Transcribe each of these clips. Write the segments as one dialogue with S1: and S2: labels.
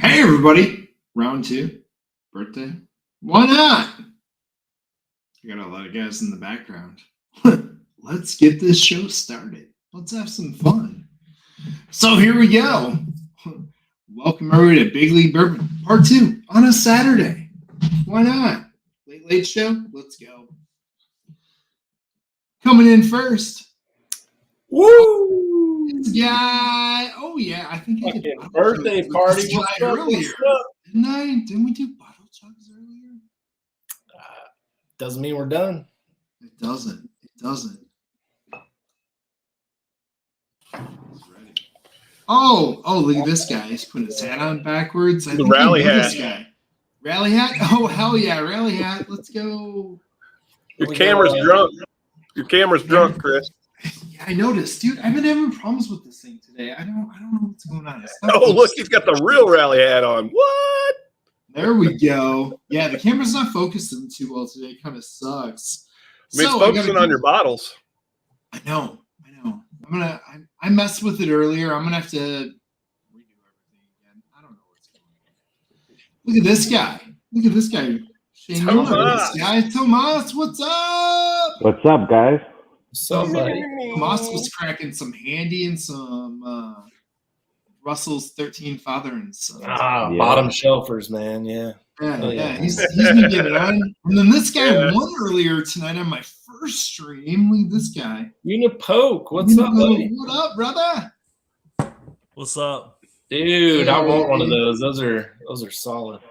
S1: Hey everybody, round 2, birthday. Why not? I got a lot of guys in the background. Let's get this show started. Let's have some fun. So here we go. Welcome everybody to Big League Bourbon, part 2 on a Saturday. Why not? Late show, let's go. Coming in first.
S2: Woo!
S1: This guy. Oh yeah, I think I did
S2: Fucking birthday party
S1: earlier. Didn't we do bottle chugs earlier?
S2: Doesn't mean we're done.
S1: It doesn't. He's ready. Oh, look at this guy. He's putting his hat on backwards.
S3: The rally hat.
S1: This guy. Rally hat? Oh, hell yeah, rally hat. Let's go.
S3: Your camera's drunk. Your camera's drunk, Chris.
S1: Yeah, I noticed, dude. I've been having problems with this thing today. I don't know what's going on.
S3: Oh, look, he's got the real rally hat on. What?
S1: There we go. Yeah, the camera's not focusing too well today. It kind of sucks.
S3: I mean, it's focusing on your bottles.
S1: I know. I messed with it earlier. I'm gonna have to redo everything again. I don't know what's going on. Look at this guy. Shane, you know this guy. Tomas, what's up?
S4: What's up, guys?
S2: Somebody.
S1: Tomas was cracking some Handy and some Russell's 13 Father and Son.
S2: Bottom shelfers, man. Yeah.
S1: Yeah. He's been getting on. And then this guy won earlier tonight on my first stream. Look at this guy.
S2: Unipoke. What's up, buddy?
S1: What up, brother?
S5: What's up?
S2: Dude, I want one of those. Those are solid.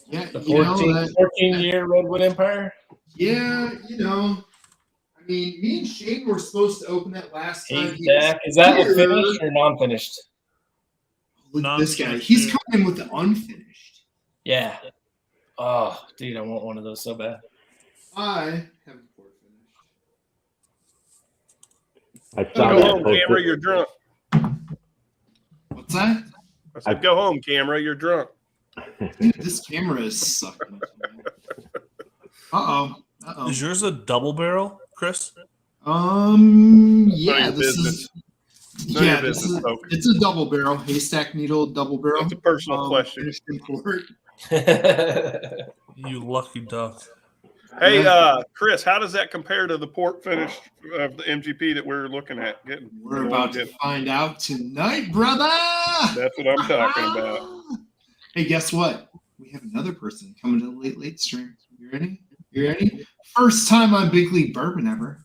S1: Yeah,
S2: The 14-year Redwood Empire?
S1: Yeah, I mean, me and Shane were supposed to open that last time.
S2: Is that a finished or non-finished?
S1: Look at this guy. He's coming in with the unfinished.
S2: Yeah. Oh, dude, I want one of those so bad.
S1: I have a port finish.
S4: I saw
S3: Go
S4: that
S3: home,
S4: posted.
S3: camera. You're drunk.
S1: What's that?
S3: I said, go home, camera. You're drunk.
S1: Dude, this camera is sucking. Uh-oh.
S5: Is yours a double barrel, Chris?
S1: Yeah, this
S3: business.
S1: is.
S3: None of
S1: Yeah,
S3: your business, folks.
S1: it's a double barrel, haystack needle, double barrel.
S3: That's a personal question.
S1: Finished in port.
S5: You lucky duck.
S3: Hey, Chris, how does that compare to the port finish of the MGP that we're looking at getting?
S1: We're about to find out tonight, brother.
S3: That's what I'm talking about.
S1: Hey, guess what? We have another person coming to the late stream. You ready? First time on Big League Bourbon ever.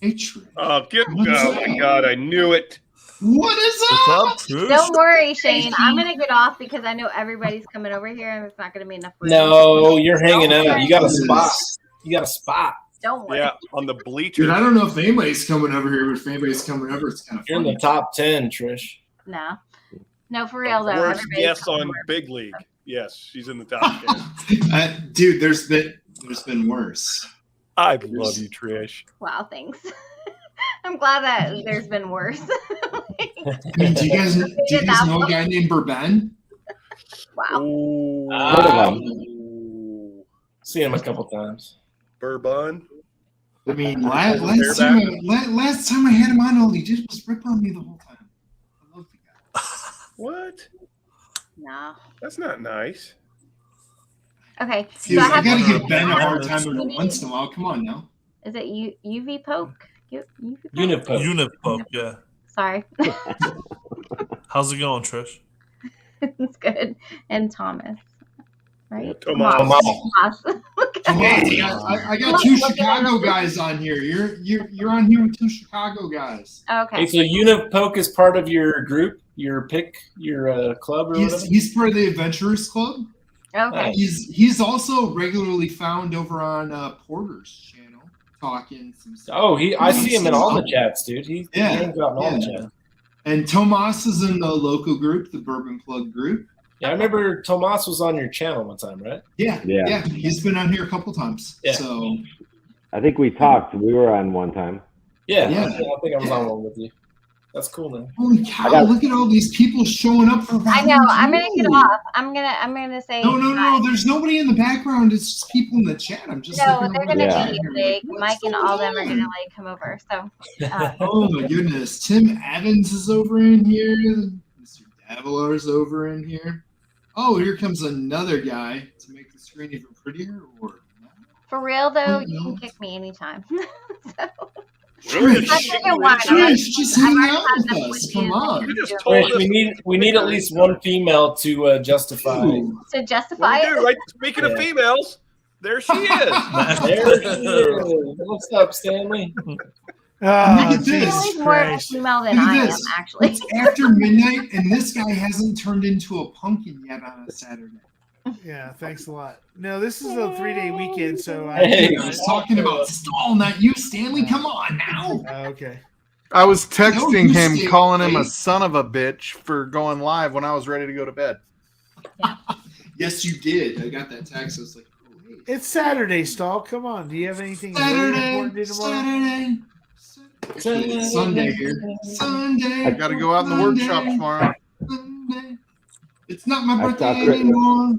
S1: Hey, Trey.
S3: Oh my God, I knew it.
S1: What is
S5: What's
S1: up?
S5: up, Trish?
S6: Don't worry, Shane. I'm going to get off because I know everybody's coming over here and it's not going to be enough room.
S2: No, you're hanging out. You got a
S1: Yes.
S2: spot.
S6: Don't worry.
S3: Yeah, on the bleachers.
S1: Dude, I don't know if anybody's coming over here, but if anybody's coming over, it's kind of
S2: You're in
S1: funny.
S2: the top 10, Trish.
S6: No, for real, though.
S3: Worst
S6: Everybody's
S3: guess
S6: coming
S3: on
S6: over.
S3: Big League. Yes, she's in the top 10.
S1: Dude, there's been worse.
S3: I love you, Trish.
S6: Wow, thanks. I'm glad that there's been worse.
S1: I mean, do you guys know a guy named Bourbon?
S6: Wow.
S2: Seen him a couple times.
S3: Bourbon.
S1: I mean, last time I had him on, all he did was rip on me the whole time. I love the guy.
S3: What?
S6: No.
S3: That's not nice.
S6: Okay.
S1: Dude,
S6: so
S1: I
S6: have
S1: gotta
S6: to-
S1: give Ben a hard time every once in a while. Come on now.
S6: Is it UV poke?
S2: Unipoke.
S5: Unipoke, yeah.
S6: Sorry.
S5: How's it going, Trish?
S6: It's good. And Thomas. Right?
S3: Tomas.
S1: I got two Chicago guys on here. You're on here with two Chicago guys.
S6: Okay.
S2: Hey, so Unipoke is part of your group, your club or whatever?
S1: He's part of the Adventurers Club.
S6: Okay.
S1: He's also regularly found over on Porter's channel talking some stuff.
S2: Oh, I see him in all the chats, dude. He hangs out in all the chats.
S1: And Tomas is in the local group, the Bourbon Plug group.
S2: Yeah, I remember Tomas was on your channel one time, right?
S1: Yeah. He's been on here a couple times.
S2: Yeah.
S1: So
S4: I think we talked. We were on one time.
S2: Yeah.
S1: Yeah.
S2: I think I was on one with you. That's cool, man.
S1: holy cow! Look at all these people showing up for.
S6: I know. I'm gonna get off. I'm gonna say.
S1: No. There's nobody in the background. It's just people in the chat. I'm just.
S6: No,
S1: looking
S6: they're
S1: over
S6: gonna
S1: the
S6: be
S1: chat.
S6: like Mike and all them are gonna like come over. So.
S1: Oh my goodness! Tim Evans is over in here. Mr. Avalar's over in here. Oh, here comes another guy to make the screen even prettier. Or
S6: For real though,
S1: Oh,
S6: you
S1: no.
S6: can kick me anytime. So,
S3: Really?
S6: I think it was.
S1: Trish, just hang
S6: I've
S1: out
S6: already
S1: with
S6: had
S1: us.
S6: enough
S1: Come
S6: wishes.
S1: on.
S3: You just
S6: Just
S3: told
S2: Wait,
S3: us.
S2: we need at least one female to justify.
S1: Ooh.
S6: to justify
S3: What we
S6: it.
S3: do, right? Speaking of
S2: Yeah.
S3: females, there she is.
S2: There she is. What's up, Stanley?
S1: Look
S7: Oh,
S1: at this.
S7: Jesus
S6: Stanley's more of a
S7: Christ.
S6: female than
S1: Look
S6: I
S1: at
S6: am,
S1: this.
S6: actually.
S1: It's after midnight, and this guy hasn't turned into a pumpkin yet on a Saturday.
S7: Yeah, thanks a lot. No, this is a 3-day weekend, so
S2: Hey.
S1: I was talking about Stall, not you, Stanley. Come on now.
S7: Okay.
S8: I was texting
S1: you
S8: him,
S1: stay
S8: calling him a
S1: late.
S8: son of a bitch for going live when I was ready to go to bed.
S1: Yes, you did. I got that text. I was like, oh, wait.
S7: It's Saturday, Stall. Come on. Do you have anything really important to do tomorrow?
S1: Saturday. Actually, it's Sunday here. Sunday.
S8: I got to go out in the workshop tomorrow.
S1: Sunday. It's not my
S4: I
S1: birthday
S4: saw Chris.
S1: anymore.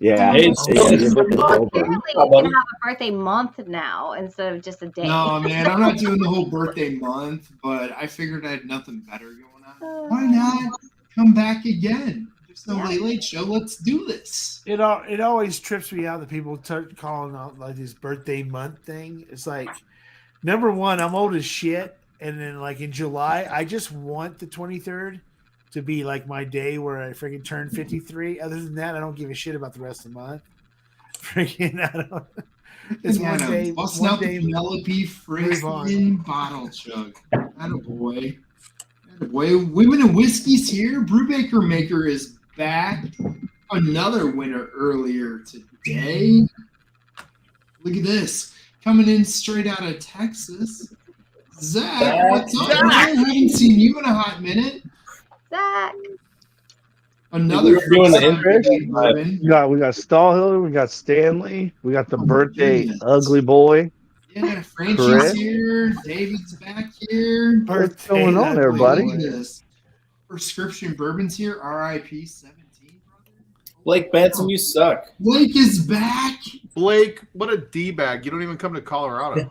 S4: Yeah.
S2: Hey,
S4: Your birthday's over.
S6: Apparently, you can have a birthday month now instead of just a day.
S1: No, man, I'm not doing the whole birthday month, but I figured I had nothing better going on. Why not come back again? There's no
S6: Yeah.
S1: late show. Let's do this.
S7: It always trips me out that people start calling out like this birthday month thing. It's like, number one, I'm old as shit, and then like in July, I just want the 23rd to be like my day where I freaking turn 53. Other than that, I don't give a shit about the rest of the month. Freaking, I don't. It's one day.
S1: Busting
S7: One
S1: out
S7: day.
S1: the Penelope freaking bottle chug. Attaboy. Attaboy. Women and Whiskey's here. Brewbaker Maker is back. Another winner earlier today. Look at this. Coming in straight out of Texas. Zach, what's up? Man? I haven't seen you in a hot minute.
S6: Zach.
S1: Another
S2: We're doing the
S1: first-time
S2: intro?
S1: Big League Bourbon.
S9: We got Stallhill, we got Stanley, we got the
S1: Oh,
S9: birthday
S1: goodness.
S9: ugly boy.
S1: Yeah, Frenchie's
S9: Chris.
S1: here. David's back here.
S9: What's going on there,
S1: Wait,
S9: buddy?
S1: look at this. Prescription Bourbon's here. RIP 17, brother.
S2: Blake Benson, you suck.
S1: Blake is back.
S8: Blake, what a D-bag. You don't even come to Colorado.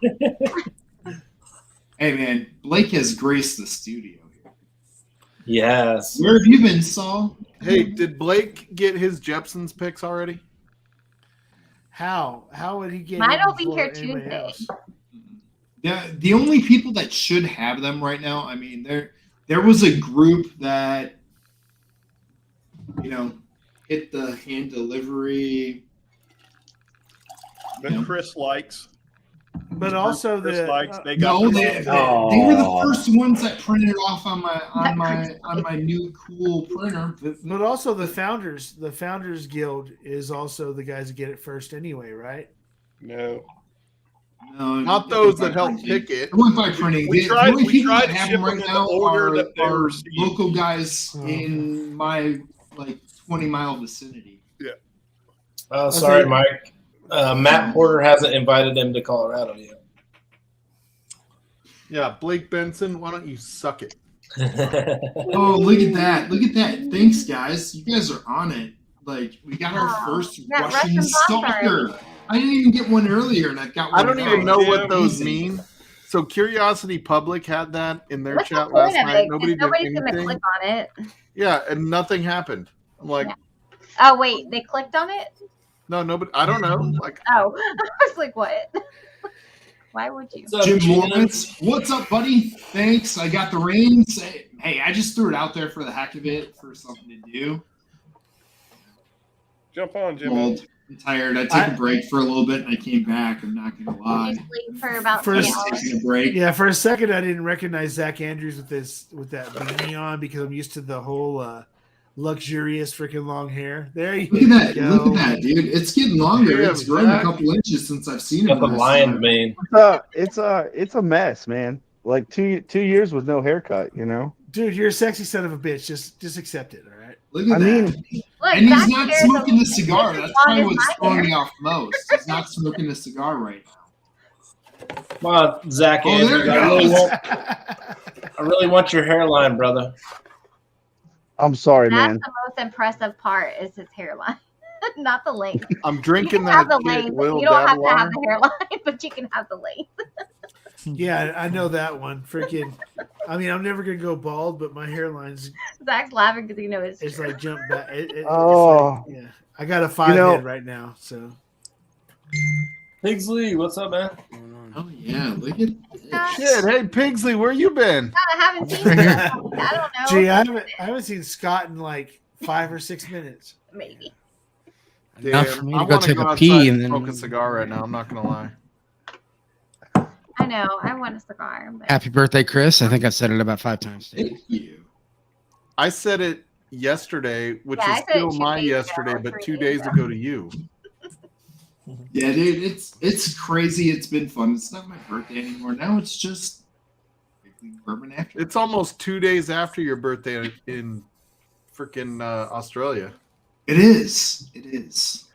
S1: Hey, man. Blake has graced the studio here.
S2: Yes.
S1: Where have you been, Saul?
S8: Hey, did Blake get his Jepson's picks already?
S7: How would he get?
S6: Mine
S7: in
S6: will be
S7: before
S6: here
S7: anybody
S6: Tuesday.
S7: else?
S1: Yeah, the only people that should have them right now, I mean, there was a group that, hit the hand delivery.
S3: But Chris likes.
S7: But also
S3: Chris
S7: the
S3: likes. They got
S1: No,
S3: their
S1: they
S3: own.
S1: were the first ones that printed off on my new cool printer.
S7: but also the founders guild is also the guys that get it first anyway, right?
S3: No.
S1: No,
S8: Not those that help pick it.
S1: It went by printing.
S3: We
S1: The
S3: tried-
S1: only
S3: we
S1: people
S3: tried
S1: that
S3: to
S1: have
S3: ship
S1: them
S3: them
S1: right
S3: in the
S1: now
S3: order
S1: are,
S3: that they
S1: are
S3: received.
S1: local guys
S7: Oh,
S1: in my 20-mile vicinity.
S2: Oh, sorry, Mike. Matt Porter hasn't invited him to Colorado yet.
S8: Yeah, Blake Benson, why don't you suck it?
S1: Oh, look at that! Look at that! Thanks, guys. You guys are on it. Like we got our first
S6: that
S1: Russian
S6: Russian
S1: stalker. I didn't even get one earlier, and I've got one.
S8: I don't
S1: now.
S8: even know
S3: Yeah,
S8: what those
S1: Amazing.
S8: mean. So Curiosity Public had that in their
S6: What's the
S8: chat
S6: point
S8: last
S6: of
S8: night.
S6: it? 'Cause
S8: Nobody did
S6: nobody's gonna
S8: anything.
S6: click on it.
S8: Yeah, and nothing happened. I'm like,
S6: Yeah. Oh wait, they clicked on it.
S8: no, nobody. I don't know. Like,
S6: Oh, I was like, what? Why would you?
S2: What's up,
S1: Jim
S2: Gina?
S1: Lawrence, what's up, buddy? Thanks. I got the reins. Hey, I just threw it out there for the heck of it, for something to do.
S3: Jump on, Jim.
S1: Old, I'm tired. I took a break for a little bit, and I came back. I'm not gonna
S6: Did
S1: lie.
S6: you sleep for about
S7: First-
S6: 10 hours?
S1: Taking a break.
S7: Yeah, for a second I didn't recognize Zach Andrews with that beanie on because I'm used to the whole luxurious freaking long hair. There you
S1: Look at that!
S7: go.
S1: Look at that, dude! It's getting longer.
S8: Yeah,
S1: It's grown
S8: Zach.
S1: a couple inches since I've seen it.
S2: Got the
S1: last
S2: lion
S1: time.
S2: mane.
S9: It's a mess, man. Like two years with no haircut, you know.
S7: Dude, you're a sexy son of a bitch. Just accept it, all right?
S1: Look at
S9: I
S1: that.
S9: mean,
S6: Look,
S1: And he's
S6: Zach's
S1: not
S6: hair is
S1: smoking
S6: a-
S1: the cigar.
S6: it's as
S1: That's
S6: long
S1: probably
S6: as
S1: what's
S6: my
S1: throwing
S6: hair.
S1: me off most. He's not smoking the cigar right now.
S2: Come on, Zach
S1: Oh,
S2: Andrews.
S1: there it
S2: I really,
S1: goes.
S2: I really want your hairline, brother.
S9: I'm sorry,
S6: That's
S9: man.
S6: the most impressive part is his hairline, not the length.
S8: I'm
S6: You
S8: drinking
S6: can have
S8: that
S6: the
S8: kid
S6: length.
S8: Will
S6: You don't have to
S8: Dadwar.
S6: have the hairline, but you can have the length.
S7: Yeah, I know that one. Freaking I mean, I'm never gonna go bald, but my hairline's
S6: Zach's laughing because he knows
S7: it's like jump back. It's
S9: Oh.
S7: like, yeah. I got a 5
S9: know-
S7: head right now, so
S2: Pigsley, what's up, man?
S1: Oh yeah, look at this.
S8: Shit, hey Pigsley, where you been?
S6: I haven't seen him. I don't know.
S7: gee, I haven't seen Scott in like 5 or 6 minutes.
S6: Maybe.
S10: Enough for me to
S8: I
S10: go
S8: want to
S10: take
S8: go
S10: a
S8: outside
S10: pee
S8: and
S10: and
S8: smoke a
S10: then
S8: cigar right now. I'm not gonna lie.
S6: I know. I want a cigar. But...
S10: happy birthday, Chris. I think I've said it about 5 times.
S1: Thank you.
S8: I said it yesterday, which
S6: Yeah, I
S8: is
S6: said it
S8: still
S6: 2
S8: my
S6: days ago,
S8: yesterday,
S6: or
S8: but
S6: 3
S8: 2
S6: days
S8: days
S6: ago.
S8: ago to you.
S1: Yeah, dude, it's crazy. It's been fun. It's not my birthday anymore. Now it's just Big League Bourbon after.
S8: It's almost 2 days after your birthday in freaking Australia.
S1: It is. It is.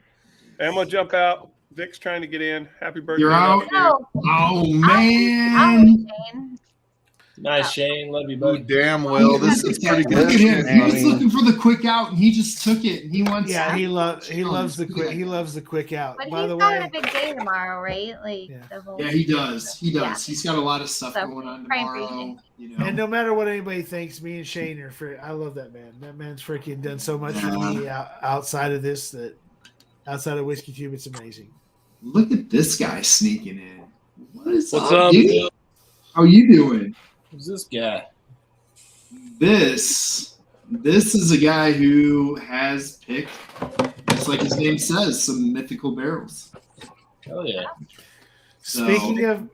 S3: Hey, I'm gonna jump out. Vic's trying to get in. Happy birthday.
S1: You're out?
S6: No.
S1: Oh
S6: I'll
S1: man.
S6: wait, Shane.
S2: Nice, Shane. Love you,
S8: Oh,
S2: buddy.
S8: damn, Will. This is pretty
S1: Look
S8: good.
S1: at him. He was
S9: man.
S1: looking for the quick out, and he just took it. And he wants.
S7: Yeah, he loves the quick. He loves the quick out.
S6: But
S7: By
S6: he's
S7: the
S6: got a
S7: way,
S6: big day tomorrow, right? Like
S7: Yeah.
S6: the whole.
S1: Yeah, he does. He does.
S6: Yeah.
S1: He's got a lot of stuff
S6: So,
S1: going on
S6: pray for you,
S1: tomorrow.
S6: Shane.
S1: You know.
S7: and no matter what anybody thinks, me and Shane are free. I love that man. That man's freaking done so much for me outside of this. That outside of Whiskey Tube, it's amazing.
S1: Look at this guy sneaking in. What's
S2: What's
S1: up,
S2: up,
S1: dude?
S2: Will?
S1: How you doing?
S2: Who's this guy?
S1: This is a guy who has picked, just like his name says, some mythical barrels.
S2: Hell yeah.
S1: So-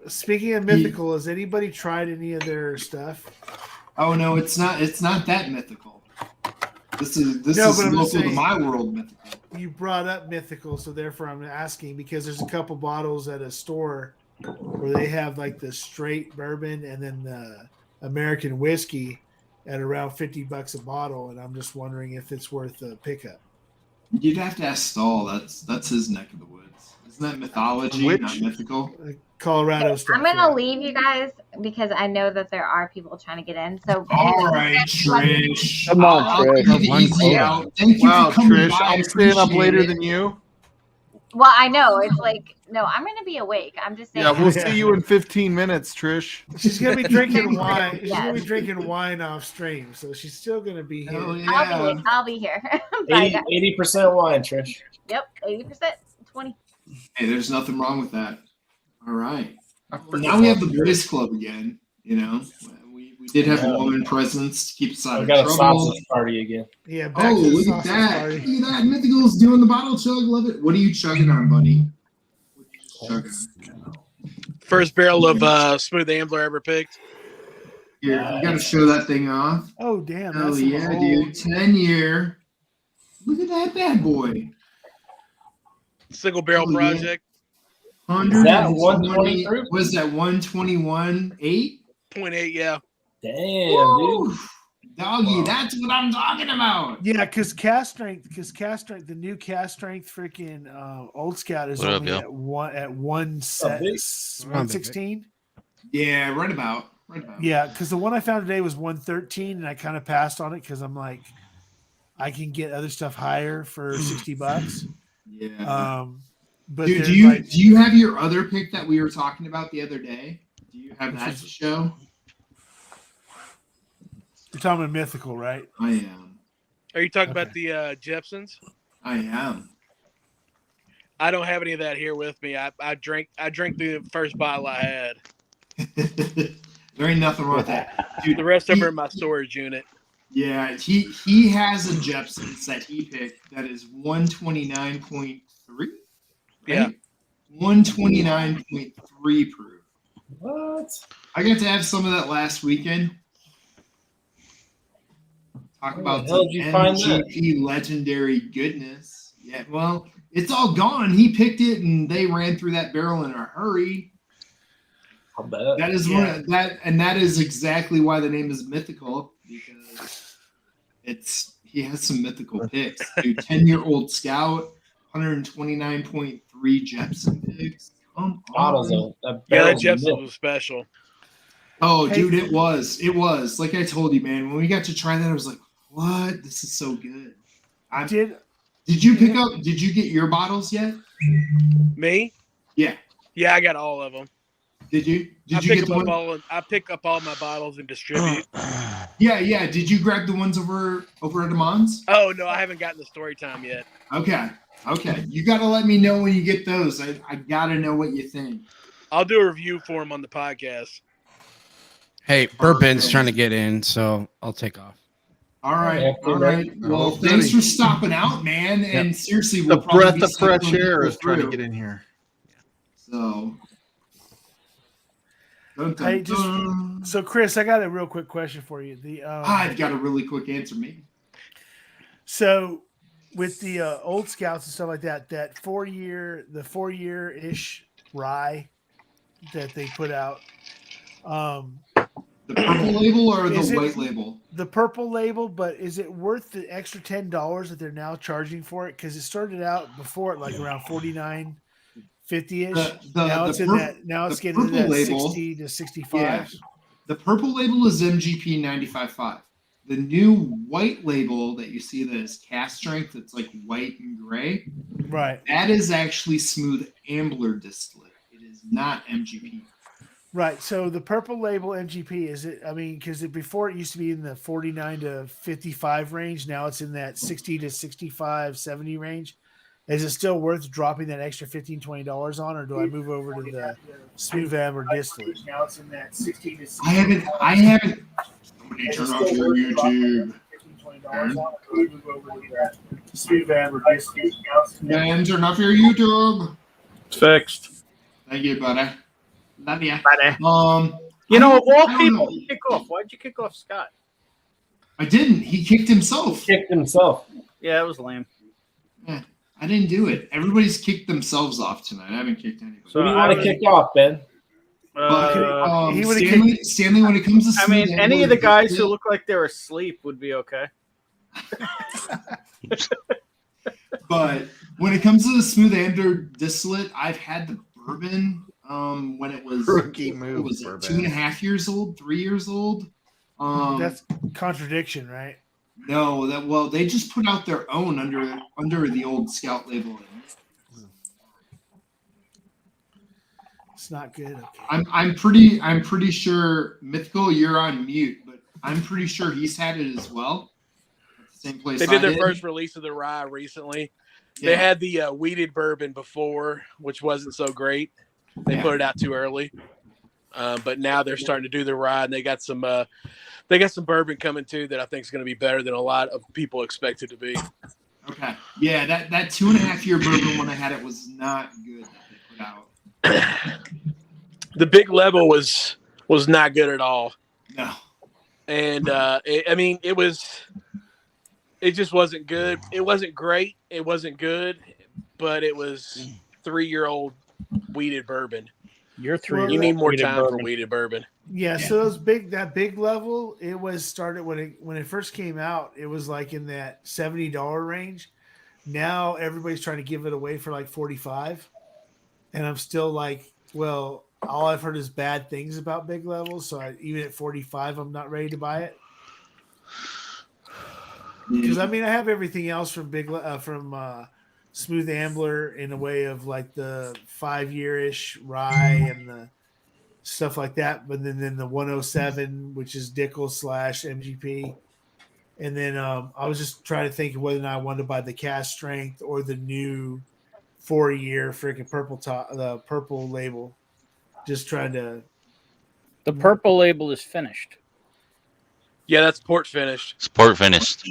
S7: Speaking of mythical, has anybody tried any of their stuff?
S1: Oh no, it's not that mythical. This is
S7: No, but I'm
S1: local
S7: just
S1: to
S7: saying-
S1: my world mythical.
S7: You brought up mythical, so therefore I'm asking because there's a couple bottles at a store where they have like the straight bourbon and then the American whiskey at around $50 a bottle, and I'm just wondering if it's worth a pickup.
S1: You'd have to ask Stahl. That's his neck of the woods. Isn't that mythology,
S8: Which-
S1: not mythical?
S7: Colorado stuff.
S6: I'm gonna leave you guys because I know that there are people trying to get in. So
S1: All right, Trish.
S9: Come on,
S1: I'll
S9: Trish.
S1: give you the
S10: One
S1: easy
S10: quota.
S1: out. Thank you
S8: Wow,
S1: for coming
S8: Trish,
S1: by. I
S8: I'm staying up
S1: appreciate
S8: later
S1: it.
S8: than you.
S6: Well, I know it's like no, I'm gonna be awake. I'm just saying.
S8: Yeah, we'll see you in 15 minutes, Trish.
S7: She's gonna be drinking wine. She's
S6: Yes.
S7: gonna be drinking wine off stream, so she's still gonna be here.
S1: Hell yeah.
S6: I'll be here. Bye, guys.
S2: 80% wine, Trish.
S6: Yep, 80%, 20.
S1: Hey, there's nothing wrong with that. All right.
S8: I
S1: Well,
S8: forget
S1: now we have the
S8: about
S1: boys club again. You know, we did have a woman presence to keep us out
S2: We
S1: of
S2: got a
S1: trouble.
S2: sausage party again.
S7: Yeah, back
S1: Oh,
S7: to the
S1: look at
S7: sausage
S1: that!
S7: party.
S1: Look at that! Mythical's doing the bottle chug. Love it. What are you chugging on, buddy? What are you just chugging on?
S11: First barrel of Smooth Ambler ever picked.
S1: Here, you got to show that thing off.
S7: Oh damn!
S1: Hell
S7: That's some
S1: yeah,
S7: old-
S1: dude! 10-year. Look at that bad boy.
S11: Single barrel
S1: Oh, yeah.
S11: project.
S1: 120.
S2: proof?
S1: Was that 121.8?
S11: 0.8, yeah.
S2: Damn, dude.
S1: Doggy,
S2: Wow.
S1: that's what I'm talking about.
S7: Yeah, because cast strength, the new cast strength freaking Old Scout is
S12: What up,
S7: only
S12: yo?
S7: at one set,
S2: big?
S7: 116.
S1: Yeah, right about.
S7: Yeah, because the one I found today was 113, and I kind of passed on it because I'm like, I can get other stuff higher for $60.
S1: Yeah.
S7: But
S1: Dude,
S7: there's
S1: do you
S7: like,
S1: do you have your other pick that we were talking about the other day? Do you have
S7: Which
S1: that
S7: is-
S1: to show?
S7: you're talking about mythical, right?
S1: I am.
S11: Are you talking
S7: Okay.
S11: about the Jepsons?
S1: I am.
S11: I don't have any of that here with me. I drank the first bottle I had.
S1: There ain't nothing wrong with that. Dude,
S11: The rest of them are in my storage unit.
S1: yeah, he has a Jepsons that he picked that is 129.3. Right?
S11: Yeah.
S1: 129.3 proof.
S2: What?
S1: I got to have some of that last weekend. Talk
S2: Where
S1: about
S2: the hell
S1: some
S2: did you find that?
S1: MGP legendary goodness. Yeah, well, it's all gone. He picked it, and they ran through that barrel in a hurry.
S2: I'll bet.
S1: That is that is exactly why the name is mythical, because he has some mythical picks. Dude, 10-year-old Scout, 129.3 Jepson picks. Come
S2: Bottles
S1: on.
S2: of
S11: Yeah, that
S2: barrels of
S11: Jepsons
S2: milk.
S11: was special.
S1: Oh,
S7: Hey.
S1: dude, it was. Like I told you, man. When we got to try that, I was like, "What? This is so good." Did you pick up? Did you get your bottles yet?
S11: Me?
S1: Yeah.
S11: Yeah, I got all of them.
S1: Did you?
S11: I
S1: Did you
S11: pick
S1: get the
S11: them up
S1: one?
S11: all. I pick up all my bottles and distribute.
S1: Yeah. Did you grab the ones over at Amon's?
S11: Oh no, I haven't gotten the story time yet.
S1: Okay. You got to let me know when you get those. I got to know what you think.
S11: I'll do a review for them on the podcast.
S10: Hey, Bourbon's trying to get in, so I'll take off.
S1: All right. Well,
S8: Oh,
S1: thanks
S8: goody.
S1: for stopping out, man. And seriously,
S8: The
S1: we'll probably
S8: breath
S1: be
S8: of fresh
S1: cycling
S8: air
S1: people
S8: is trying to
S1: through.
S8: get in here.
S1: So. Dun, dun,
S7: Hey, just
S1: dun.
S7: so Chris, I got a real quick question for you.
S1: I've got a really quick answer, maybe.
S7: So with the old scouts and stuff like that, the 4 year ish rye that they put out,
S1: The purple label or
S7: Is
S1: the
S7: it-
S1: white label?
S7: the purple label, but is it worth the extra $10 that they're now charging for it? Because it started out before at like around $49.50 ish. Now it's in that. Now it's
S1: the
S7: getting into
S1: purple
S7: that
S1: label-
S7: 60 to 65.
S1: Yeah. The purple label is MGP 95.5. The new white label that you see that is cast strength, it's like white and gray.
S7: Right.
S1: That is actually smooth ambler distillate. It is not MGP.
S7: Right. So the purple label MGP is it? I mean, because before it used to be in the 49 to 55 range. Now it's in that 60 to 65, 70 range. Is it still worth dropping that extra $15, $20 on, or do I move over to the smooth amber distillate? Now it's in that 60 to 65.
S1: I haven't. Somebody turn off your YouTube.
S7: Smooth amber distillate.
S1: Man, turn off your YouTube.
S3: It's fixed.
S1: Thank you, buddy. Love ya.
S12: Buddy.
S1: You
S12: know, of all
S1: I don't
S12: people,
S1: know.
S12: kick off. Why'd you kick off Scott?
S1: I didn't. He kicked himself.
S12: Yeah, it was lame.
S1: Yeah, I didn't do it. Everybody's kicked themselves off tonight. I haven't kicked anybody.
S12: So
S2: Who do you want to kick off, Ben?
S1: But,
S7: he would've
S1: Stanley, when it comes to
S12: I mean,
S1: smooth
S12: any
S1: amber
S12: of the guys who
S1: distillate-
S12: look like they're asleep would be okay.
S1: But when it comes to the smooth amber distillate, I've had the bourbon when it was
S8: Rookie
S1: what
S8: move,
S1: was it,
S8: bourbon.
S1: 2.5 years old, 3 years old.
S7: That's contradiction, right?
S1: No, they just put out their own under the old Scout label.
S7: It's not good. Okay.
S1: I'm pretty sure Mythical, you're on mute, but I'm pretty sure he's had it as well. At the same place
S11: They did
S1: I
S11: their first release of the rye recently. They
S1: Yeah.
S11: had the weeded bourbon before, which wasn't so great. They
S1: Yeah.
S11: put it out too early, but now they're starting to do the rye, and they got some bourbon coming too that I think is going to be better than a lot of people expect it to be.
S1: Okay. Yeah, that 2.5 year bourbon when I had it was not good that they put out.
S11: The big level was not good at all.
S1: No.
S11: And it just wasn't good. It wasn't great. It wasn't good, but it was 3-year-old weeded bourbon.
S12: You're 3
S11: You need more time for weeded bourbon.
S7: Yeah, so that big level, it was started when it first came out, it was like in that $70 range. Now everybody's trying to give it away for like $45. And I'm still like, well, all I've heard is bad things about big levels, so even at $45, I'm not ready to buy it. Because I mean, I have everything else from Smooth Ambler in a way of like the 5-year-ish rye and the stuff like that, but then the 107, which is Dickel / MGP, and then I was just trying to think of whether or not I wanted to buy the cast strength or the new 4-year freaking the purple label. Just trying to.
S12: The purple label is finished.
S11: Yeah, that's port finished.
S13: It's port finished.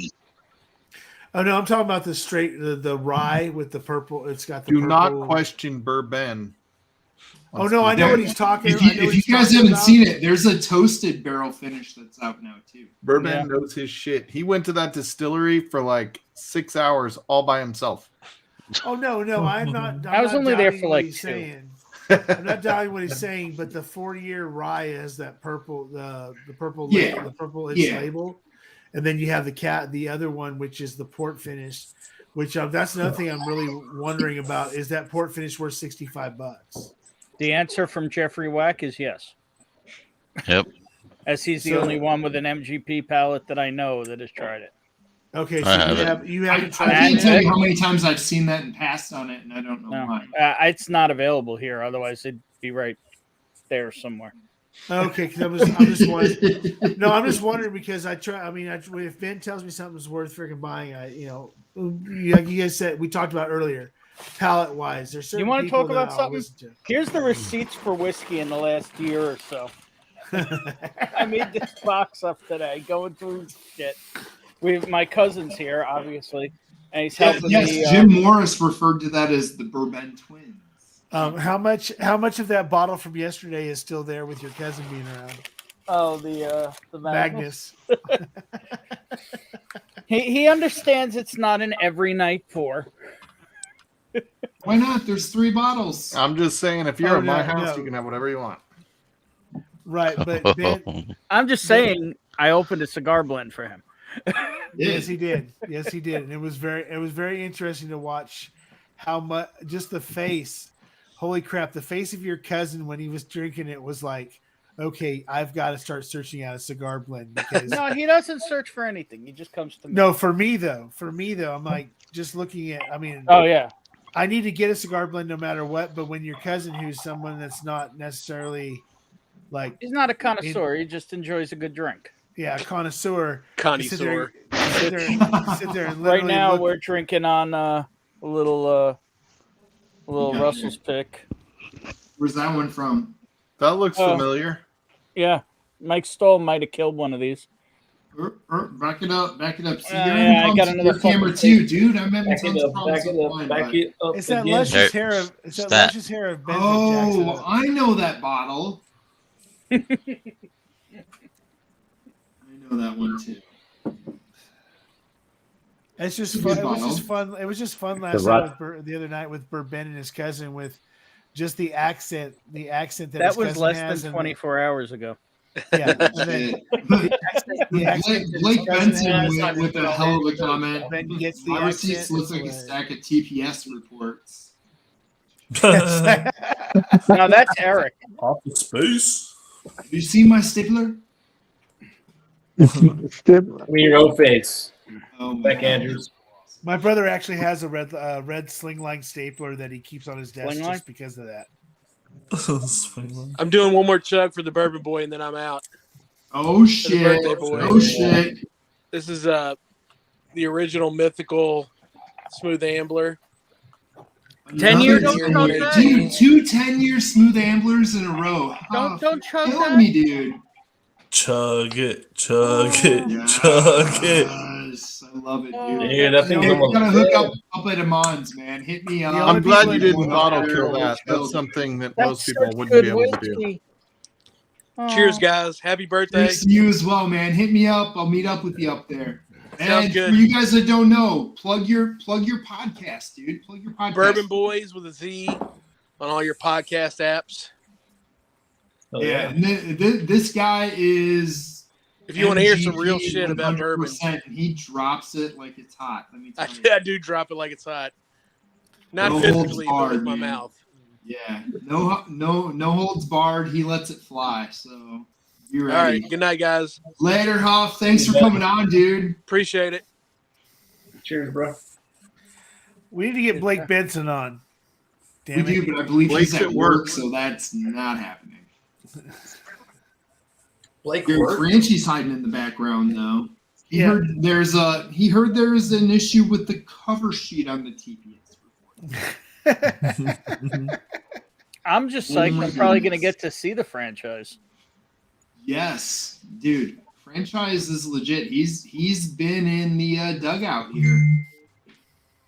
S7: Oh no, I'm talking about the straight the rye with the purple. It's got the
S8: Do
S7: purple.
S8: not question Bourbon.
S7: Oh no, I know what he's talking.
S1: If you guys haven't seen it, there's a toasted barrel finish that's out now too.
S8: Bourbon knows his shit. He went to that distillery for like 6 hours all by himself.
S7: Oh no, I'm not.
S12: I was only there for like 2.
S7: Saying. I'm not doubting what he's saying, but the 4-year rye has that purple, the purple, label, the purple label, and then you have the other one, which is the port finish, which that's another thing I'm really wondering about. Is that port finish worth $65?
S12: The answer from Jeffrey Wack is yes.
S13: Yep.
S12: As he's the only one with an MGP palate that I know that has tried it.
S7: Okay, so you haven't tried.
S1: I can't tell you how many times I've seen that and passed on it, and I don't know why.
S12: It's not available here. Otherwise, it'd be right. there somewhere.
S7: Okay, because I'm just wondering. No, I'm just wondering because I try. I mean, if Ben tells me something's worth freaking buying, like you guys said, we talked about earlier, palate wise, there's certain
S12: You want to
S7: people
S12: talk about
S7: that I'll
S12: something?
S7: listen to.
S12: Here's the receipts for whiskey in the last year or so. I made this box up today, going through shit. My cousin's here, obviously, and he's helping me.
S1: Jim Morris referred to that as the Bourbon twins.
S7: How much of that bottle from yesterday is still there with your cousin being around?
S12: Oh, the
S7: Magnus.
S12: He understands it's not an every night pour.
S1: Why not? There's 3 bottles.
S8: I'm just saying, if you're at my house, you can have whatever you want.
S7: Right, but Ben,
S12: I'm just saying, I opened a cigar blend for him.
S7: Yes, he did. Yes, he did. And it was very interesting to watch how much just the face. Holy crap! The face of your cousin when he was drinking it was like, okay, I've got to start searching out a cigar blend because
S12: No, he doesn't search for anything. He just comes to me.
S7: no, for me though, I'm like just looking at. I mean,
S12: oh yeah,
S7: I need to get a cigar blend no matter what. But when your cousin, who's someone that's not necessarily like
S12: he's not a connoisseur. He just enjoys a good drink.
S7: Yeah, a connoisseur.
S11: Connoisseur.
S7: Sit there and
S12: right now
S7: look.
S12: we're drinking on a little Russell's pick.
S1: Where's that one from?
S8: That looks familiar.
S12: Yeah, Mike Stoll might have killed one of these.
S1: Back it up. See,
S12: yeah, I got another
S1: camera too, dude. I'm having tons of problems with mine.
S7: It's that luscious hair of luscious hair of Benson Jackson.
S1: Oh, I know that bottle. I know that one too.
S7: It's just fun. It was just fun. It was just fun last night the other night with Bourbon and his cousin with just the accent. The accent that
S12: was less than 24 hours ago.
S7: Yeah, the accent
S1: Blake Benson with a hell of a comment.
S7: Ben gets the
S1: My receipts
S7: accent.
S1: look like a stack of TPS reports.
S12: Now that's Eric.
S5: Office Space.
S1: Have you seen my stapler?
S2: Your old face.
S1: Oh,
S2: Beck Andrews.
S7: My brother actually has a red sling-line stapler that he keeps on his desk
S12: Sling line?
S7: just because of that.
S11: I'm doing one more chug for the Bourbon Boy, and then I'm out.
S1: Oh shit!
S11: birthday boy.
S1: Oh shit!
S11: This is the original mythical Smooth Ambler.
S12: 10 years,
S1: Another
S12: don't chug that.
S1: Dude, 2 10-year Smooth Amblers in a row.
S12: Don't chug
S1: Kill
S12: that.
S1: me, dude.
S5: Chug it, chug it.
S1: Yes, I love it,
S7: Oh,
S1: dude.
S2: Yeah, that thing's
S1: You
S2: almost
S1: gotta hook up at Amon's, man. Hit me up.
S8: I'm glad you
S7: people
S8: didn't bottle kill that. That's something that most people wouldn't be able to do.
S11: Cheers, guys. Happy birthday.
S1: Cheers to you as well, man. Hit me up. I'll meet up with you up there.
S11: Sounds
S1: And
S11: good.
S1: for you guys that don't know, plug your podcast, dude. Plug your podcast.
S11: Bourbon Boys with a Z on all your podcast apps.
S2: Oh,
S1: Yeah, and this guy is.
S11: If you want to hear some
S1: MGP
S11: real shit about bourbon,
S1: 100%, and he drops it like it's hot. Let me tell you.
S11: I do drop it like it's hot. Not
S1: No holds
S11: physically, but
S1: barred,
S11: with my
S1: man.
S11: mouth.
S1: Yeah, no holds barred. He lets it fly. So you
S11: All
S1: ready?
S11: right. Good night, guys.
S1: Later, Hoff. Thanks for coming on, dude.
S11: Appreciate it.
S2: Cheers, bro.
S7: We need to get Blake Benson on. Damn
S1: We
S7: it.
S1: do, but I believe
S8: Blake's
S1: he's at
S8: at
S1: work,
S8: work.
S1: so that's not happening.
S2: Blake
S1: Dude,
S2: Ward?
S1: Franchi's hiding in the background though. He
S7: Yeah.
S1: heard there's an issue with the cover sheet on the TPS report.
S12: I'm just
S1: Oh
S12: psyched.
S1: my
S12: I'm probably going to
S1: goodness.
S12: get to see the franchise.
S1: Yes, dude. Franchise is legit. He's been in the dugout here.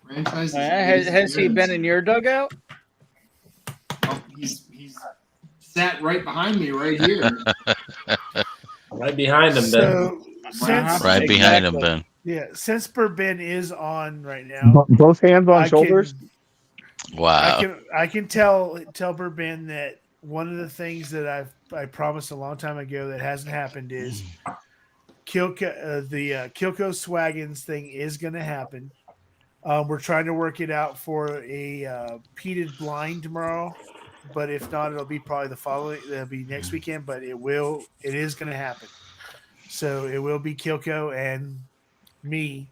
S1: Franchise.
S12: Has he been in your dugout?
S1: Oh, he's sat right behind me right here.
S2: Right behind him, Ben.
S7: So since
S13: Right behind him, Ben.
S7: yeah, since Bourbon is on right now,
S9: Both hands on
S7: I
S9: shoulders.
S13: Wow.
S7: I can tell Bourbon that one of the things that I promised a long time ago that hasn't happened is the Kilco Swaggins thing is going to happen. We're trying to work it out for a peated blind tomorrow, but if not, it'll be probably it'll be next weekend. But it is going to happen. So it will be Kilco and me.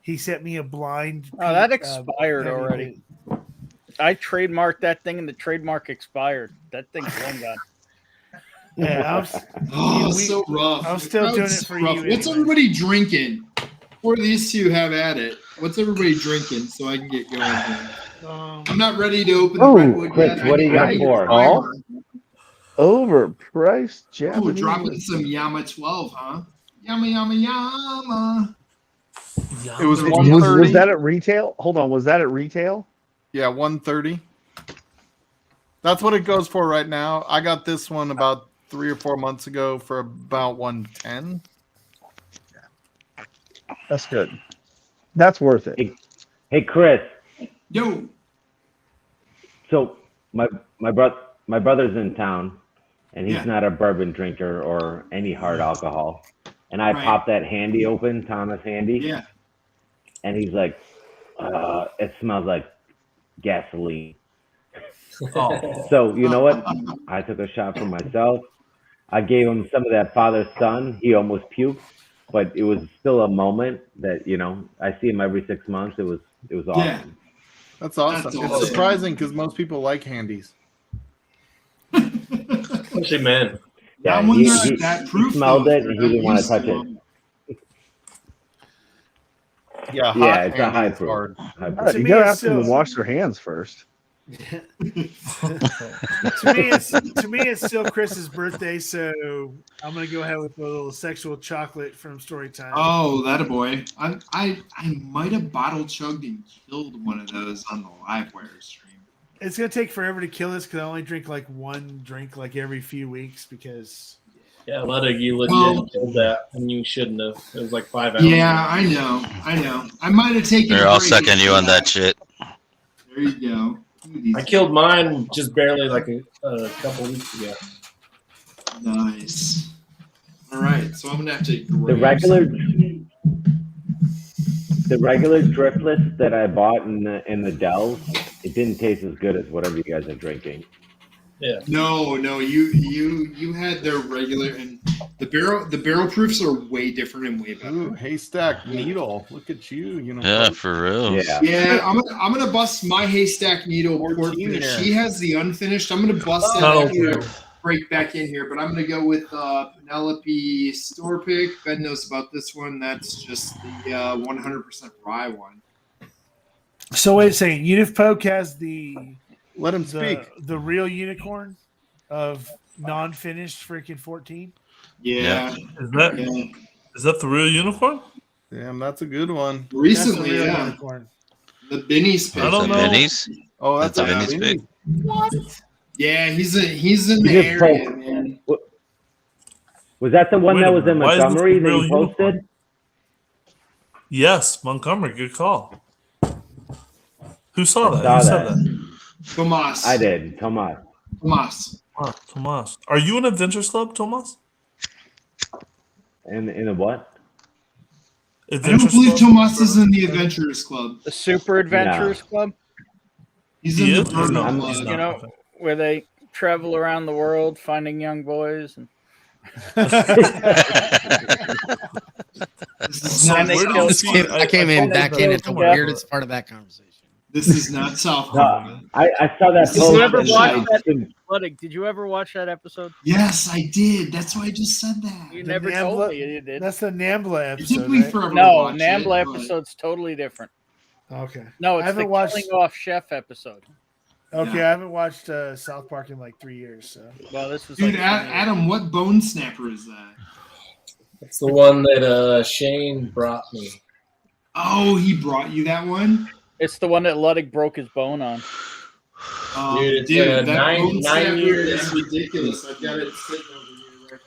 S7: He sent me a blind.
S12: Oh, that expired already. I trademarked that thing and the trademark expired. That thing's long gone.
S7: Yeah,
S1: so rough.
S7: I'm still
S1: The
S7: doing
S1: crowd's
S7: it for
S1: rough.
S7: you.
S1: What's
S7: anyway.
S1: everybody drinking? Before these two have at it, what's everybody drinking so I can get going here? I'm not ready to open the
S9: Oh,
S1: redwood
S9: Chris,
S1: yet.
S9: what do you got
S1: need a
S9: for?
S1: primer.
S9: Overpriced
S1: Ooh,
S9: Japanese.
S1: dropping some Yama 12, huh? Yama, yama, yama.
S8: It was
S1: Was-
S8: 130.
S9: Was that at retail? Hold on, was that at retail?
S8: Yeah, 130. That's what it goes for right now. I got this one about 3 or 4 months ago for about 110.
S9: That's good. That's worth it.
S4: Hey, Chris.
S1: Yo.
S4: So my brother's in town, and he's
S1: Yeah.
S4: not a bourbon drinker or any hard alcohol. And I
S1: Right.
S4: popped that Handy open, Thomas Handy.
S1: Yeah.
S4: And he's like, it smells like gasoline.
S5: Oh.
S4: So you know what? I took a shot for myself. I gave him some of that father son. He almost puked, but it was still a moment that I see him every 6 months. It was awesome.
S1: Yeah.
S8: That's awesome.
S1: That's
S8: It's
S1: awesome.
S8: surprising because most people like handies.
S2: Especially men.
S4: Yeah,
S1: Not when
S4: he,
S1: they're
S4: he,
S1: that
S4: he
S1: proof,
S4: smelled
S1: though.
S4: it and he didn't want to
S1: Used
S4: touch
S1: them.
S4: it.
S8: Yeah, hot
S4: Yeah, it's a
S8: handy
S4: high
S8: is
S4: proof.
S8: hard.
S4: High
S9: You
S4: proof.
S7: me,
S9: gotta
S7: it's
S9: ask them to
S7: still-
S9: wash their hands first.
S7: to me, it's still Chris's birthday, so I'm gonna go ahead with a little sexual chocolate from Storytime.
S1: Oh, that a boy. I might have bottle chugged and killed one of those on the Livewire stream.
S7: It's gonna take forever to kill this because I only drink like one drink like every few weeks because.
S2: Yeah, Ludwig, you legit
S1: Well-
S2: killed that, and you shouldn't have. It was like 5 hours.
S1: Yeah, I know. I might have taken.
S13: They're
S1: a
S13: all
S1: break
S13: second
S1: after
S13: you on that shit.
S1: There you go. Look at these
S2: I killed mine just barely like a couple weeks ago.
S1: Nice. All right, so I'm gonna have to.
S4: The regular driftless that I bought in the Dells, it didn't taste as good as whatever you guys are drinking.
S2: Yeah.
S1: No, you had their regular and the barrel proofs are way different and way better.
S8: Ooh, haystack needle. Look at you.
S13: Yeah, for real.
S4: Yeah.
S1: I'm gonna bust my haystack needle port
S8: 14
S1: finish.
S8: here.
S1: She has the unfinished. I'm gonna bust that
S5: Oh,
S1: back here,
S5: okay.
S1: break back in here, but I'm gonna go with Penelope store pick. Ben knows about this one. That's just the 100% rye one.
S7: So wait a second. Unifpoke has the
S8: Let him speak.
S7: the real unicorn of non-finished freaking 14.
S1: Yeah.
S5: Is that the real unicorn?
S8: Damn, that's a good one.
S1: Recently,
S7: That's the real
S1: yeah.
S7: unicorn.
S1: The Benny's pick.
S5: I don't
S13: The
S5: know.
S13: minis?
S8: Oh, that's
S13: That's a
S8: a
S13: Vinny's
S8: mini.
S13: pick.
S8: What?
S1: Yeah, he's in the
S4: You just
S1: area,
S4: poke.
S1: man.
S4: Was that the one
S5: Wait
S4: that
S5: a
S4: was in
S5: minute, why is this
S4: Montgomery
S5: the
S4: that
S5: real
S4: you posted?
S5: unicorn? Yes, Montgomery. Good call. Who saw that?
S4: Saw
S5: Who said
S4: that.
S5: that?
S1: Tomas.
S4: I did, Tomas.
S1: Tomas.
S5: Ah, Tomas. Are you in Adventures Club, Tomas?
S4: In the what?
S1: I don't believe Tomas is in the Adventurers Club.
S12: The Super Adventurers Club.
S1: He's
S5: He
S1: in
S5: is?
S1: the Bruno
S4: I'm-
S1: Club.
S12: You know, where they travel around the world finding young boys and
S1: This is
S5: So
S1: not
S12: where
S5: where
S12: do
S5: do
S12: you
S5: you
S10: This
S5: see?
S10: came, I came in
S5: told
S10: back
S5: you
S10: in
S5: that-
S10: at the
S12: Yeah.
S10: weirdest part of that conversation.
S1: This is not South
S4: No,
S1: Park.
S4: I saw that
S1: Did you
S4: post.
S12: ever
S4: and
S12: watch
S4: I
S12: that?
S4: didn't-
S12: Ludwig, did you ever watch that episode?
S1: Yes, I did. That's why I just said that.
S12: You
S7: The
S12: never
S7: Nambla-
S12: told me you did.
S7: That's the Nambla
S1: It took
S7: episode,
S1: me
S7: right?
S1: forever to
S12: No,
S1: watch
S12: Nambla
S1: it, but-
S12: episode's totally different.
S7: Okay.
S12: No,
S7: I
S12: it's
S7: haven't
S12: the
S7: watched.
S12: killing off chef episode.
S7: Okay,
S1: Yeah.
S7: I haven't watched South Park in like 3 years. So
S12: Well, this was
S1: Dude,
S12: like
S1: Adam, what bone snapper is that?
S2: It's the one that Shane brought me.
S1: Oh, he brought you that one?
S12: it's the one that Ludwig broke his bone on.
S2: Dude, it's,
S1: that
S2: nine
S1: bone snapper
S2: years.
S1: is ridiculous. I've got it sitting over here right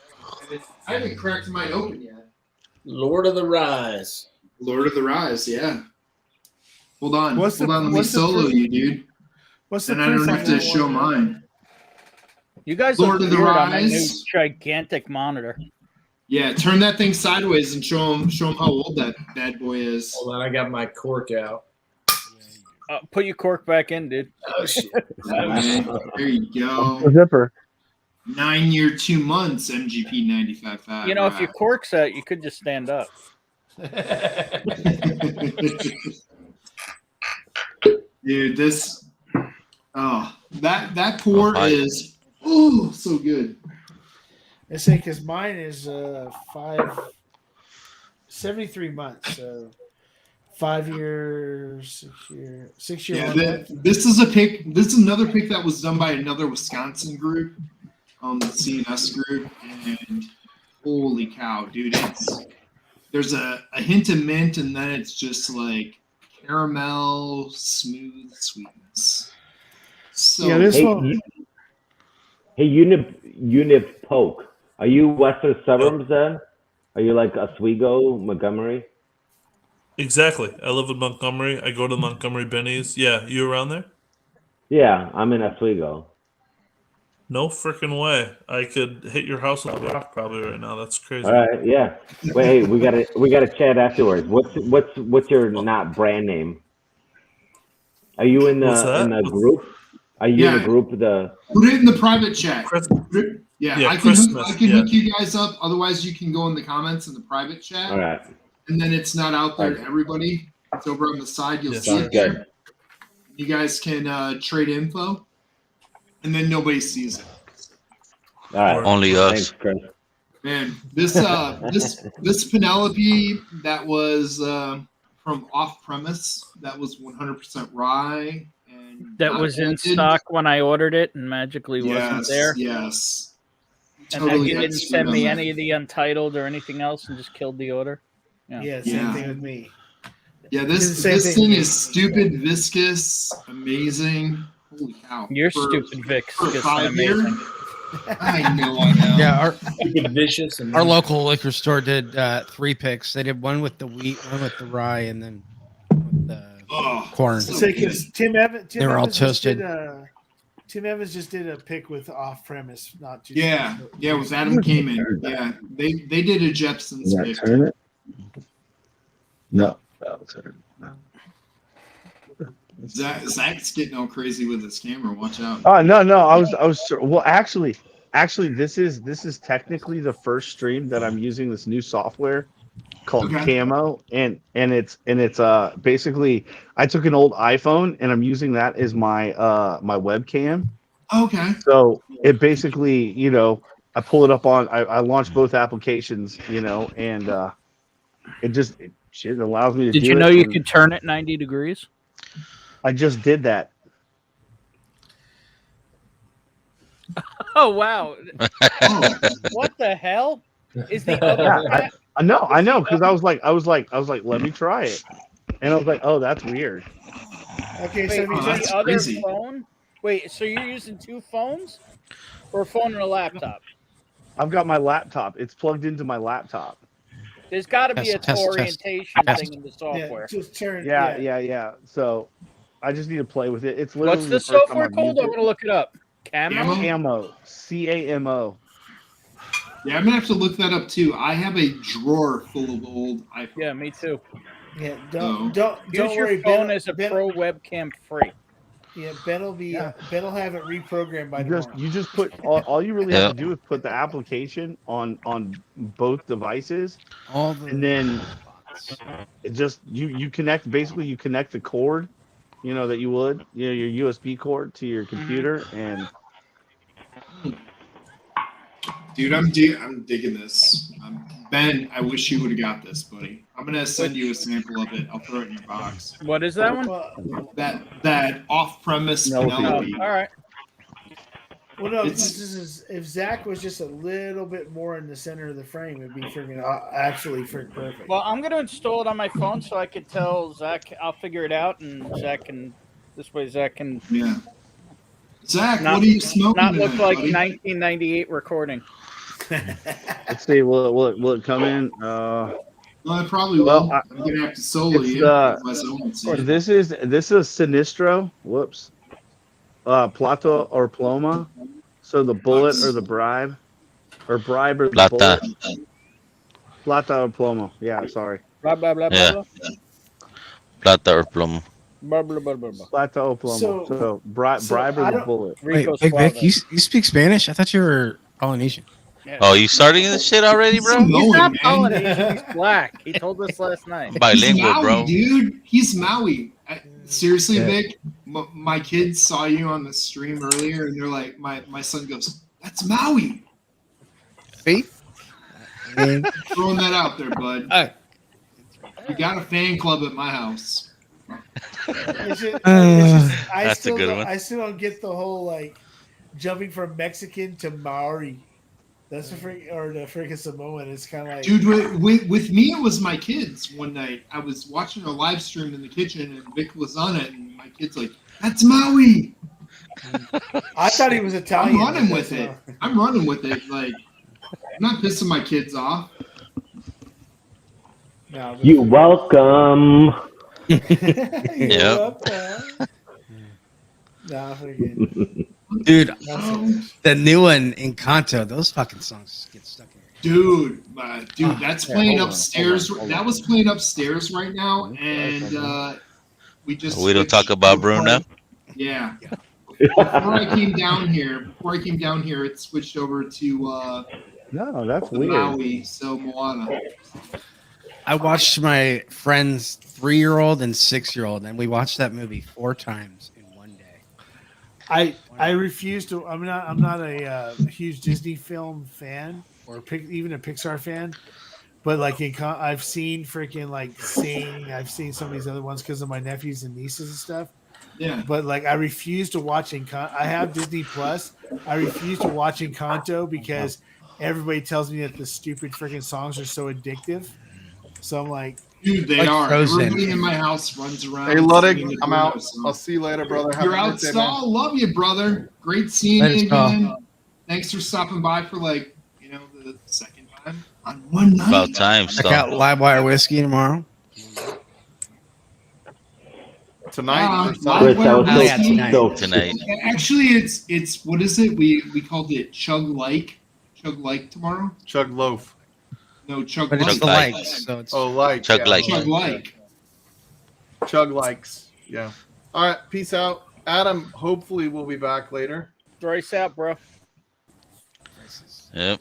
S1: now. And I haven't cracked mine open yet.
S2: Lord of the Rise.
S1: Lord of the Rise, yeah. Hold on.
S7: What's the-
S1: Hold on, let me
S7: what's the
S1: solo
S7: proof-
S1: you, dude.
S7: what's the
S1: And I don't
S7: proof
S1: have
S7: on
S1: to
S7: that
S1: show
S7: one?
S1: mine.
S12: You guys
S1: Lord
S12: look
S1: of the
S12: weird on that new
S1: Rise.
S12: gigantic monitor.
S1: Yeah, turn that thing sideways and show him how old that bad boy is.
S2: Hold on, I got my cork out.
S12: Put your cork back in, dude.
S2: Oh shit!
S1: Okay, there you go.
S9: The zipper.
S1: 9 year, 2 months, MGP 95.5.
S12: You know, if your cork's out, you could just stand up.
S1: Dude, this that port
S13: Oh, hi.
S1: is so good.
S7: I say because mine is 73 months. So 5 years, 6 year.
S1: Yeah, this is a pick. This is another pick that was done by another Wisconsin group, the CNS group, and holy cow, dude! There's a hint of mint, and then it's just like caramel, smooth sweetness. So
S9: Yeah, this
S4: Hey,
S9: one.
S4: hey, Unip Poke. Are you Western suburbs then? Are you like Oswego, Montgomery?
S5: Exactly. I live in Montgomery. I go to Montgomery Benny's. Yeah, you around there?
S4: Yeah, I'm in Oswego.
S5: No freaking way. I could hit your house with a rock probably right now. That's crazy.
S4: All right, yeah. Wait, hey, we gotta chat afterwards. What's your not brand name? Are you in
S5: What's that?
S4: the group? Are you in the
S1: Yeah.
S4: group? The
S1: put it in the private chat. Yeah,
S5: Yeah,
S1: I can
S5: Christmas,
S1: hook you guys up. Otherwise, you can go in the comments in the private chat.
S4: all right.
S1: And then it's not out there to everybody. It's over on the side. You'll
S5: Yes,
S1: see
S5: sir.
S1: it
S4: Sounds
S1: there.
S4: good.
S1: You guys can trade info, and then nobody sees it.
S4: All right.
S13: Only
S4: Thanks,
S13: us.
S4: Chris.
S1: Man, this Penelope that was from off premise, that was 100% rye and
S12: That
S1: not
S12: was in
S1: malted.
S12: stock when I ordered it and magically wasn't there.
S1: Yes.
S12: And
S1: Totally
S12: then you
S1: got
S12: didn't
S1: screwed
S12: send
S1: on
S12: me
S1: that.
S12: any of the Untitled or anything else and just killed the order.
S7: Yeah, same
S1: Yeah.
S7: thing with me.
S1: Yeah,
S7: Did the
S1: this
S7: same
S1: thing
S7: thing.
S1: is stupid, viscous, amazing. Holy cow!
S12: You're
S1: For-
S12: stupid, Vic.
S1: for
S12: It's
S1: 5 year.
S12: amazing.
S1: I know.
S10: Yeah, our
S2: Vicious and
S10: our local liquor store did 3 picks. They did one with the wheat, one with the rye, and then with the
S1: Oh,
S10: corn.
S1: so
S7: Say
S1: good.
S7: because Tim Evans
S10: toasted.
S7: Tim Evans just did a pick with off premise, not too.
S1: Yeah, yeah, it was Adam Kamen. Yeah, they did a Jepson's pick.
S9: Turn it? No. That'll turn it.
S1: Zach's getting all crazy with his camera. Watch out.
S9: Oh no, I was well actually this is technically the first stream that I'm using this new software called
S1: Okay.
S9: Camo and it's basically I took an old iPhone and I'm using that as my my webcam.
S1: Okay.
S9: So it basically, I pull it up on I launch both applications, and it allows me to
S12: Did
S9: do
S12: you
S9: it,
S12: know you
S9: and
S12: could turn it 90 degrees?
S9: I just did that.
S12: Oh, wow.
S1: Oh,
S12: What the hell? Is the other
S9: Yeah, I know, because I was like, let me try it, and I was like, oh, that's weird.
S7: Okay, so
S12: Wait,
S7: if you
S1: Oh,
S12: is
S7: turn,
S1: that's
S12: the other
S1: crazy.
S12: phone? Wait, so you're using 2 phones? Or a phone and a laptop?
S9: I've got my laptop. It's plugged into my laptop.
S12: There's got to be a
S10: Test.
S12: orientation
S10: Test.
S12: thing in the
S7: yeah,
S12: software.
S7: just turn.
S9: Yeah. So I just need to play with it. It's literally
S12: What's the
S9: first time
S12: software
S9: I've
S12: called?
S9: used
S12: I'm going to look it up. Camo?
S1: Camo?
S9: Camo, CAMO.
S1: Yeah, I'm gonna have to look that up too. I have a drawer full of old iPhones.
S12: Yeah, me too.
S7: Yeah,
S1: No.
S7: don't
S12: Use
S7: worry.
S12: your phone
S7: Ben,
S12: as a
S7: Ben,
S12: pro webcam free.
S7: Yeah, Ben will be.
S9: Yeah.
S7: Ben will have it reprogrammed by tomorrow.
S9: You just put all you really have to do is put the application on both devices,
S10: All the
S9: and then it just you connect. Basically, you connect the cord, that you would, your USB cord to your computer, and
S1: Dude, I'm digging this. Ben, I wish you would have got this, buddy. I'm gonna send you a sample of it. I'll throw it in your box.
S12: What is that one?
S1: That off-premise
S9: No,
S1: Penelope.
S12: All right.
S7: Well, no,
S1: It's-
S7: this is if Zach was just a little bit more in the center of the frame, it'd be freaking actually freaking perfect.
S12: Well, I'm going to install it on my phone so I can tell Zach. I'll figure it out, and Zach can. This way, Zach can
S1: Yeah. Zach,
S12: Not-
S1: what are you smoking
S12: not look
S1: tonight,
S12: like
S1: buddy?
S12: 1998 recording.
S9: let's see, will it come in?
S1: Well, I probably will.
S9: Well,
S1: I'm gonna have to solo
S9: it's,
S1: you. Otherwise I won't see it.
S9: This is Sinistro. Whoops. Plata or Ploma. So the bullet or the bribe, or bribe or the
S13: Plata.
S9: bullet. Plata or Ploma. Yeah, sorry.
S12: Blah blah blah
S13: Yeah.
S12: blah
S13: Plata or plum.
S12: blah blah blah blah blah.
S9: Plata or Ploma.
S7: So-
S9: So, bribe or
S7: I
S9: the
S7: don't-
S9: bullet.
S10: Wait,
S12: Rico
S10: Big Vic,
S12: Suave.
S10: you speak Spanish? I thought you were Polynesian.
S12: Yeah.
S13: Oh, you starting this shit already, bro?
S1: He's
S12: He's
S1: Samoan,
S12: not
S1: man.
S12: Polynesian. He's black. He told us last night.
S1: He's
S13: Bilingual,
S1: Maui,
S13: bro.
S1: dude. He's Maui. Seriously,
S9: Yeah.
S1: Vic, my kids saw you on the stream earlier, and they're like, my son goes, "That's Maui."
S10: See? I mean,
S1: Throwing that out there, bud. You got a fan club at my house.
S13: That's a good one.
S7: I still don't get the whole like jumping from Mexican to Maori. That's the freaking Samoan. It's kind of like,
S1: Dude, with me, it was my kids one night. I was watching a live stream in the kitchen, and Vic was on it, and my kid's like, "That's Maui."
S7: I thought he was Italian.
S1: I'm running with it. I'm running with it. Like, I'm not pissing my kids off.
S7: No,
S4: You welcome.
S10: Yep.
S7: Nah, freaking.
S10: Dude, the new one in Kanto, those fucking songs get stuck in
S1: Dude, that's playing
S4: hold on,
S1: upstairs.
S4: hold on.
S1: That was playing upstairs right now, and we just
S13: We don't talk about Bruno.
S1: Yeah. Before I came down here, it switched over to
S9: No, that's weird.
S1: Maui, so Moana.
S10: I watched my friend's 3-year-old and 6-year-old, and we watched that movie 4 times in one day.
S7: I refuse to. I'm not a huge Disney film fan or even a Pixar fan, but like I've seen freaking like Sing. I've seen some of these other ones because of my nephews and nieces and stuff.
S1: Yeah.
S7: But like I refuse to watch I have Disney Plus. I refuse to watch Encanto because everybody tells me that the stupid freaking songs are so addictive. So I'm like,
S1: dude, they
S10: like
S1: are.
S10: Frozen.
S1: Everybody in my house runs around.
S8: Hey, Ludwig,
S1: singing the
S8: I'm
S1: Bruno
S8: out.
S1: song.
S8: I'll see you later, brother. Have
S1: You're
S8: a
S1: out,
S8: good day, man.
S1: Saul. Love you, brother. Great seeing
S10: Thanks,
S1: you
S10: Saul.
S1: again. Thanks for stopping by for the second time on one night.
S13: About time,
S10: Check out
S13: so.
S10: Livewire Whiskey tomorrow.
S8: Tonight.
S4: Chris, that was
S10: Yeah, tonight.
S4: so
S13: Tonight.
S1: Actually, it's what is it? We called it Chug Like tomorrow.
S8: Chug loaf.
S1: No, Chug
S10: But it's
S1: Like.
S10: the
S13: Like.
S10: likes, so it's
S8: Oh, like.
S13: Chug
S8: yeah.
S13: like.
S1: Chug Like.
S8: Chug likes. Yeah. All right. Peace out. Adam, hopefully we'll be back later.
S12: Thrice out, bro.
S13: Yep.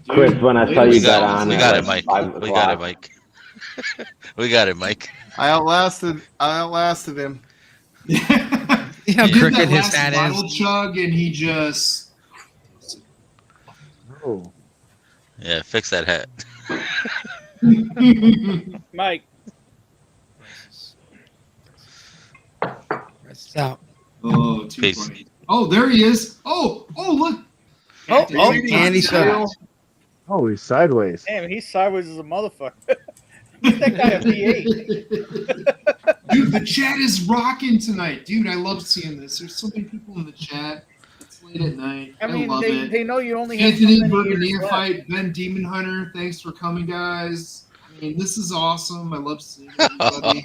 S4: Chris, when I saw you got on,
S13: We
S4: at
S13: got it,
S4: like
S13: Mike.
S4: 5
S13: We got it,
S4: o'clock.
S13: Mike. We got it, Mike.
S8: I outlasted him.
S10: you know how
S1: He did
S10: crooked
S1: that
S10: his
S1: last
S10: hat
S1: bottle
S10: is.
S1: chug, and he just.
S9: Oh.
S13: Yeah, fix that hat.
S12: Mike.
S10: It's out.
S1: Oh, too
S13: Peace.
S1: funny. Oh, there he is. Oh, look.
S10: Oh,
S1: Andy
S10: Andy soda.
S9: Oh, he's sideways.
S12: Damn, he's sideways as a motherfucker. Get that guy a V8.
S1: Dude, the chat is rocking tonight. Dude, I love seeing this. There's so many people in the chat. It's late at night.
S12: I mean,
S1: love it.
S12: they know you only have
S1: Anthony
S12: so many
S1: Bourbon
S12: years left.
S1: Neophyte, Ben Demon Hunter, thanks for coming, guys. I mean, this is awesome. I love seeing everybody.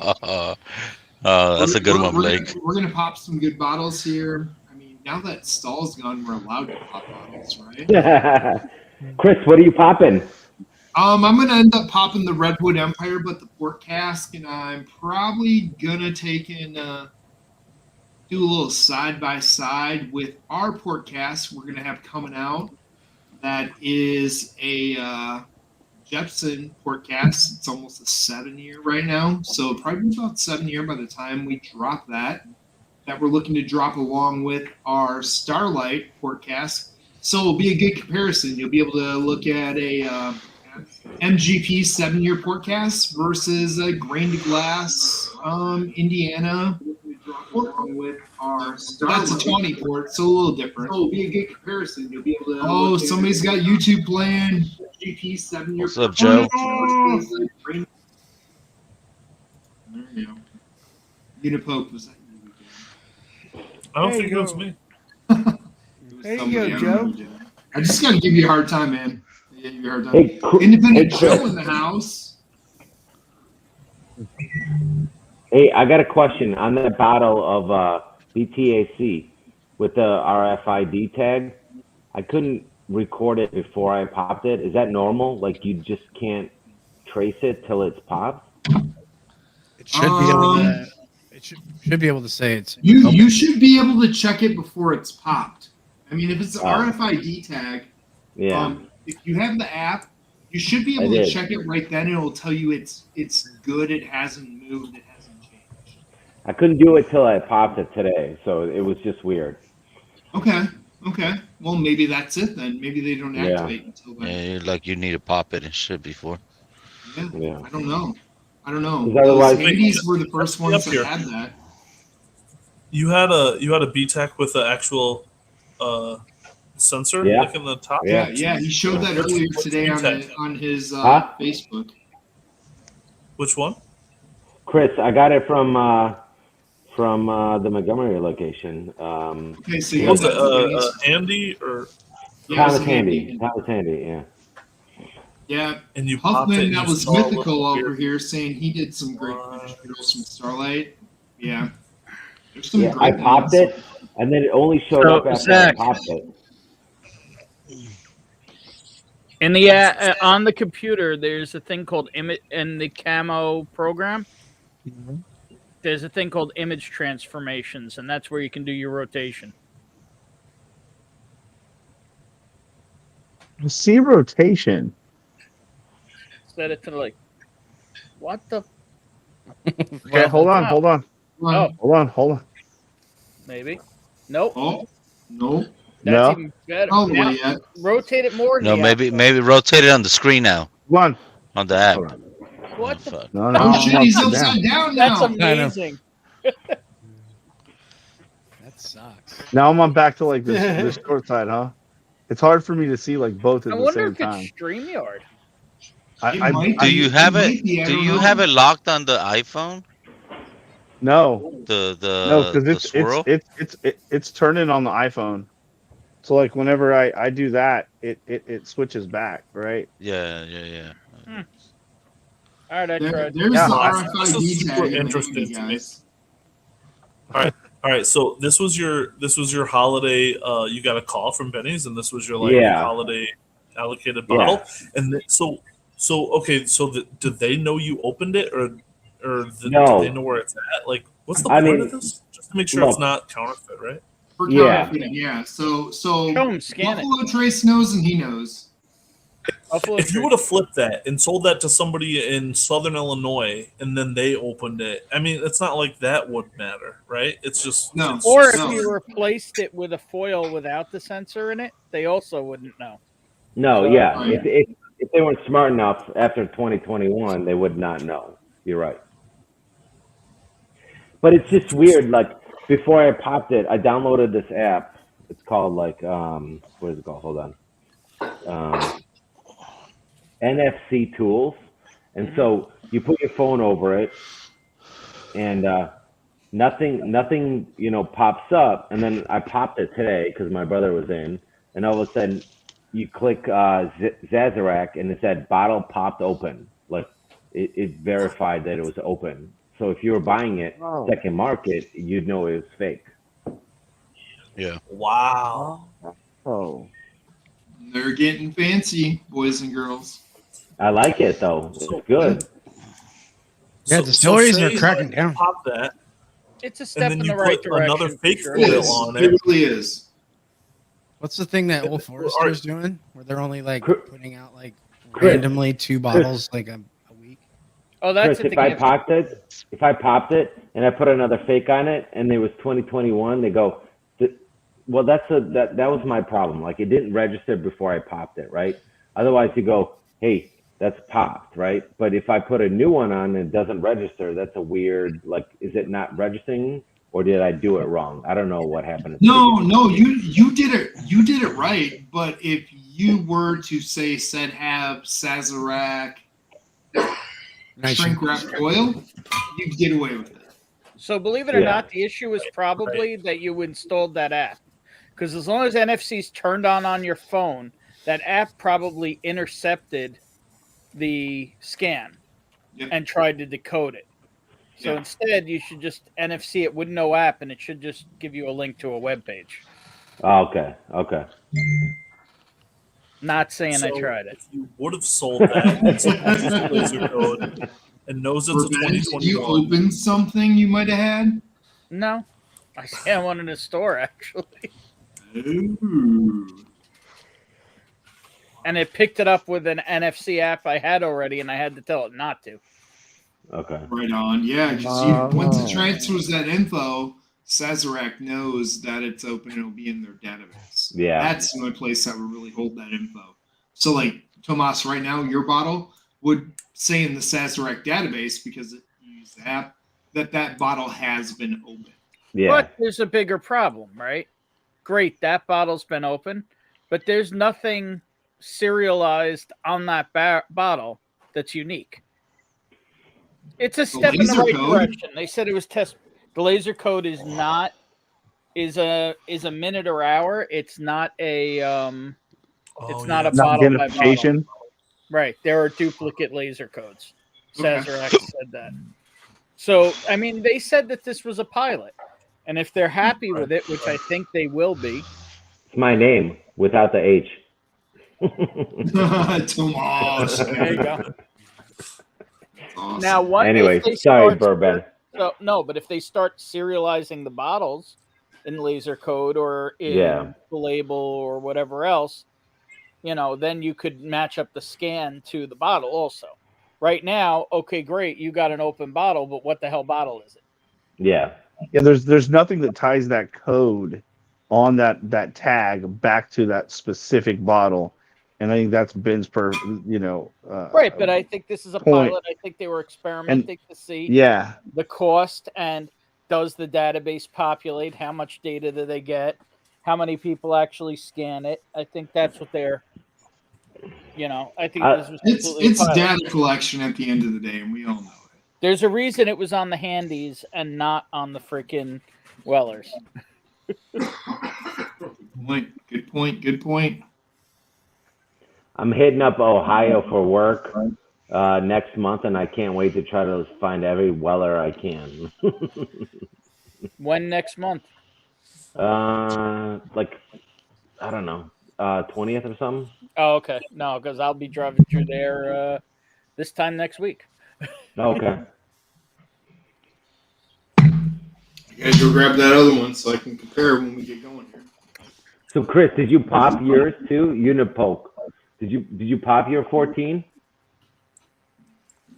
S13: Oh, that's a good one, Blake.
S1: We're gonna pop some good bottles here. I mean, now that Stall's gone, we're allowed to pop bottles, right?
S4: Chris, what are you popping?
S1: I'm gonna end up popping the Redwood Empire, but the port cask, and I'm probably gonna take and do a little side by side with our port cask we're gonna have coming out. That is a Jepson port cask. It's almost a 7-year right now, so probably about 7-year by the time we drop that. That we're looking to drop along with our Starlight port cask. So it'll be a good comparison. You'll be able to look at a MGP 7-year port cask versus a grain to glass Indiana port with our Starlight. That's a 20 port, so a little different. So it'll be a good comparison. You'll be able to. Oh, somebody's got YouTube playing. MGP 7-year.
S13: What's up, Joe?
S1: There you go. Unipoke was that.
S5: I don't
S7: There
S5: think
S7: you
S5: it was
S7: go.
S5: me.
S7: There you go, Joe.
S1: I just gotta give you a hard time, man. Give you a hard time.
S4: Hey,
S1: Independent
S4: hey,
S1: Joe
S4: Chris.
S1: in the house.
S4: Hey, I got a question on that bottle of BTAC with the RFID tag. I couldn't record it before I popped it. Is that normal? Like you just can't trace it till it's popped?
S10: It should be able to. It should be able to say it's.
S1: You should be able to check it before it's popped. I mean, if it's the
S4: Oh.
S1: RFID tag,
S4: Yeah.
S1: if you have the app, you should be
S4: I
S1: able to
S4: did.
S1: check it right then. It'll tell you it's good. It hasn't moved. It hasn't changed.
S4: I couldn't do it till I popped it today, so it was just weird.
S1: Okay. Okay. Well, maybe that's it then. Maybe they don't
S4: Yeah.
S1: activate until then.
S13: Yeah, like you need to pop it and shit before.
S1: Yeah.
S4: Yeah.
S1: I don't know. I don't know.
S4: 'Cause
S1: Those
S4: otherwise-
S1: Handies were the first
S5: Up
S1: ones that
S5: here.
S1: had that.
S5: You had a BTEC with an actual sensor
S4: Yeah.
S5: like in the top.
S1: Yeah, yeah. He showed that earlier today on his
S4: Huh?
S1: Facebook.
S5: Which one?
S4: Chris, I got it from the Montgomery location.
S1: Okay, so you
S5: Was
S1: got
S5: it
S1: that.
S5: Handy or?
S1: Yeah, it was
S4: Thomas
S1: a
S4: Handy. Thomas Handy, yeah.
S1: Yeah,
S5: And you popped it
S1: Huffman,
S5: and
S1: that
S5: you
S1: was
S5: saw a little
S1: mythical over
S5: weird-
S1: here, saying he did some great finish girls from Starlight. Yeah, there's some
S4: Yeah, I
S1: great
S4: popped
S1: ones.
S4: it, and then it only showed
S12: So,
S4: up after
S12: Zach.
S4: I popped it.
S12: In the on the computer, there's a thing called image in the camo program. There's a thing called image transformations, and that's where you can do your rotation.
S9: See rotation.
S12: Set it to like, what the?
S9: Okay, hold on.
S12: Oh,
S9: Hold on.
S12: maybe. Nope.
S1: Oh, no.
S12: That's
S9: No.
S12: even better.
S1: Probably
S12: Now,
S1: yet.
S12: rotate it more. in
S13: No,
S12: the
S13: maybe rotate it on the screen now.
S9: Hold
S13: On the app.
S12: app. What the?
S13: Fuck.
S9: No,
S1: Oh, shit, he's
S9: upside
S1: upside down
S12: That's
S1: now.
S12: amazing.
S10: That sucks.
S9: Now I'm back to like this short side, huh? It's hard for me to see like both at
S12: I
S9: the
S12: wonder
S9: same
S12: if
S9: time.
S12: it's StreamYard.
S13: Do you have it? Do you have it locked on the iPhone?
S9: No,
S13: The
S9: because
S13: swirl.
S9: it's turning on the iPhone. So like whenever I do that, it switches back, right?
S13: Yeah.
S12: All right, I tried.
S1: There's
S9: Yeah,
S1: the
S5: This is
S1: RFID
S5: super
S1: tag in the
S5: interesting
S1: Handy,
S5: to me.
S1: guys.
S5: All right. So this was your holiday. You got a call from Benny's, and this was your
S4: Yeah.
S5: holiday allocated
S4: Yeah.
S5: bottle. And so okay. So did they know you opened it, or
S4: No.
S5: do they know where it's at? Like, what's the
S4: I
S5: point
S4: mean,
S5: of this? Just to make sure
S4: look.
S5: it's not counterfeit, right?
S1: For
S4: Yeah.
S1: counterfeiting, yeah. So
S12: Show him, scan it.
S1: Buffalo Trace knows and he knows.
S12: Buffalo
S5: If you
S12: Trace.
S5: would have flipped that and sold that to somebody in Southern Illinois, and then they opened it, I mean, it's not like that would matter, right? It's just
S1: No.
S5: it's
S12: Or
S5: just-
S12: if you replaced it with a foil without the sensor in it, they also wouldn't know.
S4: No, yeah.
S1: Right.
S4: If they weren't smart enough after 2021, they would not know. You're right. But it's just weird. Like before I popped it, I downloaded this app. It's called like what is it called? Hold on. NFC Tools, and so you put your phone over it, and nothing pops up. And then I popped it today because my brother was in, and all of a sudden you click Zazarak, and it said bottle popped open. Like it verified that it was open. So if you were buying it second market, you'd know it was fake.
S13: Yeah.
S5: wow.
S9: Oh,
S1: They're getting fancy, boys and girls.
S4: I like it though. It's good.
S10: Yeah, distilleries are
S5: say,
S10: cracking
S5: like,
S10: down.
S5: Pop that,
S12: It's a
S5: and
S12: step
S5: then
S12: in
S5: you
S12: the right
S5: put
S12: direction.
S5: another
S12: for
S5: fake
S12: sure.
S1: It
S5: foil
S1: is.
S5: on
S1: It
S5: it.
S1: really is.
S10: What's the thing that Old Forester's doing, where they're only like
S4: Chris-
S10: putting out like
S4: Chris-
S10: randomly 2 bottles like a week?
S12: Oh, that's
S4: Chris,
S12: at
S4: if
S12: the
S4: I
S12: gift.
S4: popped it and I put another fake on it and it was 2021, they go, well, that was my problem. Like it didn't register before I popped it, right? Otherwise you go, hey, that's popped, right? But if I put a new one on and it doesn't register, that's a weird, like, is it not registering or did I do it wrong? I don't know what happened.
S1: No, you did it right. But if you were to say said have Sazerac shrink wrap foil, you'd get away with it.
S12: So believe it or
S4: Yeah.
S12: not, the issue is probably that you installed that app. Because as long as NFC's turned on your phone, that app probably intercepted the scan
S1: Yep.
S12: and tried to decode it. So
S1: Yeah.
S12: instead, you should just NFC it with no app, and it should just give you a link to a web page.
S4: Oh, okay.
S12: Not saying I
S5: So
S12: tried it.
S5: If you would have sold that, and someone uses the laser code and knows it's a
S1: Revenge, did you
S5: 2021.
S1: open something you might have had?
S12: No, I see one in the store actually,
S1: Ooh.
S12: and it picked it up with an NFC app I had already, and I had to tell it not to.
S4: Okay.
S1: Right on. Yeah, because once it transfers that info, Sazerac knows that it's open and it'll be in their database.
S4: Yeah.
S1: That's the only place that would really hold that info. So, like, Tomas, right now, your bottle would say in the Sazerac database, because you use the app, that bottle has been opened.
S4: Yeah.
S12: But there's a bigger problem, right? Great, that bottle's been open, but there's nothing serialized on that bottle that's unique. It's a step in the right direction. They said it was test. The laser code is not is a minute or hour. It's not a it's not a bottle by bottle. Right. There are duplicate laser codes. Sazerac said that. So I mean, they said that this was a pilot, and if they're happy with it, which I think they will be.
S4: It's my name without the H.
S1: Tomas.
S12: There you go.
S1: Awesome.
S12: Now, what?
S4: Anyway, sorry, Bourbon.
S12: But if they start serializing the bottles in laser code or in the label or whatever else, then you could match up the scan to the bottle also. Right now, okay, great, you got an open bottle, but what the hell bottle is it?
S4: Yeah.
S9: Yeah, there's nothing that ties that code on that tag back to that specific bottle. And I think that's Ben's
S12: right, but I think this is a pilot. I think they were experimenting to see the cost and does the database populate? How much data do they get? How many people actually scan it? I think that's what they're. I think this was
S1: it's data collection at the end of the day, and we all know it.
S12: There's a reason it was on the handies and not on the freaking Wellers.
S1: Good point.
S4: I'm hitting up Ohio for work next month, and I can't wait to try to find every Weller I can.
S12: When next month?
S4: I don't know, 20th or something.
S12: Oh, okay. No, because I'll be driving through there this time next week.
S4: Okay.
S1: You guys go grab that other one so I can compare when we get going here.
S4: So, Chris, did you pop yours too? Unipoke. Did you pop your 14?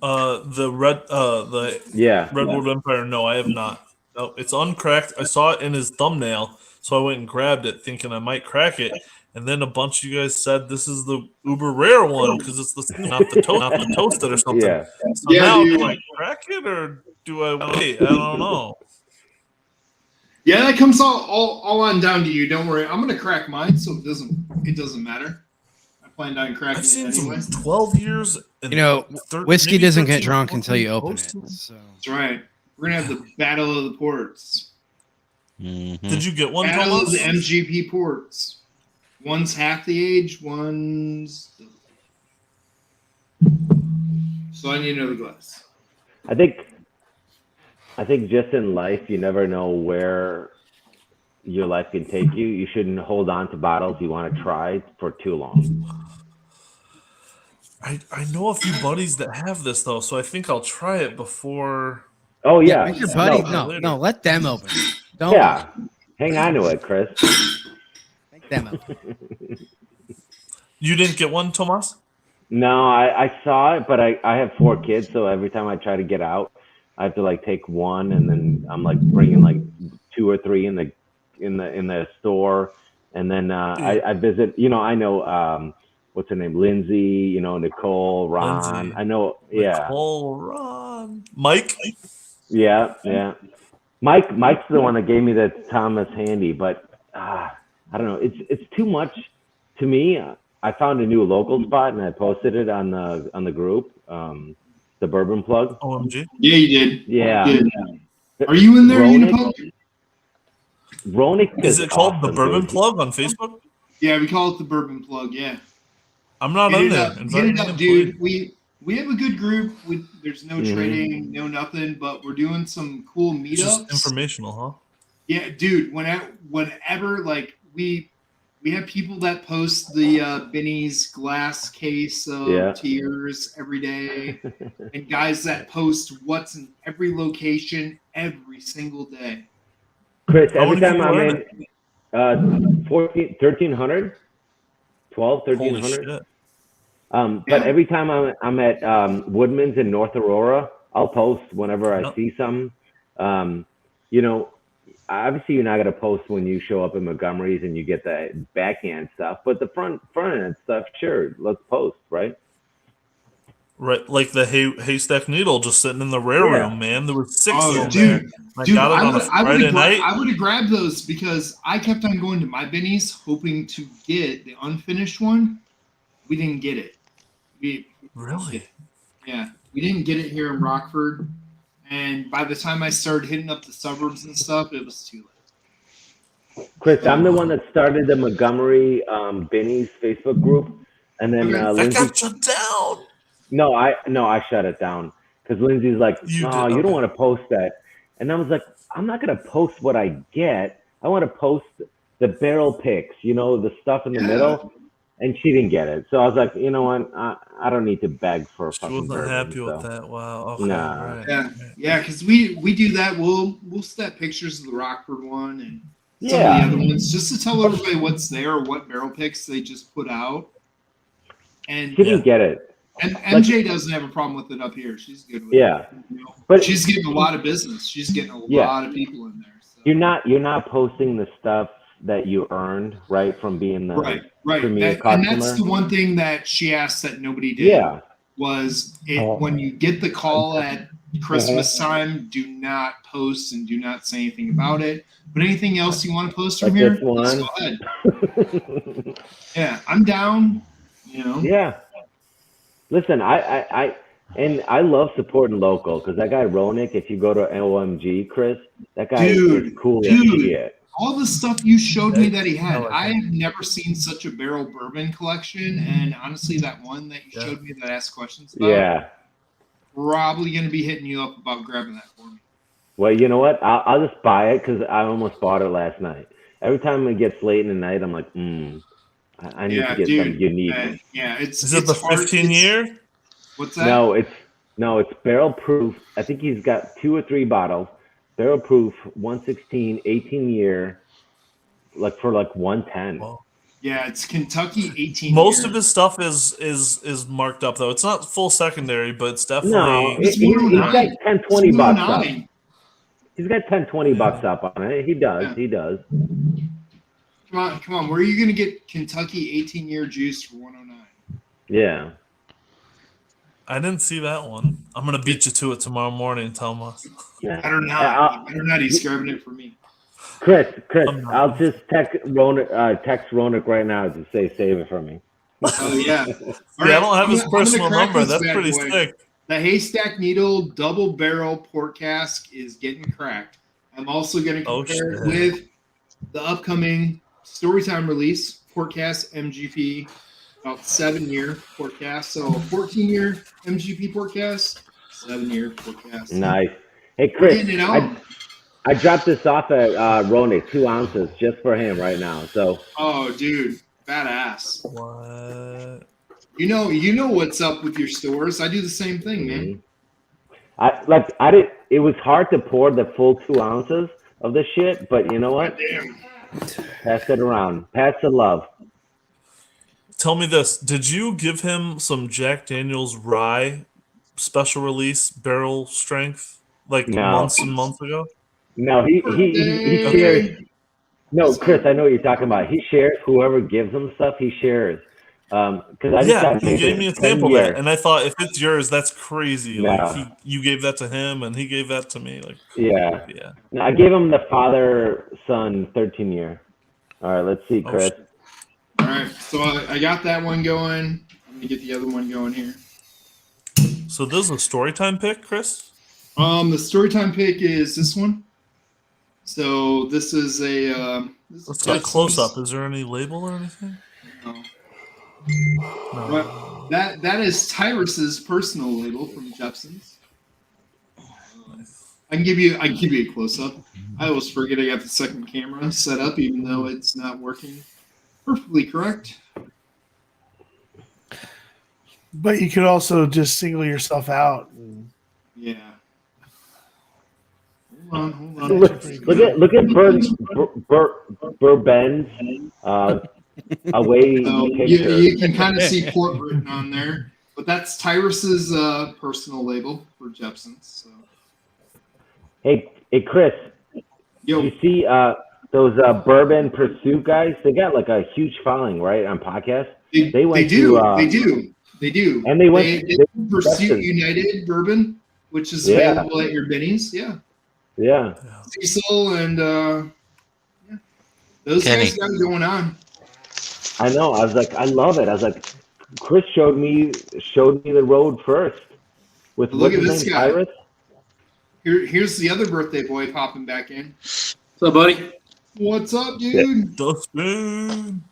S5: The Redwood Empire. No, I have not. No, it's uncracked. I saw it in his thumbnail, so I went and grabbed it, thinking I might crack it. And then a bunch of you guys said this is the uber rare one because it's not the toasted or something.
S4: Yeah.
S5: So now do I crack it or do I wait? I don't know.
S1: Yeah, that comes all on down to you. Don't worry. I'm gonna crack mine, so it doesn't matter. I planned on cracking
S5: I've seen
S1: it anyway.
S5: some 12 years.
S10: Whiskey doesn't get drunk until you open it. So.
S1: That's right. We're gonna have the battle of the ports.
S5: Mm-hmm. Did you get one?
S1: Battle of the MGP ports. One's half the age. One's. So I need another glass.
S4: I think just in life, you never know where your life can take you. You shouldn't hold on to bottles you want to try for too long.
S5: I know a few buddies that have this though, so I think I'll try it before.
S4: Oh yeah,
S10: make your buddy. No, let them open it. Don't.
S4: Yeah, hang on to it, Chris.
S10: Make them open.
S5: You didn't get one, Tomas?
S4: No, I saw it, but I have 4 kids, so every time I try to get out, I have to take one, and then I'm bringing 2 or 3 in the store, and then I visit. I know what's her name, Lindsay. Nicole, Ron.
S5: Lindsay.
S4: I know. Yeah.
S5: Nicole, Ron, Mike.
S4: Yeah. Mike's the one that gave me the Thomas Handy, but I don't know. It's too much to me. I found a new local spot and I posted it on the group. The Bourbon Plug.
S5: OMG.
S1: Yeah, you did.
S4: Yeah.
S1: You did. Are you in there, Unipoke?
S4: Ronick
S5: is it called the Bourbon Plug on Facebook?
S1: Yeah, we call it the Bourbon Plug. Yeah.
S5: I'm not in there.
S1: Get it up, dude. We have a good group. There's no trading, no nothing, but we're doing some cool meetups.
S5: Just informational, huh?
S1: Yeah, dude. Whenever we have people that post the Benny's glass case of tears every day, and guys that post what's in every location every single day.
S4: Chris, every time I'm in 1,300, 1,300. But every time I'm at Woodman's in North Aurora, I'll post whenever I see something. obviously you're not gonna post when you show up in Montgomery's and you get the backhand stuff, but the front end stuff, sure, let's post, right?
S5: Right, like the haystack needle just sitting in the rare
S4: Yeah.
S5: room, man. There were 6 of them
S1: dude,
S5: there. I got it on a Friday night.
S1: I would have grabbed those because I kept on going to my Benny's hoping to get the unfinished one. We didn't get it.
S5: Really?
S1: Yeah, we didn't get it here in Rockford. And by the time I started hitting up the suburbs and stuff, it was too late.
S4: Chris, I'm the one that started the Montgomery Benny's Facebook group, and then
S5: that
S4: Lindsay
S5: got shut down.
S4: No, I shut it down because Lindsay's like,
S5: You
S4: "No,
S5: did,
S4: you don't
S5: okay.
S4: want to post that." And I was like, "I'm not gonna post what I get. I want to post the barrel picks, the stuff in the middle." And she didn't get it, so I was like, "You know what? I don't need to beg for a
S5: She
S4: fucking
S5: wasn't
S4: bourbon."
S5: happy
S4: so.
S5: with that. Wow. Okay.
S4: Nah.
S5: Right.
S1: Yeah, because we do that. We'll snap pictures of the Rockford one and some of
S4: Yeah.
S1: the other ones just to tell everybody what's there or what barrel picks they just put out. And
S4: She didn't get it.
S1: And MJ doesn't have a problem with it up here. She's good with
S4: Yeah.
S1: it.
S4: But
S1: she's getting a lot of business. She's getting a lot of people in there. So.
S4: You're not posting the stuff that you earned, right, from being the
S1: Right.
S4: premier
S1: And
S4: customer.
S1: that's the one thing that she asked that nobody did.
S4: Yeah.
S1: Was when you get the call at Christmas time, do not post and do not say anything about it. But anything else you want to post from
S4: Like
S1: here,
S4: this one.
S1: let's go ahead. Yeah, I'm down.
S4: Yeah. Listen, I love supporting local because that guy Ronick, if you go to OMG, Chris, that guy is cool as shit.
S1: All the stuff you showed me that he had, I have never seen such a barrel bourbon collection. And honestly, that one that you showed me that asked questions about, probably going to be hitting you up about grabbing that for me.
S4: Well, you know what? I'll just buy it because I almost bought it last night. Every time it gets late in the night, I'm like, I need to get something unique.
S5: Is it the 15 year?
S1: What's that?
S4: No, it's barrel proof. I think he's got 2 or 3 bottles. Barrel proof, 116, 18 year, for 110.
S1: Yeah, it's Kentucky 18.
S5: Most of his stuff is marked up though. It's not full secondary, but it's definitely.
S4: No, he's got 10, 20 bucks up. He's got 10, 20 bucks up on it. He does.
S1: Yeah.
S4: He does.
S1: Come on. Where are you going to get Kentucky 18-year juice for 109?
S4: Yeah.
S1: I
S5: I didn't see that one. I'm gonna beat you to it tomorrow morning, Thomas.
S1: Better not. Better not. He's grabbing it for me.
S4: Chris, I'll just text Ronick right now to say save it for me.
S1: Oh yeah.
S5: I don't have his personal number. That's pretty sick.
S1: The Haystack Needle double barrel port cask is getting cracked. I'm also going to compare it with the upcoming Storytime release, port cask MGP, about 7-year port cask. So 14-year MGP port cask, 7-year port cask.
S4: Nice. Hey Chris, I dropped this off at Ronick, 2 ounces just for him right now. So.
S1: Oh, dude, badass.
S5: What?
S1: You know what's up with your stores. I do the same thing, man.
S4: It was hard to pour the full 2 ounces of the shit, but you know what?
S1: Damn.
S4: Pass it around. Pass the love.
S5: Tell me this: did you give him some Jack Daniel's rye special release barrel strength months and months ago?
S4: No, he shares. No, Chris, I know what you're talking about. He shares. Whoever gives him stuff, he shares. Because
S5: he gave me a sample of it, and I thought if it's yours, that's crazy.
S4: No.
S5: Like you gave that to him, and he gave that to me.
S4: Yeah. No, I gave him the father-son 13-year. All right, let's see, Chris.
S1: All right, so I got that one going. Let me get the other one going here.
S5: So this is a Storytime pick, Chris?
S1: The Storytime pick is this one. So this is a.
S5: Let's get a close up. Is there any label or anything?
S1: No. Well, that is Tyrus's personal label from Jepson's. I can give you a close up. I always forget I got the second camera set up, even though it's not working perfectly correct.
S7: But you could also just single yourself out.
S1: Yeah. Hold on.
S4: Look at Bourbon's away picture.
S1: You can kind of see port written on there, but that's Tyrus's personal label for Jepson's. So.
S4: Hey, Chris.
S1: Yo,
S4: you see those Bourbon Pursuit guys? They got like a huge following, right, on podcasts. They went
S1: they do.
S4: to,
S1: They do.
S4: and they went.
S1: They Pursuit
S4: Dustin.
S1: United Bourbon, which is
S4: Yeah.
S1: available at your Benny's. Yeah.
S4: Yeah.
S1: Cecil and yeah. Those
S13: Kenny.
S1: guys got it going on.
S4: I know. I was like, I love it. I was like, Chris showed me the road first with
S1: Look
S4: what's
S1: at
S4: his
S1: this
S4: name,
S1: guy.
S4: Pirates.
S1: Here's the other birthday boy popping back in.
S14: What's up, buddy?
S1: What's up, dude?
S5: Dustin.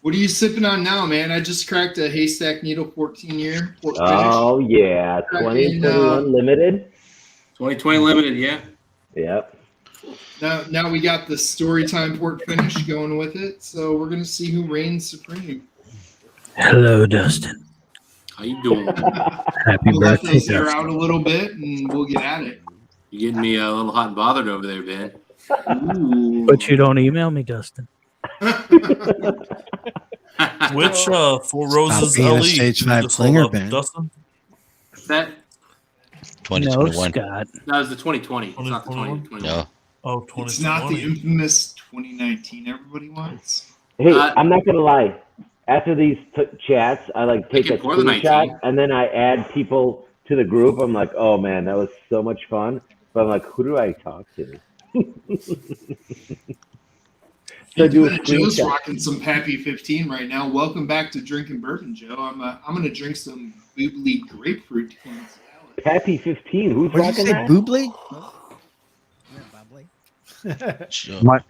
S1: What are you sipping on now, man? I just cracked a Haystack Needle 14-year port finish.
S4: Oh yeah, 2021 limited.
S14: 2020 limited, yeah.
S4: Yep.
S1: Now we got the Storytime port finish going with it, so we're gonna see who reigns supreme.
S15: Hello, Dustin.
S14: How you doing?
S15: Happy
S1: We'll let
S15: birthday,
S1: those air
S15: Dustin.
S1: out a little bit, and we'll get at it.
S14: You getting me a little hot and bothered over there, Ben?
S1: Ooh.
S15: But you don't email me, Dustin.
S5: Which Four Roses
S10: being a
S5: LE?
S10: stage
S5: Did you
S10: 5
S5: just hold
S10: clinger,
S5: up,
S10: Ben.
S5: Dustin?
S14: That
S13: 2021.
S15: No, Scott.
S14: that was the 2020. It's not the 2021.
S13: No.
S5: Oh,
S1: It's not the
S5: 2020.
S1: infamous 2019 everybody wants.
S4: Hey,
S14: Uh,
S4: I'm not gonna lie. After these chats, I like take a
S14: Thinking for the
S4: screenshot
S14: 19.
S4: and then I add people to the group. I'm like, oh man, that was so much fun. But I'm like, who do I talk to? So do a
S1: Joe's
S4: screenshot.
S1: rocking some Pappy 15 right now. Welcome back to Drinking Bourbon, Joe. I'm gonna drink some Big League grapefruit.
S4: Pappy 15. Who's
S10: What did you
S4: rocking
S10: say,
S4: that?
S10: Boobly?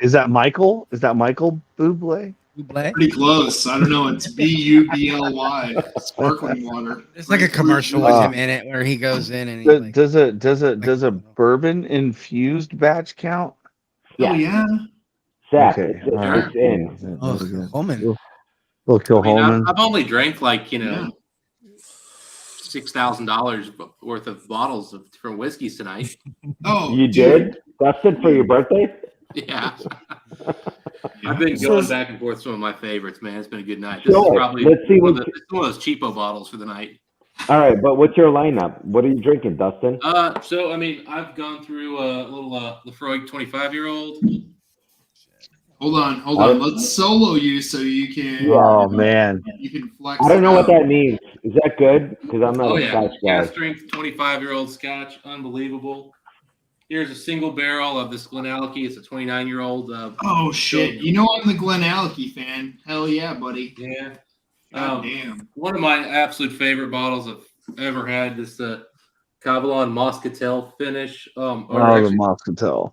S9: Is that Michael? Is that Michael Bublé?
S10: Bublé?
S1: Pretty close. I don't know. It's BUBLY. Sparkling water.
S10: There's like a commercial with him in it where he goes in and he like,
S9: Does a bourbon infused batch count?
S1: Oh yeah.
S4: Zach,
S9: Okay,
S4: it's,
S9: all right.
S4: it's in.
S10: oh, Holman.
S9: We'll kill
S14: I mean,
S9: Holman.
S14: I've only drank like $6,000 worth of bottles of different whiskeys tonight.
S1: Oh,
S4: You
S1: dude.
S4: did? Dustin, for your birthday?
S14: Yeah. I've been
S1: So
S14: going
S1: is-
S14: back and forth with some of my favorites, man. It's been a good night. This is
S4: Sure.
S14: probably
S4: Let's see
S14: one
S4: what
S14: of those cheapo bottles for the night.
S4: All right, but what's your lineup? What are you drinking, Dustin?
S14: So I mean, I've gone through a little Lefroy 25-year-old.
S1: Hold on. Let's solo you so you can.
S9: Oh man.
S1: You can flex.
S4: I don't know
S1: it
S4: what
S1: out.
S4: that means. Is that good? Because I'm not
S14: Oh
S4: a
S14: yeah,
S4: Scotch guy.
S14: gas strength 25-year-old Scotch, unbelievable. Here's a single barrel of this Glenallachie. It's a 29-year-old.
S1: Oh shit! You know I'm the Glenallachie fan. Hell yeah, buddy.
S14: Yeah.
S1: God damn.
S14: One of my absolute favorite bottles I've ever had is the Cavalon Moscatel finish.
S9: Oh, the Moscatel.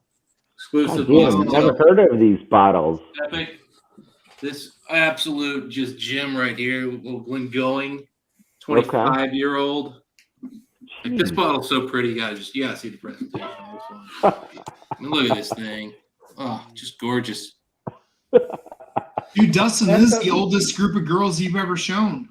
S14: Exclusive
S4: Damn,
S14: Moscatel.
S4: never heard of these bottles.
S14: Epic. This absolute just gem right here. Little Glengoyne, 25-year-old. Like, this bottle's so pretty, guys. You gotta see the presentation on this one. I mean, look at this thing. Oh, just gorgeous.
S1: Dude, Dustin, this is the oldest group of girls you've ever shown.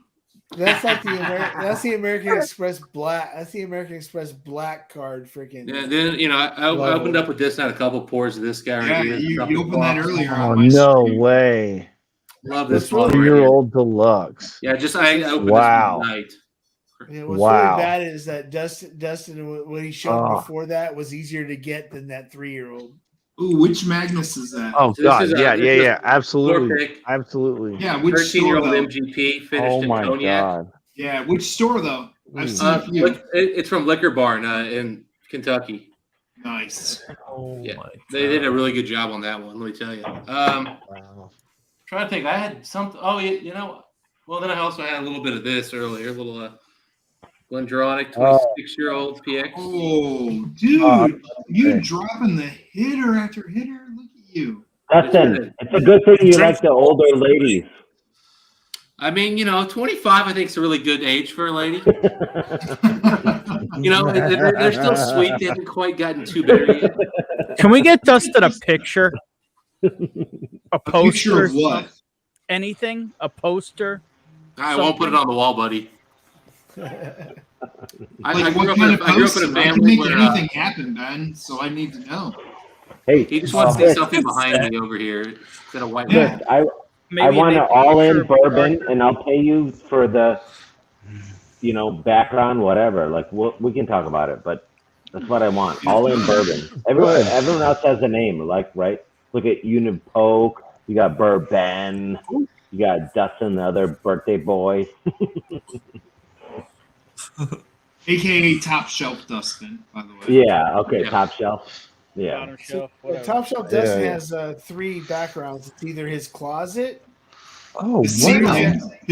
S7: That's like the American Express Black. That's the American Express Black card, freaking.
S14: Yeah, then I opened up with this and had a couple pours of this guy right
S1: Yeah,
S14: here.
S1: you opened that earlier.
S9: Oh no way.
S14: Love
S9: The
S14: this bottle right here.
S9: 3-year-old deluxe.
S14: Yeah, just I opened
S9: Wow.
S14: this one tonight.
S7: Yeah, what's
S9: Wow.
S7: really bad is that Dustin, what he showed
S9: Oh.
S7: before that was easier to get than that 3-year-old.
S1: Ooh, which Magnus is that?
S9: Oh
S14: So this
S9: god,
S14: is a-
S9: yeah,
S14: this
S9: yeah,
S14: is
S9: yeah. Absolutely.
S14: pick.
S9: Absolutely.
S1: Yeah, which store
S14: 13-year-old
S1: though?
S14: MGP finished
S9: Oh
S14: in
S9: my
S14: cognac.
S9: god.
S1: Yeah, which store though? I've seen a few.
S14: It's from Liquor Barn in Kentucky.
S1: Nice.
S5: Oh
S14: Yeah,
S5: my
S14: they did a really good job on that one. Let me tell you. Trying to think, I had something. Oh, well, then I also had a little bit of this earlier, a little Glendronach 26-year-old PX.
S1: Oh, dude, you dropping the hitter after hitter. Look at you.
S4: Dustin, it's a good thing you like the older ladies.
S14: I mean, 25, I think, is a really good age for a lady. They're still sweet. They haven't quite gotten too bitter yet.
S12: Can we get Dustin a picture? A poster?
S1: picture of what?
S12: Anything? A poster?
S14: I won't put it on the wall, buddy. I grew up
S1: kind
S14: in a family
S1: I can make
S14: where
S1: anything happen, Ben. So I need to know.
S4: Hey,
S14: he just wants to see something behind me over here instead of white.
S4: Chris, I want an all-in bourbon, and I'll pay you for the, background, whatever. Like we can talk about it, but That's what I want. All in bourbon. Everyone else has a name, like, right? Look at Unipoke. You got Bourbon. You got Dustin, the other birthday boy.
S1: AKA Top Shelf Dustin, by the way.
S4: Yeah. Okay.
S14: Yeah.
S4: Top shelf. Yeah.
S12: Bottom shelf,
S7: Well,
S12: whatever.
S7: Top Shelf Dustin has 3 backgrounds. It's either his closet,
S9: Oh,
S1: His
S9: wow.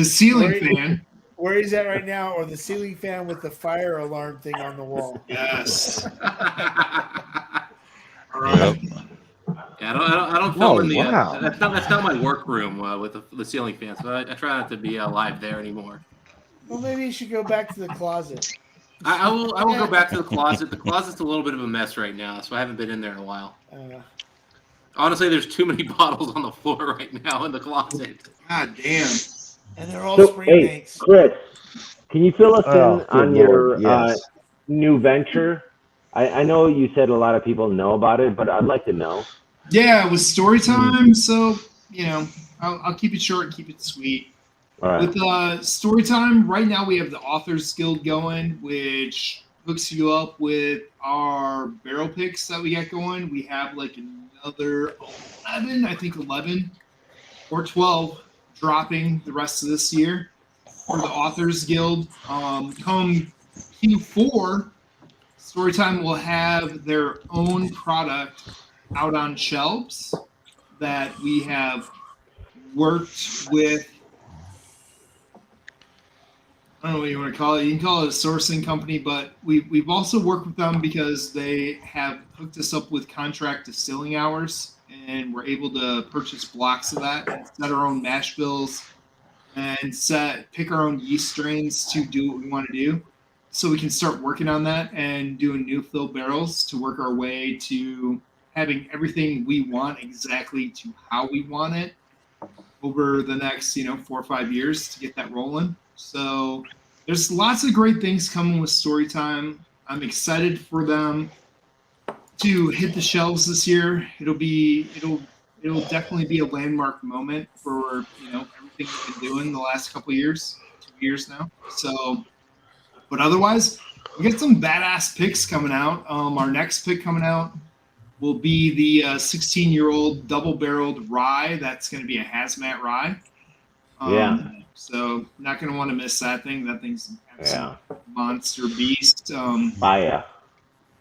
S1: ceiling
S7: Where-
S1: fan.
S7: where he's at right now, or the ceiling fan with the fire alarm thing on the wall.
S1: Yes.
S13: Yep.
S14: Yeah, I don't film
S9: Oh,
S14: in the.
S9: wow.
S14: That's not my workroom with the ceiling fan. So I try not to be live there anymore.
S7: Well, maybe you should go back to the closet.
S14: I will go back to the closet. The closet's a little bit of a mess right now, so I haven't been in there in a while. Honestly, there's too many bottles on the floor right now in the closet.
S1: God damn.
S7: And they're all
S4: So,
S7: spring
S4: hey,
S7: banks.
S4: Chris, can you fill us
S9: Oh,
S4: in on
S9: good
S4: your
S9: Lord, yes.
S4: new venture? I know you said a lot of people know about it, but I'd like to know.
S1: Yeah, with story time. So, I'll keep it short and keep it sweet.
S4: All right.
S1: With story time, right now we have the Authors Guild going, which hooks you up with our barrel picks that we got going. We have like another 11 or 12 dropping the rest of this year for the Authors Guild. Come Q4, Storytime will have their own product out on shelves that we have worked with. I don't know what you want to call it. You can call it a sourcing company, but we've also worked with them because they have hooked us up with contract distilling hours, and we're able to purchase blocks of that and set our own mash bills and pick our own yeast strains to do what we want to do. So we can start working on that and doing new fill barrels to work our way to having everything we want exactly to how we want it over the next 4 or 5 years to get that rolling. So there's lots of great things coming with Storytime. I'm excited for them to hit the shelves this year. It'll definitely be a landmark moment for everything we've been doing the last couple of years, 2 years now. So, but otherwise, we got some badass picks coming out. Our next pick coming out will be the 16-year-old double-barreled rye. That's going to be a hazmat rye.
S4: Yeah.
S1: So not going to want to miss that thing. That thing's an absolute monster beast.
S4: Fire.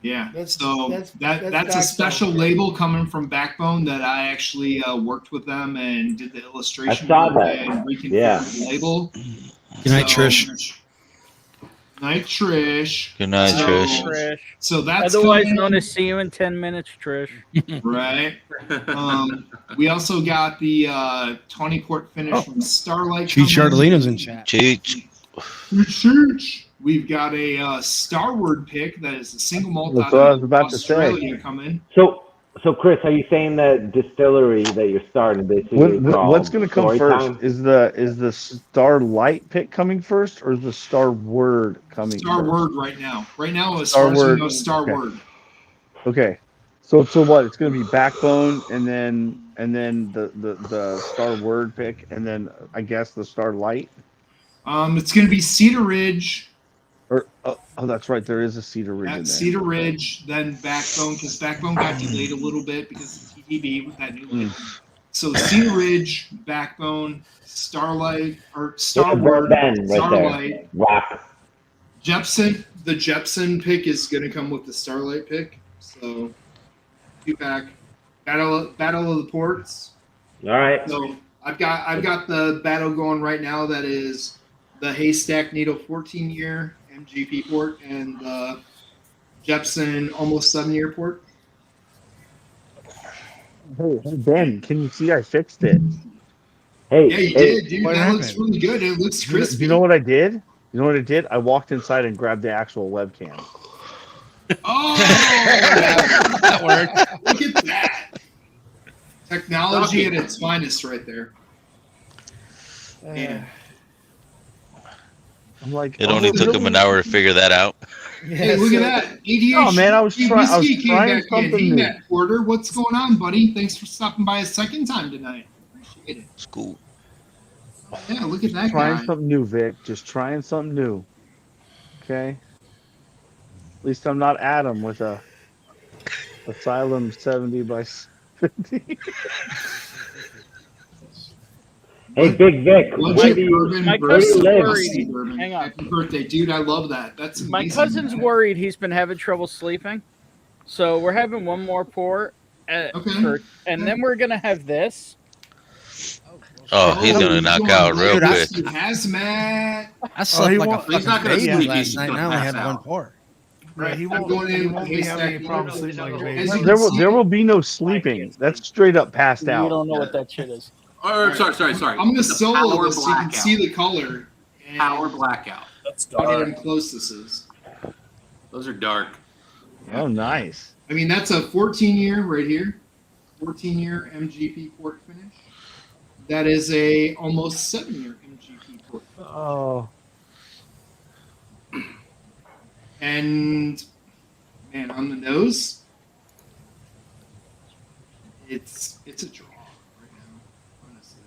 S1: Yeah.
S7: That's
S1: That's a special label coming from Backbone that I actually worked with them and did the illustration.
S4: I saw that.
S1: And reconfigured
S4: Yeah.
S1: the label.
S10: Good night, Trish.
S1: Night, Trish.
S13: Good night, Trish.
S12: Trish.
S1: So that's
S12: Otherwise
S1: coming.
S12: known as see you in 10 minutes, Trish.
S1: Right. We also got the 20 quart finish from Starlight.
S10: Cheech
S1: coming.
S10: Ardolino's in chat.
S13: Cheech.
S1: Cheech. We've got a Starward pick that is a single malt
S9: That's
S1: out
S9: what I
S1: of
S9: was about to say.
S1: Australia coming.
S4: So Chris, are you saying that distillery that you're starting basically
S9: What's going to come
S4: Storytime?
S9: first? Is the Starlight pick coming first, or is the Starward coming?
S1: Starward
S9: first?
S1: right now. Right now, as far as we know, Starward.
S9: Okay. So what? It's going to be Backbone, and then the Starward pick, and then I guess the Starlight.
S1: It's going to be Cedar Ridge.
S9: Or that's right. There is a Cedar Ridge in there.
S1: Cedar Ridge, then Backbone, because Backbone got delayed a little bit because of TTB with that new label. So Cedar Ridge, Backbone, Starlight, or Starward,
S4: Bourbon right
S1: Starlight.
S4: there. Rock.
S1: Jepson, the Jepson pick is going to come with the Starlight pick. So, 2-pack, Battle of the Ports.
S4: All right.
S1: So I've got the battle going right now. That is the Haystack Needle 14-year MGP port and the Jepson almost 7-year port.
S9: Hey, Ben, can you see I fixed it?
S4: Hey,
S1: Yeah, you did, dude. That looks really good. It looks crispy.
S9: You know what I did? You know what I did? I walked inside and grabbed the actual webcam.
S1: Oh, that worked. Look at that. Technology at its finest right there. Yeah.
S9: I'm like,
S13: It only took him an hour to figure that out.
S1: Hey, look at that. ADHD.
S9: Oh man, I was trying
S1: Hey,
S9: something new.
S1: Matt Porter, what's going on, buddy? Thanks for stopping by a second time tonight. Appreciate it.
S13: It's cool.
S1: Yeah, look at that
S9: Trying
S1: guy.
S9: something new, Vic. Just trying something new. Okay. least I'm not Adam with a Asylum 70 by 50.
S4: Hey, Big Vic,
S1: Legit bourbon,
S12: My
S1: bourbon,
S12: cousin's
S1: bourbon,
S12: worried.
S1: bourbon.
S12: Hang on.
S1: Happy birthday, dude! I love that. That's amazing.
S12: My cousin's
S1: man.
S12: worried he's been having trouble sleeping. So we're having one more pour. And then we're going to have this.
S13: Oh, he's gonna knock out real quick.
S1: Hazmat.
S10: I slept like a
S14: He's not
S10: fucking
S14: gonna
S10: baby
S14: sleep.
S10: last
S14: He's
S10: night.
S14: gonna
S10: I only
S14: pass
S10: had one
S14: out.
S10: pour.
S7: Right, he
S1: I'm
S7: won't,
S1: going
S7: he
S1: in
S7: won't
S1: with
S7: be having any
S1: haystack
S7: problem
S1: mode.
S7: sleeping like a baby.
S1: As you
S9: There
S1: can
S9: will
S1: see-
S9: there will be no sleeping. That's straight up passed
S12: You
S9: out.
S12: don't know what that shit is.
S14: Or sorry.
S1: I'm gonna
S14: It's a
S1: solo
S14: power
S1: this so you can
S14: blackout.
S1: see the color. And
S14: Power blackout.
S5: That's
S1: how
S5: dark.
S1: damn close this is.
S14: Those are dark.
S9: Oh, nice.
S1: I mean, that's a 14-year right here. 14-year MGP port finish. That is a almost 7-year MGP port finish.
S9: Oh.
S1: And man, on the nose, it's a draw right now, honestly.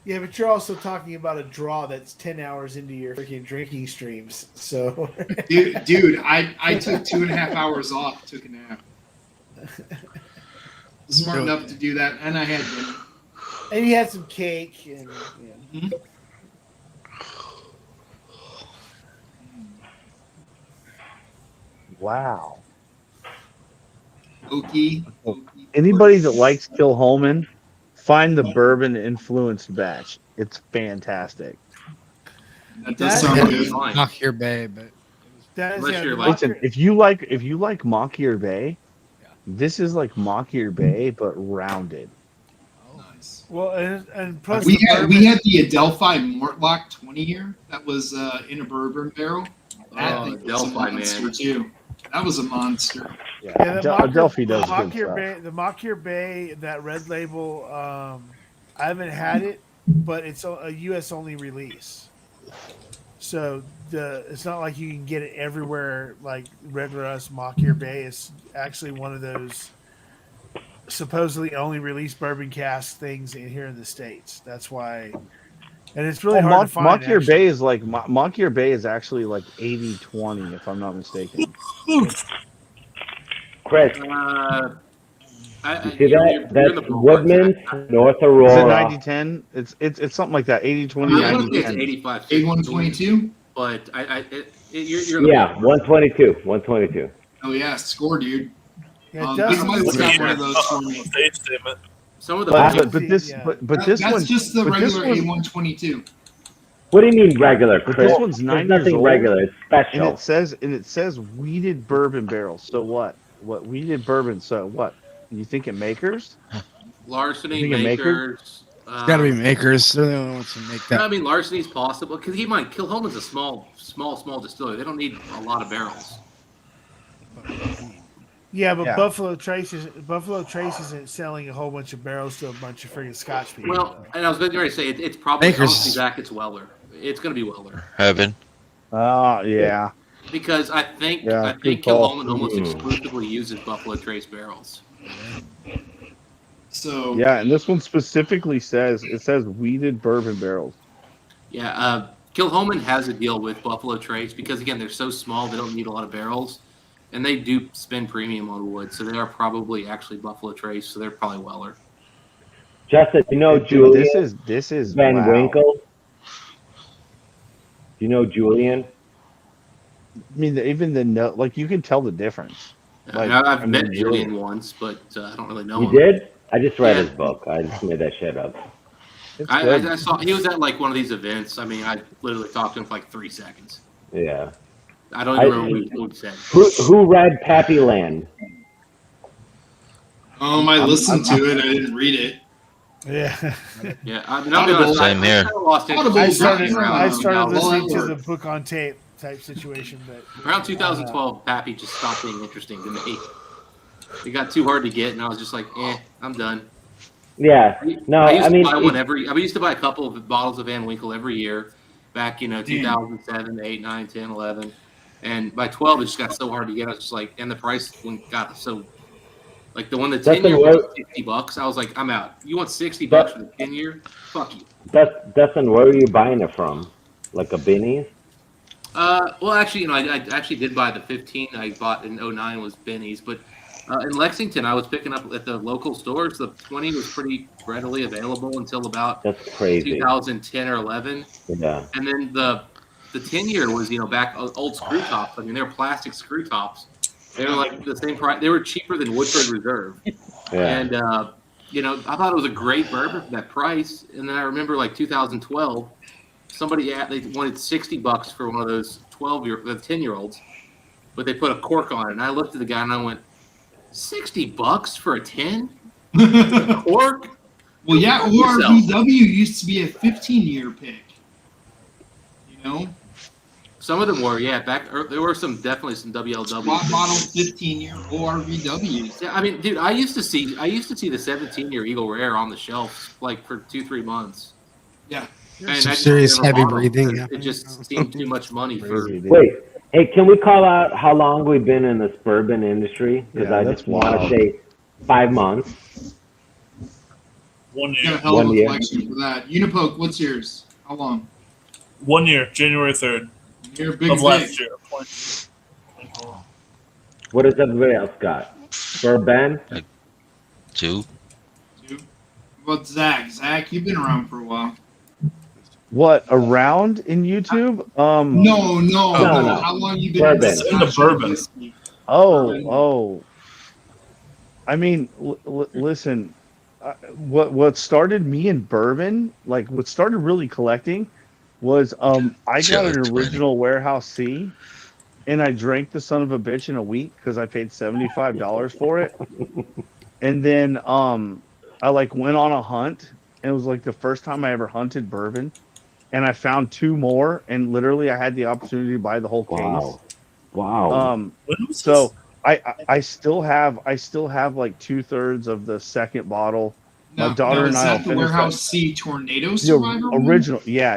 S7: Yeah, but you're also talking about a draw that's 10 hours into your freaking drinking streams. So,
S1: Dude, I took 2.5 hours off, took a nap. Smart enough to do that, and I had dinner.
S7: and you had some cake and yeah.
S9: Wow.
S1: Okie.
S9: Anybody that likes Kilhoman, find the bourbon influenced batch. It's fantastic.
S1: That does sound good.
S10: Knock your bay, but
S7: That is,
S14: Unless
S7: yeah,
S14: you're
S7: the
S14: like-
S9: Listen,
S7: Mocker-
S9: if you like Mockyear Bay, this is like Mockyear Bay but rounded.
S1: Nice.
S7: well, and plus
S1: We
S7: the
S1: had
S7: bourbon-
S1: we had the Adelphi Mortlock 20-year that was in a bourbon barrel. That thing was a
S14: Adelphi,
S1: monster
S14: man.
S1: too. That was a monster.
S7: Yeah, the
S9: Adelphi does
S7: the
S9: good stuff.
S7: Bay, the Mockyear Bay, that red label. I haven't had it, but it's a U.S. only release. So it's not like you can get it everywhere. Like Red Rust Mockyear Bay is actually one of those supposedly only released bourbon cask things here in the States. That's why, and it's really hard to find.
S9: Mockyear
S7: actually.
S9: Bay is like Mockyear Bay is actually like 80-20 if I'm not mistaken.
S4: Chris,
S1: Uh,
S4: you see that? That's Woodman, North
S9: Is it
S4: Aurora.
S9: 90-10? It's something like that. 80-20,
S14: I want to say it's
S9: 90-10.
S14: 85.
S1: A122.
S14: But you're in the
S4: Yeah, 122.
S1: Oh yeah, score, dude.
S7: Yeah,
S1: Big
S7: Dustin-
S1: Mike's got one of those for me.
S5: Stage statement.
S14: Some of the
S9: But this
S7: Yeah.
S9: but
S1: That-
S9: this
S1: that's
S9: one
S1: just the
S9: but this
S1: regular
S9: one-
S1: A122.
S4: What do you mean regular,
S9: But
S4: Chris?
S9: this one's 9
S4: There's
S9: years
S4: nothing
S9: old,
S4: regular. It's
S9: and
S4: special.
S9: it says weeded bourbon barrels. So what? What weeded bourbon? So what? You think it makers?
S14: larceny
S9: You think it
S14: makers.
S10: it's got to be makers. They're the only ones who make
S14: I
S10: that.
S14: mean, larceny's possible because keep in mind, Kilhoman's a small distillery. They don't need a lot of barrels.
S7: Yeah, but
S9: Yeah.
S7: Buffalo Trace isn't selling a whole bunch of barrels to a bunch of friggin' Scotch people.
S14: Well, and I was going to say it's probably
S10: Makers.
S14: honestly, Zach, it's Weller. It's going to be Weller
S13: Heaven.
S9: Oh yeah.
S14: because I think
S9: Yeah, good call.
S14: Kilhoman almost exclusively uses Buffalo Trace barrels.
S1: So
S9: Yeah, and this one specifically says weeded bourbon barrels.
S14: Yeah, Kilhoman has a deal with Buffalo Trace because again they're so small they don't need a lot of barrels, and they do spend premium on wood, so they are probably actually Buffalo Trace, so they're probly Weller.
S4: Justin, you know
S9: Dude,
S4: Julian
S9: this is
S4: Van
S9: wow.
S4: Winkle? You know Julian?
S9: I mean, even the note, like you can tell the difference. Like,
S14: I've
S9: I
S14: met
S9: mean,
S14: Julian once, but I don't really know
S4: You
S14: him.
S4: did? I just read
S14: Yeah.
S4: his book. I just made that shit up.
S9: It's
S14: I
S9: good.
S14: saw he was at like one of these events. I mean, I literally talked to him for like 3 seconds.
S4: Yeah.
S14: I don't even remember what he said.
S4: Who read Pappy Land?
S1: I listened to it. I didn't read it.
S7: Yeah.
S14: Yeah, I mean, I'll be honest,
S13: Same here.
S14: I kinda lost interest.
S1: Audible.
S7: I started
S1: Now,
S7: listening to
S1: Lord.
S7: the book on tape type situation, but
S14: Around 2012, Pappy just stopped being interesting to me. It got too hard to get, and I was just like, I'm done.
S4: Yeah. No,
S14: I used to
S4: mean,
S14: buy one I used to buy a couple of bottles of Van Winkle every year back, 2007, 8, 9, 10, 11. And by 12, it just got so hard to get. I was just like, and the price got so, like the one that's 10 year was $60. I was like, I'm out. You want $60 for the 10 year? Fuck you.
S4: Dustin, where are you buying it from? Like a Binny's?
S14: Well, actually, I actually did buy the 15 I bought in 09 was Benny's, but in Lexington, I was picking up at the local stores. The 20 was pretty readily available until about
S4: That's crazy.
S14: 2010 or 11.
S4: Yeah.
S14: And then the 10-year was, back old screw tops. I mean, they're plastic screw tops. They were like the same price. They were cheaper than Woodford Reserve.
S4: Yeah.
S14: And, I thought it was a great bourbon for that price. And then I remember like 2012, they wanted $60 for one of those 10-year-olds, but they put a cork on it. And I looked at the guy and I went, $60 for a 10? Cork?
S1: Well, yeah, ORVW used to be a 15-year pick.
S14: Some of them were, yeah. There were definitely some WLW.
S1: Spot bottle 15-year ORVWs.
S14: Yeah, I mean, dude, I used to see the 17-year Eagle Rare on the shelf like for 2-3 months.
S1: Yeah.
S10: And some serious heavy breathing.
S14: It just seemed too much money for.
S4: Wait, hey, can we call out how long we've been in this bourbon industry? Because I just want to say 5 months.
S5: 1
S1: Got a
S5: year.
S1: hell of
S4: 1
S1: a
S4: year.
S1: collection for that. Unipoke, what's yours? How long?
S5: 1 year, January 3rd
S1: You're a big
S5: of last
S1: dick.
S5: year.
S4: What does everybody else got? Bourbon?
S13: 2.
S1: What about Zach? Zach, you've been around for a while.
S9: What, around in YouTube?
S1: No.
S4: no.
S1: How long you been
S4: Bourbon.
S1: in
S5: In the bourbon.
S9: Oh. I mean, listen. What started me in bourbon, like what started really collecting, was I got an original Warehouse C, and I drank the son of a bitch in a week because I paid $75 for it, and then I like went on a hunt, and it was like the first time I ever hunted bourbon, and I found 2 more, and literally I had the opportunity to buy the whole case.
S4: Wow.
S9: So I still have like 2/3 of the second bottle. My daughter and I will
S1: Is that the
S9: finish
S1: Warehouse
S9: that.
S1: C Tornado
S9: The
S1: Survivor one?
S9: original, yeah.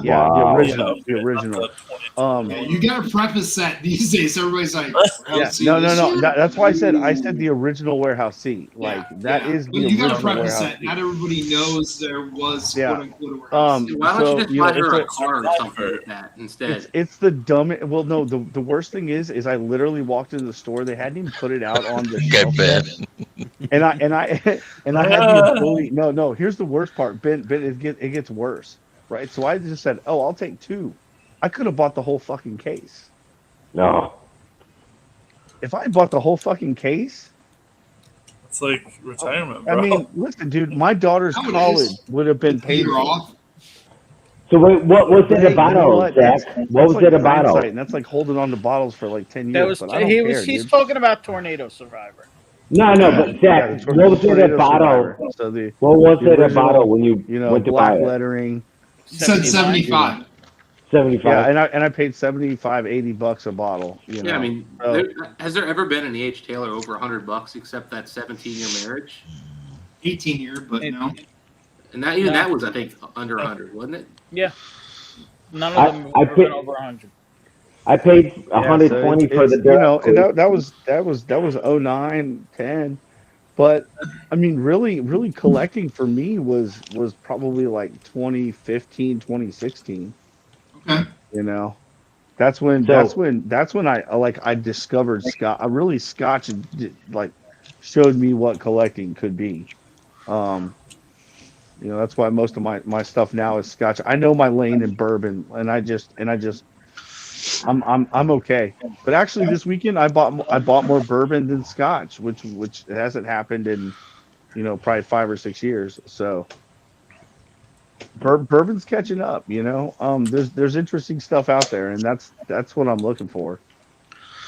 S4: Wow.
S9: The original.
S1: Yeah, you gotta preface that these days. Everybody's like,
S9: Yeah,
S1: Warehouse C
S9: no.
S1: this year?
S9: That's why I said the original Warehouse C. Like that is the
S1: Well, you
S9: original
S1: gotta preface
S9: Warehouse
S1: that.
S9: C.
S1: Not everybody knows there was
S9: Yeah.
S1: quote unquote a Warehouse C.
S14: Why don't you just buy her a
S9: it's
S14: car or something like that instead?
S9: It's the dumbest. Well, no, the worst thing is I literally walked into the store. They hadn't even put it out on the shelf yet. And I had the ability. No. Here's the worst part, Ben. It gets worse, right? So I just said, "Oh, I'll take 2." I could have bought the whole fucking case.
S4: No.
S9: If I bought the whole fucking case,
S5: It's like retirement, bro.
S9: I mean, listen, dude, my daughter's
S1: How it
S9: college
S1: is.
S9: would have been paid
S1: You're
S9: for.
S1: off.
S4: So wait, what was it
S9: Hey,
S4: about,
S9: you know what?
S4: Zach? What was
S9: like
S4: it about?
S9: hindsight, and that's like holding on to bottles for like 10
S12: That
S9: years.
S12: was
S9: But I don't care,
S12: he's
S9: dude.
S12: talking about Tornado Survivor.
S4: No, but Zach,
S9: the
S4: what was it
S9: Tornado
S4: about?
S9: Survivor. So
S4: What was
S9: the
S4: it
S9: original,
S4: about when you went to buy
S9: black
S4: it?
S9: lettering.
S1: It said 75.
S4: 75.
S9: Yeah, and I paid $75-$80 a bottle.
S14: Yeah, I mean,
S9: So-
S14: has there ever been an E.H. Taylor over $100 except that 17-year marriage?
S1: 18-year, but no.
S14: And that was, I think, under 100, wasn't it?
S12: Yeah. None of them
S4: I
S12: have been over 100.
S4: I paid
S9: Yeah,
S4: 120 for the
S9: and that was 09, 10. But I mean, really collecting for me was probably like 2015, 2016.
S1: Okay.
S9: That's when I discovered Scotch. Scotch like showed me what collecting could be. That's why most of my stuff now is Scotch. I know my lane in bourbon, and I'm okay. But actually, this weekend I bought more bourbon than Scotch, which hasn't happened in probably 5 or 6 years. So bourbon's catching up. There's interesting stuff out there, and that's what I'm looking for.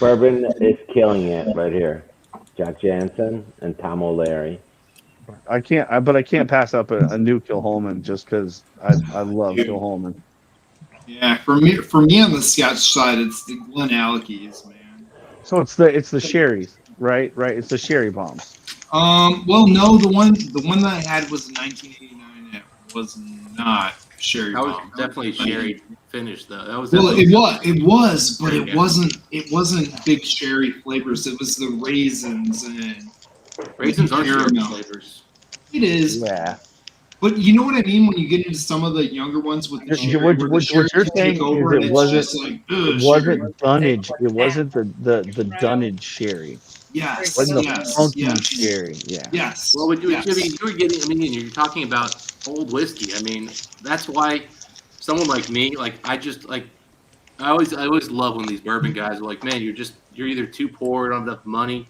S4: Bourbon is killing it right here. Jack Jansen and Tom O'Leary.
S9: I can't pass up a new Kilholman just because I love Kilholman.
S1: Yeah, for me on the Scotch side, it's the Glen Alekies, man.
S9: So it's the sherries, right? It's the sherry bombs.
S1: Well, no, the one that I had was in 1989. It was not sherry
S14: That was
S1: bomb.
S14: definitely sherry finish, though. That was
S1: Well,
S14: definitely-
S1: it was, but
S14: Yeah.
S1: it wasn't big sherry flavors. It was the raisins and
S14: Raisins aren't sherry
S1: caramel.
S14: flavors.
S1: It is.
S9: Yeah.
S1: But you know what I mean when you get into some of the younger ones with the sherry,
S9: What you're saying is it wasn't dunnage. It wasn't the dunnage sherry.
S1: Yes.
S9: It wasn't the
S1: Yes.
S9: funky
S1: Yes.
S9: sherry. Yeah.
S1: Yes.
S14: Well, what you,
S1: yes.
S14: I mean, you were getting. I mean, you're talking about old whiskey. I mean, that's why someone like me, like I always love when these bourbon guys are like, man, you're either too poor, you don't have enough money,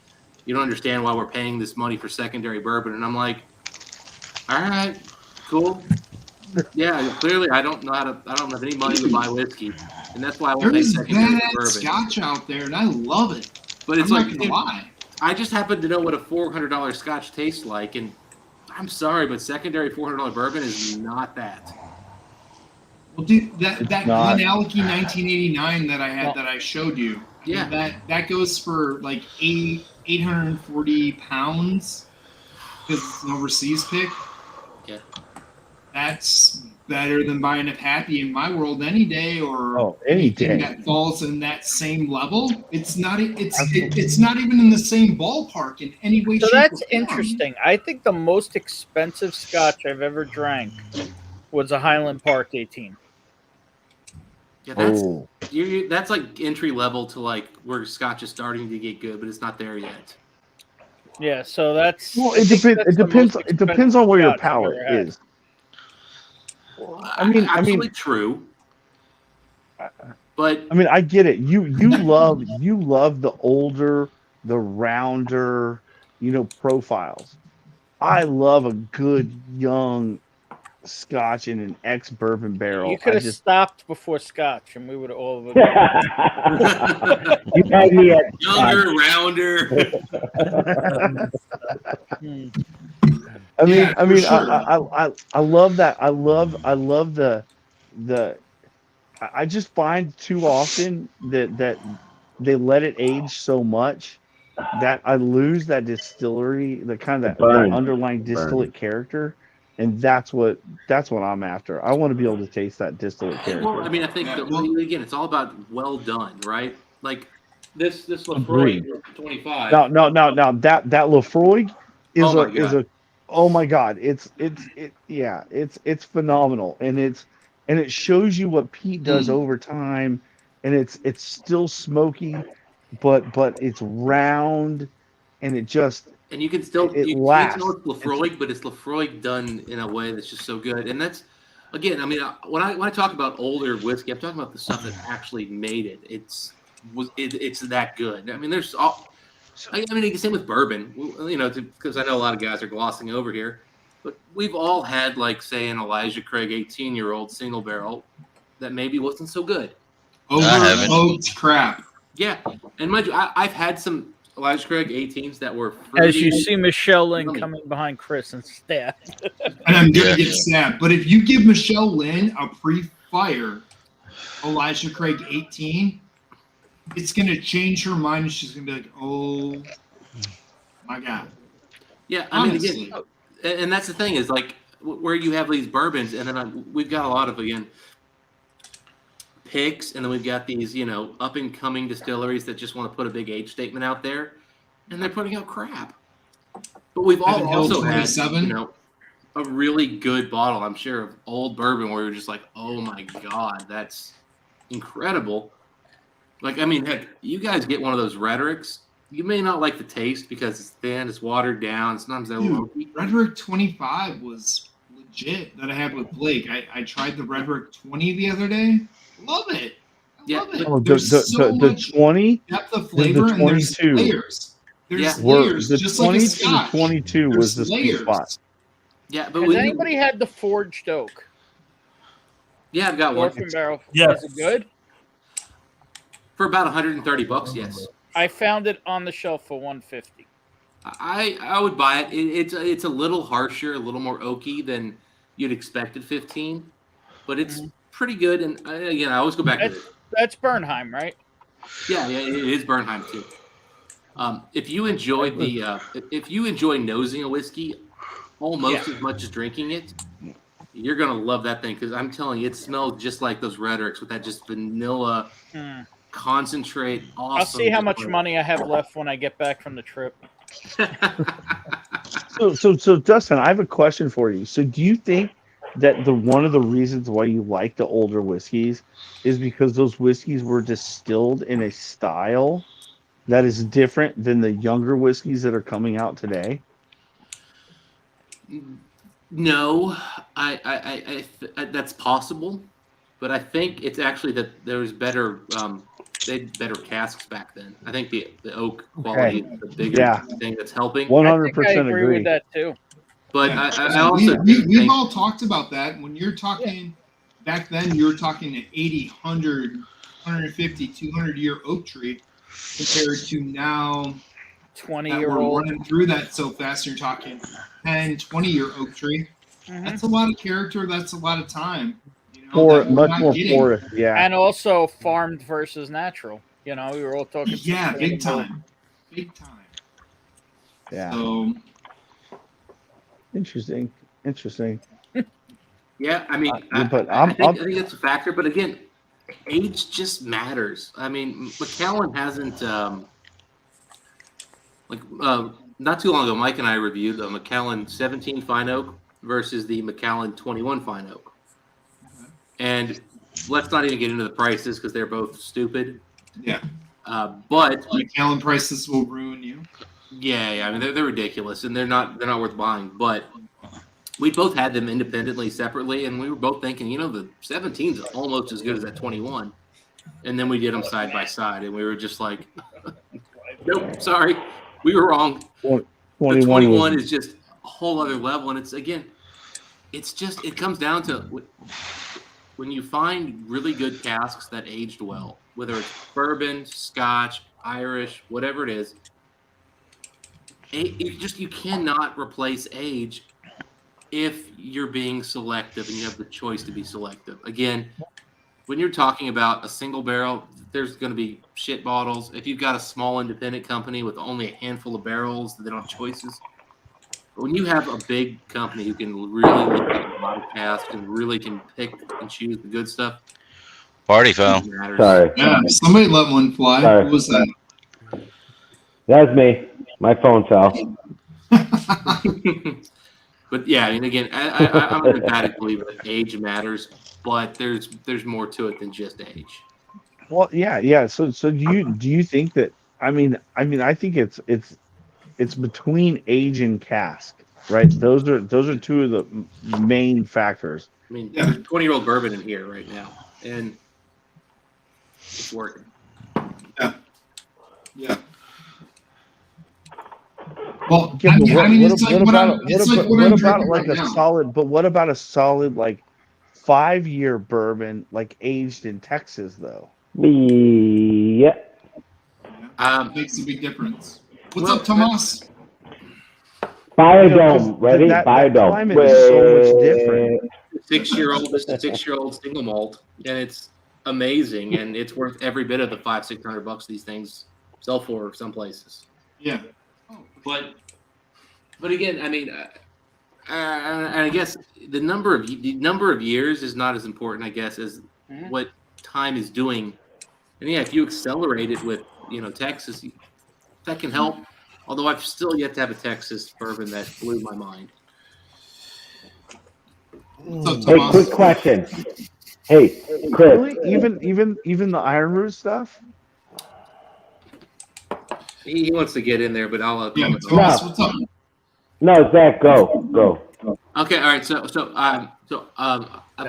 S14: you don't understand why we're paying this money for secondary bourbon, and I'm like, all right, cool. Yeah, clearly I don't have any money to buy whiskey, and that's why I won't pay
S1: There's
S14: secondary
S1: badass
S14: bourbon.
S1: Scotch out there, and I love it.
S14: But it's
S1: I'm
S14: like,
S1: not gonna lie.
S14: I just happen to know what a $400 Scotch tastes like, and I'm sorry, but secondary $400 bourbon is not that.
S1: Well, dude, that
S14: not.
S1: Glenallachie 1989 that I had that I showed you,
S14: Yeah.
S1: that goes for like 840 pounds because it's an overseas pick.
S14: Yeah.
S1: That's better than buying a Pappy in my world any day, or
S9: any
S1: anything
S9: day.
S1: that falls in that same level. It's not even in the same ballpark in any way.
S12: So
S1: shape,
S12: that's
S1: or form.
S12: interesting. I think the most expensive Scotch I've ever drank was a Highland Park 18.
S14: Yeah, that's like entry level to like where Scotch is starting to get good, but it's not there yet.
S12: Yeah, so that's.
S9: Well, it depends on where your palate is. I mean,
S14: absolutely true. But
S9: I mean, I get it. You love the older, the rounder, profiles. I love a good young Scotch in an ex-bourbon barrel.
S12: You could have stopped before Scotch, and we would have all.
S4: You had me at
S14: younger, rounder.
S9: I mean,
S14: Yeah, for sure.
S9: I love that. I love the. I just find too often that they let it age so much that I lose that distillery, the kind of that underlying distillate character, and that's what I'm after. I want to be able to taste that distillate character.
S14: Well, I mean, I think that, again, it's all about well done, right? Like this Lefroy
S9: Agreed.
S14: 25.
S9: No. That Lefroy is
S14: Oh my
S9: is
S14: God.
S9: oh my God, it's phenomenal, and it shows you what peat does over time, and it's still smoky, but it's round, and it just
S14: And you can still
S9: it
S14: you
S9: lasts.
S14: know it's Lefroy, but it's Lefroy done in a way that's just so good. And that's again, I mean, when I talk about older whiskey, I'm talking about the stuff that actually made it. It's that good. I mean, there's all. I mean, same with bourbon. Because I know a lot of guys are glossing over here, but we've all had like, say, an Elijah Craig 18-year-old single barrel that maybe wasn't so good.
S1: Over-oaked crap.
S14: Yeah, and mind you, I've had some Elijah Craig 18s that were
S12: As
S14: fruity.
S12: you see Michelle Lynn coming behind Chris and stabbed.
S1: And I'm gonna get stabbed. But if you give Michelle Lynn a pre-fire Elijah Craig 18, it's gonna change her mind, and she's gonna be like, "Oh my God."
S14: Yeah, I mean, again, and that's the thing is like where you have these bourbons, and then we've got a lot of picks, and then we've got these up and coming distilleries that just want to put a big age statement out there, and they're putting out crap. But we've all also had a really good bottle, I'm sure, of old bourbon where you're just like, oh my God, that's incredible. Like, I mean, heck, you guys get one of those Rhetorics. You may not like the taste because it's thin, it's watered down. Sometimes they're
S1: Dude, Rhetoric 25 was legit that I had with Blake. I tried the Rhetoric 20 the other day. Love it. Love it.
S9: Oh,
S1: There's so much
S9: 20
S1: depth of flavor, and there's layers. There's layers,
S9: the
S1: just
S9: 20
S1: like a
S9: to
S1: Scotch.
S9: the 22 was the sweet
S1: layers.
S9: spot.
S14: Yeah, but
S12: Has anybody had the forged oak?
S14: Yeah, I've got one.
S12: Orphan barrel.
S5: Yeah.
S12: Is it good?
S14: For about $130, yes.
S12: I found it on the shelf for $150.
S14: I would buy it. It's a little harsher, a little more oaky than you'd expect at 15, but it's pretty good. And again, I always go back to it.
S12: That's Bernheim, right?
S14: Yeah, it is Bernheim too. If you enjoy if you enjoy nosing a whiskey almost as much as drinking it, you're gonna love that thing because I'm telling you, it smells just like those Rhetorics with that just vanilla concentrate. Awesome.
S12: I'll see how much money I have left when I get back from the trip.
S9: So Dustin, I have a question for you. So do you think that one of the reasons why you like the older whiskeys is because those whiskeys were distilled in a style that is different than the younger whiskeys that are coming out today?
S14: No, that's possible, but I think it's actually that there was better. They had better casks back then. I think the oak quality is the bigger thing that's helping.
S9: 100%
S12: I agree with that too.
S14: But
S1: Yeah.
S14: I also
S1: we've all talked about that. When you're talking back then, you were talking an 80, 100, 150, 200-year oak tree compared to now
S12: 20-year-old.
S1: We're running through that so fast. You're talking 10, 20-year oak tree. That's a lot of character. That's a lot of time.
S9: Much more porous,
S12: And also farmed versus natural. We were all talking.
S1: Yeah, big time. Big time.
S9: Yeah.
S1: So
S9: interesting.
S14: Yeah, I mean,
S9: but
S14: I think it's a factor. But again, age just matters. I mean, Macallan hasn't not too long ago. Mike and I reviewed the Macallan 17 Fine Oak versus the Macallan 21 Fine Oak, and let's not even get into the prices because they're both stupid.
S1: Yeah.
S14: But
S1: Macallan prices will ruin you.
S14: Yeah. I mean, they're ridiculous, and they're not worth buying. But we both had them independently, separately, and we were both thinking, the 17 is almost as good as that 21. And then we did them side by side, and we were just like, nope, sorry, we were wrong. 21 is just a whole other level, and it comes down to when you find really good casks that aged well, whether it's bourbon, Scotch, Irish, whatever it is, you cannot replace age if you're being selective and you have the choice to be selective. Again, when you're talking about a single barrel, there's going to be shit bottles. If you've got a small independent company with only a handful of barrels, they don't have choices. But when you have a big company who can really look at a lot of casks and really can pick and choose the good stuff,
S13: party foul.
S4: Sorry.
S1: Yeah, somebody let one fly.
S4: Sorry.
S1: Who was that?
S4: That was me. My phone fell.
S14: But yeah, I mean, again, I'm an emphatic believer that age matters, but there's more to it than just age.
S9: Well, yeah. So do you think that? I mean, I think it's between age and cask, right? Those are two of the main factors.
S14: I mean, there's 20-year-old bourbon in here right now, and it's working.
S1: Yeah. Well,
S9: Yeah, but what about
S1: right
S9: a
S1: now.
S9: solid? But what about a solid 5-year bourbon aged in Texas though?
S4: Yeah.
S1: Makes a big difference. What's up, Tomas?
S4: Biodome, ready?
S9: That
S4: Biodome.
S9: climate is so much different.
S14: 6-year-old single malt, and it's amazing, and it's worth every bit of the $500-600 these things sell for some places.
S1: Yeah.
S14: But again, I mean, and I guess the number of years is not as important, I guess, as what time is doing. And yeah, if you accelerate it with Texas, that can help. Although I've still yet to have a Texas bourbon that blew my mind.
S4: Hey, quick question. Hey, Chris.
S9: Really? Even the Iron Root stuff?
S14: He wants to get in there, but I'll.
S1: Tomas, what's up?
S4: No, Zach, go.
S14: Okay, all right. So I've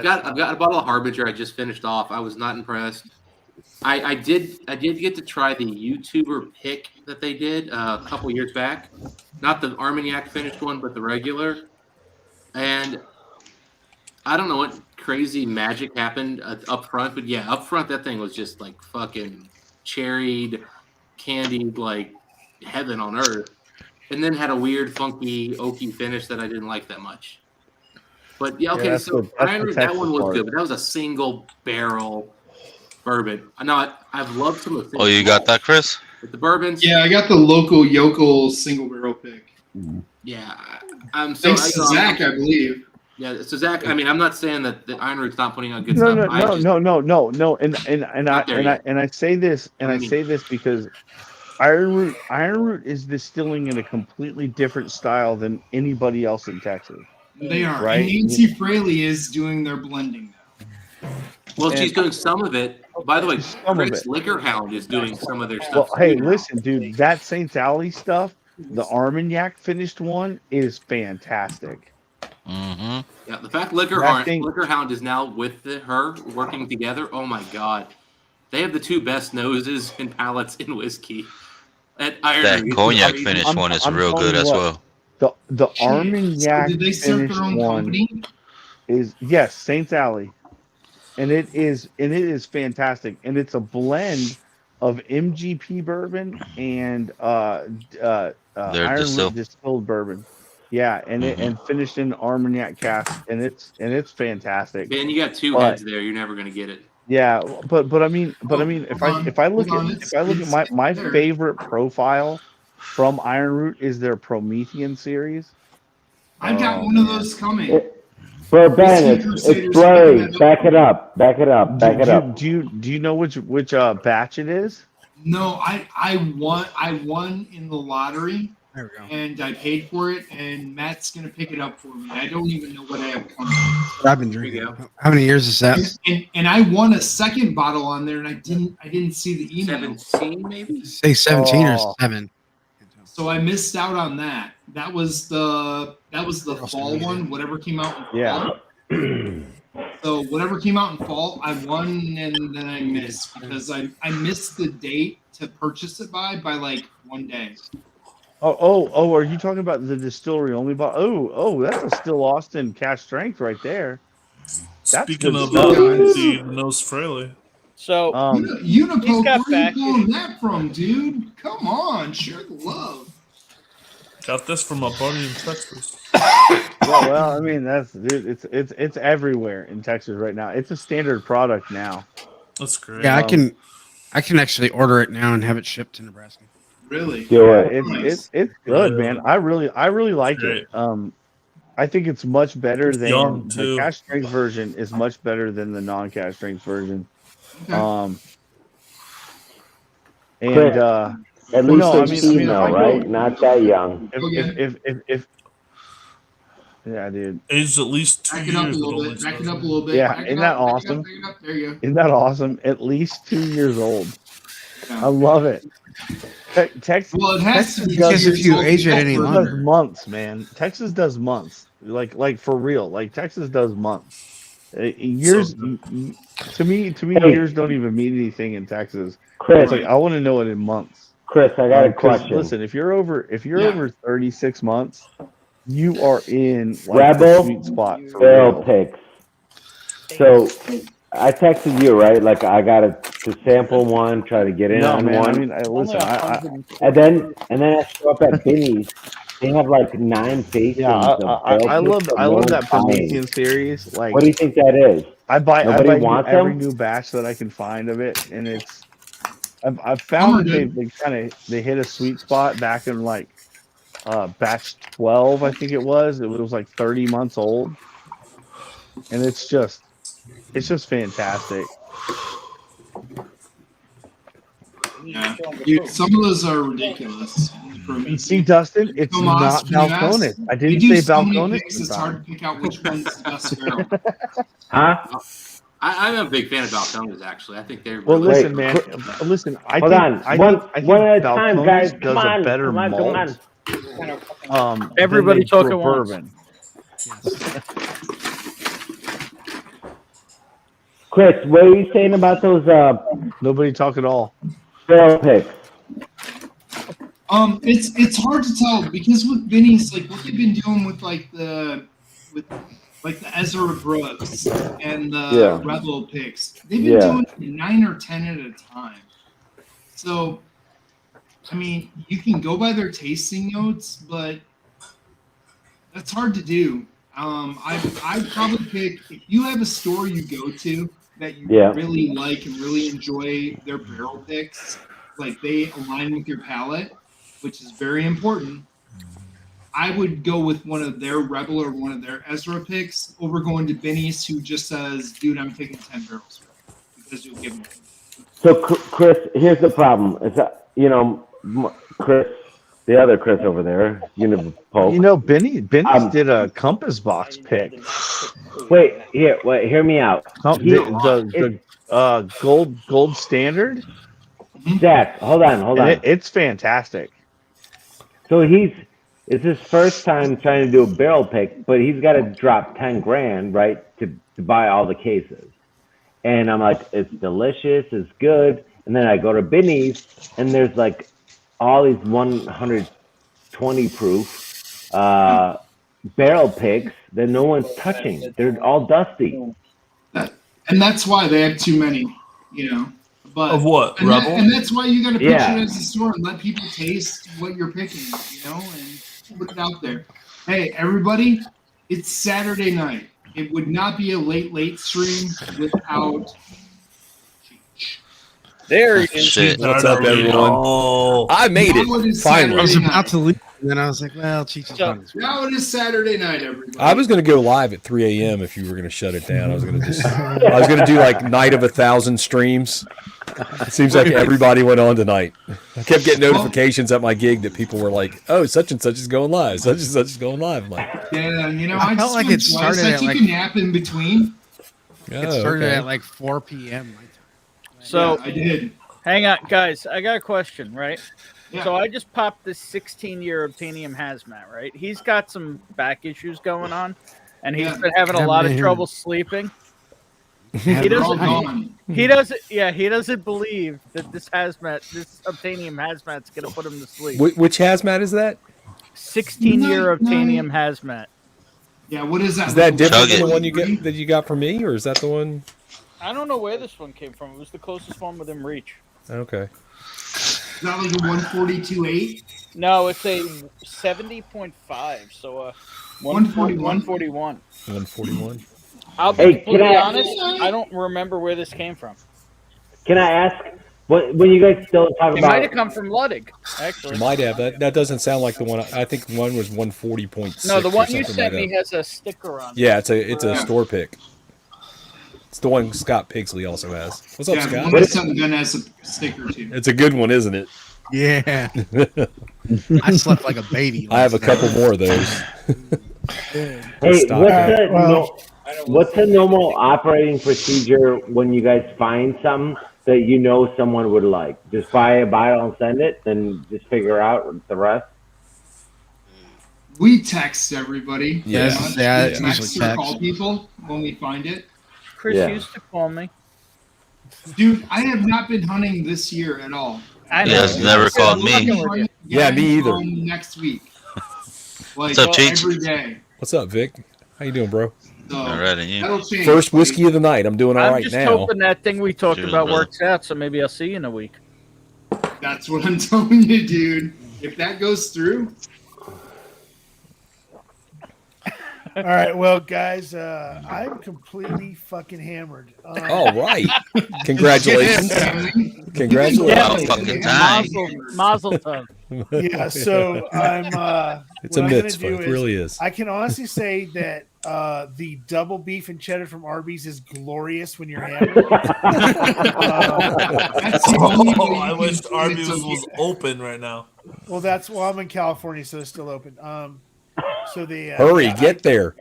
S14: got a bottle of Harbinger I just finished off. I was not impressed. I did get to try the YouTuber pick that they did a couple years back, not the Armagnac finished one, but the regular. And I don't know what crazy magic happened up front, but yeah, up front that thing was just like fucking cherried, candied, like heaven on earth. And then had a weird, funky, oaky finish that I didn't like that much. But yeah, okay, so that one was good, but that was a single barrel bourbon. No, I've loved some of the.
S13: Oh, you got that, Chris?
S14: With the bourbons.
S1: Yeah, I got the local yokel single barrel pick.
S14: Yeah,
S1: thanks to Zach, I believe.
S14: Yeah, so Zach, I mean, I'm not saying that the Iron Root's not putting out good
S9: No,
S14: stuff.
S9: no. And I say this, because Iron Root is distilling in a completely different style than anybody else in Texas.
S1: They are.
S9: Right?
S1: And Nancy Fraley is doing their blending now.
S14: Well, she's doing some of it. By the way,
S9: Some of
S14: Chris
S9: it.
S14: Liquor Hound is doing some of their
S9: Well,
S14: stuff.
S9: hey,
S14: too now.
S9: listen, dude, that St. Alley stuff, the Armagnac finished one is fantastic.
S13: Mm-hmm.
S14: Yeah, the fact Liquor Hound is now with her working together. Oh my God, they have the two best noses and palates in whiskey. At Iron
S13: That
S14: Root.
S13: cognac finish one is real good as well.
S9: The Armagnac
S1: So did they start
S9: finished
S1: their own
S9: one
S1: company?
S9: is yes, St. Alley. And it is fantastic. And it's a blend of MGP bourbon and Iron Root distilled bourbon. Yeah, and and finished in Armagnac cask, and it's fantastic.
S14: Ben, you got two heads there. You're never gonna get it.
S9: Yeah, but I mean, if I look at my favorite profile from Iron Root is their Promethean series.
S1: I've got one of those coming.
S4: Ben, it's blurry. Back it up.
S9: Do you know which batch it is?
S1: No, I won in the lottery.
S10: There we go.
S1: And I paid for it, and Matt's gonna pick it up for me. I don't even know what I have coming.
S10: What I've been drinking. How many years is that?
S1: And I won a second bottle on there, and I didn't see the email.
S14: 17 maybe.
S10: Say 17 or 7.
S1: So I missed out on that. That was the fall one. Whatever came out in fall.
S9: Yeah.
S1: So whatever came out in fall, I won, and then I missed because I missed the date to purchase it by like 1 day.
S9: Oh! Are you talking about the distillery only? Oh! That's a Still Austin cash strength right there. That's
S5: Speaking
S9: good
S5: of
S9: stuff.
S5: the Nose Fraley.
S12: So
S1: Unipoke,
S12: he's got
S1: where are
S12: back.
S1: you pulling that from, dude? Come on, share the love.
S5: Got this from a buddy in Texas.
S9: Well, I mean it's everywhere in Texas right now. It's a standard product now.
S5: That's great.
S10: Yeah, I can actually order it now and have it shipped to Nebraska.
S1: Really?
S9: It's good, man. I really like it. I think it's much better than the cash strength version is much better than the non-cash strength version.
S4: Okay.
S9: At
S4: least right? Not that young.
S9: If yeah, dude.
S5: Aged at least 2
S1: Back
S5: years.
S1: it up a little bit. Back it up a little bit.
S9: Yeah, isn't that awesome?
S1: There you go.
S9: Isn't that awesome? At least 2 years old. I love it. Texas.
S1: Well, it has to be
S10: because if you age it any longer.
S9: Does months, man. Texas does months. Like for real. Like Texas does months. Years to me, years don't even mean anything in Texas.
S4: Chris,
S9: it's like I want to know it in months.
S4: Chris, I got a question.
S9: Listen, if you're over 36 months, you are in
S4: Rebel
S9: the sweet spot for
S4: barrel picks. So I texted you, right? Like I got to sample one, try to get in on
S9: man,
S4: one.
S9: I mean, listen,
S4: and then I show up at Binny's. They have like 9 tastings.
S9: Yeah, I love that Promethean series. Like,
S4: what do you think that is?
S9: I buy every
S4: them?
S9: new batch that I can find of it, and I've found that they hit a sweet spot back in like batch 12, I think it was. It was like 30 months old, and it's just fantastic.
S1: Yeah, dude, some of those are ridiculous.
S9: See, Dustin, it's not Balcones. I didn't say Balcones.
S1: It's hard to pick out which one's the best barrel.
S4: Huh?
S14: I'm a big fan of Balcones, actually. I think they're
S9: well.
S14: Really
S9: Listen, man. Listen, I
S4: Hold on.
S9: think
S4: One at a time, guys.
S9: does a better malt.
S12: Everybody talking
S9: bourbon.
S4: Chris, what are you saying about those?
S9: Nobody talk at all.
S4: Barrel picks.
S1: It's hard to tell because with Vinny's, like what they've been doing with the Ezra Brooks and the Rebel picks, they've been doing 9 or 10 at a time. So, I mean, you can go by their tasting notes, but that's hard to do. I'd probably pick if you have a store you go to that you really like and really enjoy their barrel picks, like they align with your palate, which is very important. I would go with one of their Rebel or one of their Ezra picks over going to Benny's, who just says, "Dude, I'm taking 10 barrels," because you'll give them.
S4: So, Chris, here's the problem: is that Chris, the other Chris over there, Unipoke.
S9: You know, Benny's did a compass box pick.
S4: Wait, hear me out.
S9: The gold standard.
S4: Zach, hold on.
S9: It's fantastic.
S4: So it's his first time trying to do a barrel pick, but he's got to drop 10 grand, right, to buy all the cases. And I'm like, it's delicious, it's good. And then I go to Benny's, and there's like all these 120 proof barrel picks that no one's touching. They're all dusty.
S1: And that's why they have too many, But,
S5: of what?
S1: And,
S5: Rebel?
S1: and that's why you got to pitch it as a store and let people taste what you're picking, and put it out there. Hey, everybody, it's Saturday night. It would not be a late stream without.
S12: There he is.
S16: Shit. What's up, everyone?
S5: Oh,
S16: I made it. Finally.
S10: I was about to leave, and then I was like, well, Cheech is on his way.
S1: Now it is Saturday night, everybody.
S16: I was going to go live at 3 a.m. if you were going to shut it down. I was going to do like night of 1,000 streams. It seems like everybody went on tonight. I kept getting notifications at my gig that people were like, "Oh, such and such is going live. Such and such is going live." I'm like,
S1: yeah,
S10: I felt like it started
S1: I
S10: at
S1: took
S10: like
S1: a nap in between.
S10: it started at like 4 p.m.
S12: So
S1: I did.
S12: Hang on, guys. I got a question, right?
S1: Yeah.
S12: So I just popped this 16-year Obtanium Hazmat, right? He's got some back issues going on, and he's been having a lot of trouble sleeping. He doesn't believe that this Obtanium Hazmat's gonna put him to sleep.
S16: which hazmat is that?
S12: 16-year Obtanium Hazmat.
S1: Yeah, what is that?
S16: Is that different than the one you got from me, or is that the one?
S12: I don't know where this one came from. It was the closest one within reach.
S16: Okay.
S1: Is that like a 142.8?
S12: No, it's a 70.5. So 141.
S16: 141.
S12: I'll be completely honest. I don't remember where this came from.
S4: Can I ask, when you guys still talk
S12: It
S4: about...
S12: might have come from Ludwig, actually.
S16: Might have. That doesn't sound like the one. I think one was 140.6.
S12: No, the one you
S16: or something
S12: sent
S16: like
S12: me
S16: that.
S12: has a sticker on it.
S16: Yeah, it's a store pick. It's the one Scott Pigsley also has. What's up,
S1: Yeah,
S16: Scott?
S1: one something gun has a sticker too.
S16: It's a good one, isn't it?
S10: Yeah. I slept like a baby.
S16: I have a couple more of those.
S4: Hey, what's the normal operating procedure when you guys find something that someone would like? Just buy a bottle and send it, then just figure out the rest?
S1: We text everybody.
S10: Yeah,
S1: We text or call people when we find it.
S12: Chris used to call me.
S1: Dude, I have not been hunting this year at all.
S13: He has never called me.
S16: Yeah, me either.
S1: Next week. Like,
S13: What's up, Cheech?
S1: every day.
S16: What's up, Vic? How you doing, bro?
S1: So,
S13: All right, and you?
S1: that'll change.
S16: First whiskey of the night. I'm doing all
S12: I'm
S16: right
S12: just
S16: now.
S12: hoping that thing we talked
S13: Cheers,
S12: about
S13: brother.
S12: works out, so maybe I'll see you in a week.
S1: That's what I'm telling you, dude. If that goes through,
S7: All right, well, guys, I'm completely fucking hammered.
S16: All right. Congratulations.
S13: Fucking time.
S12: Mazel tov.
S7: Yeah, so I'm.
S16: It's a
S7: what I'm gonna
S16: mitzvah.
S7: do
S16: It really is.
S7: I can honestly say that the double beef and cheddar from Arby's is glorious when you're hammered.
S1: that's the only way you
S5: I
S1: can
S5: wish
S1: do it.
S5: Arby's
S1: So,
S5: was open right now.
S7: Well, I'm in California, so it's still open. So the
S16: Hurry, get there.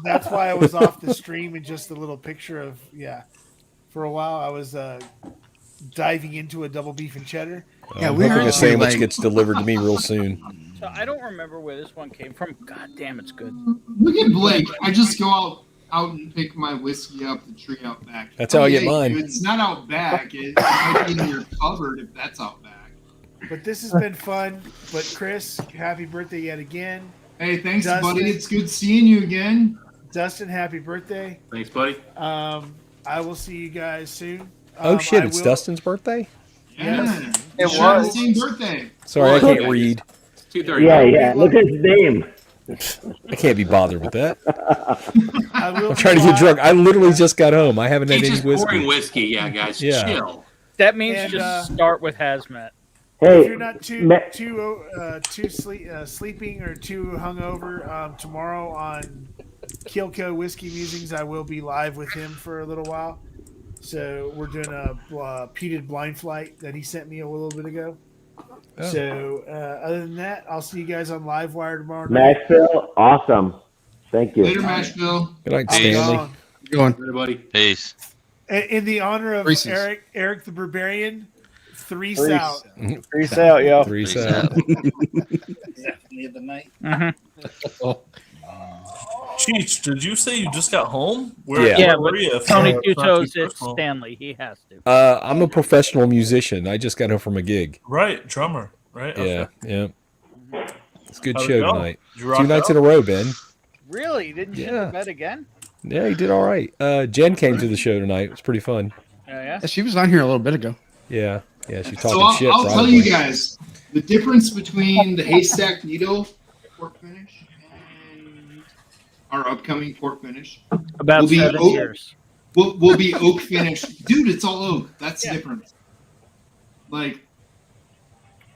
S7: That's why I was off the stream and just a little picture of For a while, I was diving into a double beef and cheddar.
S16: I'm hoping a sandwich gets delivered to me real soon.
S12: So I don't remember where this one came from. God damn, it's good.
S1: Look at Blake. I just go out and pick my whiskey up the tree out back.
S16: That's how I get mine.
S1: Dude, it's not out back. It might be in your cupboard if that's out back.
S7: But this has been fun. But Chris, happy birthday yet again.
S1: Hey, thanks,
S7: Dustin,
S1: buddy. It's good seeing you again.
S7: Dustin, happy birthday.
S14: Thanks, buddy.
S7: I will see you guys soon.
S16: Oh shit! It's Dustin's birthday.
S1: Yeah,
S12: It
S1: share the
S12: was.
S1: same birthday.
S16: Sorry, I can't read.
S14: 2:30.
S4: Yeah. Look at his name.
S16: I can't be bothered with that.
S7: I'm
S16: trying to get drunk. I literally just got home. I haven't had
S14: He's
S16: any
S14: just
S16: whiskey.
S14: pouring whiskey. Yeah, guys,
S16: Yeah.
S14: chill.
S12: That means
S7: And,
S12: just start with hazmat.
S4: Hey,
S7: If you're not too sleeping or too hungover, tomorrow on Kilco Whiskey Musings, I will be live with him for a little while. So we're doing a peated blind flight that he sent me a little bit ago.
S16: Oh.
S7: So other than that, I'll see you guys on Livewire tomorrow night.
S4: Mashville, awesome. Thank you.
S1: Later, Mashville.
S16: Good night,
S14: Peace.
S16: Stanley.
S10: Go on.
S14: Everybody.
S13: Peace.
S7: In the honor of
S10: Reese's.
S7: Eric the Barbarian, 3 out.
S12: 3 out, yo.
S16: 3
S13: Peace
S16: out.
S13: out.
S12: Definitely of the night.
S5: Cheech, did you say you just got home?
S16: Yeah.
S5: Where were you? If,
S12: Tony
S5: it's
S12: Two
S5: not
S12: Toes
S5: too
S12: is
S5: personal?
S12: Stanley. He has to.
S16: I'm a professional musician. I just got home from a gig.
S5: Right, drummer. Right.
S16: Yeah,
S5: Okay.
S16: yeah. It's a good
S5: How'd it
S16: show
S5: go?
S16: tonight.
S5: Did you rock
S16: 2 nights
S5: out?
S16: in a row, Ben.
S12: Really? Didn't shit
S16: Yeah.
S12: the bed again?
S16: Yeah, he did all right. Jen came to the show tonight. It was pretty fun.
S12: Oh, yeah.
S10: She was on here a little bit ago.
S16: Yeah, she talking
S1: So
S16: shit.
S1: I'll tell
S16: probably.
S1: you guys the difference between the haystack needle port finish and our upcoming port finish.
S12: About
S1: will be
S12: 7
S1: oak,
S12: years.
S1: Will be oak finish, dude. It's all oak. That's the difference. Like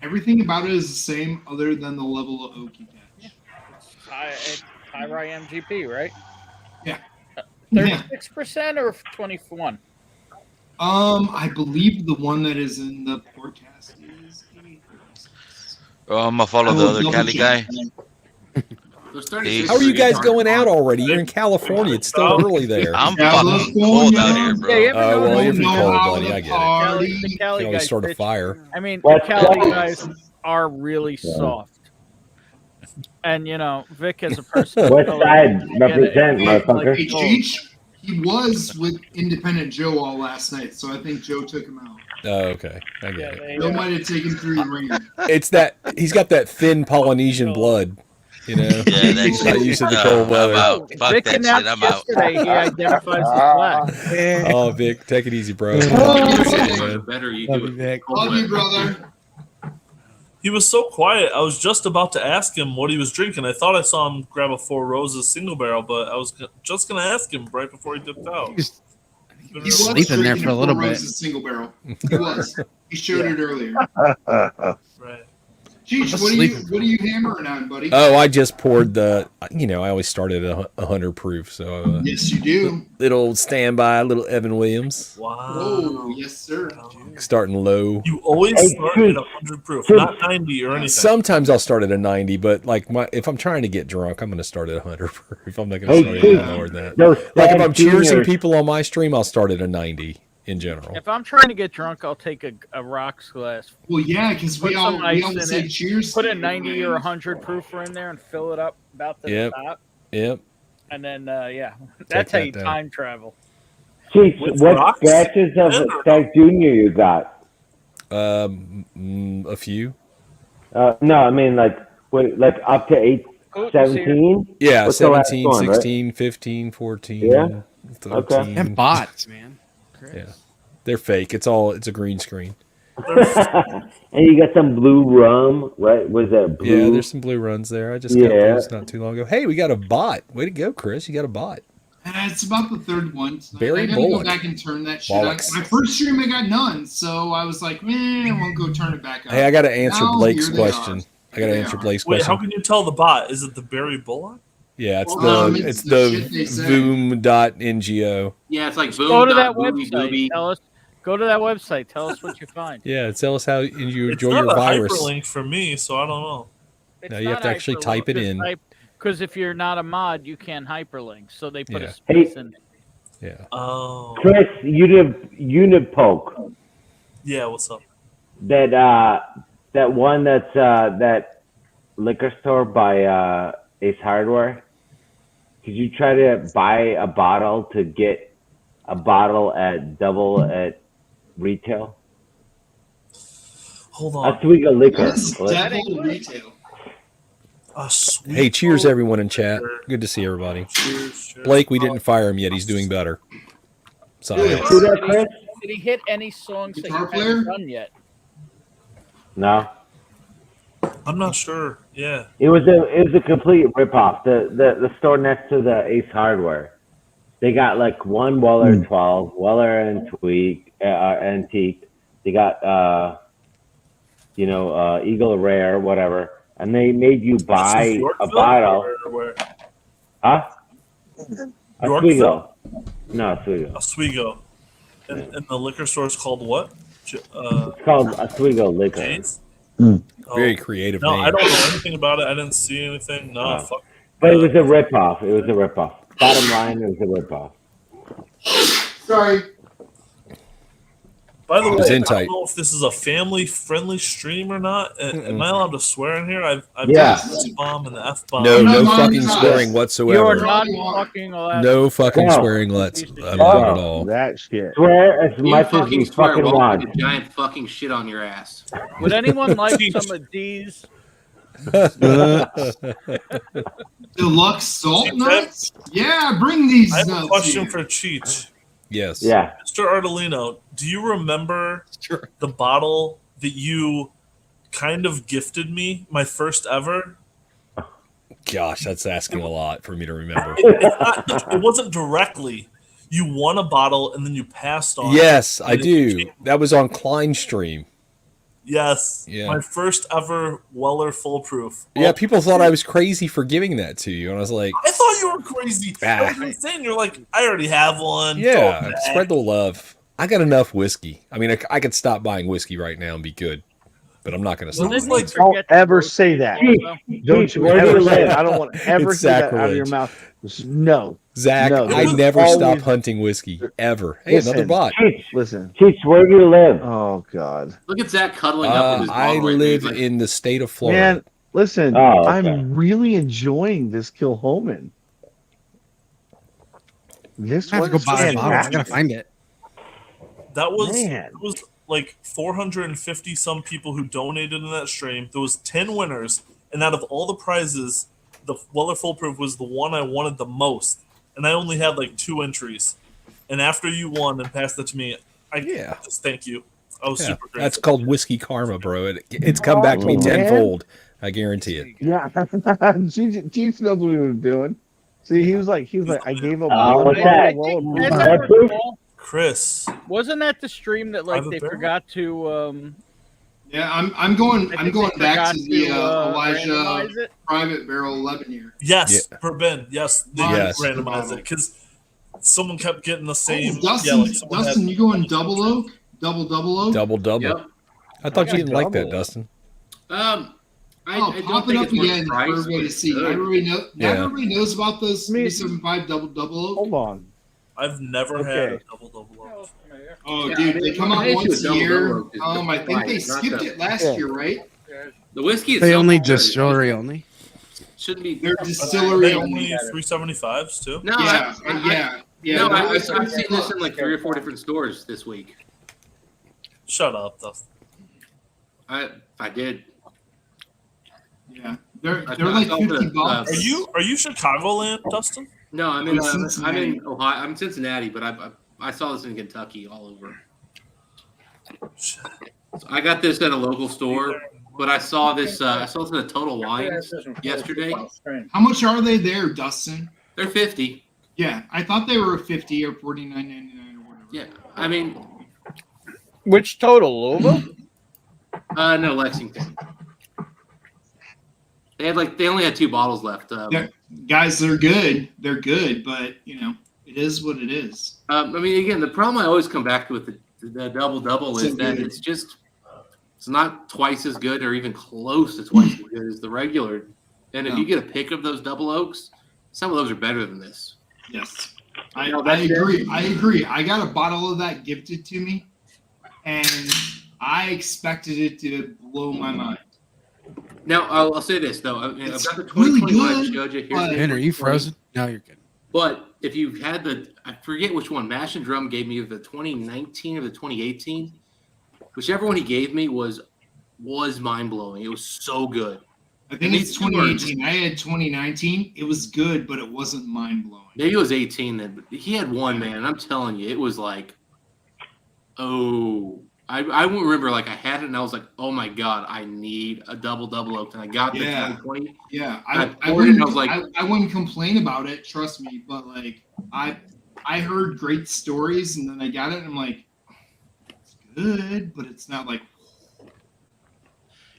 S1: everything about it is the same, other than the level of oak you get.
S12: It's high rye MGP, right?
S1: Yeah.
S12: 36% or 21?
S1: I believe the one that is in the forecast is 80%.
S13: Oh, I'm gonna follow the other Cali guy.
S16: How are you guys going out already? You're in California. It's still early there.
S13: I'm fucking cold out here, bro.
S16: Oh, well, you're
S1: know
S16: cold,
S1: how
S16: buddy.
S1: the
S16: I get it.
S1: party-
S12: The
S16: You
S12: Cali
S16: can always
S12: guys
S16: start a
S12: bitch.
S16: fire.
S12: I mean,
S4: What's
S12: the Cali
S4: that?
S12: guys are really soft. And, you know, Vic as a person.
S4: West
S12: of
S4: side
S12: color,
S4: represent,
S12: again, it's
S4: motherfucker.
S1: Hey, Cheech, he was with Independent Joe all last night, so I think Joe took him out.
S16: Oh, okay. I get it.
S1: Joe might have taken through the ring.
S16: It's that he's got that thin Polynesian blood. You know,
S13: Yeah, that's
S16: he's not used to the cold
S13: I'm
S16: weather.
S13: out. Fuck
S12: Vic
S13: that shit.
S12: announced
S13: I'm out.
S12: yesterday he identifies as black.
S16: Oh, Vic, take it easy, bro.
S14: The better you do it.
S1: Love you, brother.
S5: He was so quiet. I was just about to ask him what he was drinking. I thought I saw him grab a Four Roses single barrel, but I was just going to ask him right before he dipped out.
S1: He was
S10: sleeping there
S1: drinking
S10: for a little
S1: Four
S10: bit.
S1: Roses single barrel. He was. He showed it earlier.
S5: Right.
S1: Cheech, what are you hammering on, buddy?
S16: Oh, I just poured the. I always start at 100 proof, so
S1: Yes, you do.
S16: little standby, little Evan Williams,
S5: Wow.
S1: Oh, yes, sir.
S16: starting low.
S5: You always
S4: Hey,
S5: start
S4: Cheech.
S5: at 100 proof, not 90 or anything.
S16: Sometimes I'll start at a 90, but like if I'm trying to get drunk, I'm going to start at 100 proof. I'm not going to
S4: Hey,
S16: start
S4: Cheech.
S16: any lower than that.
S4: Those
S16: Like if
S4: sad
S16: I'm cheersing
S4: juniors-
S16: people on my stream, I'll start at a 90 in general.
S12: If I'm trying to get drunk, I'll take a rocks glass.
S1: Well, yeah, because
S12: Put
S1: we all
S12: some ice in
S1: say
S12: it,
S1: cheers.
S12: Put
S1: to
S12: a
S1: you,
S12: 90
S1: man.
S12: or 100 proofer in there and fill it up about to
S16: Yep.
S12: the top.
S16: Yep.
S12: And then, that's how
S16: that
S12: you
S16: down.
S12: time travel.
S4: Cheech,
S5: With
S4: what
S5: rocks?
S4: batches of Stag Junior you got?
S16: A few.
S4: No, I mean like up to 8,
S12: Oh,
S4: 17?
S16: Yeah,
S4: What's the last
S16: 17,
S4: one, right?
S16: 16, 15, 14,
S4: Yeah?
S16: 13.
S4: Okay.
S10: And bots, man.
S16: Yeah. They're fake. It's a green screen.
S4: And you got some blue rum, right? Was that blue?
S16: Yeah, there's some blue runs there. I just got those not too long ago. Hey, we got a bot. Way to go, Chris. You got a bot.
S1: It's about the third one. tonight.
S16: Barry
S1: I gotta
S16: Bullock.
S1: go back and turn that shit on.
S16: Bollocks.
S1: My first stream, I got none, so I was like, I won't go turn it back up.
S16: Hey, I got to answer
S1: Now,
S16: Blake's
S1: here they
S16: question.
S1: are.
S16: I got to
S1: They
S16: answer
S1: are.
S16: Blake's
S5: Wait,
S16: question.
S5: how can you tell the bot? Is it the Barry Bullock?
S16: Yeah, it's
S1: It's the shit they say.
S16: voom.ngo.
S14: Yeah, it's like boom.
S12: Go to that
S14: booby,
S12: website.
S14: booby.
S12: Go to that website. Tell us what you find.
S16: Yeah, tell us how you
S5: It's
S16: enjoy
S5: not
S16: your
S5: a
S16: virus.
S5: hyperlink for me, so I don't know.
S16: No, you have to actually type it in.
S12: Because if you're not a mod, you can't hyperlink. So they put
S16: Yeah.
S12: a space in.
S16: Yeah.
S5: Oh.
S4: Chris, Unipoke.
S5: Yeah, what's up?
S4: That one that's that liquor store by Ace Hardware. Could you try to buy a bottle to get a bottle at double at retail?
S5: Hold on.
S4: Oswego liquor.
S1: Yes, double retail.
S16: Hey, cheers, everyone in chat. Good to see everybody.
S5: Cheers.
S16: Blake, we didn't fire him yet. He's doing better. Sorry.
S1: Good.
S4: Who that, Chris?
S12: Did he hit any songs that
S1: Guitar
S12: you
S1: player?
S12: haven't done yet?
S4: No.
S5: I'm not sure. Yeah.
S4: It was a complete ripoff. The store next to the Ace Hardware. They got like one Weller 12, Weller Antique. They got Eagle Rare, whatever, and they made you buy a bottle. Huh? Oswego. No, Oswego.
S5: Oswego. And the liquor store is called what?
S4: It's called Oswego Liquor.
S5: James?
S16: Very creative
S5: No,
S16: name.
S5: I don't know anything about it. I didn't see anything. No, fuck.
S4: But it was a ripoff. It was a ripoff. Bottom line, it was a ripoff.
S1: Sorry.
S5: By the
S16: It was
S5: way,
S16: in
S5: I
S16: tight.
S5: don't know if this is a family-friendly stream or not. Am I allowed to swear in here? I've
S4: Yeah.
S5: done the S-bomb and the F-bomb.
S16: No fucking swearing whatsoever.
S12: You're not fucking allowed.
S16: No fucking
S4: No.
S16: swearing not at all.
S9: That shit.
S4: Swear as
S14: You
S4: much as
S14: fucking
S4: you
S14: swear,
S4: fucking
S14: we'll
S4: want.
S14: put a giant fucking shit on your ass.
S12: Would anyone like some of these?
S1: Deluxe salt nuts? Yeah, bring these
S5: I have
S1: nuts
S5: a question
S1: here.
S5: for Cheech.
S16: Yes.
S4: Yeah.
S5: Mr. Ardolino, do you remember the bottle that you kind of gifted me, my first ever?
S16: Gosh, that's asking a lot for me to remember.
S5: It wasn't directly. You won a bottle and then you passed on.
S16: Yes,
S5: it.
S16: I do. That was on Klein Stream.
S5: Yes.
S16: Yeah.
S5: My first ever Weller Foolproof.
S16: Yeah, people thought I was crazy for giving that to you, and I was like,
S5: I thought you were crazy. I was insane. You're like, I already have one. Throw it
S16: yeah,
S5: back.
S16: spread the love. I got enough whiskey. I mean, I could stop buying whiskey right now and be good, but I'm not going to stop.
S9: Don't ever say that. Don't you ever say it. I don't want to ever
S16: It's
S9: hear that out of your
S16: sacrilege.
S9: mouth. No.
S16: Zach,
S9: No,
S16: I
S9: there's
S16: never
S9: always-
S16: stop hunting whiskey ever. Hey, another bot.
S9: Listen.
S4: Cheech, where do you live?
S9: Oh God.
S14: Look at Zach cuddling up with his
S16: I
S14: bottle right
S16: live
S14: there. He's like,
S16: in the state of Florida.
S9: Man, listen.
S4: Oh, okay.
S9: I'm really enjoying this Kilhoman. This
S10: I have to go
S9: one's
S10: buy a bottle. I
S9: fantastic.
S10: gotta find it.
S5: That was
S9: Man.
S5: it was like 450 some people who donated in that stream. There was 10 winners, and out of all the prizes, the Weller Foolproof was the one I wanted the most, and I only had like 2 entries. And after you won and passed it to me, I just thank you. I was
S16: Yeah,
S5: super grateful.
S16: that's called whiskey karma, bro. It's come back to me
S9: Oh, man.
S16: tenfold. I guarantee it.
S9: Yeah. Chief knows what he was doing. See, he was like, I gave up
S4: Oh,
S9: one
S4: what's
S9: bottle
S4: that?
S9: of
S12: As
S9: Weller
S12: I
S9: Foolproof.
S12: recall,
S5: Chris,
S12: wasn't that the stream that like
S5: Private
S12: they
S5: barrel?
S12: forgot to?
S1: Yeah, I'm going
S12: I think
S1: back
S12: they forgot
S1: to the
S12: to,
S1: Elijah
S12: randomize it.
S1: private barrel 11 year.
S5: yes,
S16: Yeah.
S5: per bin, yes, they
S16: Yes.
S5: randomized it because someone kept getting the same.
S1: Dustin,
S5: like someone
S1: Dustin,
S5: had-
S1: you going double oak? Double oak?
S16: Double.
S14: Yep.
S16: I thought you
S9: got
S16: didn't like that,
S9: double.
S16: Dustin.
S14: I
S1: Oh,
S14: don't
S1: pop it
S14: think
S1: up
S14: it's worth
S1: again
S14: the
S1: for
S14: price,
S1: everybody
S14: but
S1: to
S14: it's
S1: see.
S14: good.
S1: Everybody knows. Now
S16: Yeah.
S1: everybody knows about this
S9: I mean-
S1: 375 double oak.
S9: Hold on.
S5: I've never had
S9: Okay.
S5: a double oak.
S1: Oh,
S14: Yeah,
S1: dude,
S14: I
S1: they
S14: mean,
S1: come out
S14: the issue
S1: once
S14: with
S1: a
S14: double
S1: year.
S14: oak is
S1: I think they
S14: price, not
S1: skipped
S14: the-
S1: it last
S9: Yeah.
S1: year, right?
S14: The whiskey
S10: They
S14: itself
S10: only
S14: is good.
S10: distillery only.
S14: Shouldn't be.
S1: They're
S5: Are
S1: distillery
S5: they
S1: only.
S5: only 375s too?
S14: No,
S1: Yeah,
S14: no,
S1: they're
S14: I've
S1: listening
S14: seen
S1: to
S14: this in like 3 or 4 different stores this week.
S5: Shut up, Dustin.
S14: I did.
S1: Yeah, they're
S14: I
S1: like
S14: saw
S1: 50
S14: the,
S1: bucks.
S5: Are you Chicagoland, Dustin?
S14: No, I'm
S1: I'm
S14: in
S1: Cincinnati.
S14: Ohio. I'm in Cincinnati, but I saw this in Kentucky all over. So I got this at a local store, but I saw this. I saw this at Total Wines yesterday.
S1: How much are they there, Dustin?
S14: They're 50.
S1: Yeah, I thought they were 50 or 49.99 or whatever.
S14: Yeah, I mean,
S12: Which total, Louisville?
S14: no, Lexington. They only had 2 bottles left.
S1: Guys, they're good. They're good, but it is what it is.
S14: I mean, again, the problem I always come back to with the double is that it's not twice as good or even close to twice as good as the regular. And if you get a pick of those double oaks, some of those are better than this.
S1: Yes, I agree. I agree. I got a bottle of that gifted to me, and I expected it to blow my mind.
S14: Now, I'll say this, though. I've
S1: It's
S14: got the
S1: really
S14: 2021
S1: good,
S14: Georgia here.
S1: but-
S10: Ben, are you frozen? No, you're good.
S14: But if you had I forget which one, Mash and Drum gave me the 2019 or the 2018. Whichever one he gave me was mind blowing. It was so good.
S1: I think
S14: And
S1: it's
S14: these two are
S1: 2018. I had 2019. It was good, but it wasn't mind blowing.
S14: Maybe it was 18 then, but he had one, man. And I'm telling you, it was like, I won't remember. Like I had it, and I was like, oh my god, I need a double oak, and I got the 2020.
S1: Yeah,
S14: I
S1: I
S14: poured it, and
S1: wouldn't.
S14: I was like,
S1: I wouldn't complain about it. Trust me, but like I heard great stories, and then I got it, and I'm like, it's good, but it's not like.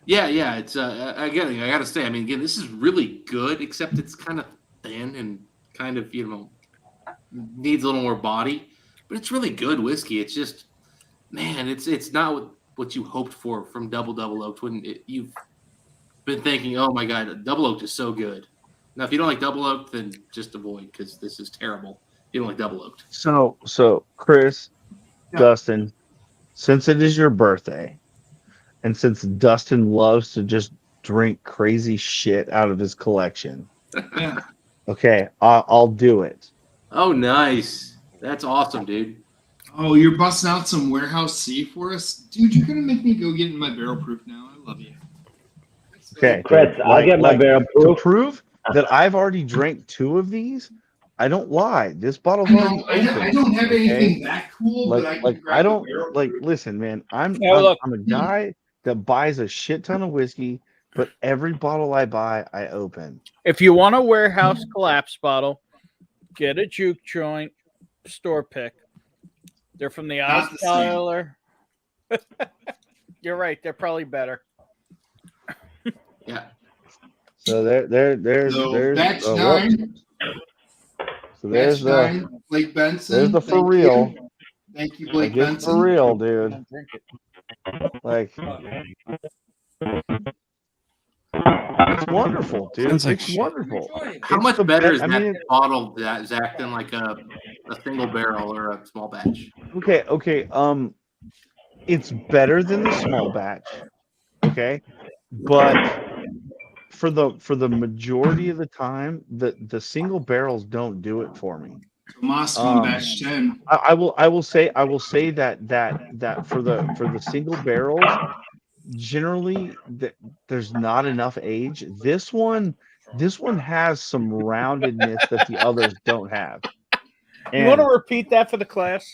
S14: yeah. It's again, I got to say, I mean, again, this is really good, except it's kind of thin and kind of needs a little more body, but it's really good whiskey. It's just, man, it's not what you hoped for from double oaked when you've been thinking, oh my god, double oaked is so good. Now, if you don't like double oaked, then just avoid because this is terrible. You don't like double oaked.
S9: So Chris, Dustin, since it is your birthday, and since Dustin loves to just drink crazy shit out of his collection, okay, I'll do it.
S14: Oh, nice. That's awesome, dude.
S1: Oh, you're busting out some Warehouse C for us? Dude, you're going to make me go get in my barrel proof now. I love you.
S9: Okay,
S4: Chris, I'll get my barrel proof.
S9: To prove that I've already drank 2 of these, I don't lie. This bottle's
S1: I
S9: already
S1: don't have
S9: okay?
S1: anything that cool, but I can grab
S9: I don't
S1: the barrel
S9: like.
S1: proof.
S9: Listen, man, I'm
S12: look.
S9: a guy that buys a shit ton of whiskey, but every bottle I buy, I open.
S12: If you want a warehouse collapse bottle, get a juke joint store pick. They're from the
S1: Not the same.
S12: Osceola. You're right. They're probably better.
S14: Yeah.
S9: So there's
S1: Batch
S9: oh,
S1: 9.
S9: so there's
S1: Batch
S9: the
S1: 9. Blake Benson.
S9: there's the for
S1: Thank
S9: real.
S1: you. Thank you,
S9: Like,
S1: Blake
S9: it's
S1: Benson.
S9: for real, dude. Like, it's wonderful, dude.
S10: Sounds like
S9: It's
S10: shit.
S9: wonderful.
S14: How
S9: It's
S14: much
S9: the
S14: better
S9: be-
S14: is
S9: I
S14: that
S9: mean,
S14: bottle, Zach, than like a single barrel or a small batch?
S9: okay. It's better than the small batch. Okay, but for the majority of the time, the single barrels don't do it for me.
S1: Moscow Batch 10.
S9: I will say that for the single barrels, generally there's not enough age. This one has some roundedness that the others don't have.
S12: You want to repeat that for the class?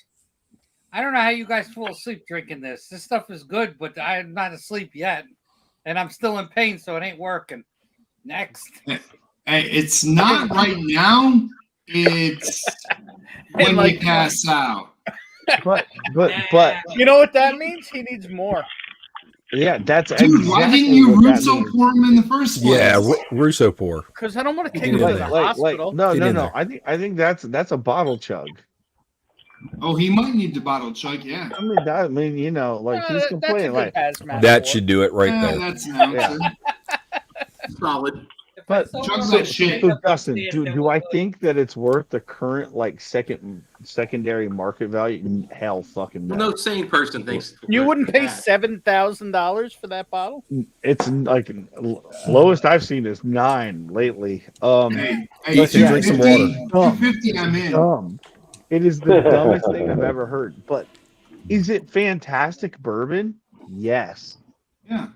S17: I don't know how you guys fall asleep drinking this. This stuff is good, but I'm not asleep yet. And I'm still in pain, so it ain't working. Next.
S1: Hey, it's not right now. It's when you pass out.
S9: But
S12: you know what that means? He needs more.
S9: yeah, that's
S1: Dude,
S9: exactly
S1: why didn't you
S9: what that
S1: Russo
S9: means.
S1: pour him in the first place?
S16: Yeah, Russo pour.
S12: Because I don't want to take
S16: Get
S12: him
S16: in
S12: to the
S16: there.
S12: hospital.
S9: No.
S16: Get in there.
S9: I think that's a bottle chug.
S1: Oh, he might need the bottle chug, yeah.
S9: I mean, you know, like he's complaining, like
S16: That should do it right there.
S1: That's an ouncer.
S14: Solid.
S9: But
S1: Chug
S9: so,
S1: that shit.
S9: so Dustin, do I think that it's worth the current like secondary market value? Hell, fucking no.
S14: No sane person thinks
S12: You wouldn't pay $7,000 for that bottle?
S9: It's like lowest I've seen is 9 lately.
S1: Hey,
S16: Dustin, drink some water.
S1: 250, I'm in.
S9: Dumb. It is the dumbest thing I've ever heard. But is it fantastic bourbon? Yes.
S1: Yeah.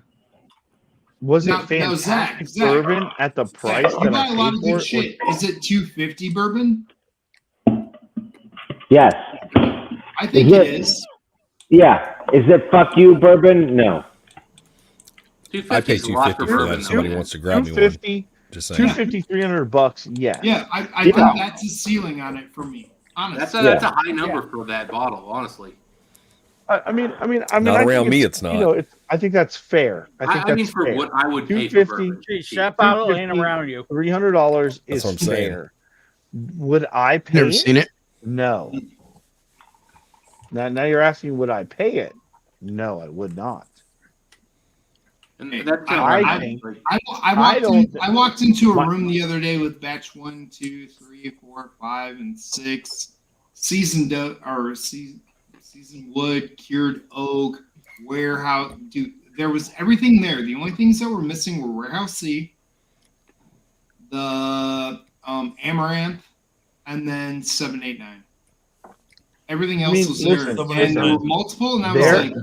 S9: Was
S1: Now,
S9: it fantastic
S1: Zach,
S9: bourbon at the price
S1: you
S9: that
S1: buy
S9: I
S1: a lot
S9: paid
S1: of
S9: for
S1: good
S9: it?
S1: shit. Is it 250 bourbon?
S4: Yes.
S1: I think it is.
S4: Yeah. Is it fuck you bourbon? No.
S16: I pay $250 for that. If somebody wants to grab me one.
S9: $250,
S16: Just saying.
S9: $250, $300. Yeah.
S1: Yeah, I think that's a ceiling on it for me. Honestly.
S14: That's a high number for that bottle, honestly.
S9: I mean,
S16: Not
S9: I think
S16: around me, it's not.
S9: You know, I think that's fair.
S14: I mean, for
S9: fair.
S14: what I would pay for bourbon.
S12: Geez, that bottle ain't around you.
S9: $300
S16: That's
S9: is
S16: what I'm saying.
S9: fair. Would I pay
S10: Never
S9: it?
S10: seen it.
S9: No. Now you're asking, would I pay it? No, I would not.
S14: And that's
S1: I walked into a room the other day with batch 1, 2, 3, 4, 5, and 6 seasoned wood, cured oak, warehouse. Dude, there was everything there. The only things that were missing were warehouse C, the amaranth, and then 789. Everything else was there, and there were multiple. And I was like,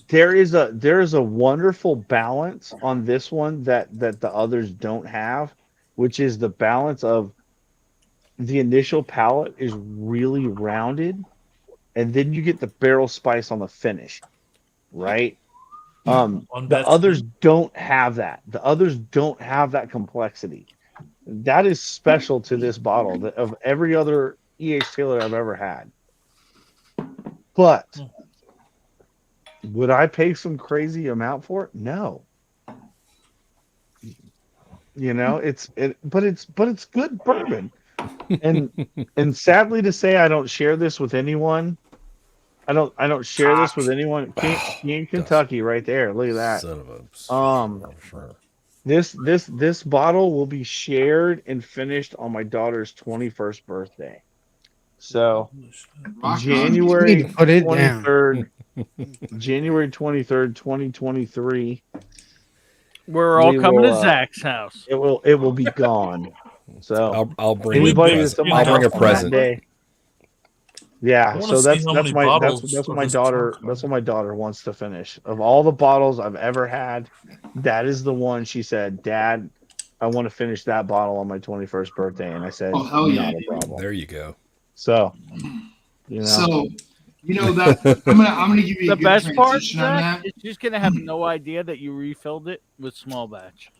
S9: there is a wonderful balance on this one that the others don't have, which is the balance of the initial palate is really rounded, and then you get the barrel spice on the finish, right? The others don't have that. The others don't have that complexity. That is special to this bottle of every other E.H. Taylor I've ever had. But would I pay some crazy amount for it? No. You know, but it's good bourbon. And sadly to say, I don't share this with anyone. I don't share this with anyone. King Kentucky, right there. Look at that.
S16: Son of a
S9: This bottle will be shared and finished on my daughter's 21st birthday. So January 23rd, January 23rd, 2023.
S12: We're all coming to Zach's house.
S9: It will be gone. So
S16: I'll bring
S9: anybody
S16: a
S9: that's
S16: present.
S9: at my
S16: I'll bring a
S9: house on that
S16: present.
S9: day. Yeah,
S5: I wanna
S9: so
S5: see
S9: that's
S5: how
S9: that's
S5: many
S9: my
S5: bottles
S9: that's what
S5: are
S9: my
S5: this
S9: daughter
S5: trunk
S9: that's what my daughter wants to finish. Of all the bottles I've ever had, that is the one she said, "Dad, I want to finish that bottle on my 21st birthday." And I said,
S1: Oh, hell yeah,
S9: "Not a
S1: dude.
S9: problem."
S16: There you go.
S9: So, you know.
S1: So, you know that I'm gonna give you
S12: The
S1: a good
S12: best part,
S1: transition on
S12: Zach,
S1: that.
S12: is she's gonna have no idea that you refilled it with small batch.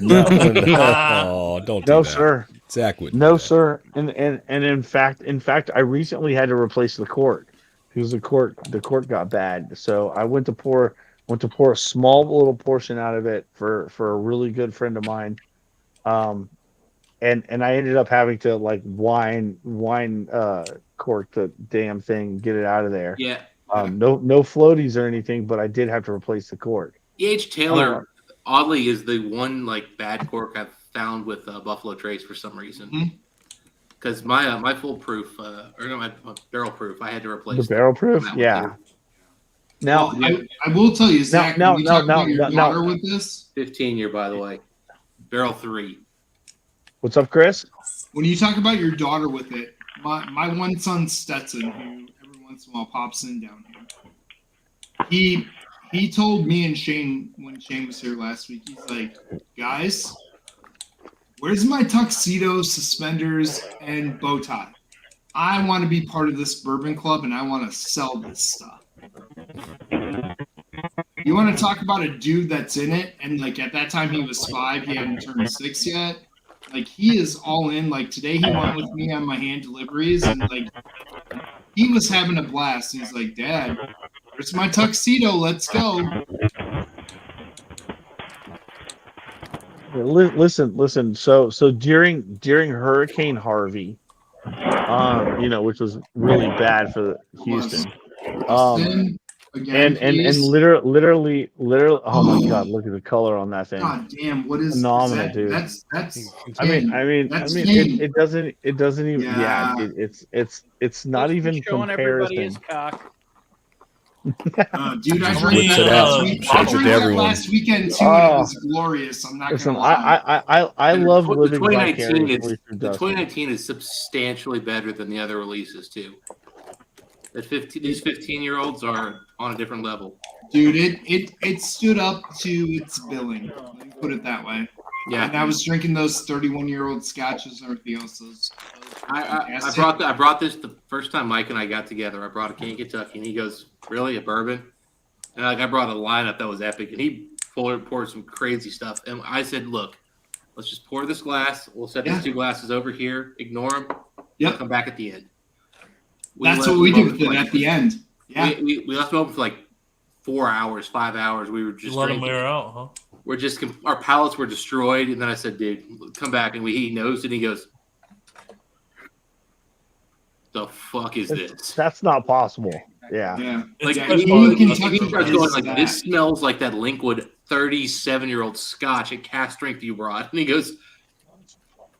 S9: No,
S16: Oh, don't do
S9: no,
S16: that.
S9: sir.
S16: Zach wouldn't.
S9: No, sir. And in fact, I recently had to replace the cork because the cork got bad. So I went to pour a small little portion out of it for a really good friend of mine. And I ended up having to like wine cork the damn thing, get it out of there.
S14: Yeah.
S9: No floaties or anything, but I did have to replace the cork.
S14: E.H. Taylor, oddly, is the one like bad cork I've found with Buffalo Trace for some reason. Because my full proof, or no, my barrel proof, I had to replace
S9: The barrel proof,
S14: that one
S9: yeah.
S14: too.
S9: Now
S1: I will tell you, Zach,
S9: now,
S1: when you
S9: now,
S1: talk about
S9: now,
S1: your
S9: now-
S1: daughter with this,
S14: 15-year, by the way. Barrel 3.
S9: What's up, Chris?
S1: when you talk about your daughter with it, my one son Stetson, who every once in a while pops in down here, he told me and Shane when Shane was here last week, he's like, guys, where's my tuxedo, suspenders, and bow tie? I want to be part of this bourbon club and I want to sell this stuff. You want to talk about a dude that's in it, and like at that time he was 5, he hadn't turned 6 yet. Like he is all in. Like today he went with me on my hand deliveries, and like he was having a blast. He's like, Dad, where's my tuxedo? Let's go.
S9: Listen. So during Hurricane Harvey, which was really bad for Houston. And literally, oh my God, look at the color on that thing.
S1: God damn, what is
S9: phenomenal,
S1: that?
S9: dude.
S1: That's that's
S9: it doesn't even
S1: Yeah.
S9: it's not even
S12: Showing everybody his
S9: comparison.
S12: cock.
S1: Dude, I
S16: Whips
S1: drank
S16: it
S1: that
S16: out,
S1: last week. I
S16: shows it
S1: drank
S16: to
S1: that
S16: everyone.
S1: last weekend too, and it was glorious. I'm not
S9: Listen,
S1: gonna lie.
S9: I love
S14: The
S9: living
S14: 2019
S9: vicariously
S14: is
S9: through
S14: the
S9: Dustin.
S14: 2019 is substantially better than the other releases too. These 15-year-olds are on a different level.
S1: Dude, it stood up to its billing. Let me put it that way.
S14: Yeah.
S1: And I was drinking those 31-year-old scotches and everything else.
S14: I brought this the first time Mike and I got together. I brought a King Kentucky, and he goes, "Really, a bourbon?" And I brought a lineup that was epic, and he poured some crazy stuff. And I said, "Look, let's just pour this glass. We'll set these 2 glasses over here. Ignore them.
S1: Yep.
S14: We'll come back at the end."
S1: That's what we did with it at the end. Yeah.
S14: We left it open for like 4 hours, 5 hours. We were just
S5: Let them
S14: drinking.
S5: wear out, huh?
S14: We're just our palates were destroyed, and then I said, "Dude, come back." And he knows, and he goes, "The fuck is this?"
S9: That's not possible. Yeah.
S14: Like
S1: Yeah,
S14: he
S1: Kentucky
S14: starts going
S1: is
S14: like,
S1: that.
S14: "This smells like that Linkwood 37-year-old Scotch at cast strength you brought," and he goes,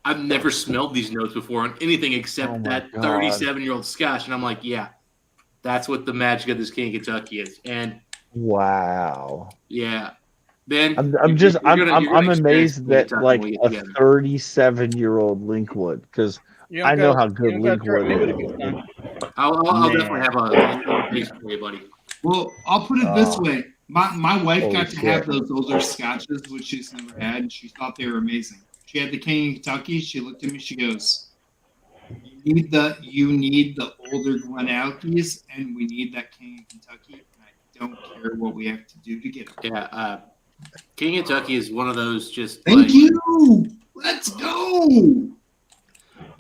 S14: "I've never smelled these notes before on anything except that
S9: God.
S14: 37-year-old Scotch," and I'm like, "Yeah, that's what the magic of this King Kentucky is." And
S9: Wow.
S14: yeah, then
S9: I'm
S14: you're gonna experience
S9: amazed that
S14: Kentucky
S9: like
S14: when we get
S9: a
S14: together.
S9: 37-year-old Linkwood, because
S12: You don't
S9: I know
S12: gotta-
S9: how
S12: you
S9: good
S12: don't gotta threaten me with a
S9: Linkwood
S12: good
S9: is.
S12: time.
S14: I'll
S9: Man.
S14: definitely have a taste for you, buddy.
S1: Well, I'll put it this
S9: Oh.
S1: way. My wife
S9: Holy
S1: got to
S9: shit.
S1: have those older scotches, which she's never had, and she thought they were amazing. She had the King of Kentucky. She looked at me. She goes, "You need the older Glenalkies, and we need that King of Kentucky. And I don't care what we have to do to get them."
S14: Yeah, King of Kentucky is one of those just.
S1: Thank you. Let's go.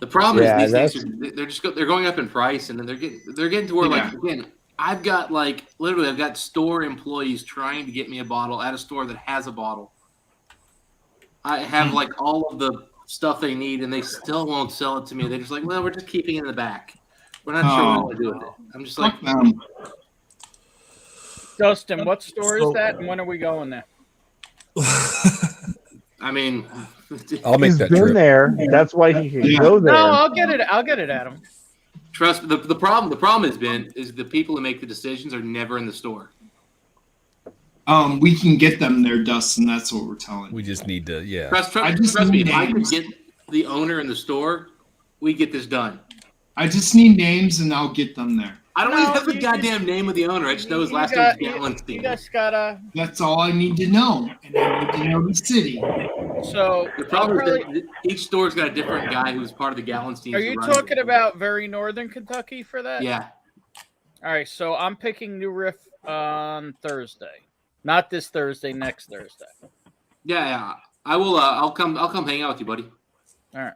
S14: The problem
S9: Yeah,
S14: is these things they're going up in price, and then they're getting to where like again, I've got store employees trying to get me a bottle at a store that has a bottle. I have like all of the stuff they need, and they still won't sell it to me. They're just like, "Well, we're just keeping it in the back." We're not sure what to do with it. I'm just like,
S12: Dustin, what store is
S5: So-
S12: that, and when are we going there?
S14: I mean,
S16: I'll make
S9: He's
S16: that
S9: been
S16: trip.
S9: there. That's why he can go there.
S12: No, I'll get it. I'll get it, Adam.
S14: Trust me. The problem has been is the people who make the decisions are never in the store.
S1: We can get them there, Dustin. That's what we're telling.
S16: We just need to, yeah.
S14: Trust
S1: just
S14: me.
S1: need
S14: If I could
S1: names.
S14: get the owner in the store, we get this done.
S1: I just need names, and I'll get them there.
S14: I don't even have the goddamn name of the owner. I just know his last name is Gallenstein.
S12: You guys gotta.
S1: That's all I need to know, and I need to know the city.
S12: So
S14: The problem is that each store's got a different guy who's part of the Gallenstein.
S12: Are you talking about very northern Kentucky for that?
S14: Yeah.
S12: All right, so I'm picking New Riff on Thursday, not this Thursday, next Thursday.
S14: Yeah. I will. I'll come hang out with you, buddy.
S12: All right.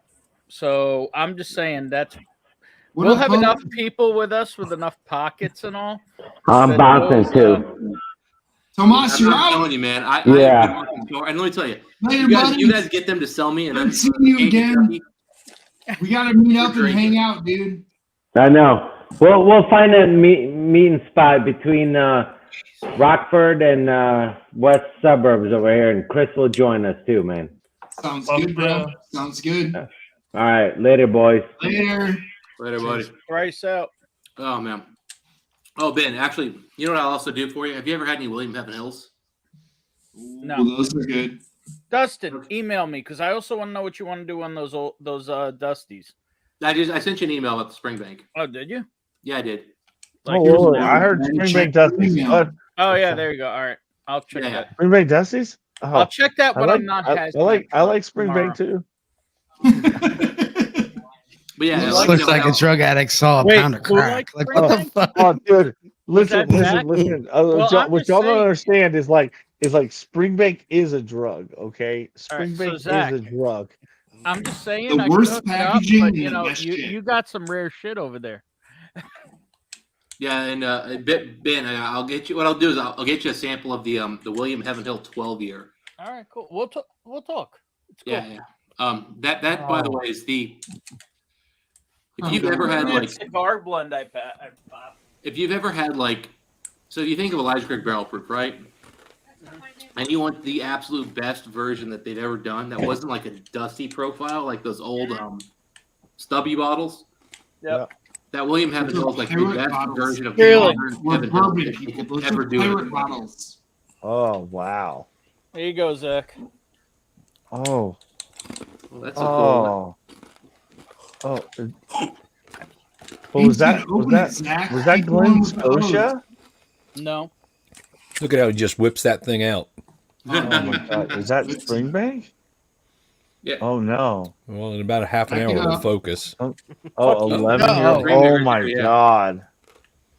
S12: So I'm just saying that
S1: What
S12: we'll
S1: up,
S12: have
S1: Bo?
S12: enough people with us with enough pockets and all.
S4: I'm
S12: that
S4: bouncing
S12: those,
S4: too.
S1: Tomas, you're
S14: I'm
S1: out.
S14: telling you, man.
S4: Yeah.
S14: And let me tell you,
S1: Later,
S14: you
S1: buddy.
S14: guys get them to sell me, and then
S1: Good seeing you again. We gotta meet up and hang out, dude.
S4: I know. We'll find a meeting spot between Rockford and west suburbs over here, and Chris will join us too, man.
S1: Sounds good, bro. Sounds good.
S4: All right, later, boys.
S1: Later.
S14: Later, buddy.
S12: Price out.
S14: Oh man. Oh Ben, actually, you know what I'll also do for you? Have you ever had any William Heaven Hills?
S12: No.
S1: Well, those are good.
S12: Dustin, email me because I also want to know what you want to do on those Dusties.
S14: I sent you an email about the Springbank.
S12: Oh, did you?
S14: Yeah, I did.
S9: I heard Springbank Dusties. What?
S12: Oh yeah, there you go. All right, I'll check that.
S9: Springbank Dusties? Oh,
S12: I'll check that when
S9: I like,
S12: I'm not.
S9: I like Springbank too.
S14: But yeah,
S10: This looks like a drug addict saw a pound of crack. Like, what the fuck?
S9: Oh, dude, listen.
S12: Zach? Well, I'm
S9: What
S12: just
S9: y'all don't
S12: saying-
S9: understand is like Springbank is a drug. Okay,
S12: All right, so
S9: Springbank
S12: Zach,
S9: is a drug.
S12: I'm just saying.
S1: The
S12: I can
S1: worst
S12: hook it up,
S1: packaging
S12: but,
S1: and
S12: you
S1: the
S12: know,
S1: best shit.
S12: you got some rare shit over there.
S14: Yeah, and Ben, I'll get you. What I'll do is I'll get you a sample of the William Heaven Hill 12-year.
S12: All right, cool. We'll talk. It's cool.
S14: Yeah. That by the way is the. If you've
S12: Oh,
S14: ever had
S12: that
S14: like
S12: cigar blend, I popped.
S14: if you've ever had like, so if you think of Elijah Craig Barrel Proof, right? And you want the absolute best version that they've ever done that wasn't like a dusty profile like those old stubby bottles.
S12: Yep.
S14: That William Heaven Hill is like the
S1: Pirate
S14: best
S1: bottles.
S14: version of
S12: Really?
S14: modern
S1: We're
S14: Heaven Hill
S1: bourbon
S14: that you
S1: people.
S14: could
S1: Those
S14: ever
S1: are
S14: do.
S1: pirate bottles.
S9: Oh wow.
S12: There you go, Zach.
S9: Oh.
S14: Well, that's so cool.
S9: Oh. Well, was that Glen Scotia?
S12: No.
S16: Look at how he just whips that thing out.
S9: Oh my god, is that Springbank?
S14: Yeah.
S9: Oh no.
S16: Well, in about a half an
S1: Check
S16: hour,
S1: it
S16: we'll
S1: out.
S16: focus.
S9: Oh, 11
S12: no.
S9: years. Oh my
S14: Yeah.
S9: god.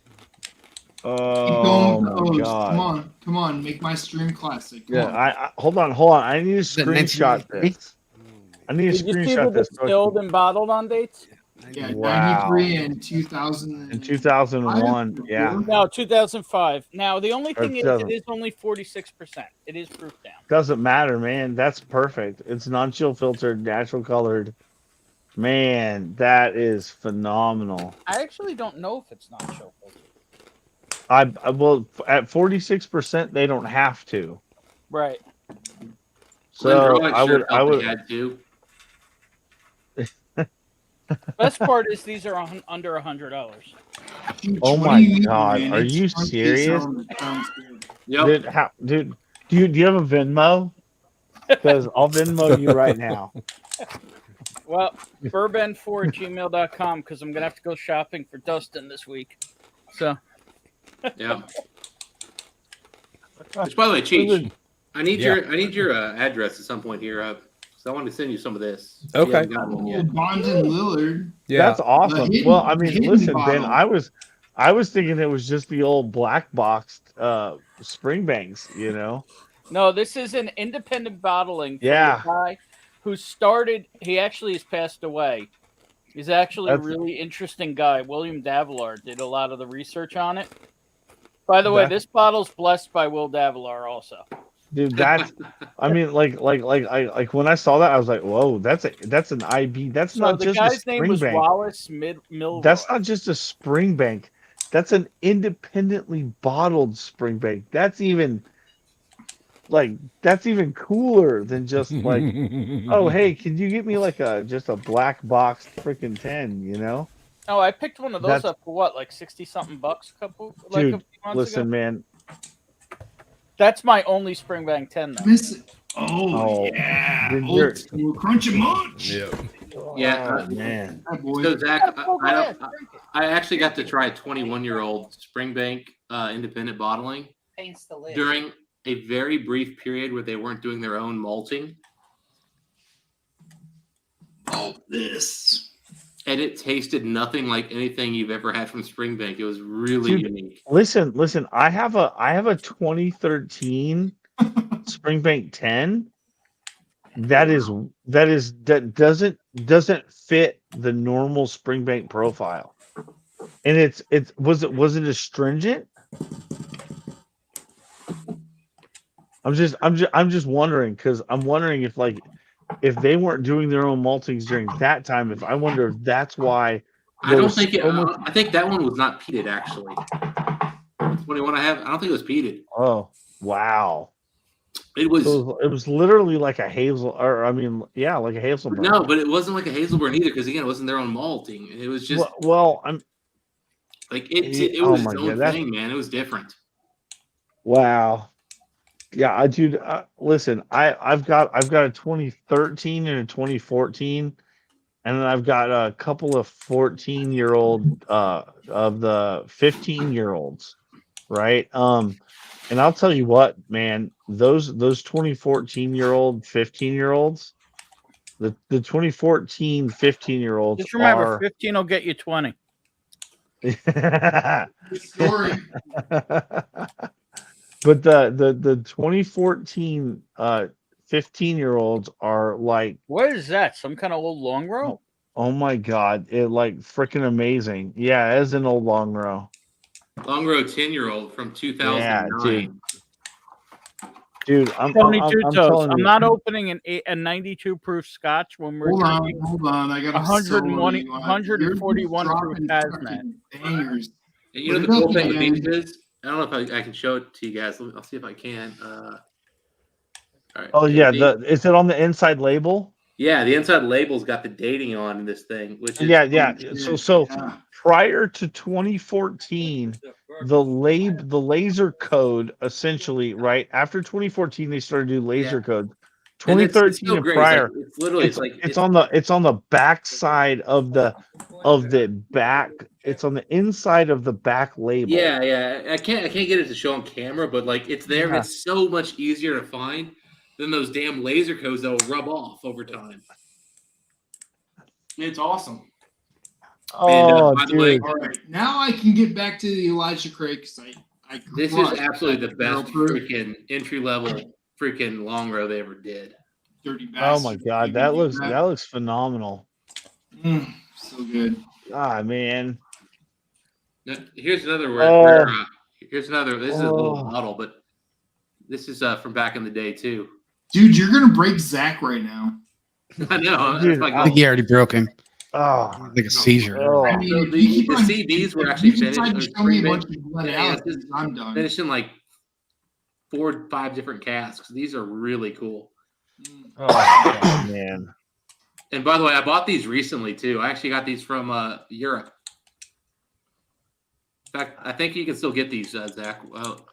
S1: Keep
S9: Oh
S1: going,
S9: my
S1: O's.
S9: god.
S1: Come on, make my stream classic. Come
S9: Yeah,
S1: on.
S9: I hold on. I need to
S10: it
S9: screenshot
S10: 1993?
S9: this. I need to
S12: Did you see
S9: screenshot
S12: the
S9: this.
S12: distilled and bottled on dates?
S1: Yeah,
S9: Wow.
S1: 93 and 2000.
S9: In 2001, yeah.
S12: No, 2005. Now the only
S9: Or
S12: thing is,
S9: 2000.
S12: it is only 46%. It is proof down.
S9: Doesn't matter, man. That's perfect. It's non-chill filtered, natural colored. Man, that is phenomenal.
S12: I actually don't know if it's not chill filtered.
S9: I will at 46%. They don't have to.
S12: Right.
S9: So
S14: Glen
S9: I would.
S14: Roach had to.
S12: Best part is these are under $100.
S9: Oh
S1: What
S9: my
S1: do you mean,
S9: god,
S1: man?
S9: are
S1: It's
S9: you
S1: chunky,
S9: serious?
S1: sounds good.
S14: Yep.
S9: Dude, do you have a Venmo? Because I'll Venmo you right now.
S12: Well, bourbon4@gmail.com because I'm gonna have to go shopping for Dustin this week. So
S14: Yeah. Which, by the way, Cheech, I need your address at some point here. So I want to send you some of this.
S16: Okay.
S14: You haven't gotten one yet.
S1: Bond and Lillard.
S16: Yeah.
S9: That's awesome.
S1: The hidden-
S9: Well, I mean,
S1: hidden
S9: listen,
S1: bottle.
S9: Ben, I was thinking it was just the old black boxed Springbanks, you know.
S12: no, this is an independent bottling from
S9: Yeah.
S12: the guy who started. He actually has passed away. He's actually a really interesting guy. William Davilar did a lot of the research on it. By the way, this bottle's blessed by Will Davilar also.
S9: dude. I mean, like when I saw that, I was like, whoa, that's an IB. That's
S12: So
S9: not
S12: the
S9: just a
S12: guy's name was
S9: Springbank.
S12: Wallace Milroy.
S9: That's not just a Springbank. That's an independently bottled Springbank. That's even cooler than just like, oh hey, can you get me like just a black box freaking 10? You know,
S12: Oh, I picked one of those
S9: That's-
S12: up for what, like 60 something bucks a few
S9: dude.
S12: months
S9: Listen,
S12: ago.
S9: man.
S12: That's my only Springbank 10 though.
S1: Oh, yeah,
S9: Dude,
S1: old school crunch and munch.
S14: Yeah,
S9: man.
S14: So Zach, I actually got to try a 21-year-old Springbank independent bottling
S17: Paints the lid.
S14: during a very brief period where they weren't doing their own malting.
S1: Oh, this.
S14: And it tasted nothing like anything you've ever had from Springbank. It was really
S9: Dude,
S14: unique.
S9: Listen. I have a 2013 Springbank 10. That doesn't fit the normal Springbank profile, and was it astringent? I'm just wondering, because I'm wondering if they weren't doing their own maltings during that time. I wonder if that's why.
S14: I don't think I think that one was not peated actually. 21 I have. I don't think it was peated.
S9: Oh wow!
S14: It was.
S9: It was literally like a hazel, like a hazelburn.
S14: No, but it wasn't like a hazelburn either, because again, it wasn't their own malting. It was just
S9: I'm
S14: like it
S9: oh
S14: was
S9: my
S14: its own
S9: God,
S14: thing, man. It was different.
S9: wow. Yeah, dude. Listen, I've got a 2013 and a 2014, and then I've got a couple of 14-year-old of the 15-year-olds, right? And I'll tell you what, man, those 2014-year-old, 15-year-olds, the 2014 15-year-olds
S12: Just remember,
S9: are
S12: 15 will get you 20.
S1: Story.
S9: But the 2014 15-year-olds are like,
S12: What is that? Some kind of old long row?
S9: oh my God, it like freaking amazing. Yeah, as an old long row.
S14: Long row 10-year-old from 2009.
S9: Yeah, dude, I'm
S12: 22 toes.
S9: telling
S12: I'm
S9: you.
S12: not opening a 92 proof Scotch when we're
S1: Hold
S12: drinking
S1: on. I got
S12: 141 proof hazmat.
S1: Bangers.
S14: And you know the cool thing with these is, I don't know if I can show it to you guys. I'll see if I can. All right.
S9: Oh yeah, is it on the inside label?
S14: Yeah, the inside label's got the dating on this thing, which is
S9: Yeah. So prior to 2014, the laser code essentially, right after 2014, they started to do laser code. 2013 and prior,
S14: it's literally
S9: it's on the back side of the back. It's on the inside of the back label.
S14: Yeah. I can't get it to show on camera, but like it's there. And it's so much easier to find than those damn laser codes that will rub off over time.
S1: It's awesome.
S9: Oh,
S14: by the
S9: dude!
S14: way,
S1: All right, now I can get back to the Elijah Craig because I
S14: this is
S1: crushed
S14: absolutely
S1: that
S14: the best
S1: barrel proof.
S14: freaking entry level freaking long row they ever did.
S1: Dirty
S9: Oh
S1: bastard.
S9: my God,
S1: You
S9: that
S1: can do
S9: looks phenomenal.
S1: So good.
S9: Ah, man.
S14: Now, here's another here's another. This is a little bottle, but this is from back in the day too.
S1: Dude, you're gonna break Zach right now.
S14: I know.
S9: Dude,
S14: it's like,
S10: I think he already broke him.
S9: Oh,
S10: Like a seizure.
S1: I mean,
S14: so
S1: if you keep
S14: the
S1: on-
S14: CDs were
S1: if
S14: actually
S1: you decide
S14: finished.
S1: to show me a bunch of blood out,
S14: it's
S1: I'm done.
S14: finished in like 4 or 5 different casks. These are really cool.
S9: Oh man.
S14: And by the way, I bought these recently too. I actually got these from Europe. In fact, I think you can still get these, Zach. Well,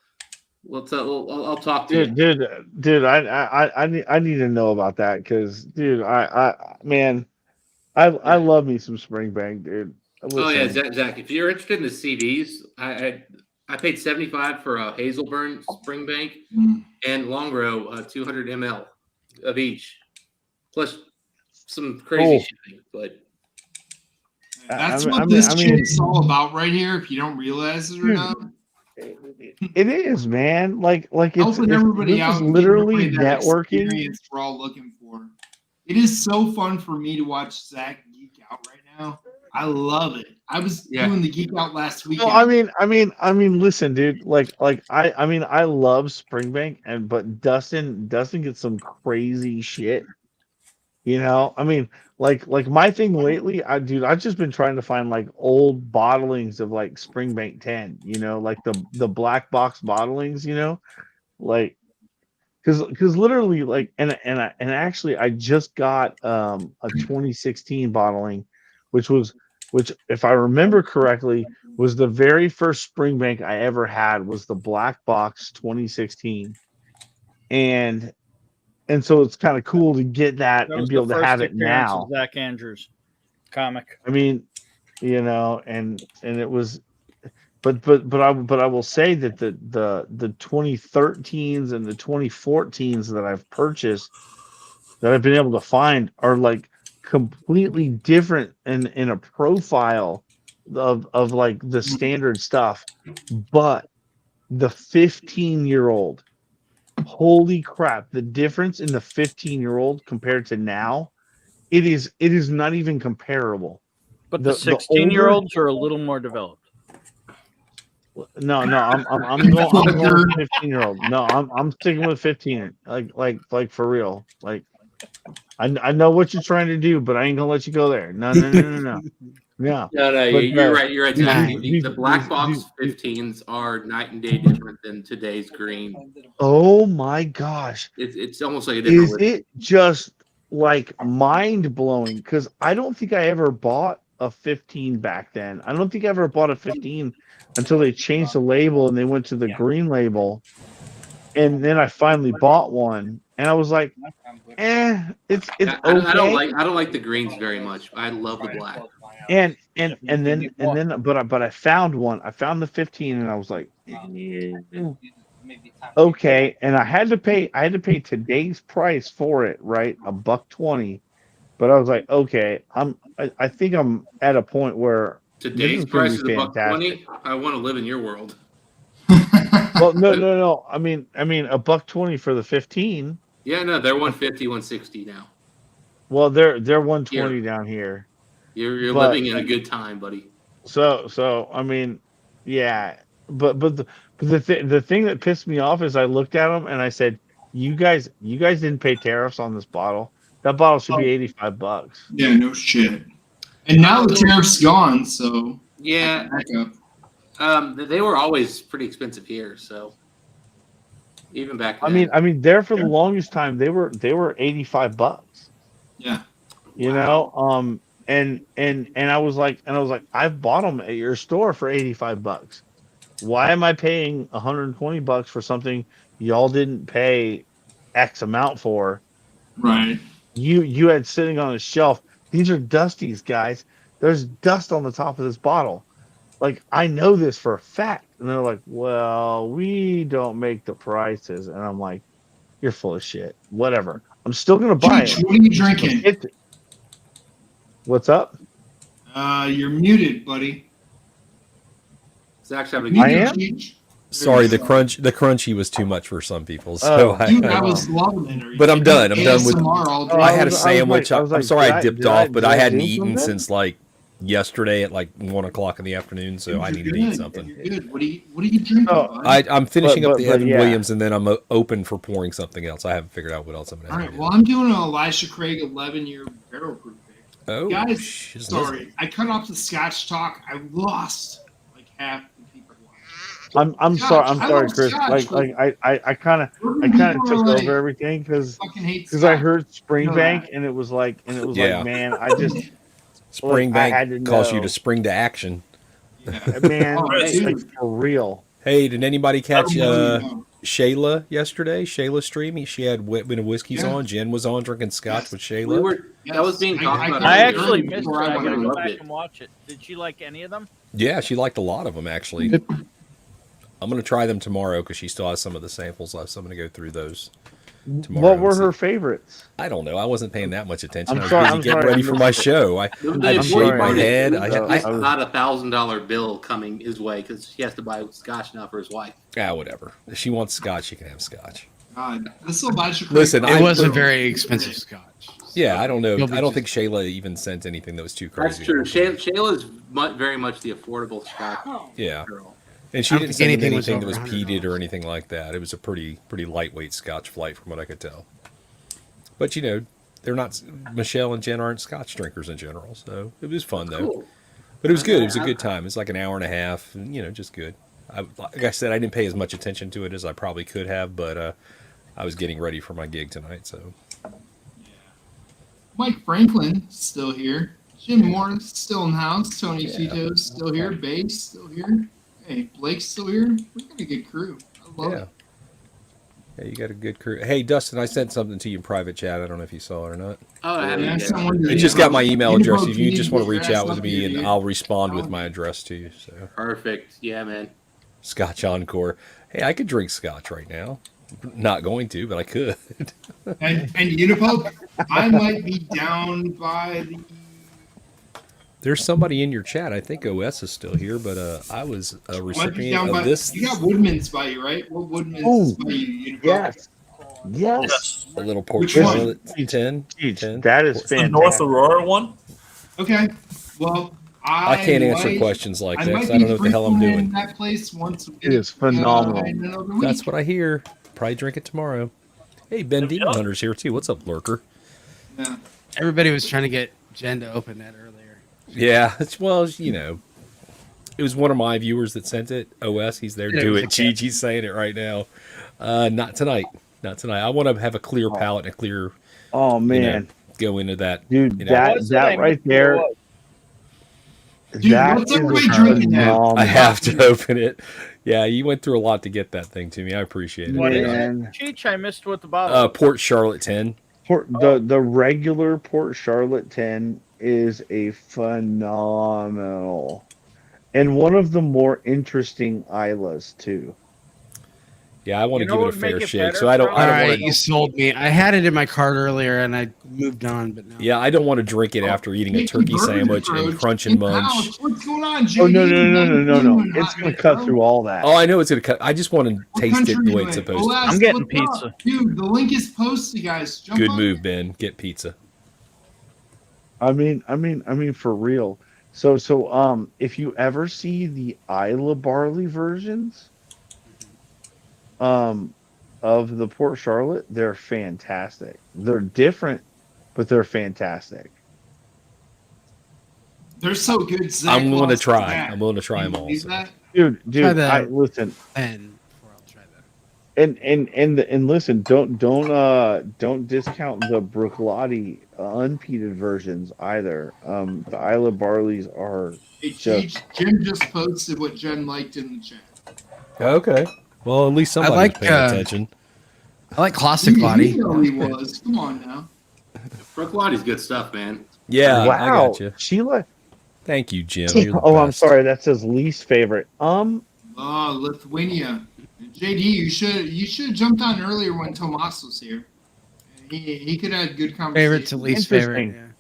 S14: I'll talk to you.
S9: Dude, I need to know about that because, dude, I love me some Springbank, dude.
S14: Oh yeah,
S9: Listen.
S14: Zach. If you're interested in the CDs, I paid $75 for a Hazelburn Springbank and Long Row 200 ml of each, plus some crazy shipping. But
S1: That's what this shit's all about right here. If you don't realize it or not,
S9: it is, man. Like it's
S1: helping everybody
S9: this
S1: out.
S9: is
S1: and
S9: literally
S1: getting that
S9: networking.
S1: experience we're all looking for. It is so fun for me to watch Zach geek out right now. I love it. I was doing the geek out last weekend.
S9: Well, I mean, listen, dude. I mean, I love Springbank, but Dustin gets some crazy shit. I mean, like my thing lately, I've just been trying to find like old bottlings of like Springbank 10. Like the black box bottlings. Like because literally like and actually I just got a 2016 bottling, which if I remember correctly was the very first Springbank I ever had was the black box 2016, and so it's kind of cool to get that
S12: That
S9: and
S12: was
S9: be
S12: the
S9: able to
S12: first
S9: have it
S12: appearance
S9: now.
S12: of Zach Andrews comic.
S9: I mean, and it was. But I will say that the 2013s and the 2014s that I've purchased that I've been able to find are like completely different in a profile of like the standard stuff. But the 15-year-old, holy crap, the difference in the 15-year-old compared to now, it is not even comparable.
S12: But the 16-year-olds are a little more developed.
S9: No, I'm going 15-year-old. No, I'm sticking with 15. Like for real. Like I know what you're trying to do, but I ain't gonna let you go there. No. No.
S14: No,
S9: But,
S14: you're right. You're right. Zach.
S9: these-
S14: The black box
S9: these-
S14: 15s are night and day different than today's green.
S9: Oh my gosh.
S14: It's almost like a different.
S9: Is it just like mind blowing? Because I don't think I ever bought a 15 back then. I don't think I ever bought a 15 until they changed the label and they went to the green label. And then I finally bought one, and I was like, it's okay.
S14: I don't like the greens very much. I love the black.
S9: And then but I found one. I found the 15, and I was like, okay. And I had to pay today's price for it, right? $120. But I was like, okay, I think I'm at a point where
S14: Today's price is $120. I want to live in your world.
S9: Well, no. I mean, $120 for the 15.
S14: Yeah, no, they're 150, 160 now.
S9: Well, they're 120 down here.
S14: You're living in a good time, buddy.
S9: So I mean, yeah, but the thing that pissed me off is I looked at them and I said, you guys didn't pay tariffs on this bottle. That bottle should be $85.
S1: Yeah, no shit. And now the tariff's gone, so
S14: yeah. They were always pretty expensive here, so even back then.
S9: I mean, there for the longest time they were $85.
S1: Yeah.
S9: And I was like, I've bought them at your store for $85. Why am I paying $120 for something y'all didn't pay X amount for?
S1: Right.
S9: You had sitting on a shelf. These are Dusties, guys. There's dust on the top of this bottle. Like, I know this for a fact. And they're like, well, we don't make the prices. And I'm like, you're full of shit. Whatever. I'm still going to buy it.
S1: What are you drinking?
S9: What's up?
S1: You're muted, buddy.
S14: Zach's having
S9: I am?
S16: Sorry, the crunchy was too much for some people. So
S1: I was loving it.
S16: But I'm done. I'm done with.
S1: ASMR
S16: I had a sandwich. I'm sorry I dipped off, but I hadn't
S9: do
S16: eaten
S9: something?
S16: since like yesterday at like 1:00 in the afternoon. So I needed to eat something.
S1: Good. What are you drinking?
S16: I'm finishing up the Evan
S9: yeah.
S16: Williams, and then I'm open for pouring something else. I haven't figured out what else I'm going
S1: All
S16: to
S1: right.
S16: do.
S1: Well, I'm doing an Elisha Craig 11-year barrel proof pick.
S16: Oh,
S1: guys,
S16: she's
S1: sorry, I cut off the Scotch talk. I lost like half the people.
S9: I'm
S1: Scotch.
S9: sorry,
S1: I love
S9: Chris.
S1: Scotch,
S9: I kind of took over everything because I heard Springbank and it was like
S16: Yeah.
S9: man, I just
S16: Springbank calls you to spring to action.
S9: man, like, for real.
S16: Hey, did anybody catch Shayla yesterday? Shayla's stream. She had Whitman and Whiskies on. Jen was on drinking scotch with Shayla.
S14: That was being talked about.
S12: I actually missed it. I
S14: I
S12: gotta go
S14: loved
S12: back
S14: it.
S12: and watch it. Did she like any of them?
S16: Yeah, she liked a lot of them actually. I'm gonna try them tomorrow because she still has some of the samples left. So I'm gonna go through those tomorrow.
S9: What were her favorites?
S16: I don't know. I wasn't paying that much attention.
S9: I'm
S16: I was
S9: sorry,
S16: busy
S9: I'm
S16: getting
S9: sorry.
S16: ready for my show. I had shaved my head.
S14: It's not a $1,000 bill coming his way because he has to buy scotch now for his wife.
S16: Whatever. If she wants scotch, she can have scotch.
S1: God, this will buy you.
S16: Listen,
S10: It was a very expensive scotch.
S16: Yeah, I don't know.
S10: You'll be
S16: I don't
S10: just-
S16: think Shayla even sent anything that was too crazy.
S14: That's true. Shayla's very much the affordable Scotch.
S16: Yeah.
S14: girl.
S16: And she
S10: I don't
S16: didn't
S10: think
S16: send him
S10: anything was
S16: anything that
S10: over
S16: was peated or anything like that. It was a pretty lightweight Scotch flight from what I could tell. But you know, they're not. Michelle and Jen aren't Scotch drinkers in general, so it was fun though.
S14: Cool.
S16: But it was good. It was a good time. It's like an hour and a half. And, you know, just good. Like I said, I didn't pay as much attention to it as I probably could have, but I was getting ready for my gig tonight, so.
S1: Mike Franklin still here. Jim Morris still in the house. Tony Tito's still here. Bass still here. Hey, Blake's still here. We got a good crew. I love it.
S16: Yeah, you got a good crew. Hey, Dustin, I sent something to you in private chat. I don't know if you saw it or not.
S14: Oh, I haven't yet.
S16: It just got my email address. If you just want to reach out with me, and I'll respond with my address to you. So
S14: Perfect. Yeah, man.
S16: Scotch Encore. Hey, I could drink Scotch right now. Not going to, but I could.
S1: And Unipope, I might be down by the.
S16: There's somebody in your chat. I think OS is still here, but I was a
S1: Might be
S16: recipient
S1: down
S16: of
S1: by.
S16: this.
S1: You got Woodman's by you, right? What Woodman's is by you? Unipope?
S9: Yes. Yes.
S16: A little Port
S1: Which one?
S16: Charlotte 10.
S9: That is
S5: The
S9: fantastic.
S5: North Aurora one?
S1: Okay. Well,
S16: I can't answer questions like that 'cause I don't know what the hell I'm doing.
S1: In that place once a
S9: It is phenomenal.
S1: in another week.
S16: That's what I hear. Probably drink it tomorrow. Hey, Ben Demon Hunter's here too. What's up, Lurker?
S1: Yeah.
S10: Everybody was trying to get Jen to open that earlier.
S16: Yeah, well, you know, it was one of my viewers that sent it. OS, he's there.
S10: Yeah,
S16: Do
S10: it
S16: it.
S10: was a cat.
S16: Gigi's saying it right now. Not tonight. Not tonight. I want to have a clear palate and a clear.
S9: Oh
S16: you
S9: man,
S16: know, go into that.
S9: dude,
S16: you know.
S9: that right there.
S1: Dude,
S9: That
S1: what's
S9: is
S1: everybody drinking now?
S9: phenomenal.
S16: I have to open it. Yeah, you went through a lot to get that thing to me. I appreciate it.
S12: What is
S9: Man.
S12: it? Cheech, I missed what the bottle.
S16: Port Charlotte 10.
S9: The regular Port Charlotte 10 is a phenomenal, and one of the more interesting Islas too.
S16: Yeah, I want
S12: You
S16: to
S12: know
S16: give
S12: what
S16: it a
S12: would make
S16: fair
S12: it
S16: shake.
S12: better,
S16: So I don't.
S12: Charlie?
S16: I don't
S10: All right,
S16: want
S10: you
S16: to.
S10: sold me. I had it in my cart earlier, and I moved on. But now,
S16: Yeah, I don't want to drink it after eating a
S1: Mickey
S16: turkey
S1: Burger
S16: sandwich and
S1: Roach
S16: crunch
S1: in
S16: and
S1: the
S16: munch.
S1: house. What's going on, JD?
S9: Oh no!
S1: Doing
S9: It's
S1: hot
S9: gonna
S1: mix,
S9: cut
S1: bro.
S9: through all that.
S16: Oh, I know it's gonna cut. I just want to
S1: What
S16: taste it
S1: country
S16: the way
S1: you
S16: it's
S1: in?
S16: supposed to.
S1: OS,
S12: I'm getting
S1: what's up?
S12: pizza.
S1: Dude, the link is posted, guys. Jump
S16: Good
S1: on
S16: move,
S1: it.
S16: Ben. Get pizza.
S9: I mean, for real. So, if you ever see the Isla barley versions, of the Port Charlotte, they're fantastic. They're different, but they're fantastic.
S1: They're so good. Zach
S16: I'm willing to
S1: lost
S16: try.
S1: that.
S16: I'm willing to try them all.
S1: Believe
S16: so.
S1: that?
S9: Dude,
S10: Try the-
S9: I listen.
S10: and I'll try that.
S9: And listen, don't discount the Bruichladdich unpeated versions either. The Isla barleys are
S1: Hey,
S9: just
S1: Jim just posted what Jen liked in the chat.
S16: Okay. Well, at least somebody's
S10: like,
S16: paying attention.
S10: I like classic
S1: You
S10: body.
S1: know he was. Come on now.
S14: Bruichladdich good stuff, man.
S16: Yeah, I
S9: wow.
S16: got you.
S9: Sheila.
S16: Thank you, Jim. You're the
S9: Oh, I'm
S16: best.
S9: sorry. That's his least favorite.
S1: Oh, Lithuania. JD, you should have jumped on earlier when Tomas was here. He could have had good conversation.
S10: Favorite to least favorite.
S9: Interesting.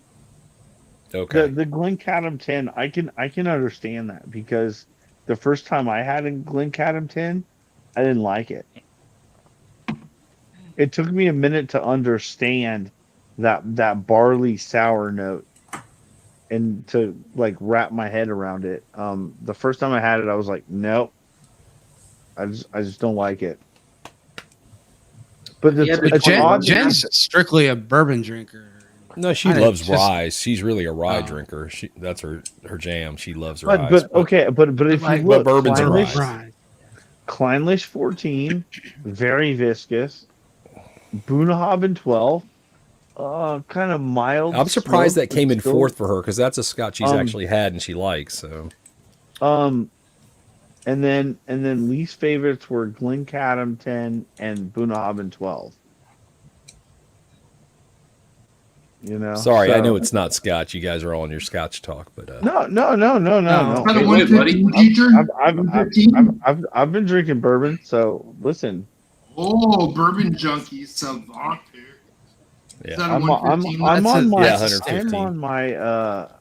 S10: Yeah.
S16: Okay.
S9: The Glencaddam 10, I can understand that because the first time I had a Glencaddam 10, I didn't like it. It took me a minute to understand that barley sour note and to like wrap my head around it. The first time I had it, I was like, nope, I just don't like it. But
S14: Yeah,
S9: it's
S10: Jen,
S9: odd.
S10: Jen's strictly a bourbon drinker.
S16: No, she
S10: I
S16: loves
S10: just-
S16: rye. She's really a rye
S10: Oh.
S16: drinker. That's her jam. She loves rye.
S9: But okay, but if
S10: Like,
S9: you look,
S16: bourbons and
S9: Kleinlich-
S10: Right.
S9: Kleinlich 14, very viscous. Bunnahabhain 12, kind of mild.
S16: I'm surprised
S9: smoke,
S16: that came
S9: but
S16: in
S9: still-
S16: fourth for her because that's a Scotch she's
S9: Um,
S16: actually had and she likes. So
S9: And then least favorites were Glencaddam 10 and Bunnahabhain 12. You know.
S16: sorry, I
S9: so-
S16: know it's not Scotch. You guys are all on your Scotch talk, but
S9: No.
S1: Is that a
S14: Wait, buddy.
S1: 115 teacher?
S9: I've been drinking bourbon, so listen.
S1: Oh, bourbon junkie savant.
S16: yeah.
S1: Is that a
S9: I'm
S1: 115?
S9: on my
S16: Yeah, 115.
S9: I'm on my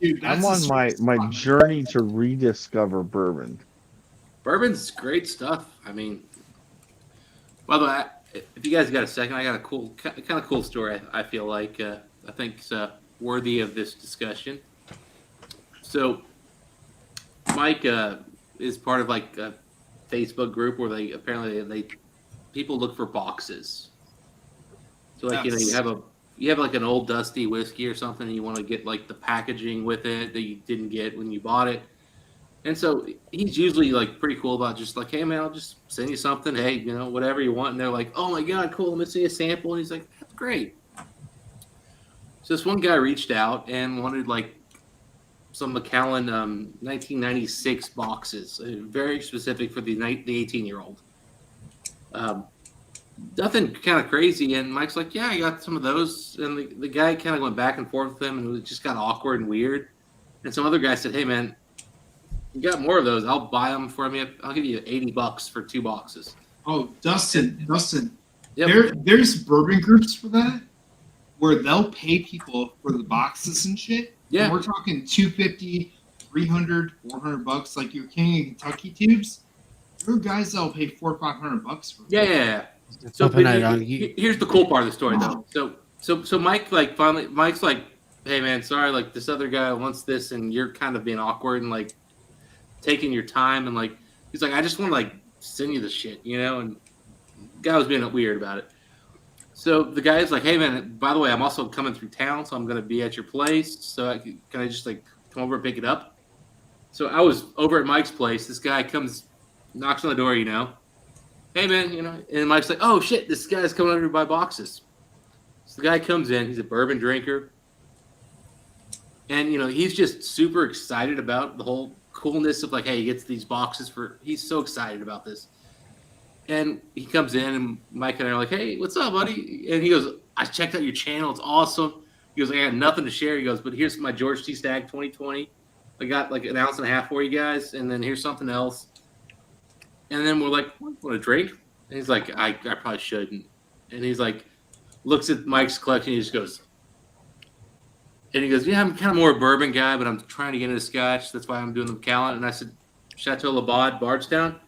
S1: Dude,
S9: I'm
S1: that's
S9: on
S1: a
S9: my
S1: spot.
S9: journey to rediscover bourbon.
S14: Bourbon's great stuff. I mean, by the way, if you guys got a second, I got a kind of cool story. I feel like I think it's worthy of this discussion. So, Mike is part of like a Facebook group where they apparently people look for boxes. So like you have like an old dusty whiskey or something, and you want to get like the packaging with it that you didn't get when you bought it. And so he's usually like pretty cool about just like, hey man, I'll just send you something. Hey, whatever you want. And they're like, oh my god, cool. Let me see a sample. And he's like, that's great. So this one guy reached out and wanted like some Macallan 1996 boxes, very specific for the 18-year-old. Nothing kind of crazy. And Mike's like, yeah, I got some of those. And the guy kind of went back and forth with him, and it just got awkward and weird. And some other guy said, hey man, you got more of those, I'll buy them for me. I'll give you $80 for 2 boxes.
S1: Oh, Dustin.
S14: Yep.
S1: There's bourbon groups for that where they'll pay people for the boxes and shit.
S14: Yeah.
S1: And we're talking $250, $300, $400, like your King of Kentucky tubes. There are guys that'll pay $400 or $500 for.
S14: Yeah. So here's the cool part of the story, though. So Mike Mike's like, hey man, sorry, like this other guy wants this, and you're kind of being awkward and like taking your time, and like he's like, I just want to like send you the shit, and the guy was being weird about it. So the guy's like, hey man, by the way, I'm also coming through town, so I'm gonna be at your place. So can I just like come over and pick it up? So I was over at Mike's place. This guy comes, knocks on the door, hey man, and Mike's like, oh shit, this guy's coming over to buy boxes. So the guy comes in, he's a bourbon drinker, and he's just super excited about the whole coolness of like, hey, he gets these boxes he's so excited about this. And he comes in, and Mike and I are like, hey, what's up, buddy? And he goes, I checked out your channel, it's awesome. He goes, I got nothing to share. He goes, but here's my George T. Stagg 2020. I got like 1.5 ounces for you guys, and then here's something else. And then we're like, want a drink? And he's like, I probably shouldn't. And he's like, looks at Mike's collection, he just goes, yeah, I'm kind of more a bourbon guy, but I'm trying to get into Scotch. That's why I'm doing the Macallan. And I said, Chateau Labad, Bardstown.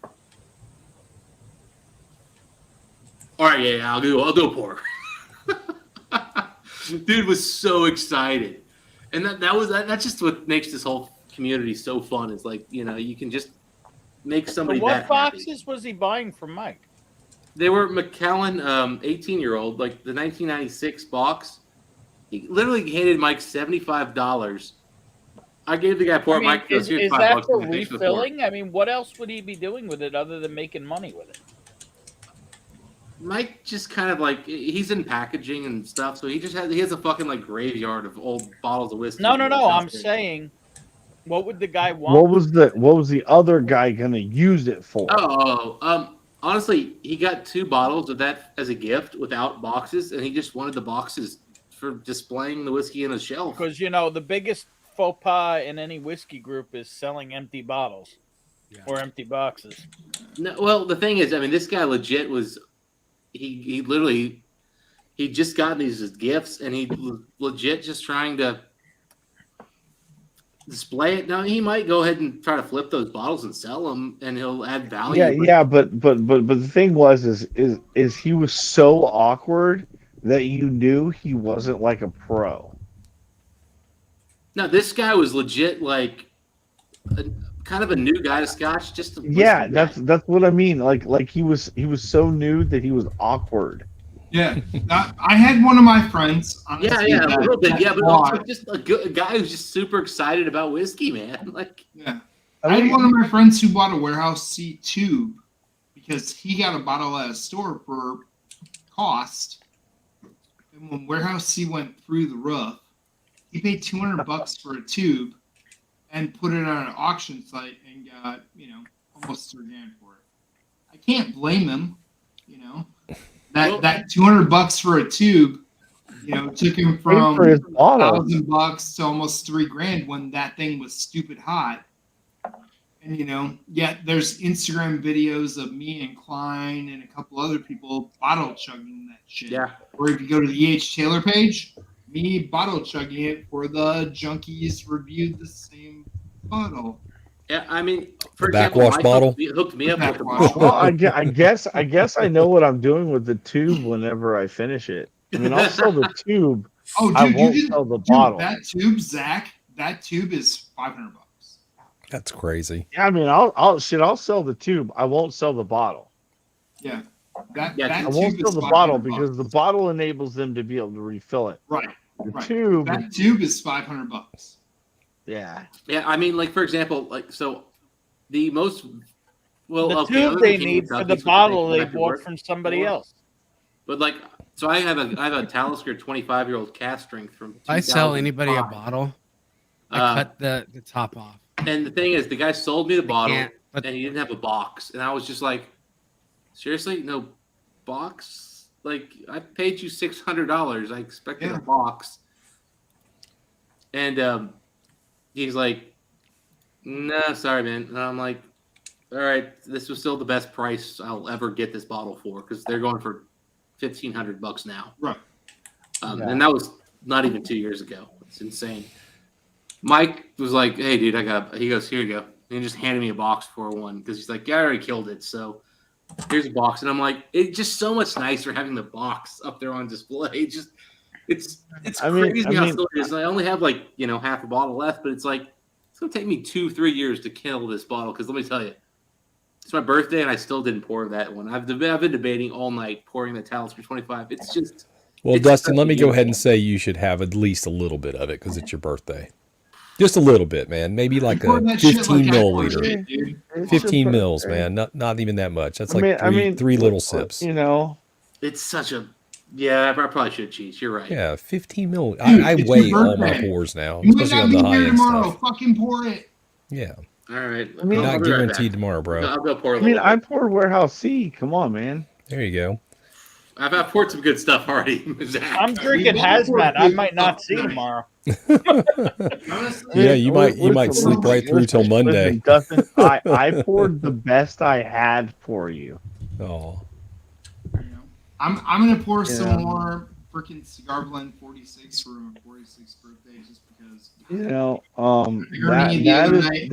S14: All right, yeah, I'll do a pour. Dude was so excited, and that's just what makes this whole community so fun. Is like you can just make somebody.
S12: So what
S14: that
S12: boxes
S14: happy.
S12: was he buying from Mike?
S14: They were Macallan 18-year-old, like the 1996 box. He literally handed Mike $75. I gave the guy pour. Mike goes,
S12: is
S14: $5
S12: that for
S14: for
S12: refilling? I mean, what else would he be doing with it other than making money with it?
S14: Mike just kind of like he's in packaging and stuff, so he has a fucking like graveyard of old bottles of whiskey.
S12: No. I'm saying, what would the guy want?
S9: What was the other guy gonna use it for?
S14: Honestly, he got 2 bottles of that as a gift without boxes, and he just wanted the boxes for displaying the whiskey in a shelf.
S12: Because the biggest faux pas in any whiskey group is selling empty bottles or empty boxes.
S14: No, well, the thing is, I mean, this guy legit was. He literally just got these as gifts, and he was legit just trying to display it. Now he might go ahead and try to flip those bottles and sell them, and he'll add value.
S9: But the thing is he was so awkward that you knew he wasn't like a pro.
S14: No, this guy was legit like kind of a new guy to Scotch.
S9: That's what I mean. Like he was so new that he was awkward.
S1: Yeah, I had one of my friends. Honestly,
S14: a little bit. Yeah, but also just a guy who's just super excited about whiskey, man. Like,
S1: I had one of my friends who bought a Warehouse C tube because he got a bottle at a store for cost, and when Warehouse C went through the roof, he paid $200 for a tube. And put it on an auction site and got, almost $3,000 for it. I can't blame him, That $200 for a tube, took him from $1,000 to almost $3,000 when that thing was stupid hot. And there's Instagram videos of me and Klein and a couple other people bottle chugging that shit.
S14: Yeah.
S1: Or if you go to the E.H. Taylor page, me bottle chugging it for the Junkies reviewed the same bottle.
S14: Yeah, I mean, for
S16: The
S14: example,
S16: backwash
S14: Mike
S16: bottle?
S14: hooked me up with a
S9: Well,
S14: bottle.
S9: I guess I know what I'm doing with the tube whenever I finish it. I mean, I'll sell the tube.
S1: Oh,
S9: I
S1: dude,
S9: won't sell the bottle.
S1: That tube, Zach. That tube is $500.
S16: That's crazy.
S9: Yeah, I mean, I'll sell the tube. I won't sell the bottle.
S1: Yeah, that
S9: I
S1: tube
S9: won't sell
S1: is
S9: the bottle
S1: $500.
S9: because the bottle enables them to be able to refill it.
S1: Right.
S9: The
S1: Right.
S9: tube.
S1: That tube is $500.
S9: Yeah.
S14: Yeah, I mean, like for example, like so, the most well,
S12: The
S14: okay,
S12: tube
S14: other
S12: they
S14: than
S12: need for the
S14: Kentucky's, which I
S12: bottle
S14: think
S12: they
S14: might be
S12: bought
S14: worth
S12: from somebody
S14: more.
S12: else.
S14: But like, so I have a Talisker 25-year-old cast strength from.
S10: If I sell anybody a
S14: 2005.
S10: bottle, I cut the top off.
S14: And the thing is, the guy sold me the bottle,
S10: can't, but-
S14: and he didn't have a box, and I was just like, seriously, no box? Like, I paid you $600. I expected a box. And he's like, no, sorry, man. And I'm like, all right, this was still the best price I'll ever get this bottle for because they're going for $1,500 now.
S1: Right.
S14: And that was not even 2 years ago. It's insane. Mike was like, hey, dude, he goes, here you go. And he just handed me a box for one because he's like, yeah, I already killed it. So here's a box. And I'm like, it's just so much nicer having the box up there on display. It's crazy how silly it is. I only have like, half a bottle left, but it's like, it's going to take me 2-3 years to kill this bottle. Because let me tell you, it's my birthday and I still didn't pour that one. I've been debating all night pouring the Talisker 25. It's just.
S16: Well,
S14: it's
S16: Dustin, let me go
S14: beautiful.
S16: ahead and say you should have at least a little bit of it because it's your birthday. Just a little bit, man. Maybe like a 15 milliliter. 15 mils, man. Not even that much. That's like three little sips.
S14: It's such a. Yeah, I probably should cheat. You're right.
S16: Yeah, 15 mil.
S1: Dude,
S16: I
S1: it's
S16: weigh
S1: your
S16: all my
S1: birthday.
S16: pours now,
S1: You might
S16: especially
S1: not
S16: on
S1: be
S16: the
S1: here
S16: high end
S1: tomorrow.
S16: stuff.
S1: Fucking pour it.
S16: Yeah.
S14: All right.
S9: I mean,
S16: Not
S14: I'll be right
S16: guaranteed
S14: back.
S16: tomorrow, bro.
S14: I'll go pour a
S9: I mean,
S14: little
S9: I
S14: bit.
S9: poured Warehouse C. Come on, man.
S16: There you go.
S14: I've poured some good stuff already. Zach.
S12: I'm drinking hazmat. I might not see tomorrow.
S16: Yeah, you might sleep right through till Monday.
S9: Dustin, I poured the best I had for you.
S16: Oh.
S1: I'm gonna pour some more freaking cigar blend 46 for my 46th birthday just because.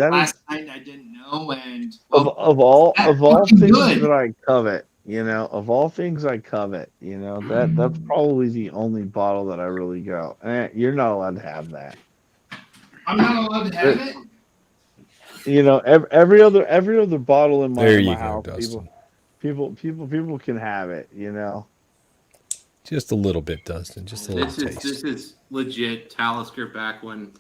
S1: Last night I didn't know, and
S9: of all
S1: fucking
S9: things
S1: good.
S9: that I covet, of all things I covet, that's probably the only bottle that I really go. You're not allowed to have that.
S1: I'm not allowed to have it.
S9: Every other bottle in
S16: There
S9: my
S16: you go,
S9: house,
S16: Dustin.
S9: people can have it.
S16: Just a little bit, Dustin. Just a little taste.
S14: This is legit Talisker back when,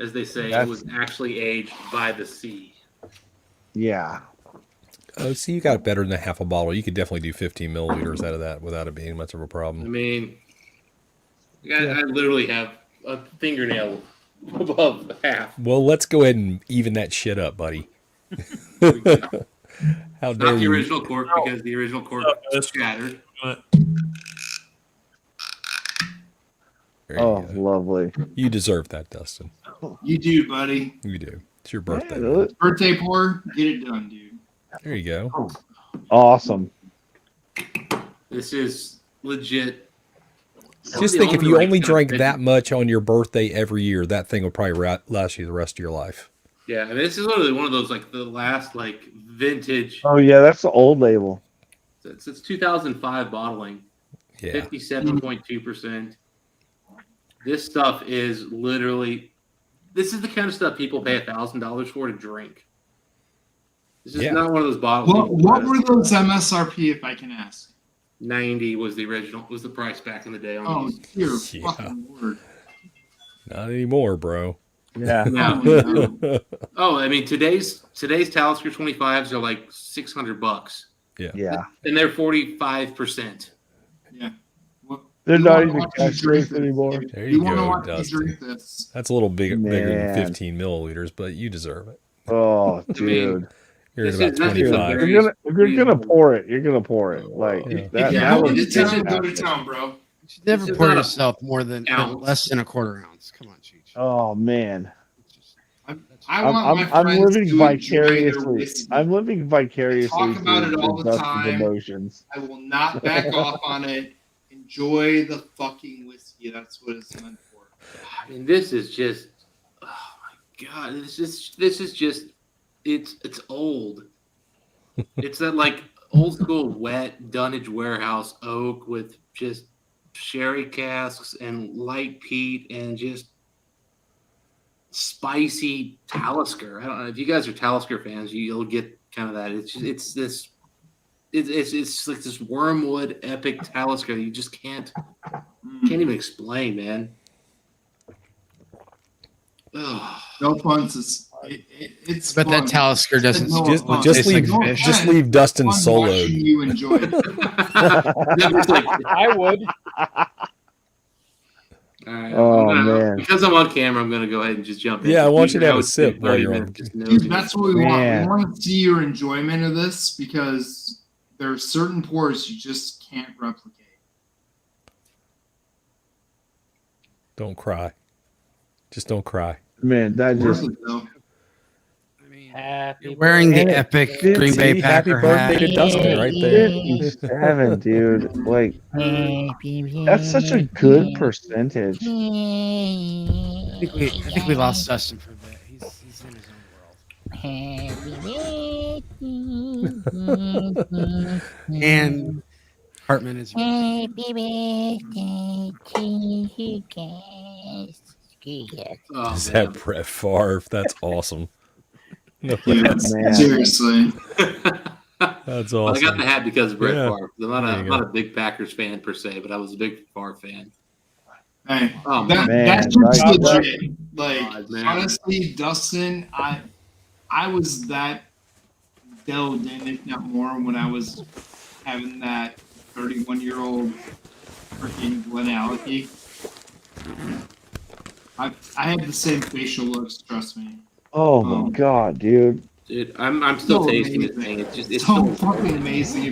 S14: as they say,
S9: That's-
S14: it was actually aged by the sea.
S9: Yeah.
S16: Oh, see, you got it better than a half a bottle. You could definitely do 15 milliliters out of that without it being much of a
S14: I
S16: problem.
S14: mean, I literally have a fingernail above half.
S16: Well, let's go ahead and even that shit up, buddy. How
S14: Not
S16: dare
S14: the
S16: you?
S14: original cork because the original cork shattered.
S16: There you
S9: Oh,
S16: go.
S9: lovely.
S16: You deserve that, Dustin.
S1: You do, buddy.
S16: You do. It's your birthday.
S9: Yeah,
S1: Birthday pour, get it done, dude.
S16: There you go.
S9: Awesome.
S14: This is legit.
S16: Just think if you only drank that much on your birthday every year, that thing would probably last you the rest of your life.
S14: Yeah, I mean, this is literally one of those like the last like vintage.
S9: Oh yeah, that's the old label.
S14: It's 2005 bottling.
S16: Yeah.
S14: 57.2%. This stuff is literally. This is the kind of stuff people pay $1,000 for to drink. This is not one of those bottles.
S1: What were those MSRP, if I can ask?
S14: 90 was the original. Was the price back in the day on
S1: Oh,
S14: these.
S1: dear fucking word.
S16: Not anymore, bro.
S9: Yeah.
S14: No. Oh, I mean today's Talisker 25s are like $600.
S16: Yeah.
S9: Yeah.
S14: And they're 45%.
S1: Yeah.
S9: They're
S1: You
S9: not
S1: wanna
S9: even
S1: watch me
S9: cash
S1: drink
S9: rates anymore.
S16: There
S1: You
S16: you
S1: wanna
S16: go,
S1: watch me
S16: Dustin.
S1: drink this?
S16: That's a little bigger than
S9: Man.
S16: 15 milliliters, but you deserve it.
S9: Oh, dude.
S16: You're at
S14: This
S16: about
S14: is nothing but
S16: 25.
S14: very-
S9: If you're gonna pour it, you're gonna pour it. Like
S16: Yeah.
S9: that.
S1: Yeah,
S9: that
S1: go
S9: was
S1: to town, go to
S9: fantastic.
S1: town, bro.
S10: You should never
S14: This is
S10: pour
S14: not a
S10: yourself more than
S14: ounce.
S10: less than a quarter ounce. Come on, Cheech.
S9: Oh man.
S1: I want my
S9: I'm
S1: friends
S9: living
S1: to enjoy their
S9: vicariously.
S1: whiskey.
S9: I'm living vicariously
S1: Talk about
S9: through
S1: it all the
S9: Dustin's
S1: time.
S9: emotions.
S1: I will not back off on it. Enjoy the fucking whiskey. That's what it's meant for.
S14: I mean, this is just. Oh my god! This is just it's old. It's that like old school wet Dunnage warehouse oak with just sherry casks and light peat and just spicy Talisker. I don't know if you guys are Talisker fans, you'll get kind of that. It's like this wormwood epic Talisker you just can't even explain, man. Ugh.
S1: No puns. It's
S10: But that
S1: fun.
S10: Talisker doesn't
S16: just leave Dustin soloed.
S1: You enjoy it.
S12: I would.
S14: All right,
S9: man.
S14: Because I'm on camera, I'm going to go ahead and just jump in.
S16: Yeah, I want you to have a
S14: would
S16: sip
S14: take
S16: while
S14: 30
S16: you're on.
S14: minutes just
S1: Dude,
S14: nosing.
S1: that's what we want.
S9: Man.
S1: We want to see your enjoyment of this because there are certain pours you just can't replicate.
S16: Don't cry. Just don't cry.
S9: Man, that just.
S12: Happy
S10: Wearing the
S12: birthday.
S10: epic Green Bay
S16: See, happy
S10: Packer
S16: birthday
S10: hat.
S16: to Dustin right there.
S9: 57, dude. Like, that's such a good percentage.
S10: I think we lost Dustin for a bit. He's in his own world. And Hartman is.
S14: Oh,
S16: Is
S14: man.
S16: that Brett Favre? That's awesome. No,
S1: Dude,
S9: Man.
S1: seriously.
S16: that's
S14: Well, I
S16: awesome.
S14: got the hat because of Brett
S16: Yeah.
S14: Favre. I'm
S16: There you
S14: not
S16: go.
S14: a big Packers fan per se, but I was a big Favre fan.
S1: Hey,
S14: Oh,
S1: that,
S9: man,
S1: that's just
S9: right.
S1: legit. Like,
S14: God, man.
S1: honestly, Dustin, I was that delved in, if not more, when I was having that 31-year-old freaking Glenn Alecky. I had the same facial looks, trust me.
S9: Oh my god, dude.
S14: Dude, I'm still
S1: So
S14: tasting this
S1: amazing.
S14: thing. It's
S1: so
S14: still
S1: fucking amazing.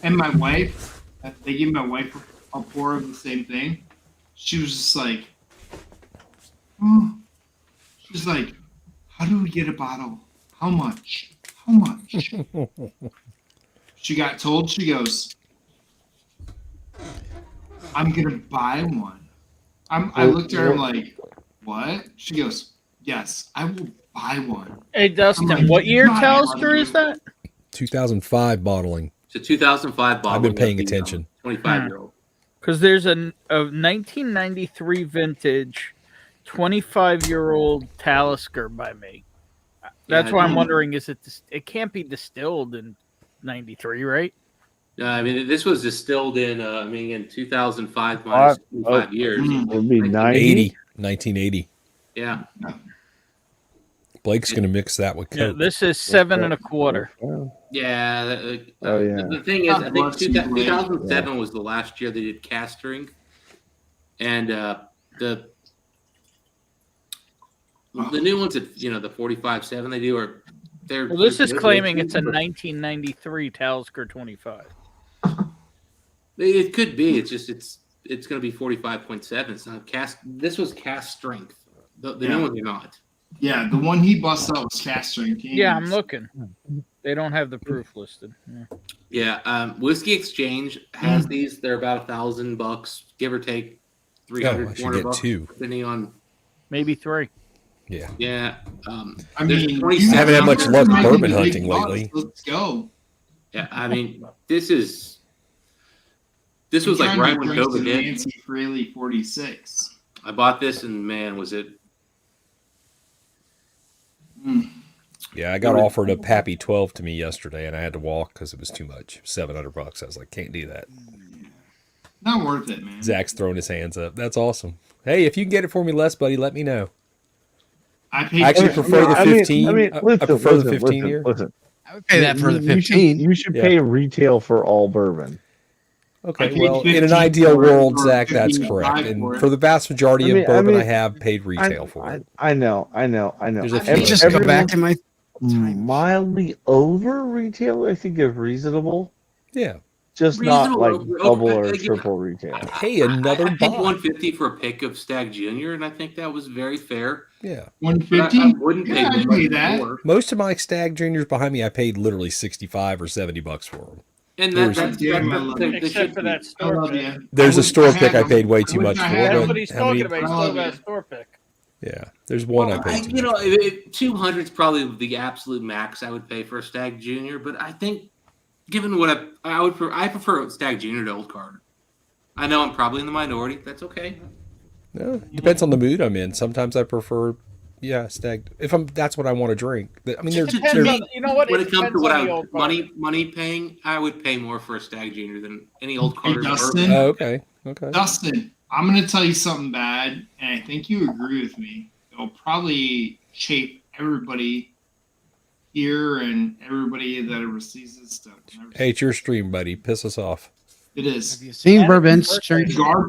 S1: And my wife, they gave my wife a pour of the same thing. She was just like, oh. She's like, how do we get a bottle? How much? How much? She got told, she goes, I'm going to buy one. I looked at her, I'm like, what? She goes, yes, I will buy one.
S12: Hey, Dustin,
S1: I'm like,
S12: what year
S1: "God,
S12: Talisker
S1: buddy."
S12: is that?
S16: 2005 bottling.
S14: It's a 2005 bottle.
S16: I've been paying attention.
S14: 25-year-old.
S12: Because there's a 1993 vintage 25-year-old Talisker by me. That's
S14: Yeah,
S12: why
S14: I
S12: I'm
S14: know.
S12: wondering, it can't be distilled in 93, right?
S14: I mean, this was distilled in, in 2005 minus 25 years.
S9: It'd be
S16: 1980.
S14: Yeah.
S16: Blake's going to mix that with
S12: Yeah,
S16: Coke.
S12: this is 7 1/4.
S14: Yeah.
S9: Oh, yeah.
S14: The thing is, I think
S1: bless you, Blake.
S14: 2007 was the last year they did cast strength. And the new ones that, the 45.7 they do are, they're.
S12: Well, this is
S14: they're-
S12: claiming it's a 1993 Talisker 25.
S14: It could be. It's just it's going to be 45.7. It's not cast. This was cast strength. The new ones are not.
S1: Yeah, the one he busted out was cast strength.
S12: Yeah, I'm looking. They don't have the proof listed. Yeah.
S14: Yeah, Whiskey Exchange has these. They're about $1,000, give or take, $300,
S16: I should
S14: $400,
S16: get two.
S14: depending on.
S12: Maybe 3.
S16: Yeah.
S14: Yeah,
S1: I
S14: there's
S1: mean,
S14: 27
S16: haven't had much
S14: out
S16: luck
S14: there.
S16: bourbon hunting lately.
S1: Let's go.
S14: Yeah, I mean, this was like
S1: I'm
S14: right
S1: trying to
S14: when
S1: drink
S14: COVID
S1: some
S14: hit.
S1: Nancy Freely 46.
S14: I bought this, and man, was it.
S16: Yeah, I got offered a Pappy 12 to me yesterday, and I had to walk because it was too much. $700. I was like, can't do that.
S1: Not worth it, man.
S16: Zach's throwing his hands up. That's awesome. Hey, if you can get it for me less, buddy, let me know.
S1: I paid
S16: I actually
S1: you-
S16: prefer the 15. I
S9: listen,
S16: prefer the
S9: listen,
S16: 15
S9: listen,
S16: year.
S9: listen.
S10: I would pay that for the
S9: You should-
S10: 15.
S9: You should
S16: Yeah.
S9: pay retail for all bourbon.
S1: I
S16: Okay,
S1: paid
S16: well, in
S1: 15
S16: an ideal
S1: for it,
S16: world,
S1: or
S16: Zach, that's
S1: 15
S16: correct.
S1: for
S16: And
S1: it.
S16: for the vast majority of
S9: I
S16: bourbon
S9: mean,
S16: I have paid retail for it.
S9: I know.
S16: There's a
S10: Let me just go back to my
S9: mildly over retail. I think is reasonable.
S16: Yeah.
S9: Just not like
S14: Reasonable.
S9: double or
S14: Okay,
S9: triple retail.
S16: Hey, another
S14: I paid
S16: buy.
S14: $150 for a pick of Stag Junior, and I think that was very fair.
S16: Yeah.
S14: But
S1: 150?
S14: I wouldn't pay
S1: Yeah, I
S14: much
S1: pay that.
S14: more.
S16: Most of my Stag Juniors behind me, I paid literally $65 or $70 for them.
S14: And
S16: There's-
S14: that's
S1: Yeah,
S14: that's
S1: I
S14: the
S1: love
S14: thing.
S1: it.
S14: They
S12: Except
S14: should
S12: for
S14: be.
S12: that
S1: I
S12: store
S1: love
S12: pick.
S1: you.
S16: There's a
S1: wish
S16: store
S1: I
S16: pick
S1: had
S16: I paid way too
S1: I wish
S16: much
S1: I
S16: for.
S1: had
S12: That's
S16: but
S12: what he's
S16: how many-
S12: talking about. He's
S1: I
S12: talking
S1: love
S12: about a
S1: it.
S12: store pick.
S16: Yeah, there's one I pay.
S14: 200 is probably the absolute max I would pay for a Stag Junior. But I think, given what I prefer Stag Junior to Old Carter. I know I'm probably in the minority. That's okay.
S16: No, depends on the mood I'm in. Sometimes I prefer, Stag. That's what I want to drink. I mean,
S14: When it comes to what I would money paying, I would pay more for a Stag Junior than any Old Carter.
S1: Hey, Dustin.
S16: Oh, okay.
S1: Dustin, I'm going to tell you something bad, and I think you agree with me. It'll probably shape everybody here and everybody that receives this stuff.
S16: Hey, it's your stream, buddy. Piss us off.
S1: It is.
S10: Have you seen Bourbon Street?
S1: Cigar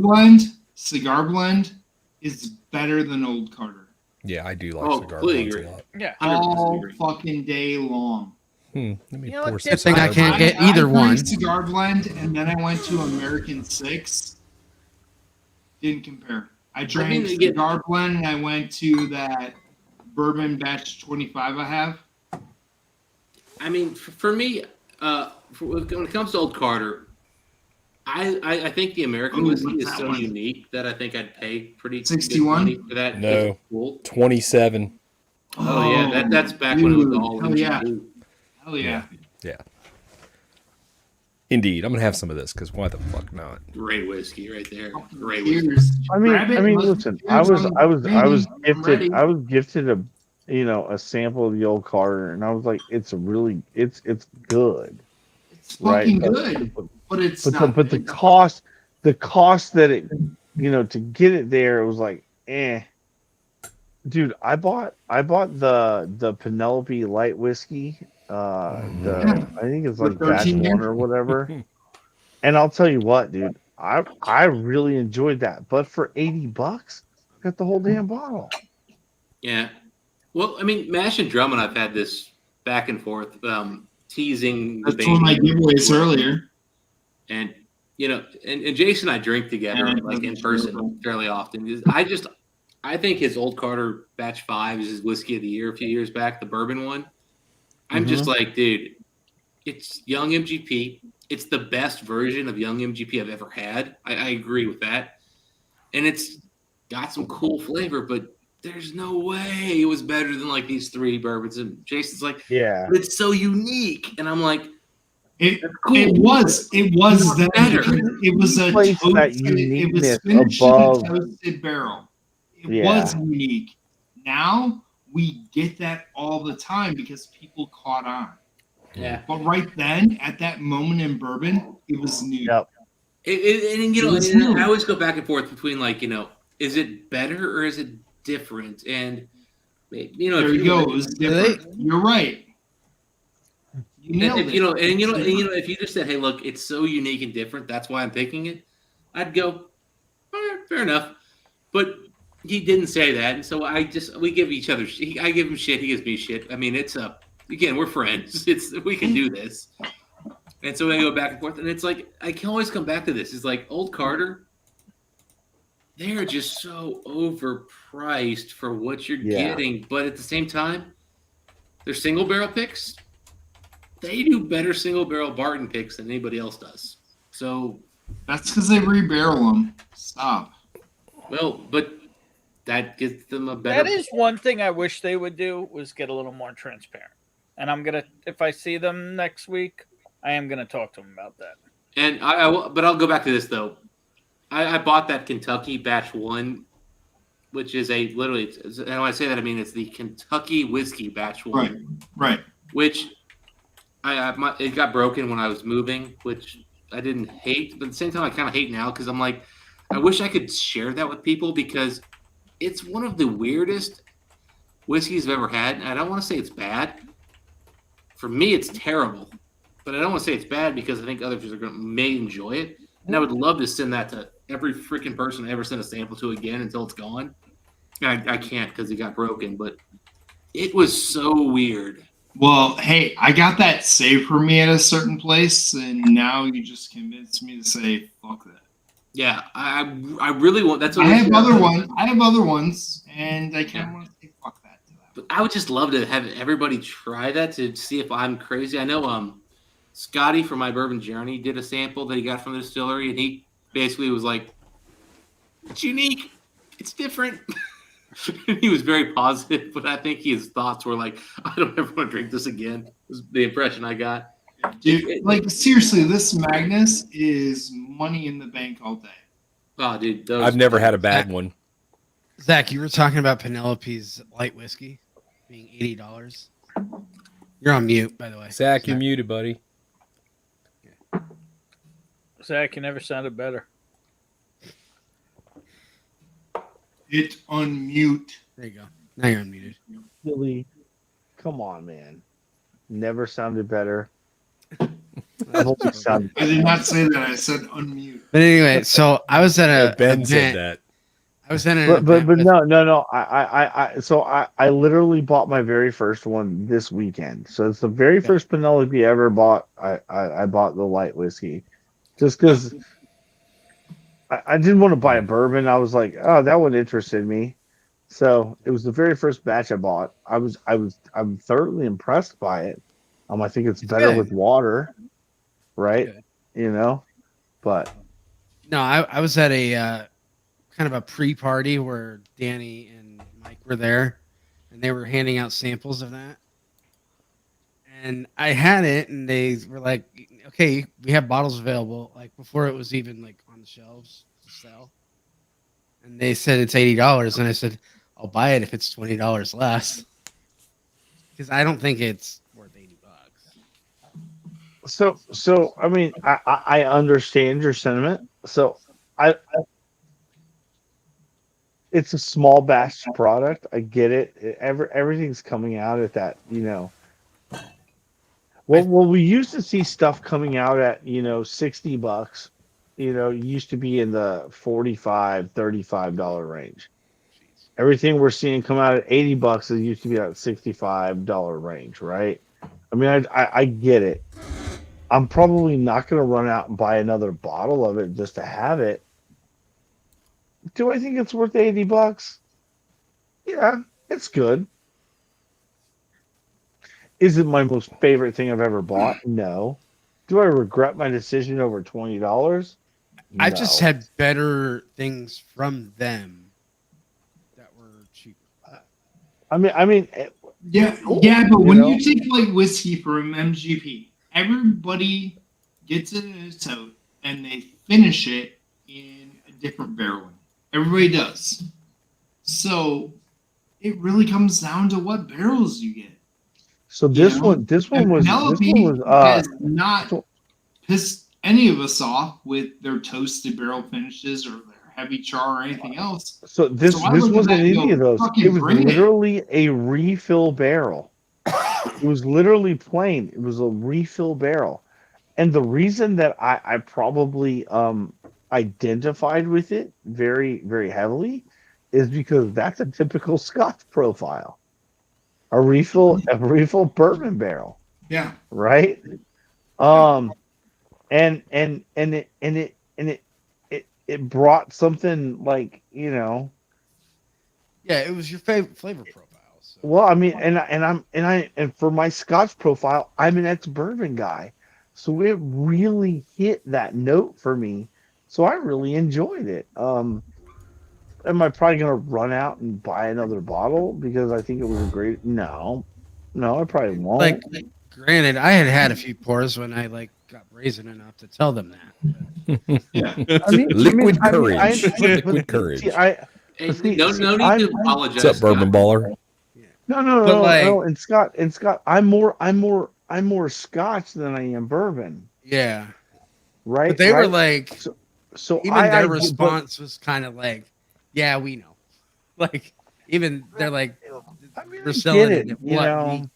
S1: blend is better than Old Carter.
S16: Yeah, I do like cigar blends a lot.
S12: Yeah,
S1: all fucking day long.
S16: Let me
S10: pour good thing I can't get either one.
S1: Cigar blend, and then I went to American 6. Didn't compare. I drank cigar blend, and I went to that bourbon batch 25 I have.
S14: I mean, for me, when it comes to Old Carter, I think the American whiskey is so unique that I think I'd pay pretty
S1: 61
S14: good money for that.
S16: No,
S14: cool.
S16: 27.
S14: Oh yeah, that's back when it was all.
S1: Hell yeah. Hell yeah.
S16: Yeah. Indeed, I'm gonna have some of this because why the fuck not?
S14: Great whiskey right there. Great
S1: Cheers.
S14: whiskey.
S9: I mean, listen. I was gifted a sample of the Old Carter, and I was like, it's good.
S1: It's fucking good, but it's not.
S9: But the cost that it, to get it there, it was like, eh. Dude, I bought the Penelope light whiskey. I think it's like batch 1 or whatever. And I'll tell you what, dude, I really enjoyed that. But for $80, I got the whole damn bottle.
S14: Yeah. Well, I mean, Mash and Drummond, I've had this back and forth, teasing.
S1: That's one of my giveaways earlier.
S14: And and Jason and I drink together like in person fairly often. I think his Old Carter Batch 5 is his whiskey of the year a few years back, the bourbon one. I'm just like, dude, it's Young MGP. It's the best version of Young MGP I've ever had. I agree with that. And it's got some cool flavor, but there's no way it was better than like these 3 bourbons. And Jason's like,
S9: yeah,
S14: but it's so unique. And I'm like,
S1: it was better. It was a toasted barrel. It was unique. Now we get that all the time because people caught on.
S14: Yeah.
S1: But right then, at that moment in bourbon, it was new.
S9: Yep.
S14: I always go back and forth between is it better or is it different? And
S1: there you go. It was different. You're right. You nailed it.
S14: If you just said, "Hey, look, it's so unique and different. That's why I'm picking it," I'd go, "All right, fair enough." But he didn't say that, and so we give each other. I give him shit. He gives me shit. I mean, again, we're friends. We can do this, and so we go back and forth. And it's like I can always come back to this. It's like Old Carter. They are just so overpriced for what you're getting, but at the same time, they're single barrel picks. They do better single barrel Barton picks than anybody else does. So
S1: that's because they rebarrel them. Stop.
S14: Well, but that gives them a better.
S12: That is one thing I wish they would do was get a little more transparent. And I'm gonna, if I see them next week, I am gonna talk to them about that.
S14: And but I'll go back to this though. I bought that Kentucky Batch 1, which is and when I say that, I mean it's the Kentucky Whiskey Batch 1.
S1: Right.
S14: Which it got broken when I was moving, which I didn't hate, but at the same time I kind of hate now because I'm like, I wish I could share that with people because it's one of the weirdest whiskeys I've ever had. And I don't want to say it's bad. For me, it's terrible, but I don't want to say it's bad because I think others may enjoy it. And I would love to send that to every freaking person I ever sent a sample to again until it's gone. I can't because it got broken, but it was so weird.
S1: Well, hey, I got that saved for me at a certain place, and now you just convinced me to say fuck that.
S14: Yeah, I really want. That's what
S1: I have other ones, and I kind of want to say fuck that to them.
S14: But I would just love to have everybody try that to see if I'm crazy. I know Scotty from My Bourbon Journey did a sample that he got from the distillery, and he basically was like, "It's unique, it's different." He was very positive, but I think his thoughts were like, I don't ever want to drink this again. Was the impression I got.
S1: Dude, like seriously, this Magnus is money in the bank all day.
S14: Oh, dude,
S16: I've never had a bad one.
S10: Zach, you were talking about Penelope's light whiskey being $80. You're on mute, by the way.
S16: Zach, you're muted, buddy.
S12: Zach, you never sounded better.
S1: Hit unmute.
S10: There you go. Now you're unmuted.
S9: Billy, come on, man. Never sounded better. I
S1: did not say that. I said unmute.
S10: But anyway, so I was at a
S16: Ben
S10: event.
S16: said that.
S10: I was at an
S9: But
S10: event with-
S9: no. I literally bought my very first one this weekend. So it's the very first Penelope I ever bought. I bought the light whiskey, just because I didn't want to buy a bourbon. I was like, oh, that one interested me. So it was the very first batch I bought. I'm thoroughly impressed by it. I think it's better
S10: good.
S9: with water, right?
S10: Good.
S9: You know, but
S10: No, I was at a kind of a pre-party where Danny and Mike were there, and they were handing out samples of that. And I had it, and they were like, "Okay, we have bottles available." Like before it was even like on the shelves to sell. And they said it's $80, and I said, "I'll buy it if it's $20 less," because I don't think it's worth $80.
S9: So I mean, I understand your sentiment. So it's a small batch product. I get it. Everything's coming out at that, you know. Well, we used to see stuff coming out at, you know, $60. You know, used to be in the $45, $35 range. Everything we're seeing come out at $80 it used to be at $65 range, right? I mean, I get it. I'm probably not going to run out and buy another bottle of it just to have it. Do I think it's worth $80? Yeah, it's good. Is it my most favorite thing I've ever bought? No. Do I regret my decision over $20?
S10: I've just had better things from them that were cheaper.
S9: I mean,
S1: Yeah, but when you take like whiskey from MGP, everybody gets it in a tote and they finish it in a different barreling. Everybody does. So it really comes down to what barrels you get.
S9: So this one was
S1: has not pissed any of us off with their toasted barrel finishes or their heavy char or anything else.
S9: So this wasn't any of those. It was
S1: bring it.
S9: literally a refill barrel. It was literally plain. It was a refill barrel. And the reason that I probably identified with it very, very heavily is because that's a typical Scotch profile. A refill bourbon barrel.
S1: Yeah.
S9: Right? And it brought something like, you know.
S10: Yeah, it was your favorite flavor profile. So.
S9: Well, I mean, and for my Scotch profile, I'm an ex-bourbon guy. So it really hit that note for me. So I really enjoyed it. Am I probably going to run out and buy another bottle because I think it was a great? No, I probably won't.
S10: Like, granted, I had a few pours when I got brazen enough to tell them that.
S1: Yeah,
S16: liquid courage. Liquid courage.
S14: No need to apologize.
S16: What's up, bourbon baller?
S9: No. And Scott, I'm more Scotch than I am bourbon.
S10: Yeah,
S9: right.
S10: But they were like,
S9: so
S10: even their response was kind of like, "Yeah, we know." Like, even they're like, "We're selling it at what?"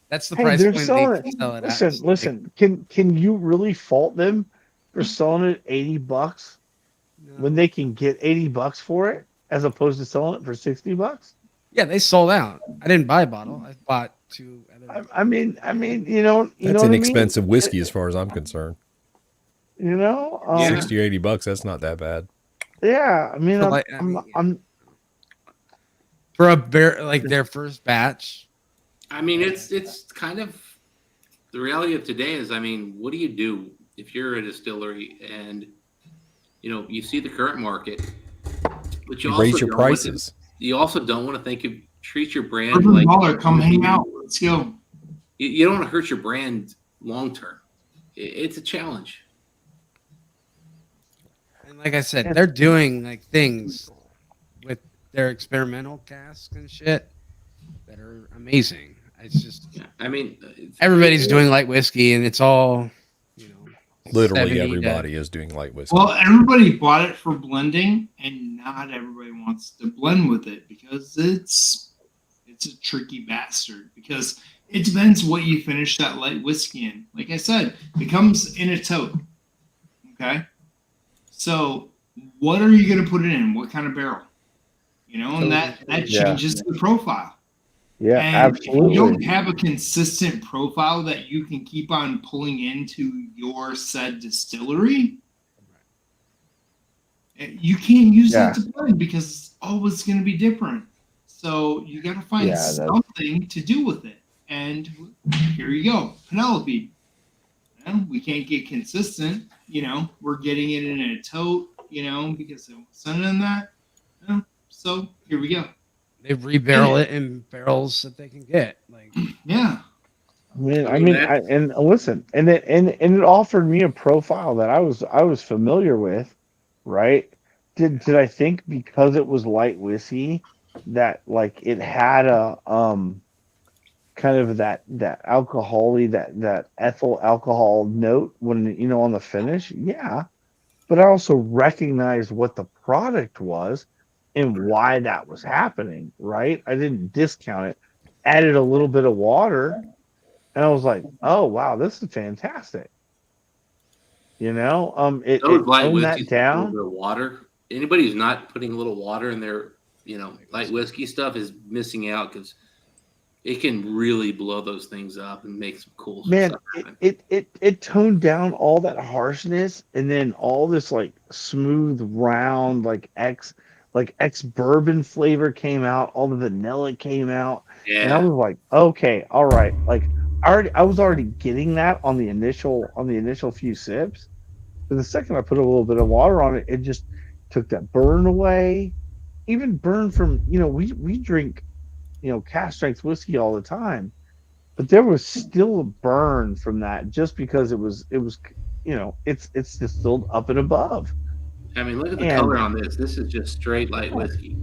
S10: That's the price point they sell it at.
S9: Listen. Can you really fault them for selling it $80 when they can get $80 for it as opposed to selling it for $60?
S10: Yeah, they sold out. I didn't buy a bottle. I bought two other.
S9: I mean, you know,
S16: that's inexpensive whiskey as far as I'm concerned.
S9: You know,
S16: $60 or $80, that's not that bad.
S9: Yeah, I mean, I'm
S10: for a bear like their first batch.
S14: I mean, it's kind of the reality of today is, I mean, what do you do if you're a distillery and, you know, you see the current market, but you also
S16: raise your prices.
S14: you also don't want to treat your brand
S1: Bourbon
S14: like
S1: Baller, come hang out. Let's go.
S14: You don't want to hurt your brand long term. It's a challenge.
S10: And like I said, they're doing like things with their experimental casks and shit that are amazing. It's just,
S14: I mean,
S10: everybody's doing light whiskey, and it's all,
S16: Literally
S10: 70 to-
S16: everybody is doing light whiskey.
S1: Well, everybody bought it for blending, and not everybody wants to blend with it because it's a tricky bastard. Because it depends what you finish that light whiskey in. Like I said, it comes in a tote. Okay, so what are you going to put it in? What kind of barrel? And that changes the profile.
S9: Yeah,
S1: And
S9: absolutely.
S1: if you don't have a consistent profile that you can keep on pulling into your said distillery, you can't use that to blend because it's always going to be different. So you got to find something to do with it. And here you go, Penelope. We can't get consistent. We're getting it in a tote. Because it was sent in that. So here we go.
S10: They rebarrel it in barrels that they can get. Like,
S1: yeah.
S9: And listen, and it offered me a profile that I was familiar with, right? Did I think because it was light whiskey that like it had a kind of that alcohol-y, that ethyl alcohol note when on the finish? Yeah. But I also recognized what the product was and why that was happening, right? I didn't discount it. Added a little bit of water, and I was like, "Oh wow, this is fantastic." It
S14: light
S9: toned
S14: whiskey
S9: that down.
S14: with water. Anybody who's not putting a little water in their, light whiskey stuff is missing out because it can really blow those things up and make some cool
S9: Man,
S14: stuff happen.
S9: it toned down all that harshness, and then all this like smooth, round, like ex bourbon flavor came out. All the vanilla came out, and I was like, okay, all right. Like I was already getting that on the initial few sips, but the second I put a little bit of water on it, it just took that burn away. Even burn from we drink cask strength whiskey all the time, but there was still a burn from that just because it was it's distilled up and above.
S14: I mean, look at the color on this. This is just straight light whiskey.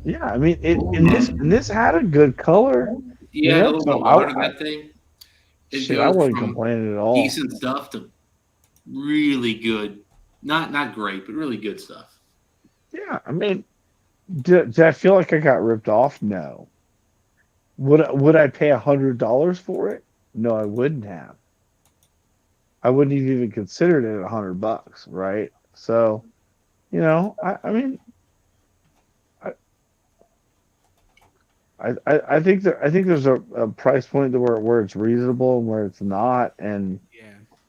S9: Yeah, I mean, this had a good color.
S14: Yeah, a little bit of water in that thing.
S9: I wasn't complaining at all.
S14: Decent stuff to really good, not great, but really good stuff.
S9: Yeah, I mean, did I feel like I got ripped off? No. Would I pay $100 for it? No, I wouldn't have. I wouldn't have even considered it $100, right? So, I mean, I think there's a price point to where it's reasonable and where it's not, and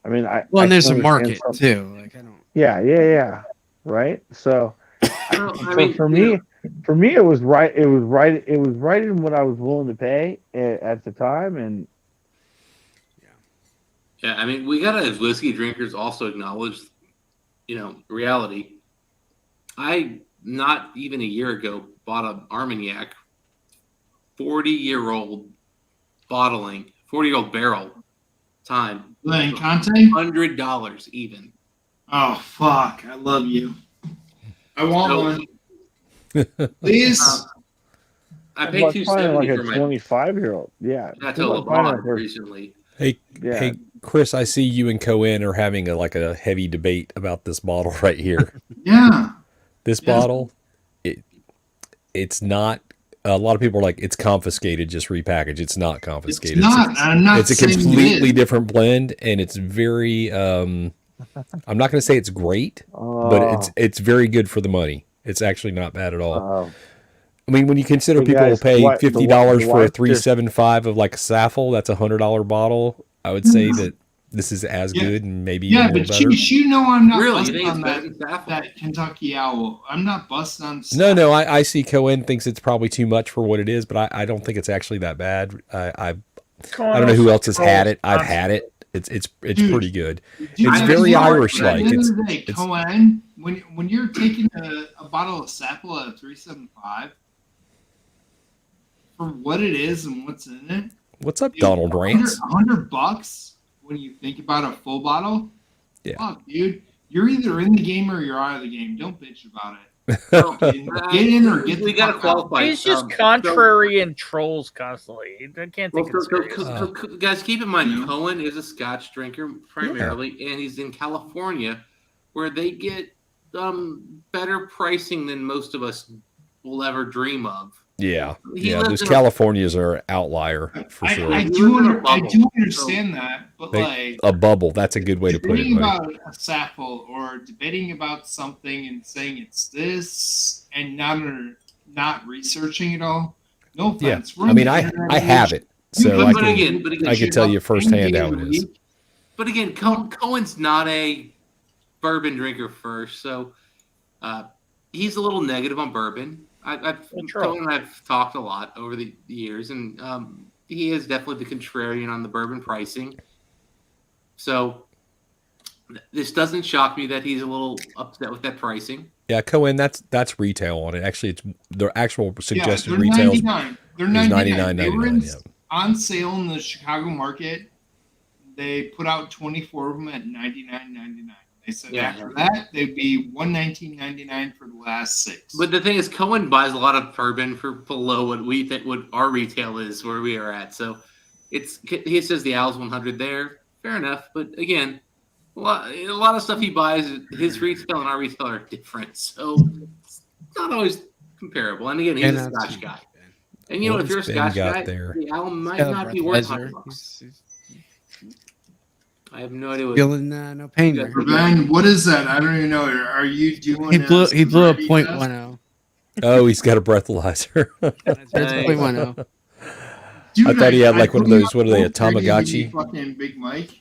S9: I mean,
S10: and there's a market too. Like I don't.
S9: Yeah, right. So, for me, it was right. It was right in what I was willing to pay at the time, and
S14: yeah. I mean, we gotta, as whiskey drinkers, also acknowledge, reality. I not even a year ago bought a Armagnac, 40-year-old bottling, 40-year-old barrel, time. $100 even.
S1: Oh fuck! I love you. I want one. Please.
S14: I paid $270
S9: like
S14: for
S9: a
S14: my
S9: 25-year-old. Yeah,
S14: I told LeBron recently.
S16: Hey, Chris, I see you and Cohen are having a heavy debate about this bottle right here.
S1: Yeah.
S16: This bottle, it's not. A lot of people are like, it's confiscated, just repackaged. It's not confiscated.
S1: It's not. I'm not.
S16: It's a completely different blend, and it's very. I'm not going to say it's great, but it's very good for the money. It's actually not bad at all. I mean, when you consider people will pay $50 for a 375 of like a Saffel, that's $100 bottle. I would say that this is as good and maybe even a little better.
S1: I'm not
S14: really.
S1: busting on that Kentucky Owl. I'm not busting on.
S16: No. I see Cohen thinks it's probably too much for what it is, but I don't think it's actually that bad. I don't know who else has had it. I've had it. It's pretty good. It's very Irish like.
S1: Cohen, when you're taking a bottle of Saffel at a 375, for what it is and what's in it.
S16: What's up, Donald Rance?
S1: $100 when you think about a full bottle.
S16: Yeah.
S1: Fuck, dude. You're either in the game or you're out of the game. Don't bitch about it. Get in or get
S14: we
S1: the
S14: got to
S1: fuck out.
S14: qualify.
S12: He's just contrary and trolls constantly. I can't think it's
S14: guys, keep in mind, Cohen is a Scotch drinker primarily, and he's in California, where they get better pricing than most of us will ever dream of.
S16: Yeah,
S14: He
S16: yeah.
S14: lives
S16: Those
S14: in a-
S16: Californias are an outlier for sure.
S1: I do understand that, but
S16: A bubble. That's a good way to put it.
S1: debating
S16: Buddy.
S1: about a sample or debating about something and saying it's this and not researching it all. No
S16: Yeah,
S1: offense. We're
S16: I
S1: in
S16: mean,
S1: the
S16: I
S1: internet
S16: have
S1: age.
S16: it, so
S14: But again,
S16: I can tell you firsthand how it is.
S14: But again, Cohen's not a bourbon drinker first, so he's a little negative on bourbon. Cohen and I've talked a lot over the years, and he is definitely the contrarian on the bourbon pricing. So this doesn't shock me that he's a little upset with that pricing.
S16: Yeah, Cohen, that's retail on it. Actually, it's the actual suggested
S1: they're
S16: retail is
S1: 99. They're 99. They were
S16: $99.99. Yeah.
S1: on sale in the Chicago market. They put out 24 of them at $99.99. They said after that they'd be $119.99 for the last 6.
S14: But the thing is, Cohen buys a lot of bourbon for below what we think what our retail is where we are at. So he says the Al's 100 there. Fair enough, but again, a lot of stuff he buys, his retail and our retail are different, so it's not always comparable. And again, he's a Scotch guy, and you know if you're a Scotch guy, the Al might not be worth $100. I have no idea.
S10: Feeling no pain there.
S1: Ben, what is that? I don't even know. Are you doing?
S10: He blew a .10.
S16: Oh, he's got a breathalyzer.
S10: That's .10.
S16: I thought he had like one of those. What are they? A Tamagotchi?
S1: Fucking Big Mike.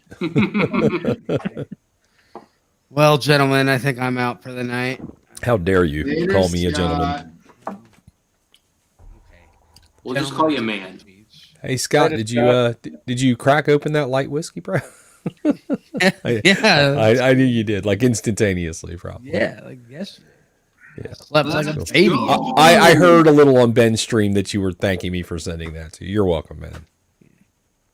S10: Well, gentlemen, I think I'm out for the night.
S16: How dare you
S1: Later,
S16: call me a
S1: Scott.
S16: gentleman?
S14: We'll just call you a man.
S16: Hey Scott, did you crack open that light whiskey, bro?
S10: Yeah,
S16: I knew you did, like instantaneously, probably.
S10: Yeah, like yesterday.
S16: Yeah,
S10: slept like a baby.
S16: I heard a little on Ben's stream that you were thanking me for sending that to you. You're welcome, man.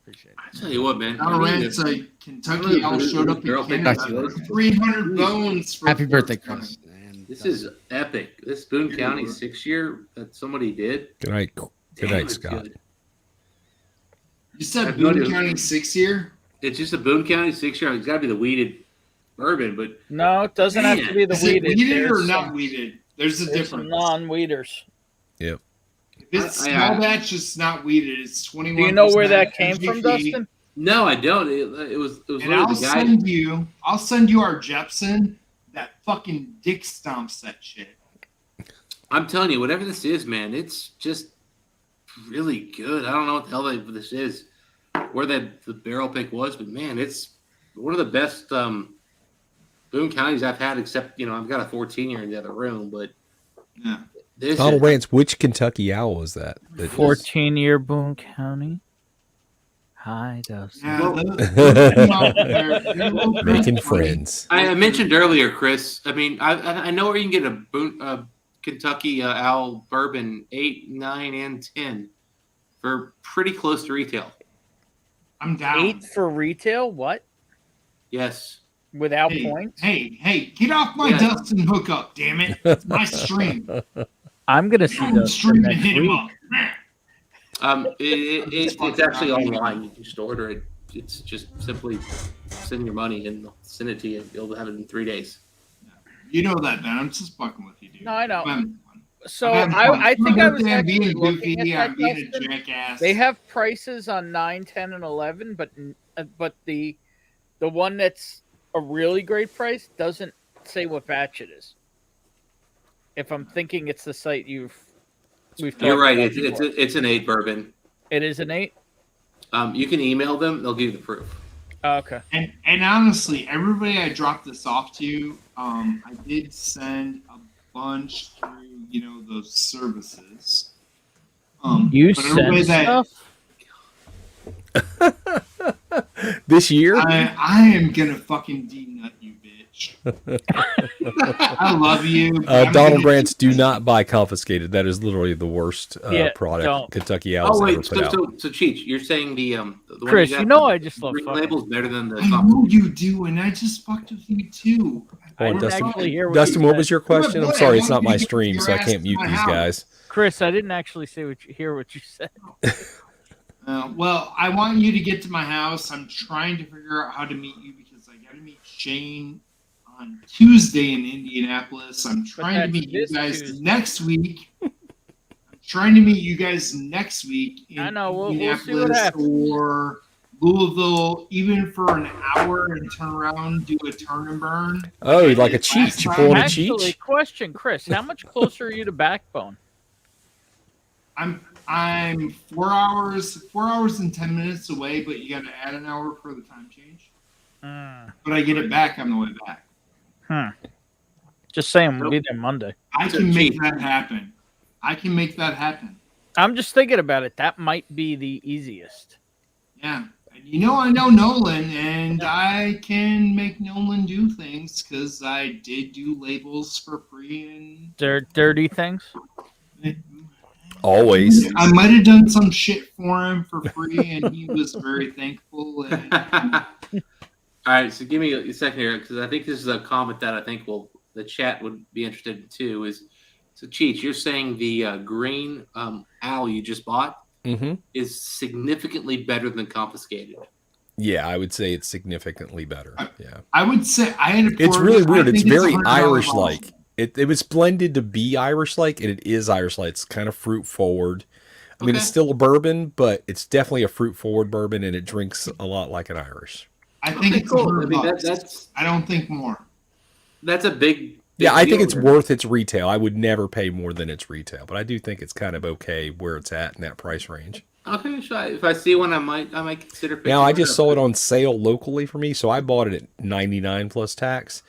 S14: I tell you what, man.
S1: It's a Kentucky Owl showed up in Canada. 300 bones. For
S10: Happy birthday, Chris.
S14: This is epic. This Boone County 6-year that somebody did.
S16: Good night,
S14: it's
S16: Scott.
S14: good.
S1: You said Boone County 6-year?
S14: It's just a Boone County 6-year. It's got to be the weeded bourbon, but
S12: No, it doesn't have to be the
S1: Is it
S12: weeded.
S1: weeded or
S12: There's
S1: not
S12: some-
S1: weeded? There's a
S12: there's some
S1: difference.
S12: non-weeders.
S16: Yep.
S1: If it's small batch, it's not weeded. It's 21%.
S12: Do you know where that came from,
S1: MGP.
S12: Dustin?
S14: No, I don't. It was
S1: And
S14: literally
S1: I'll
S14: the guy.
S1: send you our Jepson that fucking dick stomps that shit.
S14: I'm telling you, whatever this is, man, it's just really good. I don't know what the hell this is, where the barrel pick was, but man, it's one of the best Boone counties I've had. Except I've got a 14-year in the other room, but
S1: yeah,
S14: this
S16: Donald
S14: is,
S16: Rance, which Kentucky Owl was that?
S12: 14-year Boone County. Hi, Dustin.
S16: Making friends.
S14: I mentioned earlier, Chris. I mean, I know where you can get a Kentucky Owl bourbon 8, 9, and 10 for pretty close to retail.
S1: I'm down.
S12: 8 for retail? What?
S14: Yes.
S12: Without
S1: Hey,
S12: points?
S1: Hey, get off my
S14: Yeah.
S1: Dustin hookup, damn it. It's my stream.
S12: I'm going to see
S1: I'm
S12: Dustin
S1: streaming
S12: next
S1: hit him
S12: week.
S14: up. It's actually online. You can just order it. It's just simply send your money and they'll send it to you. You'll have it in 3 days.
S1: You know that, man. I'm just fucking with you, dude.
S12: No, I know.
S1: I'm
S12: So
S1: having fun.
S12: I think I was
S1: I'm
S12: actually
S1: being
S12: looking
S1: goofy.
S12: at
S1: I'm
S12: that,
S1: being a
S12: Dustin.
S1: jackass.
S12: They have prices on 9, 10, and 11, but the one that's a really great price doesn't say what batch it is. If I'm thinking it's the site we've talked
S14: You're right.
S12: about
S14: It's
S12: before.
S14: it's an 8 bourbon.
S12: It is an 8?
S14: You can email them. They'll give you the proof.
S12: Oh, okay.
S1: And honestly, everybody I dropped this off to, I did send a bunch through, those services.
S12: You
S1: but everybody
S12: send stuff?
S16: This year?
S1: I am gonna fucking denut you, bitch. I love you.
S16: Donald Brands do not buy confiscated. That is literally the worst product
S12: don't.
S16: Kentucky Owls ever put out.
S14: So Cheech, you're saying the one
S12: Chris,
S14: got,
S12: you know I just love
S14: green
S12: fucking.
S14: label's better than the.
S1: I know you do, and I just fucked with you too.
S16: Hold on,
S12: didn't actually hear what
S16: Dustin,
S12: you
S16: what
S12: said.
S16: was your question? I'm
S1: Boy,
S16: sorry,
S1: I
S16: it's not
S1: want
S16: my
S1: you to
S16: stream,
S1: get
S16: so I
S1: your
S16: can't
S1: ass
S16: mute
S1: to my
S16: these
S1: house.
S16: guys.
S12: Chris, I didn't actually hear what you said.
S1: Well, I want you to get to my house. I'm trying to figure out how to meet you because I got to meet Shane on Tuesday in Indianapolis. I'm trying to meet you guys next week. I'm trying to meet you guys next week in
S12: I know. We'll see what
S1: Indianapolis
S12: happens.
S1: or Louisville, even for an hour and turn around, do a turn and burn.
S16: Oh,
S1: I
S16: like a
S1: did
S16: cheat.
S1: last
S16: You
S1: time.
S16: pulling a
S12: Actually,
S16: cheat?
S12: question, Chris, how much closer are you to Backbone?
S1: I'm 4 hours and 10 minutes away, but you got to add an hour for the time change. But I get it back on the way back.
S12: Just saying, we'll be there Monday.
S1: I can make that happen.
S12: I'm just thinking about it. That might be the easiest.
S1: Yeah. You know, I know Nolan, and I can make Nolan do things because I did do labels for free. And
S12: dirty things?
S16: Always.
S1: I might have done some shit for him for free, and he was very thankful. And
S14: All right, so give me a second here because I think this is a comment that I think the chat would be interested in too. So Cheech, you're saying the green owl you just bought is significantly better than confiscated.
S16: Yeah, I would say it's significantly better. Yeah,
S1: I would say I had.
S16: It's really weird. It's very
S1: $100
S16: Irish-like. It was blended to be Irish-like, and it is Irish-like. It's kind of fruit-forward. I mean, it's still a bourbon, but it's definitely a fruit-forward bourbon, and it drinks a lot like an Irish.
S1: I think it's
S14: cool.
S1: $100.
S14: I mean, that's.
S1: I don't think more.
S14: That's a big.
S16: Yeah, I think it's
S14: deal.
S16: worth its retail. I would never pay more than its retail, but I do think it's kind of okay where it's at in that price range.
S14: Okay, so if I see one, I might consider. Picking
S16: Now, I
S14: it
S16: just
S14: up.
S16: saw it on sale locally for me, so I bought it at $99 plus tax.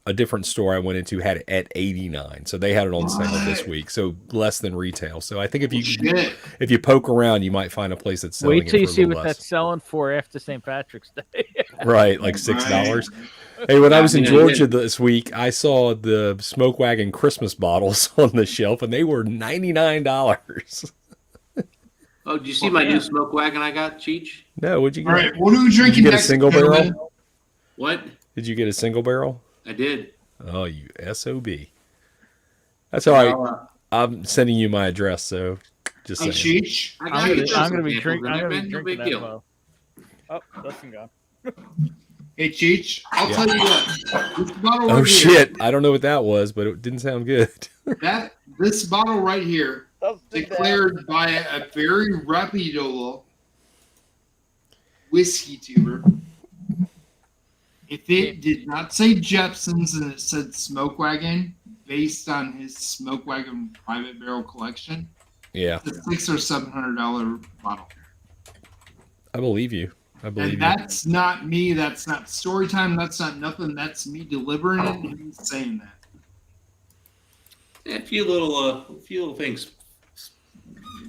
S16: A different store I went into had it at $89, so they had it on sale this week, so less than retail. So I think if you poke around, you might find a place that's selling
S12: Wait till
S16: it
S12: you
S16: for a
S12: see
S16: little
S12: what
S16: less.
S12: that's selling for after St. Patrick's Day.
S16: Right, like $6. Hey, when I was in Georgia this week, I saw the Smoke Wagon Christmas bottles on the shelf, and they were $99.
S14: Oh, did you see my new smoke wagon I got, Cheech?
S16: No, what'd you get?
S1: All right, what are we drinking
S16: Did you get a
S1: next,
S16: single
S1: gentlemen?
S16: barrel?
S14: What?
S16: Did you get a single barrel?
S14: I did.
S16: Oh, you SOB. That's all right. I'm sending you my address, so just saying.
S1: Cheech.
S12: I'm gonna be drinking. I'm gonna be
S14: No
S12: drinking
S14: big
S12: that
S14: deal.
S12: bottle. Oh, Dustin gone.
S1: Hey, Cheech, I'll tell you what. This bottle
S16: Oh
S1: right
S16: shit! I don't know what that was, but it didn't sound good.
S1: Here, this bottle right here, declared by a very reputable whiskey tuber. If it did not say Jepson's and it said Smoke Wagon, based on his Smoke Wagon private barrel collection,
S16: Yeah,
S1: it's a $600 or $700 bottle.
S16: I believe you. I believe
S1: And
S16: you.
S1: that's not me. That's not story time. That's not nothing. That's me delivering it and me saying that.
S14: Yeah, a few little things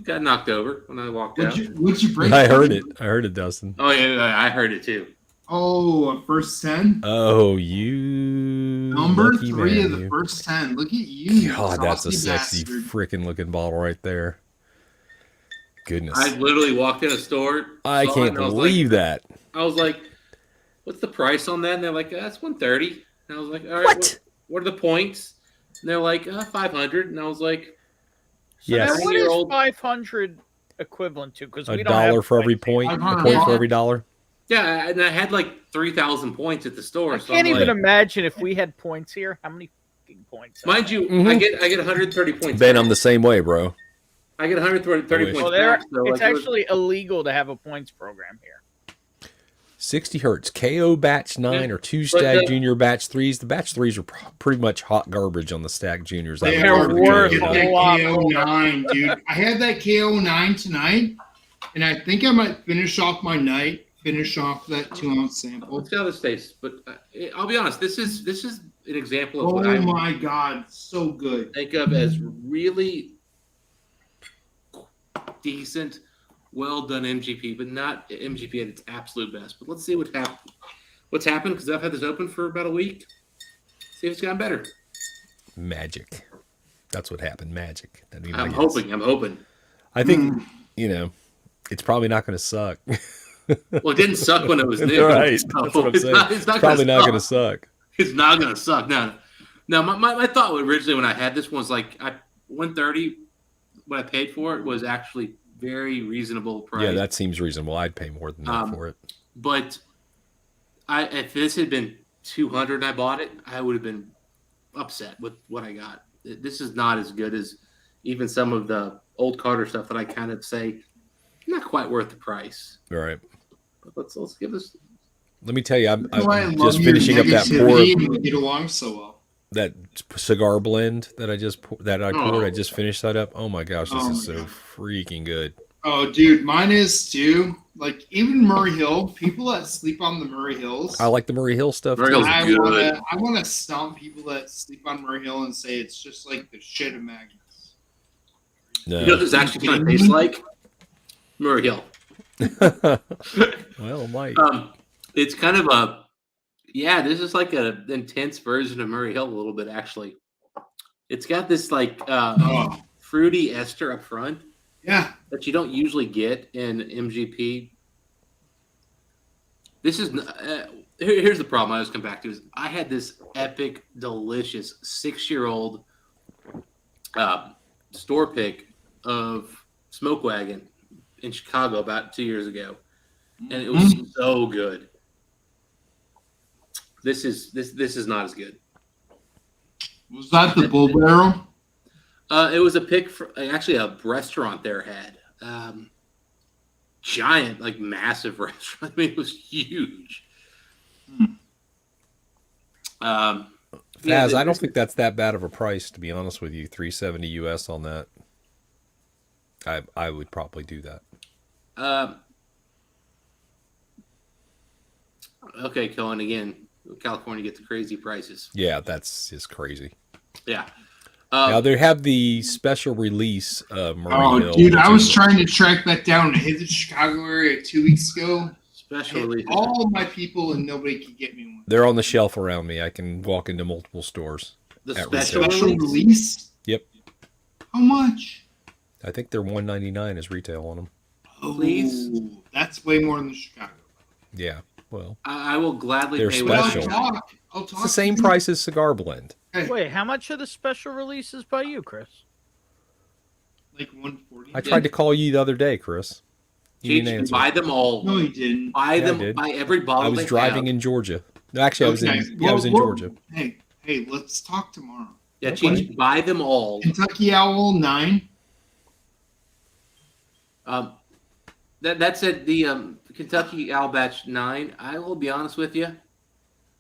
S14: got knocked over when I walked out.
S1: Would you break?
S16: I heard it. I heard it, Dustin.
S14: Oh yeah, I heard it too.
S1: Oh, a first 10.
S16: Oh, you
S1: Number
S16: lucky
S1: 3
S16: man,
S1: of the
S16: you.
S1: first 10. Look at you.
S16: God, that's a
S1: saucy
S16: sexy
S1: bastard.
S16: freaking looking bottle right there. Goodness,
S14: I literally walked in a store.
S16: I
S14: saw it,
S16: can't
S14: and I was
S16: believe that.
S14: I was like, "What's the price on that?" And they're like, "That's $130." And I was like, "All right, what are the points?" And they're like, "500." And I was like,
S16: Yes.
S12: Now, what is 500 equivalent to? Because we don't
S16: $1
S12: have
S16: for every
S12: points
S16: point,
S12: here.
S16: a point for every dollar.
S14: "Yeah," and I had like 3,000 points at the store.
S12: I
S14: so
S12: can't
S14: I'm
S12: even
S14: like,
S12: imagine if we had points here. How many fucking points?
S14: mind you,
S16: Mhm.
S14: I get 130 points.
S16: Ben,
S14: back.
S16: I'm the same way, bro.
S14: I get 130 points.
S12: Well,
S14: back, so
S12: it's
S14: like, it was-
S12: actually illegal to have a points program here.
S16: 60 hertz, KO batch 9 or 2
S14: but
S16: stag
S14: the-
S16: junior batch 3s. The batch 3s are pretty much hot garbage on the stag juniors. I
S1: They
S16: would
S1: are
S16: prefer the
S1: worth
S16: KO
S1: that
S16: batch.
S1: KO9, dude. I had that KO9 tonight, and I think I might finish off my night. Finish off that 2-ounce sample.
S14: Let's see how this tastes. But I'll be honest. This is an example of
S1: Oh
S14: what I
S1: my god, so good.
S14: think of as really decent, well done MGP, but not MGP at its absolute best. But let's see what happens. what's happened because I've had this open for about a week. See if it's gotten better.
S16: Magic. That's what happened. Magic.
S14: I'm hoping.
S16: I think it's probably not going to suck.
S14: Well, it didn't suck when it was new.
S16: Right.
S14: So
S16: That's what I'm saying.
S14: It's
S16: probably not going to suck.
S14: It's not going to suck. No. My thought originally when I had this one was like $130. What I paid for it was actually very reasonable price.
S16: Yeah, that seems reasonable. I'd pay more than that for it.
S14: But if this had been $200 and I bought it, I would have been upset with what I got. This is not as good as even some of the old Carter stuff that I kind of say not quite worth the price.
S16: All right.
S14: But let's give this.
S16: Let me tell you, I'm
S1: just
S16: finishing up that pour.
S1: We get along so well.
S16: That cigar blend that I poured. I just finished that up. Oh my gosh, this is so freaking good.
S1: Oh, dude, mine is too. Like even Murray Hill, people that sleep on the Murray Hills.
S16: I like the Murray Hill stuff.
S14: Murray Hill's good.
S1: I want to stomp people that sleep on Murray Hill and say it's just like the shit of Magnus.
S16: No.
S14: You know what this actually kind of tastes like? Murray Hill.
S16: Well, it might.
S14: It's kind of this is like an intense version of Murray Hill a little bit, actually. It's got this like fruity ester up front.
S1: Yeah.
S14: That you don't usually get in MGP. This is here's the problem I always come back to is I had this epic, delicious 6-year-old store pick of Smoke Wagon in Chicago about 2 years ago. And it was so good. This is not as good.
S1: Was that the Bull Barrel?
S14: It was a pick for actually a restaurant there had giant, like massive restaurant. I mean, it was huge.
S16: Faz, I don't think that's that bad of a price, to be honest with you. $370 US on that. I would probably do that.
S14: Okay, Cohen, again, California gets the crazy prices.
S16: Yeah, that's just crazy.
S14: Yeah.
S16: Now they have the special release of Murray Hill.
S1: Dude, I was trying to track that down. I hit the Chicago area 2 weeks ago.
S14: Special release.
S1: All my people and nobody could get me one.
S16: They're on the shelf around me. I can walk into multiple stores.
S14: The
S1: special release?
S16: Yep.
S1: How much?
S16: I think they're $199 as retail on them.
S14: Please.
S1: That's way more than the Chicago.
S16: Yeah. Well,
S14: I will gladly
S16: they're
S14: pay
S16: special.
S1: I'll
S16: It's the same price as Cigar Blend.
S12: Wait, how much are the special releases by you, Chris?
S1: Like 140.
S16: I tried to call you the other day, Chris. You didn't answer.
S14: Buy them all.
S1: No, you didn't.
S14: Buy them. Buy every bottle.
S16: I was driving in Georgia. No, actually, I was in Georgia.
S1: Hey, let's talk tomorrow.
S14: Yeah, Cheech, buy them all.
S1: Kentucky Owl 9.
S14: That's at the Kentucky Owl Batch 9. I will be honest with you.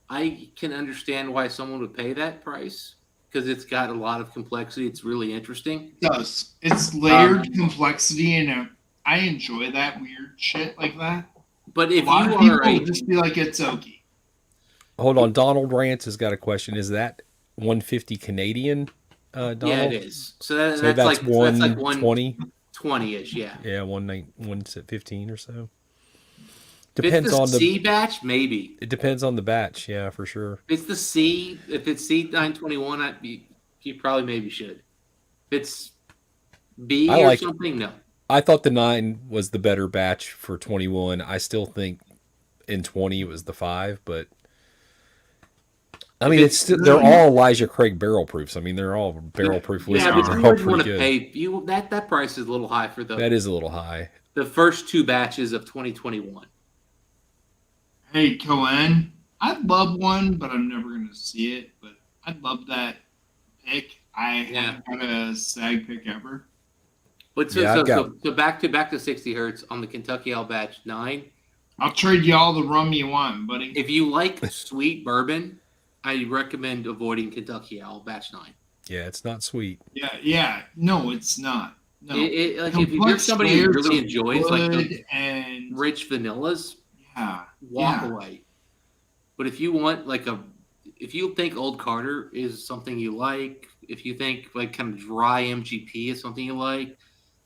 S14: I can understand why someone would pay that price because it's got a lot of complexity. It's really interesting.
S1: It does. It's layered complexity, and I enjoy that weird shit like that.
S14: But if
S1: a lot
S14: you
S1: of people
S14: are
S1: just be like, it's okie.
S16: Hold on, Donald Rance has got a question. Is that 150 Canadian? Donald?
S14: Yeah, it is. So that's like
S16: 120.
S14: 20-ish, yeah.
S16: Yeah, 115 or so.
S14: Depends on the C batch, maybe.
S16: It depends on the batch, yeah, for sure.
S14: If it's the C, if it's C921, you probably maybe should. If it's B or something, no.
S16: I thought the 9 was the better batch for 21. I still think in 20 it was the 5, but I mean, they're all Elijah Craig barrel proofs. I mean, they're all barrel proof whiskey.
S14: Yeah, but
S16: they're
S14: you
S16: all
S14: would want
S16: pretty
S14: to
S16: good.
S14: pay that price is a little high for the.
S16: That is a little high.
S14: The first 2 batches of 2021.
S1: Hey, Cohen, I'd love one, but I'm never going to see it. But I'd love that pick. I haven't got a stag pick ever.
S14: But so back to 60 hertz on the Kentucky Owl Batch 9.
S1: I'll trade you all the rum you want, buddy.
S14: If you like sweet bourbon, I recommend avoiding Kentucky Owl Batch 9.
S16: Yeah, it's not sweet.
S1: Yeah. No, it's not. No.
S14: If you're somebody who really enjoys like the
S1: and
S14: rich vanillas, walk away. But if you want if you think Old Carter is something you like, if you think like kind of dry MGP is something you like,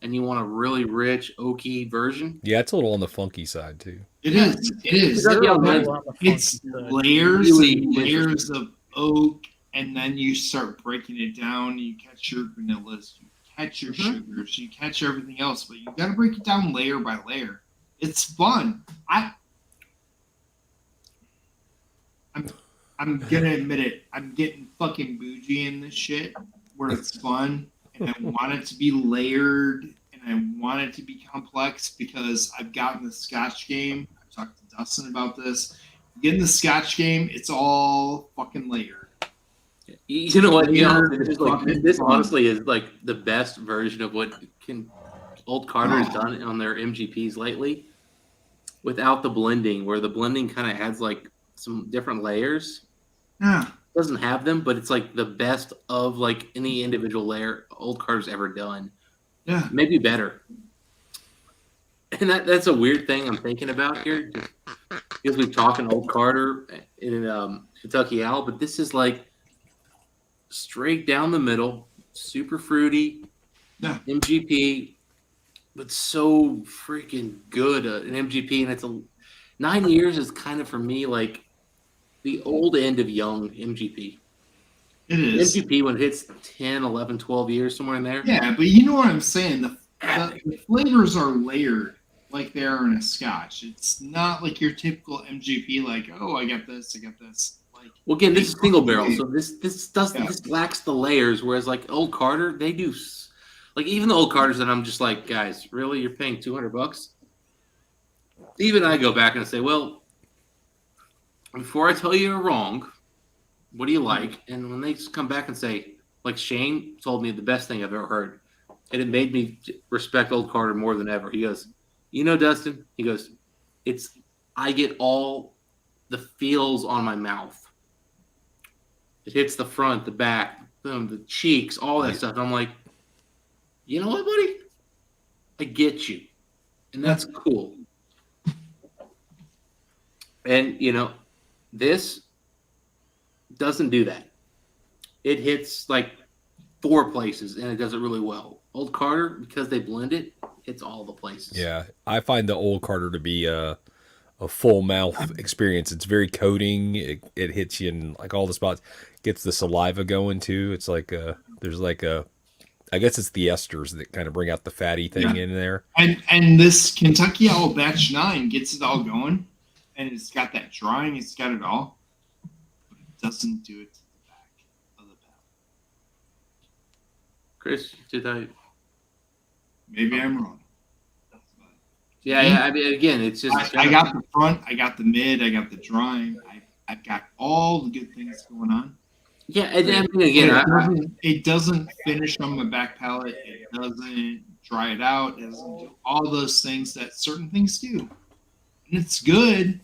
S14: and you want a really rich oaky version.
S16: Yeah, it's a little on the funky side too.
S1: It is. It is. It's layers and layers of oak, and then you start breaking it down. You catch your vanillas, you catch your sugars, you catch everything else, but you got to break it down layer by layer. It's fun. I'm gonna admit it. I'm getting fucking bougie in this shit, where it's fun, and I want it to be layered, and I want it to be complex because I've gotten the Scotch game. I've talked to Dustin about this. Getting the Scotch game, it's all fucking layered.
S14: You know what? This honestly is like the best version of what Old Carter has done on their MGPs lately, without the blending, where the blending kind of has like some different layers.
S1: Yeah.
S14: Doesn't have them, but it's like the best of like any individual layer Old Carter's ever done.
S1: Yeah.
S14: Maybe better. And that's a weird thing I'm thinking about here. Because we're talking Old Carter in Kentucky Owl, but this is like straight down the middle, super fruity, MGP, but so freaking good an MGP. And it's 9 years is kind of for me like the old end of young MGP.
S1: It is.
S14: MGP when it hits 10, 11, 12 years, somewhere in there.
S1: Yeah, but you know what I'm saying? The flavors are layered like they are in a Scotch. It's not like your typical MGP, like, oh, I got this, I got this. Like,
S14: well, again, this is single barrel, so this lacks the layers. Whereas like Old Carter, they do. Like even the Old Carters that I'm just like, guys, really, you're paying $200? Even I go back and say, well, before I tell you you're wrong, what do you like? And when they just come back and say, like Shane told me the best thing I've ever heard, and it made me respect Old Carter more than ever. He goes, you know, Dustin, he goes, I get all the feels on my mouth. It hits the front, the back, the cheeks, all that stuff. And I'm like, you know what, buddy? I get you. And that's cool. And, you know, this doesn't do that. It hits like 4 places, and it does it really well. Old Carter, because they blend it, hits all the places.
S16: Yeah, I find the Old Carter to be a full mouth experience. It's very coating. It hits you in like all the spots. Gets the saliva going too. It's like there's like I guess it's the esters that kind of bring out the fatty thing in there.
S1: And this Kentucky Owl Batch 9 gets it all going, and it's got that drying. It's got it all, but it doesn't do it to the back of the palate.
S14: Chris, did I?
S1: Maybe I'm wrong.
S14: Yeah. I mean, again, it's just
S1: I got the front, I got the mid, I got the drying. I've got all the good things going on.
S14: Yeah, and I mean, again,
S1: it doesn't finish on the back palate. It doesn't dry it out. It doesn't do all those things that certain things do. And it's good.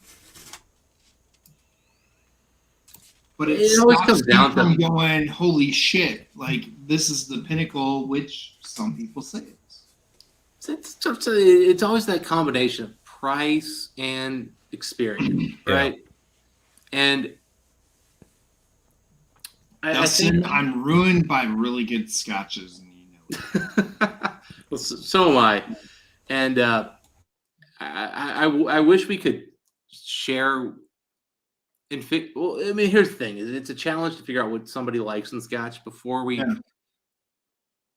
S1: But it always comes down to going, holy shit, like this is the pinnacle, which some people say it is.
S14: It's always that combination of price and experience, right? And
S1: Dustin, I'm ruined by really good scotches, and you know.
S14: Well, so am I. And I wish we could share. Well, I mean, here's the thing: it's a challenge to figure out what somebody likes in Scotch before we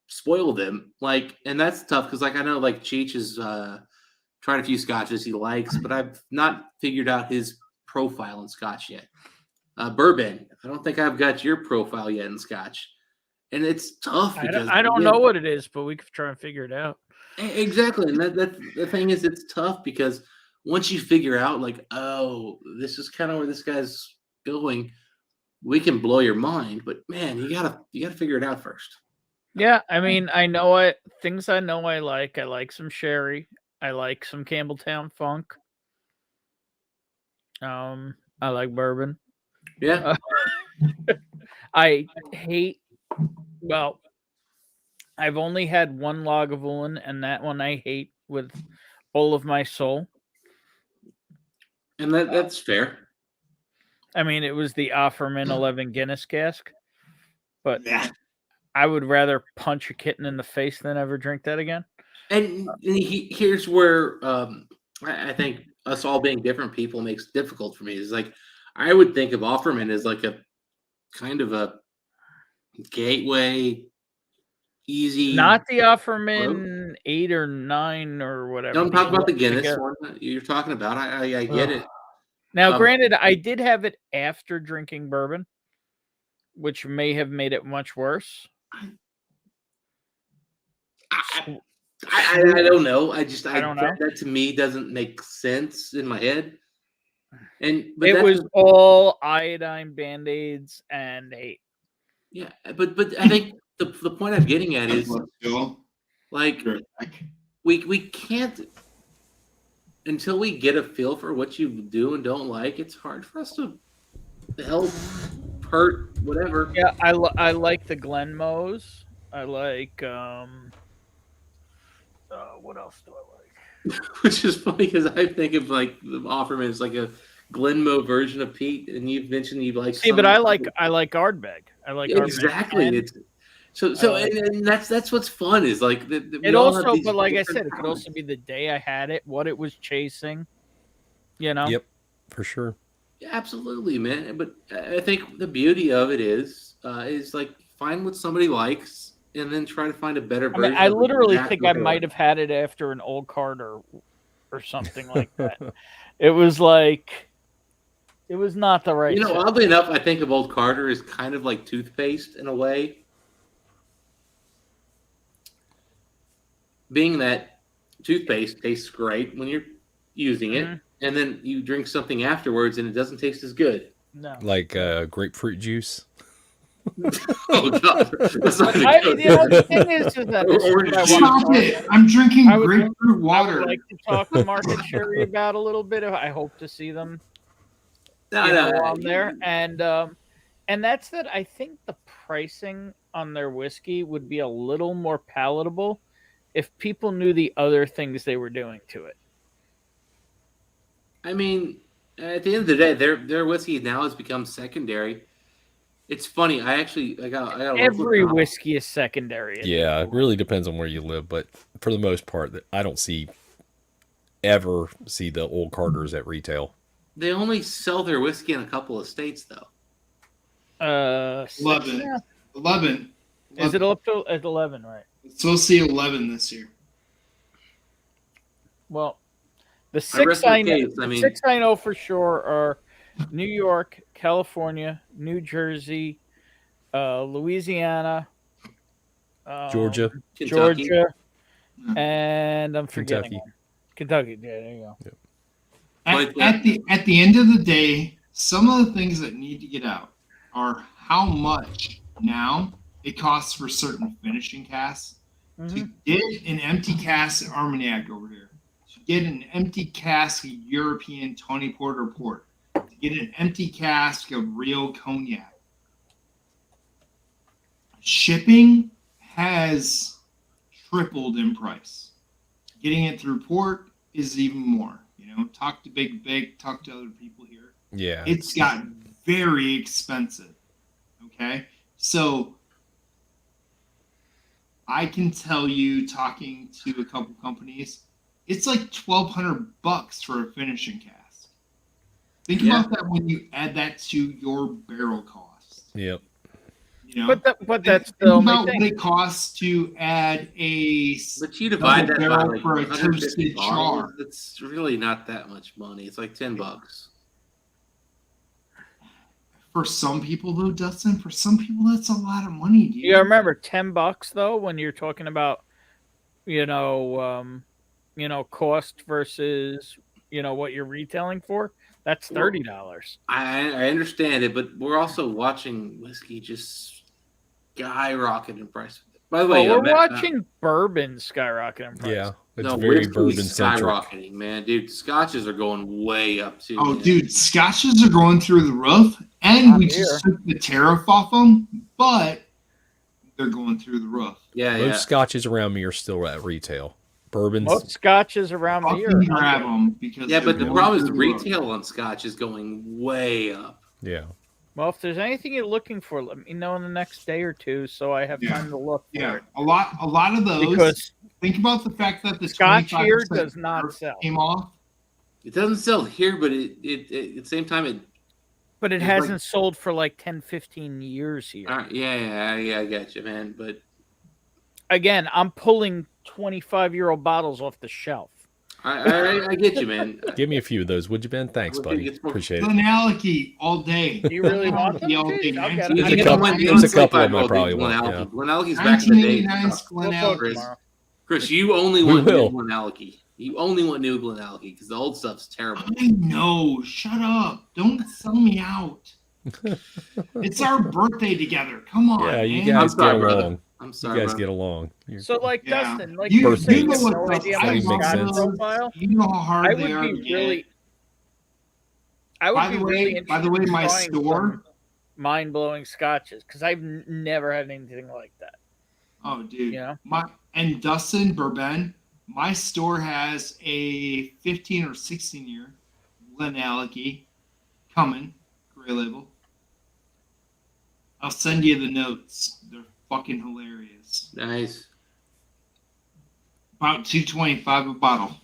S14: spoil them. Like, and that's tough because, like, I know like Cheech has tried a few Scotches he likes, but I've not figured out his profile in Scotch yet. Bourbon, I don't think I've got your profile yet in Scotch, and it's tough because
S12: I don't know what it is, but we could try and figure it out.
S14: Exactly, and that the thing is, it's tough because once you figure out, like, oh, this is kind of where this guy's going, we can blow your mind. But man, you gotta figure it out first.
S12: Yeah, I mean, I know things I know I like. I like some sherry. I like some Campbelltown Funk. I like bourbon.
S14: Yeah.
S12: I hate. Well, I've only had one Lagavulin, and that one I hate with all of my soul.
S14: And that's fair.
S12: I mean, it was the Offerman 11 Guinness cask, but I would rather punch a kitten in the face than ever drink that again.
S14: And here's where I think us all being different people makes it difficult for me. Is like I would think of Offerman as like a kind of a gateway, easy.
S12: Not the Offerman 8 or 9 or whatever.
S14: No, I'm talking about the Guinness one that you're talking about. I get it.
S12: Now, granted, I did have it after drinking bourbon, which may have made it much worse.
S14: I don't know. I don't
S12: know.
S14: That to me doesn't make sense in my head. But
S12: it was all iodine Band-Aids and
S14: yeah, but I think the point I'm getting at is like we can't until we get a feel for what you do and don't like. It's hard for us to help hurt whatever.
S12: Yeah, I like the Glenmos. I like what else do I like?
S14: Which is funny because I think of like the Offerman is like a Glenmo version of Pete, and you've mentioned you like.
S12: See, but I like Ardbeg. I like Ardbeg.
S14: Exactly. It's and that's what's fun is like
S12: it also, but like I said, it could also be the day I had it, what it was chasing. You know.
S16: Yep, for sure.
S14: Yeah, absolutely, man. But I think the beauty of it is like find what somebody likes. And then try to find a better version.
S12: I literally think I might have had it after an Old Carter or something like that. It was like, it was not the right.
S14: Oddly enough, I think of Old Carter as kind of like toothpaste in a way. Being that toothpaste tastes great when you're using it, and then you drink something afterwards and it doesn't taste as good.
S12: No.
S16: Like grapefruit juice.
S14: Oh God!
S12: The thing is that
S1: I'm drinking grapefruit water.
S12: I would like to talk to Mark and Sherry about a little bit. I hope to see them on there, and that's that. I think the pricing on their whiskey would be a little more palatable if people knew the other things they were doing to it.
S14: I mean, at the end of the day, their whiskey now has become secondary. It's funny. I got
S12: every whiskey is secondary.
S16: Yeah, it really depends on where you live, but for the most part, I don't ever see the Old Carters at retail.
S14: They only sell their whiskey in a couple of states, though.
S1: 11.
S12: Is it up to 11? Right.
S1: It's supposed to see 11 this year.
S12: Well, the six I know for sure are New York, California, New Jersey, Louisiana,
S16: Georgia,
S12: and I'm forgetting Kentucky. Yeah, there you go.
S1: At the end of the day, some of the things that need to get out are how much now it costs for certain finishing casks to get an empty cask of Armagnac over here, to get an empty cask of European Tawny Porter port, to get an empty cask of Rio Cognac. Shipping has tripled in price. Getting it through port is even more. Talk to Big, talk to other people here.
S16: Yeah.
S1: It's got very expensive. Okay? So I can tell you, talking to a couple companies, it's like $1,200 for a finishing cask. Think about that when you add that to your barrel cost.
S16: Yep.
S12: But that's the only
S1: about
S12: thing.
S1: what it costs to add a.
S14: But you divide that by
S1: barrel
S14: like
S1: for a
S14: 150
S1: toasted
S14: bottles.
S1: char.
S14: It's really not that much money. It's like $10.
S1: For some people, though, Dustin, for some people, that's a lot of money, dude.
S12: You gotta remember, $10 though, when you're talking about, cost versus, what you're retailing for. That's $30.
S14: I understand it, but we're also watching whiskey just skyrocket in price. By the way,
S12: we're watching bourbon skyrocket in price.
S16: Yeah, it's very bourbon-centric.
S14: Skyrocketing, man, dude. Scotches are going way up too.
S1: Oh,
S14: man.
S1: dude, scotches are going through the roof, and we just took the tariff off them, but they're going through the roof.
S14: Yeah,
S16: Most scotches around me are still at retail. Bourbons.
S12: Most scotches around me are
S1: grab them because
S14: but the problem is the
S1: retail
S14: retail on scotch is going way up.
S16: Yeah.
S12: Well, if there's anything you're looking for, let me know in the next day or two, so I have time to look for it.
S1: A lot of those.
S12: Because
S1: think about the fact that the
S12: Scotch here
S1: 25%
S12: does not sell.
S1: came off.
S14: It doesn't sell here, but it at the same time it.
S12: But it
S14: it's
S12: hasn't
S14: like-
S12: sold for like 10, 15 years here.
S14: Yeah, I got you, man. But
S12: Again, I'm pulling 25-year-old bottles off the shelf.
S14: I get you, man.
S16: Give me a few of those, would you, Ben? Thanks, buddy. Appreciate it.
S1: Glenallachie all day.
S12: Do you really want them?
S1: all day.
S12: I'll get
S16: There's
S12: them.
S16: a couple of them I probably want. Yeah.
S14: Glenallachie's back in the day.
S1: 1989's
S14: Chris, you only
S16: We
S14: want new
S16: will.
S14: Glenallachie. You only want new Glenallachie because the old stuff's terrible.
S1: I know. Shut up. Don't sell me out. It's our birthday together. Come on.
S16: Yeah, you
S1: man.
S16: guys get
S14: brother.
S16: along.
S14: I'm sorry,
S16: You guys
S14: brother.
S16: get along. You're-
S12: So, like
S1: Yeah.
S12: Dustin, like
S1: You-
S12: you were saying,
S1: you know
S12: you have
S1: what
S12: no
S1: the-
S12: idea
S1: I
S12: my
S16: makes
S1: love
S12: Scotch
S16: sense.
S1: those.
S12: profile.
S1: You know how hard
S12: I
S1: they are
S12: would
S1: to
S12: be
S1: get.
S12: really. I would
S1: By
S12: be
S1: the way-
S12: really
S1: by
S12: interested
S1: the way,
S12: in
S1: my
S12: trying
S1: store-
S12: some mind-blowing scotches because I've never had anything like that.
S1: Oh, dude.
S12: You know?
S1: And Dustin Bourbon, my store has a 15 or 16 year Glenallachie coming, gray label. I'll send you the notes. They're fucking hilarious.
S14: Nice.
S1: About $2.25 a bottle.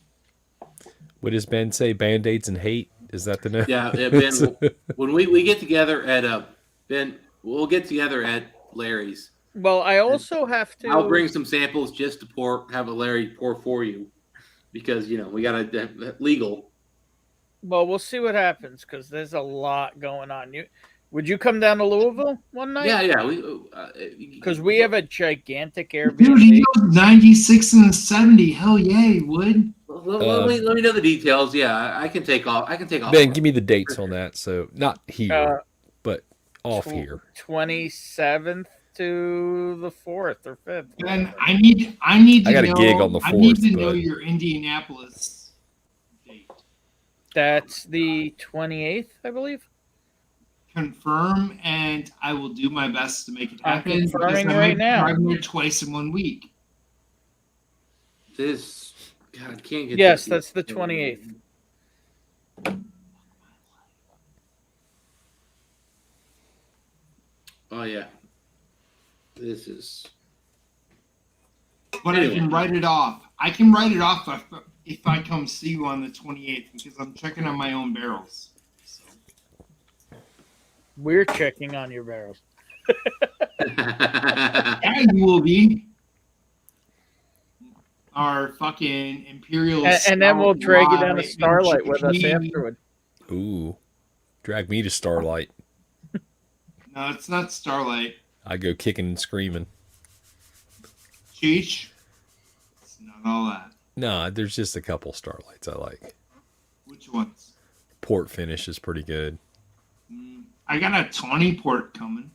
S16: What does Ben say? Band-Aids and hate? Is that the note?
S14: Yeah, Ben. When we get together at Ben, we'll get together at Larry's.
S12: Well, I also have to.
S14: I'll bring some samples just to have a Larry pour for you, because we got a legal.
S12: Well, we'll see what happens because there's a lot going on. Would you come down to Louisville one night?
S14: Yeah.
S12: Because we have a gigantic
S1: Dude,
S12: Airbnb.
S1: he goes 96 and a 70. Hell yeah, he would.
S14: Let me know the details. Yeah, I can take off.
S16: Ben, give me the dates on that. So not here, but off
S12: tw-
S16: here.
S12: 27th to the 4th or 5th.
S1: Ben, I need to
S16: I got a
S1: know,
S16: gig on the
S1: I need
S16: 4th,
S1: to know
S16: but-
S1: your Indianapolis date.
S12: That's the 28th, I believe.
S1: Confirm, and I will do my best to make it
S12: I'm
S1: happen.
S12: confirming
S1: because I
S12: right
S1: might
S12: now.
S1: drive there twice in 1 week.
S14: God, can't get.
S12: Yes,
S14: this.
S12: that's the 28th.
S14: Oh yeah. This is.
S1: But I can write it off. I can write it off if I come see you on the 28th because I'm checking on my own barrels.
S12: We're checking on your barrels.
S1: Yeah, you will be. Our fucking Imperial.
S12: And then we'll drag you down to
S1: Starlight
S12: Starlight with us afterward.
S16: Ooh, drag me to Starlight.
S1: No, it's not Starlight.
S16: I go kicking and screaming.
S1: Cheech. It's not all that.
S16: Nah, there's just a couple Starlights I like.
S1: Which ones?
S16: Port finish is pretty good.
S1: I got a Tawny Port coming.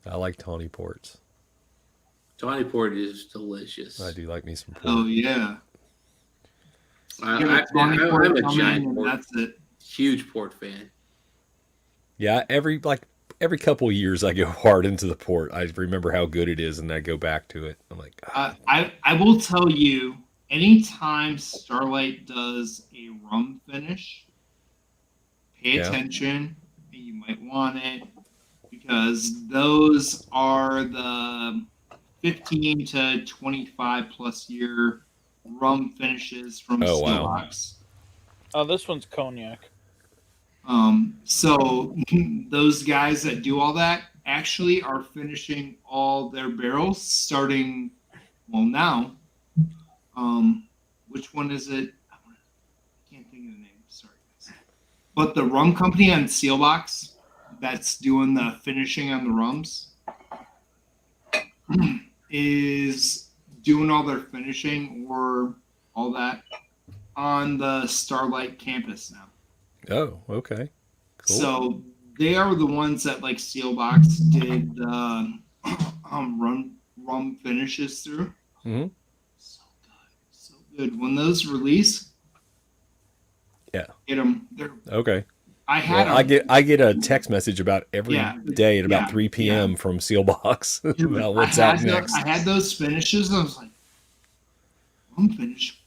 S16: I like Tawny Ports.
S14: Tawny Port is delicious.
S16: I do like me some port.
S1: Oh yeah.
S14: I'm
S1: Get a Tawny Port
S14: a
S1: coming,
S14: giant
S1: and
S14: port.
S1: that's it.
S14: Huge port fan.
S16: Yeah, every couple of years I go hard into the port. I remember how good it is, and I go back to it. I'm like,
S1: I will tell you, anytime Starlight does a rum finish, pay
S16: Yeah.
S1: attention. You might want it because those are the 15 to 25 plus year rum finishes from
S16: Oh, wow.
S1: Steelbox.
S12: Oh, this one's cognac.
S1: So those guys that do all that actually are finishing all their barrels starting, well, now. Which one is it? I can't think of the name. Sorry, guys. But the rum company on Sealbox that's doing the finishing on the rums is doing all their finishing or all that on the Starlight campus now.
S16: oh, okay, cool.
S1: So they are the ones that like Sealbox did rum finishes through.
S16: Mm-hmm.
S1: So good. When those release,
S16: Yeah.
S1: get them. They're
S16: Okay.
S1: I had
S16: Well, I get a text message about every day at about
S1: yeah,
S16: 3 p.m. from Sealbox about what's
S1: I
S16: out
S1: had
S16: next.
S1: I had those finishes. And I was like, rum finish.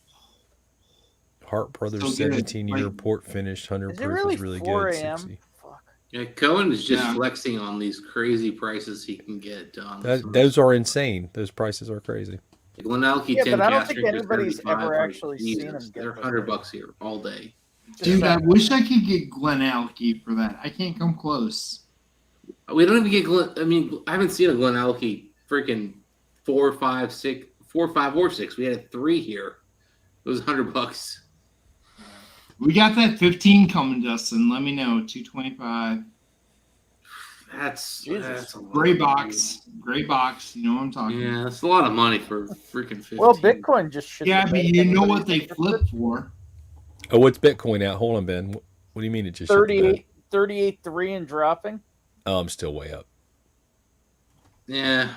S16: Hart Brothers
S1: So good.
S16: 17-year
S1: Like-
S16: port finish, 100
S12: Is it
S16: proof
S12: really
S16: is really
S12: 4
S16: good.
S12: a.m.?
S16: 60.
S14: Yeah, Cohen is just flexing on these crazy prices he can get on.
S16: Those are insane. Those prices are crazy.
S14: Glenelg,
S12: Yeah,
S14: 10
S12: but I don't
S14: cast
S12: think
S14: drinkers,
S12: anybody's
S14: 35,
S12: ever
S14: like,
S12: actually
S14: Jesus,
S12: seen him get
S14: they're
S12: those
S14: $100 here all day.
S1: Dude, I wish I could get Glen Alky for that. I can't come close.
S14: We don't even get Glen. I mean, I haven't seen a Glen Alky freaking 4, 5, 6, 4, 5, or 6. We had 3 here. It was $100.
S1: We got that 15 coming, Dustin. Let me know. 225.
S14: That's a lot
S1: gray
S14: of
S1: box. Gray box. You know what I'm talking
S14: Yeah,
S1: about.
S14: that's a lot of money for freaking 15.
S12: Well, Bitcoin just shit.
S1: Yeah,
S12: the
S1: but
S12: bed.
S1: you know what
S12: Everybody's
S1: they flip for.
S16: Oh, what's Bitcoin at? Hold on, Ben. What do you mean it just shit the bed?
S12: 38.3 and dropping.
S16: Oh, I'm still way up.
S14: Yeah.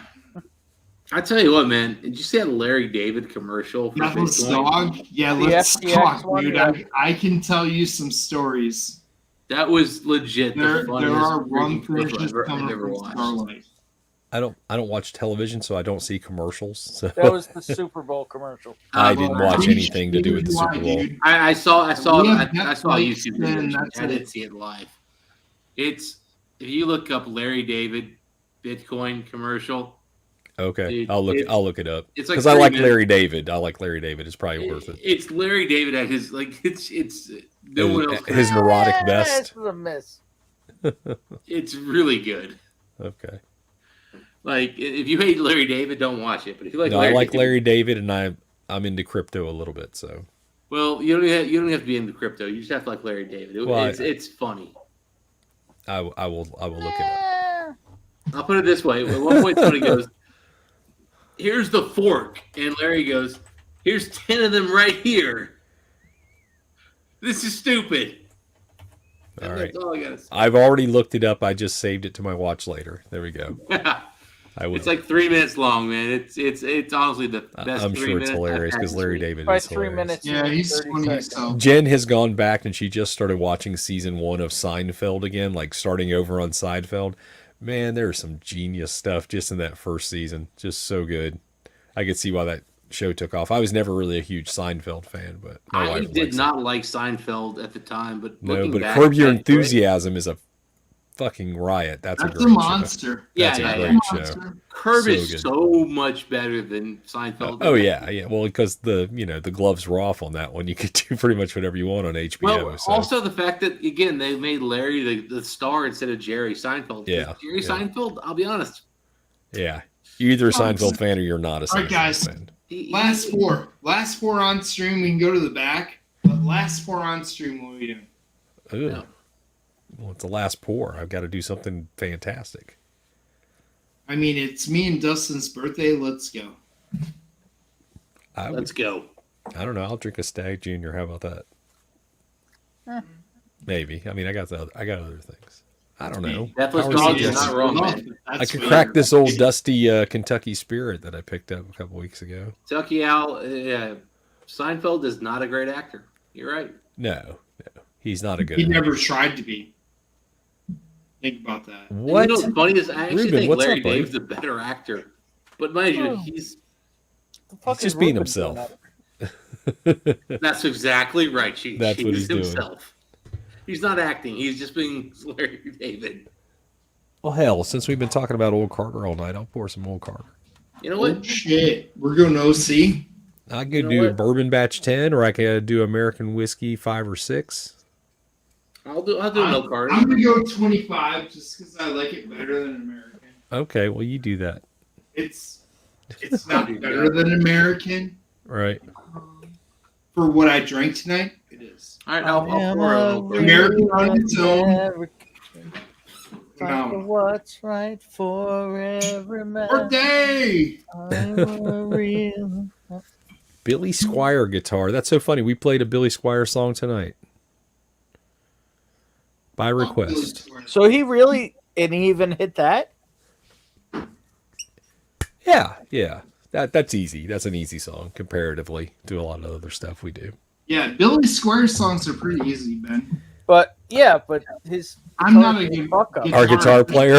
S14: I tell you what, man. Did you see that Larry David commercial for
S1: Deathless
S14: Bitcoin?
S1: Dog? Yeah,
S12: The
S1: let's
S12: FTX
S1: talk,
S12: one,
S1: dude.
S12: yeah.
S1: I can tell you some stories.
S14: That was legit.
S1: There
S14: the funniest
S1: are
S14: freaking
S1: run
S14: commercial
S1: finishes
S14: I've
S1: coming
S14: ever
S1: from
S14: watched.
S1: Starlight.
S16: I don't watch television, so I don't see commercials. So
S12: That was the Super Bowl commercial.
S16: I didn't watch anything to do with the Super Bowl.
S14: I saw a
S1: We have
S14: YouTube video.
S1: Netflix, and that's
S14: I didn't
S1: it.
S14: see it live. It's if you look up Larry David Bitcoin commercial.
S16: Okay,
S14: Dude,
S16: I'll look it up
S14: it's like
S16: because I
S14: 3
S16: like
S14: minutes.
S16: Larry David. I like Larry David. It's probably worth it.
S14: It's Larry David at his it's no one else.
S16: His neurotic best.
S12: This is a miss.
S14: It's really good.
S16: Okay.
S14: Like if you hate Larry David, don't watch it. But if you like,
S16: No,
S14: Larry
S16: I like
S14: David,
S16: Larry David, and I'm into crypto a little bit. So
S14: well, you don't have to be into crypto. You just have to like Larry David. It's funny.
S16: I will look it up.
S14: I'll put it this way: at one point, somebody goes, "Here's the fork," and Larry goes, "Here's 10 of them right here." This is stupid.
S16: All
S14: And
S16: right.
S14: that's all I gotta say.
S16: I've already looked it up. I just saved it to my watch later. There we go. I will.
S14: It's like 3 minutes long, man. It's honestly the best.
S16: I'm
S14: 3
S16: sure it's
S14: minutes
S16: hilarious
S14: I've
S16: because
S14: had
S16: Larry
S14: this week.
S16: David
S12: By
S16: is
S12: 3
S16: hilarious.
S12: minutes.
S1: Yeah,
S12: and
S1: he's
S12: 30
S1: funny
S12: seconds.
S1: himself.
S16: Jen has gone back and she just started watching season 1 of Seinfeld again, like starting over on Seinfeld. Man, there's some genius stuff just in that first season. Just so good. I could see why that show took off. I was never really a huge Seinfeld fan, but my
S14: I
S16: wife
S14: did
S16: likes
S14: not like Seinfeld at the time, but
S16: No,
S14: looking
S16: but
S14: back,
S16: Curb Your
S14: that's great.
S16: Enthusiasm is a fucking riot. That's a
S1: That's
S16: great
S1: a monster.
S16: show. That's a great show.
S1: Monster.
S14: Curb
S16: So
S14: is
S16: good.
S14: so much better than Seinfeld.
S16: Oh yeah. Well, because the gloves were off on that one. You could do pretty much whatever you want on HBO.
S14: Well,
S16: so.
S14: also the fact that again they made Larry the star instead of Jerry Seinfeld.
S16: Yeah,
S14: Jerry
S16: yeah.
S14: Seinfeld. I'll be honest.
S16: Yeah, you're either a Seinfeld fan or you're not a
S1: All right,
S16: Seinfeld
S1: guys.
S16: fan.
S1: Last four on stream. We can go to the back. But last 4 on stream. What are we doing?
S16: Ugh. Well, it's the last pour. I've got to do something fantastic.
S1: I mean, it's me and Dustin's birthday. Let's go.
S14: Let's go.
S16: I don't know. I'll drink a Stag Junior. How about that? Maybe. I mean, I got other things. I don't know.
S14: Deathless
S16: Power
S14: Dog,
S16: CDs.
S14: you're not wrong, man.
S16: I could crack this old dusty Kentucky Spirit that I picked up a couple weeks ago.
S14: Tucky Al. Seinfeld is not a great actor. You're right.
S16: No, he's not a good.
S1: He
S16: actor.
S1: never tried to be. Think about that.
S16: What?
S14: You know what's funny is I actually
S16: Ruben,
S14: think
S16: what's
S14: Larry
S16: up, buddy?
S14: David's a better actor. But mind you,
S16: He's just being himself.
S14: That's exactly right.
S16: That's what he's doing.
S14: himself. He's not acting. He's just being Larry David.
S16: Well, hell, since we've been talking about Old Carter all night, I'll pour some Old Carter.
S14: You know what?
S1: Oh, shit. We're going to OC.
S16: I could do a bourbon batch 10, or I could do American whiskey 5 or 6.
S14: I'll do no card.
S1: I'm going to go 25 just because I like it better than American.
S16: Okay, well, you do that.
S1: It's not better than American.
S16: Right.
S1: For what I drank tonight, it is.
S14: All right, I'll pour a little bit.
S1: American on its own.
S12: Fight for what's right for every man.
S1: Birthday!
S12: I'm a real.
S16: Billy Squire guitar. That's so funny. We played a Billy Squire song tonight. By request.
S12: So he really, and he even hit that?
S16: Yeah. That's easy. That's an easy song comparatively to a lot of other stuff we do.
S1: Yeah, Billy Squire songs are pretty easy, Ben.
S12: But his.
S1: I'm not a good
S16: Our guitar player.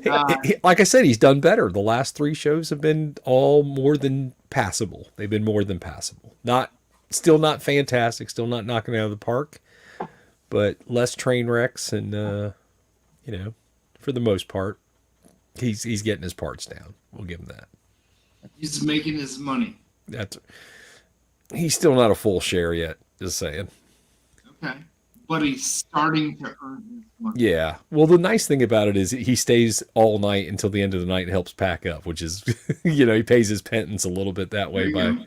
S1: Uh,
S16: Like I said, he's done better. The last 3 shows have been all more than passable. They've been more than passable. Still not fantastic, still not knocking it out of the park, but less train wrecks, and for the most part, he's getting his parts down. We'll give him that.
S1: He's making his money.
S16: He's still not a full share yet. Just saying.
S1: Okay, but he's starting to earn his money.
S16: Yeah. Well, the nice thing about it is he stays all night until the end of the night and helps pack up, which is, he pays his penance a little bit that way by,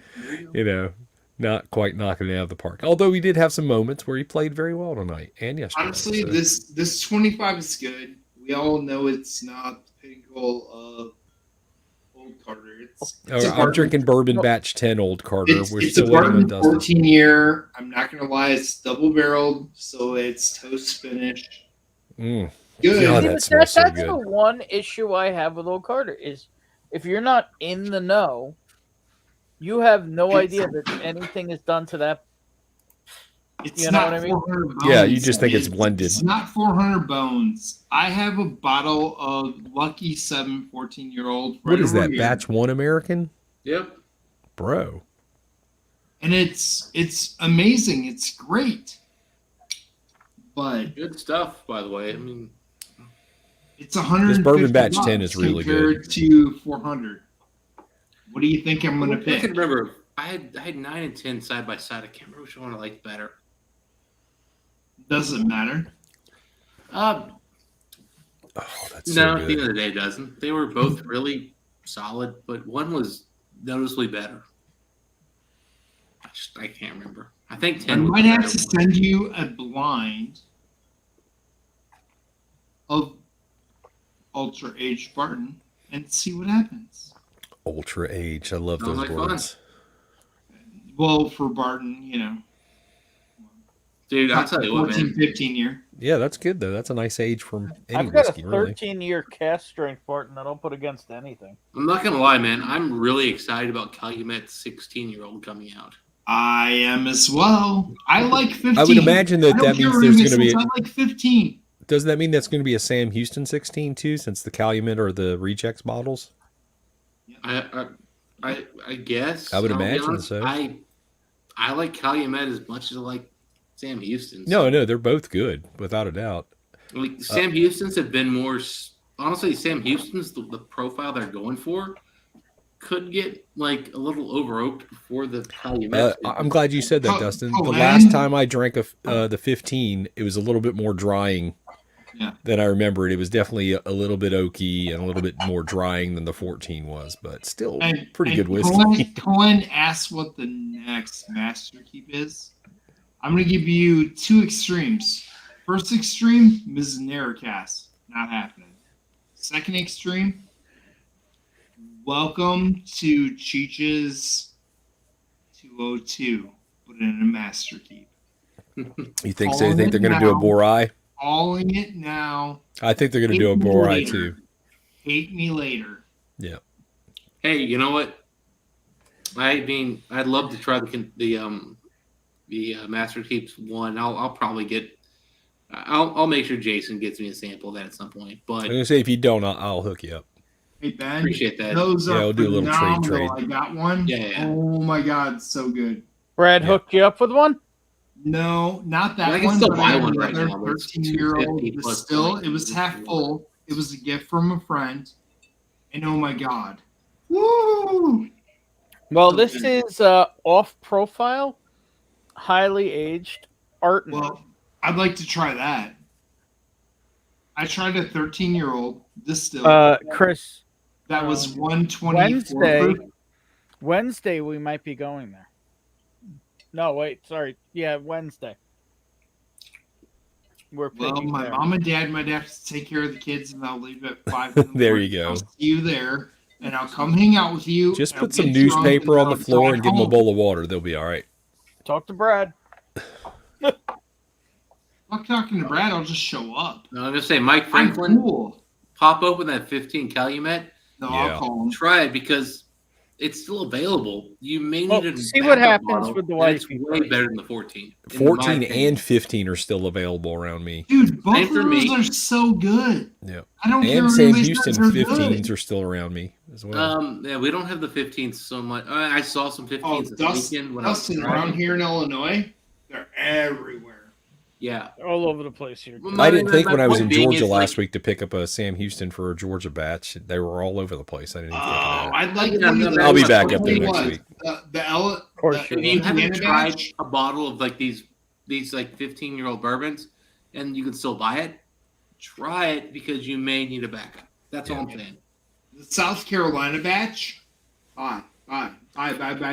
S16: not quite knocking it out of the park. Although he did have some moments where he played very well tonight and yesterday.
S1: Honestly, this 25 is good. We all know it's not the pinnacle of Old Carter.
S16: I'm drinking bourbon batch 10 Old Carter. We're still waiting on Dustin.
S1: 14 year. I'm not gonna lie, it's double barreled, so it's toast finished.
S16: Good.
S12: Yeah,
S16: that smells so
S12: that's
S16: good.
S12: the one issue I have with Old Carter is if you're not in the know, you have no idea that anything is done to that.
S1: It's
S12: You know
S1: not
S12: what I mean?
S1: 400 bones.
S16: Yeah, you just think it's blended.
S1: It's not 400 bones. I have a bottle of Lucky 7 14-year-old.
S16: What is that? Batch 1 American?
S14: Yep.
S16: Bro.
S1: And it's amazing. It's great. But
S14: good stuff, by the way. I mean,
S1: it's 100.
S16: This bourbon batch 10 is really good.
S1: Compared to 400. What do you think I'm going to
S14: I
S1: pick?
S14: can remember. I had 9 and 10 side by side. I can't remember which one I liked better.
S1: Doesn't matter.
S16: That's
S14: no,
S16: so
S14: at the end of the day, it doesn't. They were both really solid, but one was noticeably better. I can't remember. I think 10.
S1: I might have to send you a blind of Ultra Aged Barton and see what happens.
S16: Ultra Age. I love those
S14: like
S16: words.
S1: Well, for Barton,
S14: Dude, I'll tell you what,
S1: 14,
S14: man.
S1: 15 year.
S16: Yeah, that's good, though. That's a nice age from any
S12: I've got
S16: whiskey,
S12: a
S16: really.
S12: 13-year cast strength Barton that I'll put against anything.
S14: I'm not going to lie, man. I'm really excited about Calumet's 16-year-old coming out.
S1: I am as well. I like 15.
S16: I would imagine that
S1: I don't
S16: means
S1: care
S16: there's
S1: who
S16: going to be.
S1: I like 15.
S16: Doesn't that mean that's going to be a Sam Houston 16 too, since the Calumet are the rejects bottles?
S14: I guess.
S16: I would
S14: I'll be
S16: imagine
S14: honest.
S16: so.
S14: I like Calumet as much as I like Sam Houston's.
S16: No, they're both good, without a doubt.
S14: Like Sam Houston's have been more. Honestly, Sam Houston's the profile they're going for could get like a little over oaked before the Calumet.
S16: I'm glad you said that, Dustin. The last time I drank the 15, it was a little bit more drying than I remembered. It was definitely a little bit oaky and a little bit more drying than the 14 was, but still pretty good whiskey.
S1: Cohen asked what the next Master Keep is. I'm going to give you two extremes. First extreme, Mrs. Narrowcast. Not happening. Second extreme, welcome to Cheech's 202. Put it in a Master Keep.
S16: You think so? You think they're going to do a Borai?
S1: Calling it now.
S16: I think they're going to do a Borai too.
S1: Hate me later.
S16: Yeah.
S14: Hey, you know what? I mean, I'd love to try the Master Keeps one. I'll probably get. I'll make sure Jason gets me a sample of that at some point. But
S16: I'm gonna say if you don't, I'll hook you up.
S1: Hey Ben,
S14: appreciate that.
S1: Those are
S16: we'll do a little trade.
S1: I got one.
S14: Yeah.
S1: Oh my god, so good.
S12: Brad hooked you up with one?
S1: No, not that
S14: I can
S1: one.
S14: still
S1: But
S14: buy
S1: I have
S14: one right
S1: another
S14: now, but it's
S1: 13-year-old.
S14: $250 plus
S1: It was half full. It was a gift from a friend, and oh my god, woo!
S12: Well, this is off profile, highly aged art.
S1: Well, I'd like to try that. I tried a 13-year-old distilled.
S12: Chris,
S1: that was 124.
S12: Wednesday we might be going there. No, wait, sorry. Yeah, Wednesday. We're
S1: Well,
S12: pitching
S1: my
S12: there.
S1: mom and dad might have to take care of the kids, and I'll leave at 5 in the
S16: There
S1: morning.
S16: you go.
S1: I'll see you there, and I'll come hang out with you.
S16: Just
S1: and I'll
S16: put some
S1: get drunk,
S16: newspaper on the
S1: I'll
S16: floor
S1: drive
S16: and give them a
S1: home.
S16: bowl of water. They'll be all right.
S12: Talk to Brad.
S1: I'm not talking to Brad. I'll just show up.
S14: No, I'm gonna say Mike Franklin.
S1: I'm cool.
S14: Pop open that 15 Calumet.
S1: No, I'll call him.
S14: Try it because it's still available. You may need to
S12: see what happens with the
S14: It's
S12: wifey
S14: way
S12: first.
S14: better than the 14. in my
S16: 14
S14: opinion.
S16: and 15 are still available around me.
S1: Dude, both
S14: Same
S1: of
S14: for
S1: those
S14: me.
S1: are so good.
S16: Yeah.
S1: I don't care
S16: And
S1: what
S16: Sam
S1: anybody
S16: Houston
S1: says, they're
S16: 15s
S1: good.
S16: are still around me as well.
S14: Yeah, we don't have the 15s so much. I saw some 15s this weekend when I was
S1: Dustin,
S14: driving.
S1: around here in Illinois, they're everywhere.
S14: Yeah,
S12: all over the place here.
S16: I didn't think when I was in
S14: point being
S16: Georgia
S14: is,
S16: last
S14: like-
S16: week to pick up a Sam Houston for a Georgia batch. They were all over the place. I didn't even think of that.
S1: I'd like
S14: Yeah,
S1: one of
S14: no,
S16: I'll be
S1: those.
S16: back
S1: I'll
S16: up
S1: tell
S16: there
S1: you
S16: next
S1: what,
S16: week.
S14: If you haven't
S1: Indiana
S14: tried
S1: batch,
S14: a bottle of like these like 15-year-old bourbons, and you can still buy it, try it because you may need a backup. That's all I'm saying.
S1: the South Carolina batch, bye.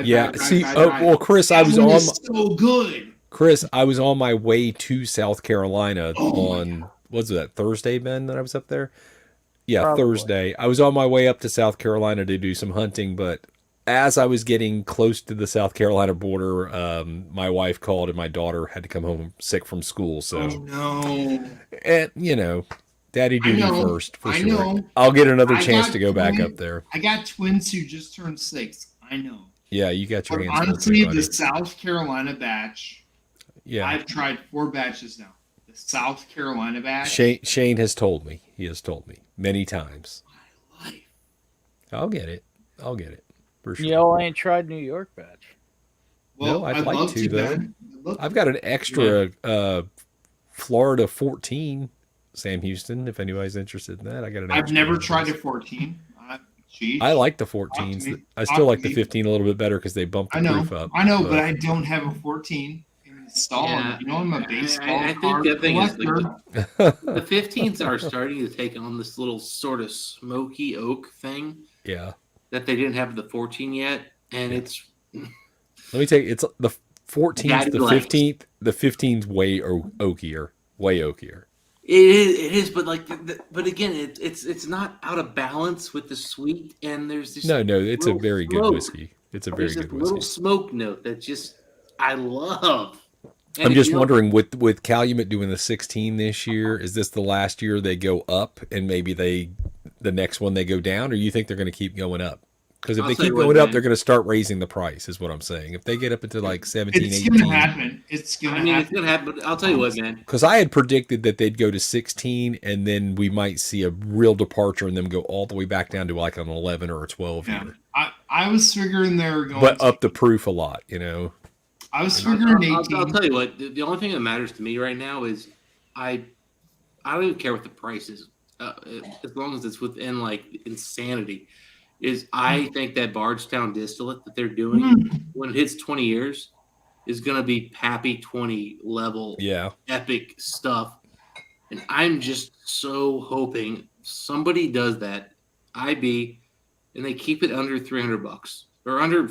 S16: Yeah. See, well, Chris, I was
S1: That one
S16: on.
S1: is so good.
S16: Chris, I was on my way to South Carolina
S1: Oh
S16: on was that Thursday, Ben, that I was up there? Yeah,
S12: Probably.
S16: Thursday. I was on my way up to South Carolina to do some hunting, but as I was getting close to the South Carolina border, my wife called and my daughter had to come home sick from school. So,
S1: Oh no.
S16: and you know, daddy
S1: I
S16: duty
S1: know,
S16: first for
S1: I
S16: sure.
S1: know.
S16: I'll get another
S1: I
S16: chance
S1: got
S16: to go back
S1: twin-
S16: up there.
S1: I got twins who just turned 6. I know.
S16: Yeah, you got your
S1: But
S16: hands full,
S1: honestly,
S16: buddy.
S1: the South Carolina batch,
S16: Yeah.
S1: I've tried 4 batches now. The South Carolina batch.
S16: Shane has told me. He has told me many times. I'll get it. I'll get it for sure.
S12: Y'all ain't tried New York batch.
S1: Well,
S16: No, I'd
S1: I'd
S16: like
S1: love
S16: to,
S1: to,
S16: though.
S1: man. I'd love
S16: I've got an extra Florida 14 Sam Houston. If anybody's interested in that, I got an.
S1: I've
S16: extra
S1: never
S16: one of
S1: tried
S16: those.
S1: a 14. Geez.
S16: I like the
S1: Talk to
S16: 14s.
S1: me.
S16: I
S1: Talk
S16: still
S1: to
S16: like the
S1: me.
S16: 15 a little bit better because they bumped the
S1: I know,
S16: proof up.
S1: but I don't have a 14 installed.
S14: Yeah.
S1: You know, I'm a baseball
S14: I think
S1: card
S14: the thing is,
S1: collector.
S14: the 15s are starting to take on this little sort of smoky oak thing
S16: Yeah.
S14: that they didn't have the 14 yet, and it's
S16: Let me tell you, it's the 14th,
S14: Daddy
S16: the
S14: likes.
S16: 15th. The 15th way oakier, way oakier.
S14: It is, but like, but again, it's not out of balance with the sweet, and there's this
S16: No, it's a
S14: little
S16: very good
S14: smoke.
S16: whiskey. It's a very
S14: There's this
S16: good
S14: little
S16: whiskey.
S14: smoke note that just I love. And
S16: I'm
S14: if
S16: just
S14: you don't-
S16: wondering with Calumet doing the 16 this year, is this the last year they go up and maybe the next one they go down, or you think they're going to keep going up? Because if
S14: I'll
S16: they
S14: tell you
S16: keep
S14: what,
S16: going up,
S14: man.
S16: they're going to start raising the price, is what I'm saying. If they get up into like 17,
S1: It's
S16: 18.
S1: going to happen. It's going to
S14: I mean, it's
S1: happen.
S14: gonna happen. But I'll tell you what, man.
S16: Because I had predicted that they'd go to 16 and then we might see a real departure and them go all the way back down to like an 11 or a 12
S1: Yeah.
S16: here.
S1: I was figuring they were going
S16: But
S1: to.
S16: up the proof a lot, you know.
S1: I was figuring 18.
S14: I'll tell you what. The only thing that matters to me right now is I don't even care what the price is, as long as it's within like insanity. I think that Bardstown distillate that they're doing when it hits 20 years is going to be Pappy 20 level, epic stuff, and I'm just so hoping somebody does that, IB, and they keep it under $300 or under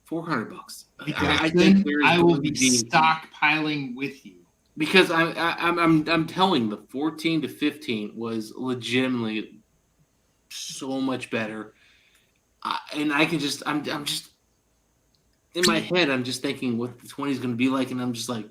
S14: $400. I think there's
S1: I will
S14: going
S1: be
S14: to be
S1: stockpiling with you.
S14: because I'm telling the 14 to 15 was legitimately so much better, and I can just I'm just in my head I'm just thinking what the 20 is going to be like, and I'm just like,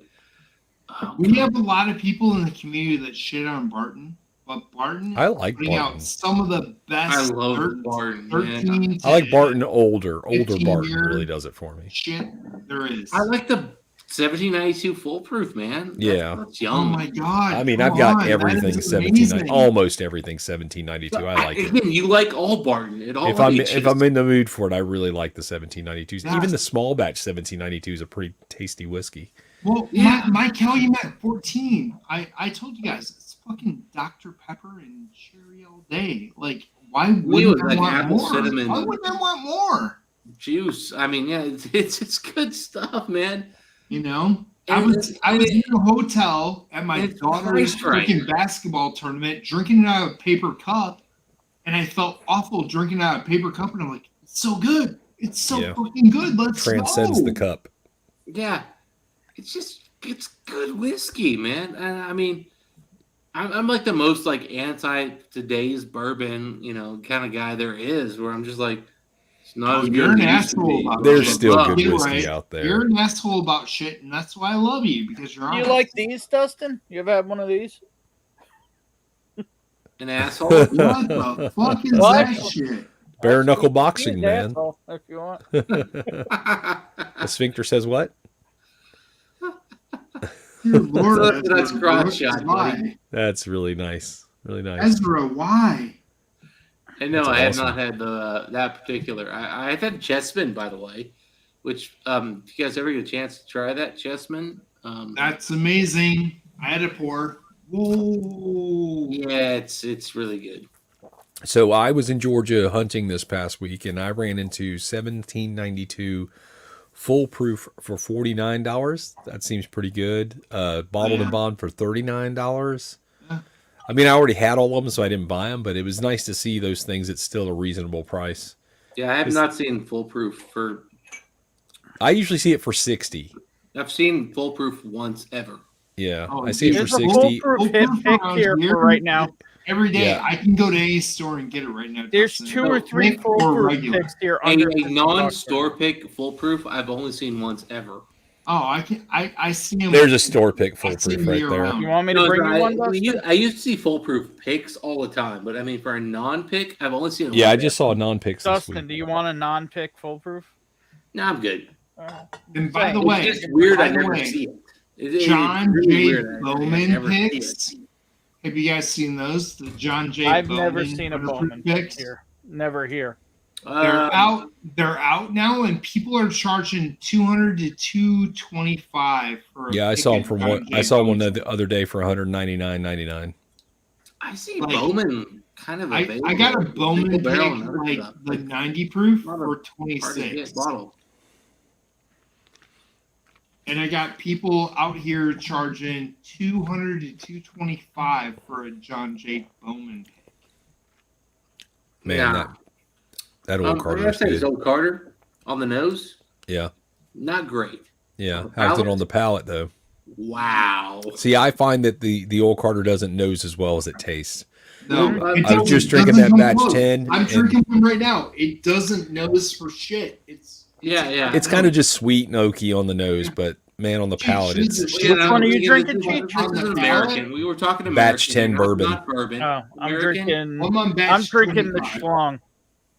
S1: We have a lot of people in the community that shit on Barton, but Barton
S16: I like
S1: putting
S16: Barton.
S1: out some of the best.
S14: I love Barton, man.
S1: 13
S16: I like Barton older
S1: 15
S16: Barton
S1: year
S16: really does it for me.
S1: shit there is.
S14: I like the 1792 foolproof, man.
S16: Yeah.
S14: That's young.
S1: Oh my god!
S16: I mean,
S1: come
S16: I've got
S1: on, that
S16: everything
S1: is
S16: 1790,
S1: amazing.
S16: almost everything 1792. I like it.
S14: Again, you like all Barton. It all
S16: If I'm
S14: ages.
S16: in the mood for it, I really like the 1792s.
S1: Yeah.
S16: Even the small batch 1792 is a pretty tasty whiskey.
S1: Well, my Calumet 14. I told you guys it's fucking Dr Pepper and cherry all day. Like, why
S14: We
S1: wouldn't
S14: was
S1: I
S14: like
S1: want
S14: apple
S1: more?
S14: cinnamon.
S1: Why wouldn't I want more?
S14: Juice. I mean, yeah, it's good stuff, man.
S1: You know, I
S14: And
S1: was in a hotel at my
S14: it's
S1: daughter's
S14: priced right.
S1: freaking basketball tournament, drinking it out of a paper cup, and I felt awful drinking it out of a paper cup, and I'm like, it's so good, it's so
S16: Yeah.
S1: fucking good. Let's
S16: Transcends
S1: go.
S16: the cup.
S14: Yeah, it's good whiskey, man. And I mean, I'm like the most like anti today's bourbon, kind of guy there is. Where I'm just like, it's not as good.
S1: You're an
S14: as it used to
S1: asshole
S14: be.
S1: about
S16: There's
S1: shit.
S16: still good
S1: You're
S16: whiskey
S1: right.
S16: out there.
S1: You're an asshole about shit, and that's why I love you, because you're
S12: You
S1: honest.
S12: like these, Dustin? You ever had one of these?
S14: An asshole.
S1: What the fuck is
S12: What?
S1: that shit?
S16: Bare knuckle
S12: Be
S16: boxing,
S12: an
S16: man.
S12: asshole if you want.
S16: The sphincter says what?
S1: Good Lord,
S14: That's
S1: Ezra,
S14: cross shot,
S1: why?
S14: buddy.
S16: That's really nice. Really nice.
S1: Ezra, why?
S14: I know
S16: That's
S14: I have
S16: awesome.
S14: not had that particular. I've had Chessman, by the way, which if you guys ever get a chance to try that Chessman,
S1: That's amazing. I had a pour. Ooh.
S14: Yeah, it's really good.
S16: So I was in Georgia hunting this past week, and I ran into 1792 full proof for $49. That seems pretty good. Bottled and bond for $39. I mean, I already had all of them, so I didn't buy them, but it was nice to see those things at still a reasonable price.
S14: Yeah, I have not seen foolproof for.
S16: I usually see it for 60.
S14: I've seen foolproof once ever.
S16: Yeah,
S1: Oh,
S16: I see it for
S12: There's a
S16: 60.
S12: foolproof hit pick here for right now.
S1: Every day,
S16: Yeah.
S1: I can go to any store and get it right now.
S12: There's
S1: Dustin.
S12: 2 or 3
S1: Pick or
S12: foolproof
S1: regular.
S12: picks here
S14: A
S12: under $50.
S14: non-store pick foolproof, I've only seen once ever.
S1: Oh, I see them.
S16: There's a store pick
S1: I see
S16: foolproof
S1: them
S16: right
S1: year
S16: there.
S1: round.
S12: You want me to bring you one, Dustin?
S14: I used to see foolproof picks all the time, but I mean, for a non-pick, I've only seen it
S16: Yeah, I
S14: once
S16: just
S14: ever.
S16: saw non-picks this
S12: Dustin,
S16: week.
S12: do you want a non-pick foolproof?
S14: No, I'm good.
S1: And by the
S14: It's
S1: way,
S14: just weird.
S1: by
S14: I
S1: the
S14: never
S1: way,
S14: see it. It's
S1: John
S14: really
S1: J.
S14: weird. I
S1: Bowman
S14: never see it.
S1: picks. Have you guys seen those? The John J.
S12: I've
S1: Bowman
S12: never seen a
S1: waterproof
S12: Bowman pick
S1: picks?
S12: here. Never here.
S1: They're out. They're out now, and people are charging $200 to $225 for.
S16: Yeah, I saw them for one. I saw one the other day for $199.99.
S14: I see
S1: Like,
S14: Bowman kind of available.
S1: I got a Bowman
S14: Single
S1: pick,
S14: barrel and other
S1: like
S14: stuff.
S1: the 90 proof
S14: Not a
S1: for
S14: hard to
S1: 26.
S14: get bottle.
S1: And I got people out here charging $200 to $225 for a John J. Bowman pick.
S16: Man,
S14: Nah.
S16: that old
S14: What did I
S16: Carter's
S14: say? This
S16: good.
S14: old Carter on the nose,
S16: Yeah,
S14: not great.
S16: yeah.
S14: On the
S16: How's it
S14: palate?
S16: on the palate though?
S14: Wow.
S16: See, I find that the old Carter doesn't nose as well as it tastes.
S1: No, it
S16: I was just
S1: doesn't
S16: drinking that
S1: come
S16: batch
S1: close.
S16: 10.
S1: I'm
S16: and
S1: drinking one right now. It doesn't nose for shit.
S14: Yeah.
S16: It's kind of just sweet and oaky on the nose, but man, on the palate, it's
S14: Which
S12: one are you drinking, Cheech?
S14: This is American. We were talking American.
S16: batch 10
S14: not-
S16: bourbon.
S14: Not bourbon.
S12: Oh, I'm
S14: American.
S12: drinking.
S1: I'm
S12: I'm drinking the Schlong.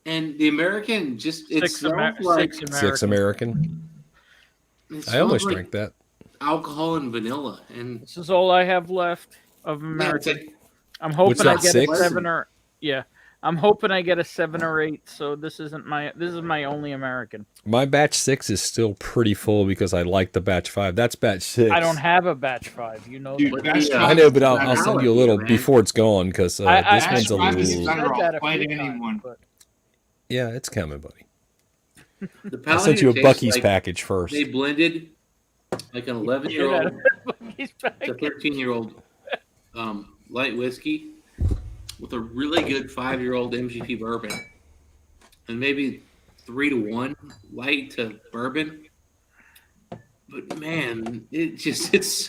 S14: And the American just it
S12: Six
S14: smells like
S16: Six American.
S14: it
S16: I almost
S14: smells like
S16: drank that.
S14: alcohol and vanilla, and
S12: This is all I have left of
S14: yeah, it's
S12: American.
S14: like
S12: I'm hoping
S16: What's
S12: I
S16: that,
S12: get
S16: 6?
S12: a 7 or I'm hoping I get a 7 or 8. So this is my only American.
S16: My batch 6 is still pretty full because I like the batch 5. That's batch 6.
S12: I don't have a batch 5. You know.
S1: Dude,
S12: that.
S1: batch
S16: I
S1: five
S16: know,
S1: is
S16: but I'll
S1: better.
S16: send you a little
S14: man.
S16: before it's gone because this
S12: I-
S16: one's a
S1: Batch five is
S16: little.
S1: better.
S12: said
S1: I'll
S12: that a
S1: fight
S12: few
S1: anyone.
S12: times, but-
S16: Yeah, it's coming, buddy.
S14: the
S16: I
S14: palate
S16: sent you a
S14: tastes
S16: Bucky's
S14: like
S16: package first.
S14: They blended like an 11-year-old
S12: He's
S14: to
S12: back.
S14: 13-year-old light whiskey with a really good 5-year-old MGP bourbon, and maybe 3-to-1 light to bourbon. But man, it's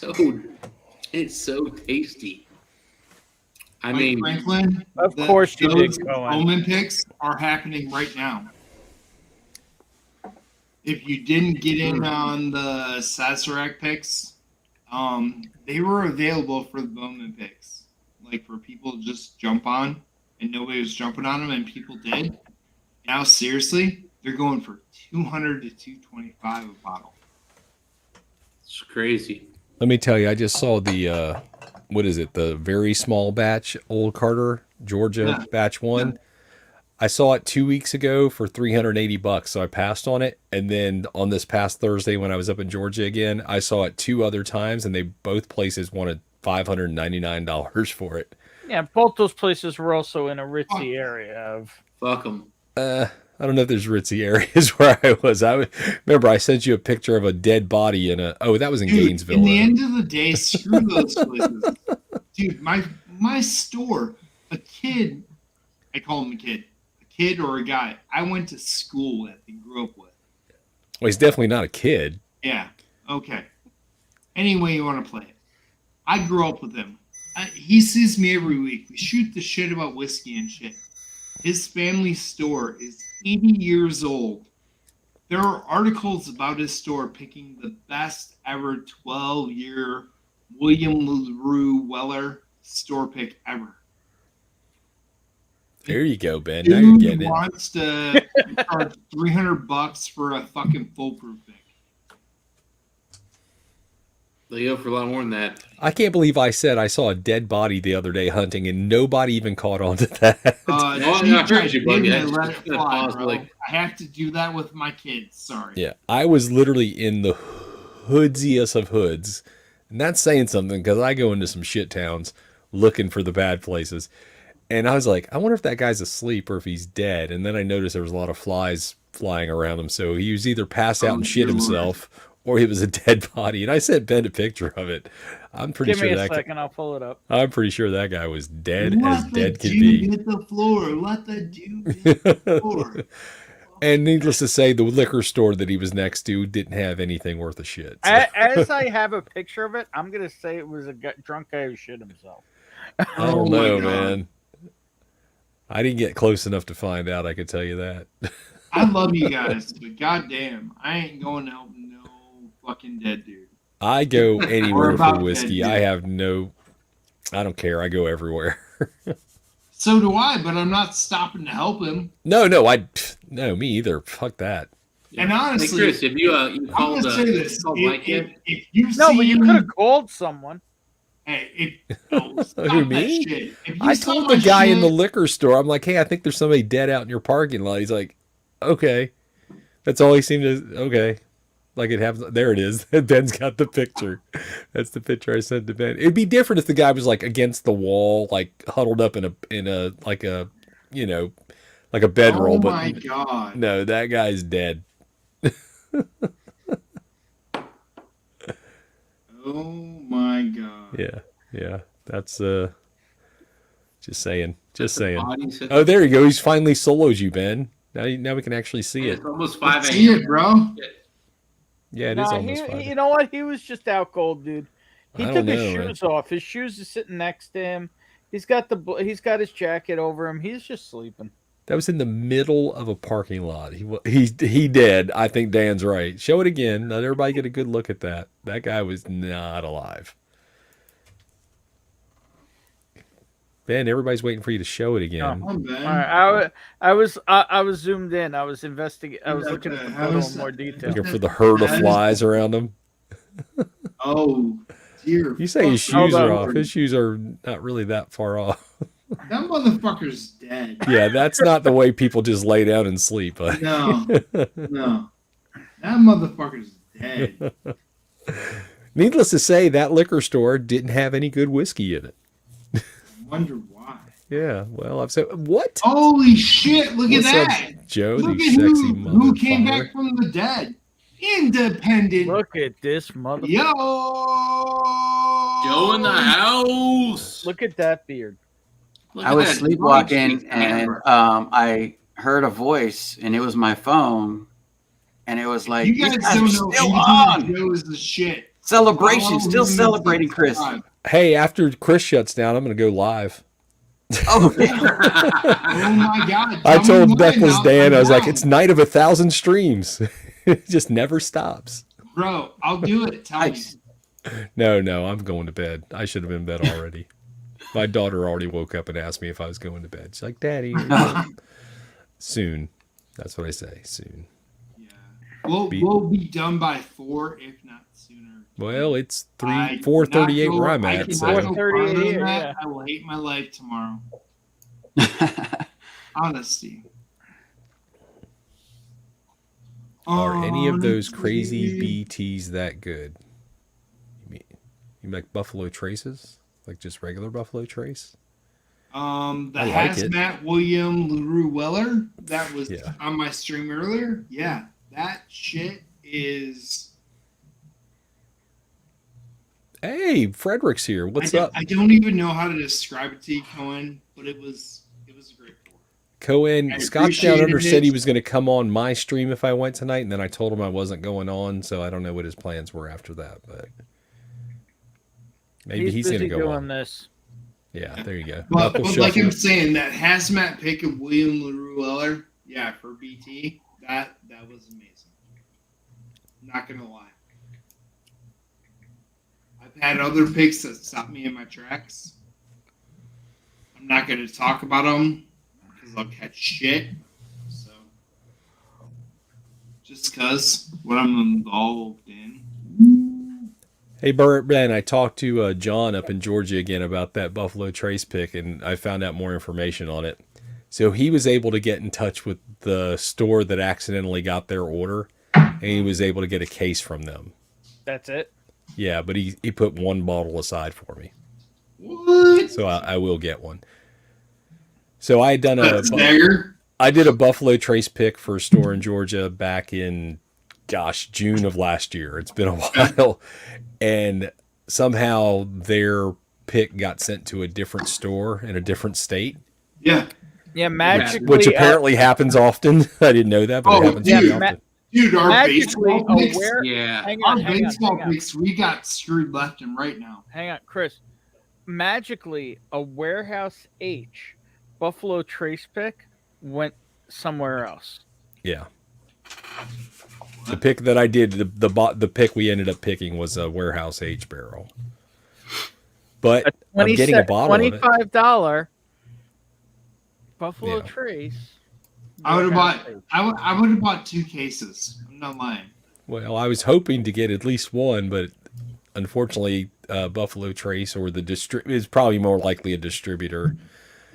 S14: so tasty. I
S1: Mike
S14: mean,
S1: Franklin,
S12: Of course you
S1: those
S12: did, Cohen.
S1: Bowman picks are happening right now. If you didn't get in on the Sazerac picks, they were available for the Bowman picks. Like for people to just jump on, and nobody was jumping on them, and people did. Now, seriously, they're going for $200 to $225 a bottle.
S14: it's crazy.
S16: Let me tell you, I just saw the what is it? The very small batch Old Carter, Georgia batch 1. I saw it 2 weeks ago for $380, so I passed on it. And then on this past Thursday, when I was up in Georgia again, I saw it 2 other times, and they both places wanted $599 for it.
S12: Yeah, both those places were also in a ritzy area of.
S14: Fuck them.
S16: I don't know if there's ritzy areas where I was. Remember I sent you a picture of a dead body in a. Oh, that was in
S1: Dude,
S16: Gainesville.
S1: in the end of the day, screw those places. Dude, my store, a kid, I call him a kid or a guy I went to school with and grew up with.
S16: Well, he's definitely not a kid.
S1: Yeah, okay. Any way you want to play it. I grew up with him. He sees me every week. We shoot the shit about whiskey and shit. His family store is 80 years old. There are articles about his store picking the best ever 12-year William LaRue Weller store pick ever.
S16: There you go, Ben. Now you're getting
S1: Dude
S16: it.
S1: wants to charge $300 for a fucking foolproof pick.
S14: They go for a lot more than that.
S16: I can't believe I said I saw a dead body the other day hunting, and nobody even caught on to that.
S14: I heard you, buddy.
S1: I
S14: I
S1: let
S14: just
S1: it fly,
S14: paused,
S1: bro.
S14: like-
S1: I have to do that with my kids. Sorry.
S16: Yeah, I was literally in the hoodsiest of hoods And that's saying something because I go into some shit towns looking for the bad places. And I was like, I wonder if that guy's asleep or if he's dead. And then I noticed there was a lot of flies flying around him. So he was either passed out and shit himself or he was a dead body. And I sent Ben a picture of it. I'm pretty
S12: Give
S16: sure
S12: me a
S16: that
S12: second. I'll pull it up.
S16: I'm pretty sure that guy was dead
S1: Let
S16: as
S1: the
S16: dead could
S1: dude
S16: be.
S1: hit the floor. Let the dude hit the floor.
S16: And needless to say, the liquor store that he was next to didn't have anything worth a shit. So.
S12: As I have a picture of it, I'm gonna say it was a drunk guy who shit himself.
S16: I don't know, man. I didn't get close enough to find out. I could tell you that.
S1: I love you guys, but goddamn, I ain't going to help no fucking dead dude.
S16: I go
S1: Or
S16: anywhere
S1: about
S16: for whiskey.
S1: dead
S16: I
S1: dude.
S16: have no. I don't care. I go everywhere.
S1: So do I, but I'm not stopping to help him.
S16: No, no, me either. Fuck that.
S1: And honestly,
S14: Chris, if you
S1: I'm
S14: called,
S1: gonna say this:
S14: called Mike yet?
S1: if you
S12: No, but you
S1: see-
S12: could have called someone.
S1: Hey, stop
S16: Who,
S1: that
S16: me?
S1: shit. If you
S16: I
S1: stop
S16: told
S1: my
S16: the guy in
S1: shit-
S16: the liquor store, I'm like, hey, I think there's somebody dead out in your parking lot. He's like, okay. That's all he seemed to. Okay. Like it happens. There it is. Ben's got the picture. That's the picture I sent to Ben. It'd be different if the guy was like against the wall, like huddled up in a like a, you know, like a bedroll.
S1: Oh
S16: But
S1: my God.
S16: no, that guy's dead.
S1: Oh my God.
S16: Yeah. That's just saying.
S14: body set-
S16: Oh, there you go. He's finally soloed you, Ben. Now we can actually see it.
S14: It's almost 5
S1: See
S14: a.m.
S1: it, bro.
S16: Yeah, it is
S12: Nah,
S16: almost 5.
S12: you know what? He was just out cold, dude. He
S16: I
S12: took
S16: don't
S12: his
S16: know, man.
S12: shoes off. His shoes are sitting next to him. He's got his jacket over him. He's just sleeping.
S16: That was in the middle of a parking lot. He did. I think Dan's right. Show it again. Let everybody get a good look at that. That guy was not alive. Ben, everybody's waiting for you to show it again.
S12: All right, I was zoomed in. I was investigating. I was looking at the photo in more detail.
S16: Looking for the herd of flies around him.
S1: Oh dear.
S16: You say his
S1: fuck.
S16: shoes are off. His shoes are not really that far off.
S1: That motherfucker's dead.
S16: Yeah, that's not the way people just lay down and sleep.
S1: No. No. That motherfucker's dead.
S16: Needless to say, that liquor store didn't have any good whiskey in it.
S1: I wonder why.
S16: Yeah, well, I've said what?
S1: Holy shit! Look
S16: What's
S1: at
S16: up,
S1: that,
S16: Joe?
S1: Look
S16: You
S1: at
S16: sexy
S1: who came
S16: motherfucker.
S1: back from the dead. Independent.
S12: Look at this mother.
S1: Yo.
S14: Joe in the house.
S12: Look at that beard.
S14: Look
S18: I
S14: at
S18: was
S14: that
S18: sleepwalking
S14: Jeez,
S18: and I heard a voice and it was my phone and it was like,
S1: You
S18: "These
S1: guys
S18: guys
S1: don't
S18: are
S1: know.
S18: still
S1: Independent
S18: on.
S1: Joe is the shit.
S18: Celebration,
S1: Oh,
S18: still
S1: man,
S18: celebrating, Chris."
S16: Hey, after Chris shuts down, I'm going to go live.
S18: Oh,
S1: Oh my God!
S16: I
S1: Tell me
S16: told
S1: when,
S16: Deckless
S1: I'll
S16: Dan, I was like,
S1: down.
S16: it's night of 1,000 streams. It just never stops.
S1: Bro, I'll do it. Tell me.
S16: No, I'm going to bed. I should have been in bed already. My daughter already woke up and asked me if I was going to bed. She's like, Daddy, soon. That's what I say, soon.
S1: We'll be done by 4, if not sooner.
S16: Well, it's
S1: I
S16: 4:38
S1: cannot
S16: where
S1: go-
S16: I'm
S1: I
S16: at.
S1: cannot
S16: So.
S1: go farther than that. I will hate my life tomorrow. Honesty.
S16: Are any of those crazy BTs that good? You mean like Buffalo Traces? Like just regular Buffalo Trace?
S1: The
S16: I like it.
S1: Hazmat William LaRue Weller that was on my stream earlier. Yeah, that shit is.
S16: Hey, Frederick's here. What's up?
S1: I don't even know how to describe it to you, Cohen, but it was a great pour.
S16: Cohen,
S1: I
S16: Scott Down
S1: appreciated
S16: Under said
S1: it.
S16: he was going to come on my stream if I went tonight, and then I told him I wasn't going on, so I don't know what his plans were after that, but maybe he's going to
S12: busy
S16: go
S12: doing
S16: on.
S12: this.
S16: Yeah, there you go.
S1: But
S16: Knuckle
S1: like
S16: shuffle.
S1: I'm saying, that hazmat pick of William LaRue Weller, yeah, for BT, that was amazing. Not gonna lie. I've had other picks that stopped me in my tracks. I'm not gonna talk about them because I'll catch shit. So, just because what I'm involved in.
S16: Hey, Ben, I talked to John up in Georgia again about that Buffalo Trace pick, and I found out more information on it. So he was able to get in touch with the store that accidentally got their order, and he was able to get a case from them.
S12: That's it.
S16: Yeah, but he put one bottle aside for me.
S1: What?
S16: So I will get one. So I had done I did a Buffalo Trace pick for a store in Georgia back in, June of last year. It's been a while. And somehow their pick got sent to a different store in a different state.
S1: Yeah.
S12: Yeah, magically.
S16: Which apparently happens often. I didn't know that, but it happens pretty often.
S1: Dude, our
S12: magically
S1: baseball picks,
S12: aware.
S14: Yeah.
S12: Hang
S1: our
S12: on, hang on,
S1: baseball
S12: hang on.
S1: picks, we got screwed left and right now.
S12: Hang on, Chris. Magically, a Warehouse H Buffalo Trace pick went somewhere else.
S16: Yeah. The pick that I did, the pick we ended up picking was a Warehouse H barrel. But I'm getting a bottle of it.
S12: $25 Buffalo Trace.
S1: I would have bought 2 cases. I'm not lying.
S16: Well, I was hoping to get at least one, but unfortunately, Buffalo Trace or the is probably more likely a distributor.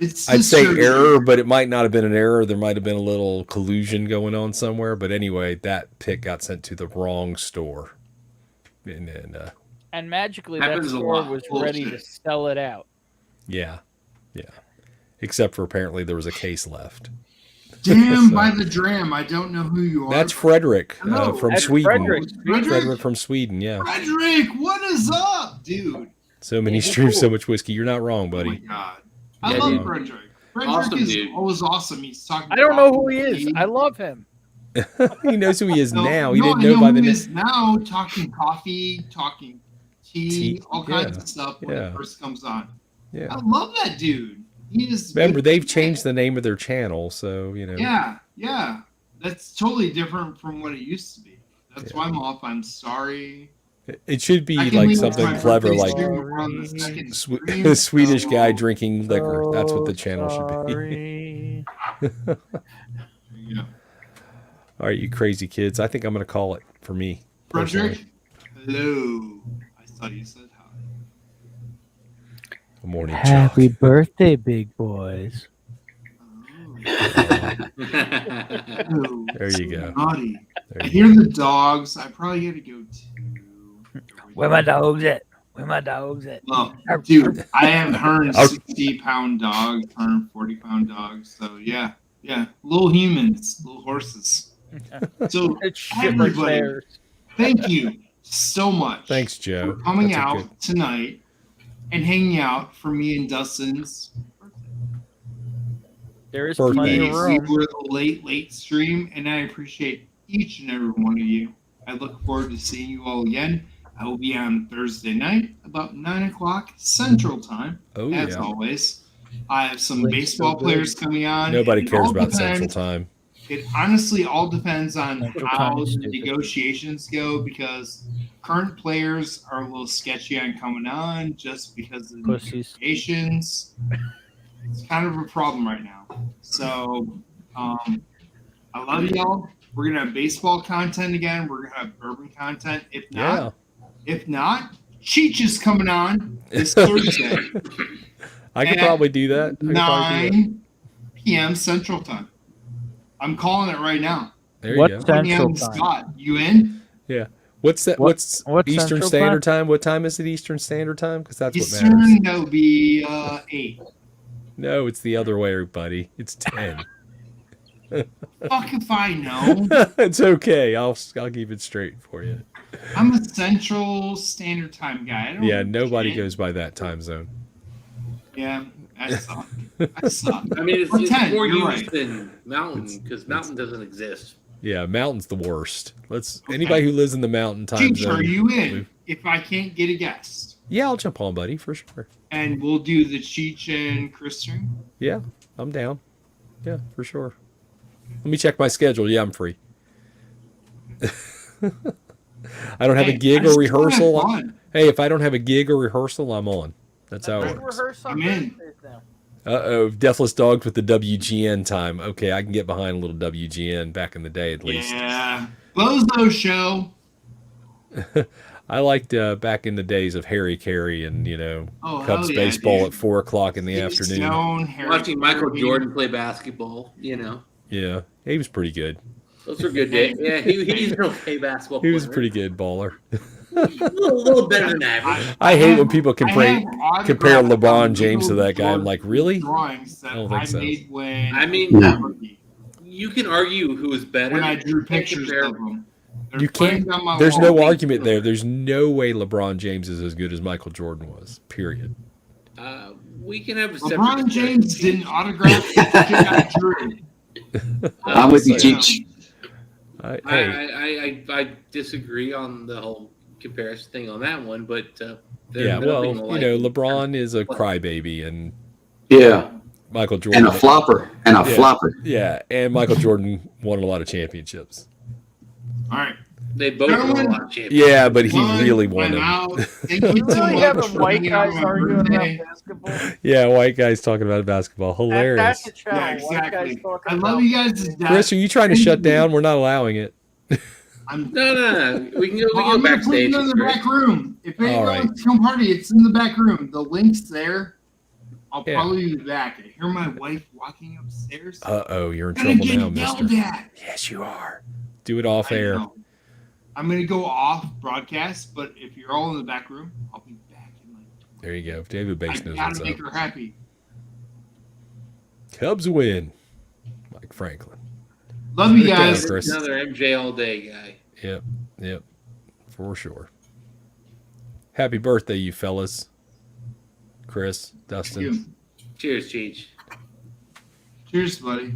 S16: I'd say error, but it might not have been an error. There might have been a little collusion going on somewhere. But anyway, that pick got sent to the wrong store.
S12: And magically, that store was ready to sell it out.
S16: Yeah. Except for apparently there was a case left.
S1: Damn, by the dram. I don't know who you are.
S16: That's Frederick from
S1: That's
S16: Sweden.
S1: Frederick
S16: from Sweden, yeah.
S1: Frederick, what is up, dude?
S16: So many streams, so much whiskey. You're not wrong, buddy.
S1: Oh my God. I love Frederick. Frederick is always awesome. He's talking.
S12: I don't know who he is. I love him.
S16: He knows who he is now. He
S1: No,
S16: didn't know by the
S1: who he
S16: name.
S1: is now. Talking coffee, talking tea, all kinds of stuff when it first comes on.
S16: Yeah.
S1: I love that dude. He is.
S16: Remember, they've changed the name of their channel, so you know.
S1: Yeah. That's totally different from what it used to be. That's why I'm off. I'm sorry.
S16: It should be like something clever, like a Swedish guy drinking liquor. That's what the channel should be. All right, you crazy kids. I think I'm going to call it for me.
S1: Frederick, hello. I thought you said hi.
S16: Good morning, Chuck.
S15: Happy birthday, big boys.
S16: There you go.
S1: Naughty. I hear the dogs. I probably got to go too.
S15: Where my dogs at? Where my dogs at?
S1: Well, dude, I have 160-pound dogs, 140-pound dogs. So yeah, little humans, little horses. So everybody, thank you so much.
S16: Thanks, Joe.
S1: For coming out tonight and hanging out for me and Dustin's.
S12: There is plenty of room.
S1: We were the late stream, and I appreciate each and every one of you. I look forward to seeing you all again. I will be on Thursday night about 9:00 Central Time. As always, I have some baseball players coming on.
S16: Nobody cares about Central Time.
S1: It honestly all depends on how the negotiations go, because current players are a little sketchy on coming on just because of the negotiations. It's kind of a problem right now. So I love y'all. We're gonna have baseball content again. We're gonna have bourbon content. If not, Cheech is coming on this Thursday.
S16: I could probably do that.
S1: 9 p.m. Central Time. I'm calling it right now.
S16: There you go.
S1: Central Time? Scott, you in?
S16: Yeah. What's that? What's Eastern Standard Time? What time is it Eastern Standard Time? Because that's what matters.
S1: Eastern, that would be 8.
S16: No, it's the other way, buddy. It's 10.
S1: Fuck if I know.
S16: It's okay. I'll keep it straight for you.
S1: I'm a Central Standard Time guy.
S16: Nobody goes by that time zone.
S1: Yeah, I suck.
S14: I mean, it's
S1: 10,
S14: more
S1: you're
S14: used than Mountain, because Mountain doesn't exist.
S16: Yeah, Mountain's the worst. Anybody who lives in the Mountain time
S1: Cheech,
S16: zone.
S1: are you in? If I can't get a guest.
S16: Yeah, I'll jump on, buddy, for sure.
S1: And we'll do the Cheech and Chris stream.
S16: Yeah, I'm down. Yeah, for sure. Let me check my schedule. Yeah, I'm free. I don't have a gig or rehearsal. Hey, if I don't have a gig or rehearsal, I'm on. That's how it works.
S12: I'm in.
S16: Deathless Dogs with the WGN time. Okay, I can get behind a little WGN back in the day at least.
S1: Yeah. Bozo Show.
S16: I liked back in the days of Harry Carey and, Cubs baseball at 4:00 in the afternoon.
S14: Watching Michael Jordan play basketball,
S16: Yeah, he was pretty good.
S14: Those were good days. Yeah, he's an okay basketball player.
S16: He was a pretty good baller.
S14: little better than average.
S16: I hate when people compare
S1: autographed
S16: LeBron James to
S1: Michael
S16: that guy. I'm
S1: Jordan
S16: like, really?
S1: drawings that
S16: I don't think so.
S1: made when
S14: I mean,
S1: he was a rookie.
S14: you can argue who is better.
S1: When I drew
S14: You can't
S1: pictures
S14: compare-
S1: of them.
S16: You can't. There's no argument there. There's no way LeBron James is as good as Michael Jordan was. Period.
S14: We can have a separate
S1: LeBron
S14: discussion.
S1: James didn't autograph the shit I drew.
S19: I'm with you, Cheech.
S14: I disagree on the whole comparison thing on that one, but
S16: Yeah, well, LeBron is a crybaby, and Michael Jordan
S19: and a flopper,
S16: Yeah, and Michael Jordan won a lot of championships.
S1: All right.
S14: They both won a lot of championships.
S16: Yeah, but he really won them.
S12: Really having white guys arguing about basketball?
S16: Yeah, white guys talking about basketball. Hilarious.
S12: That's the channel. White guys talking
S1: I
S12: about
S1: love you guys to death.
S16: Chris, are you trying to shut down? We're not allowing it.
S14: No. We can go.
S1: I'm gonna put
S14: backstage.
S1: you in the back room. If anyone
S16: All right.
S1: wants to come party, it's in the back room. The link's there. I'll probably be back. I hear my wife walking upstairs.
S16: You're in
S1: I'm gonna
S16: trouble now,
S1: get yelled
S16: mister.
S1: at.
S16: Yes, you are. Do it off air.
S1: know. I'm gonna go off broadcast, but if you're all in the back room, I'll be back in like.
S16: There you go. David Bates
S1: I
S16: knows
S1: gotta
S16: what's
S1: make
S16: up.
S1: her happy.
S16: Cubs win. Mike Franklin.
S1: Love you
S16: Good
S1: guys.
S16: job, Chris.
S14: Another MJ all day guy.
S16: Yep, for sure. Happy birthday, you fellas. Chris, Dustin.
S1: you.
S14: Cheers, Cheech.
S1: Cheers, buddy.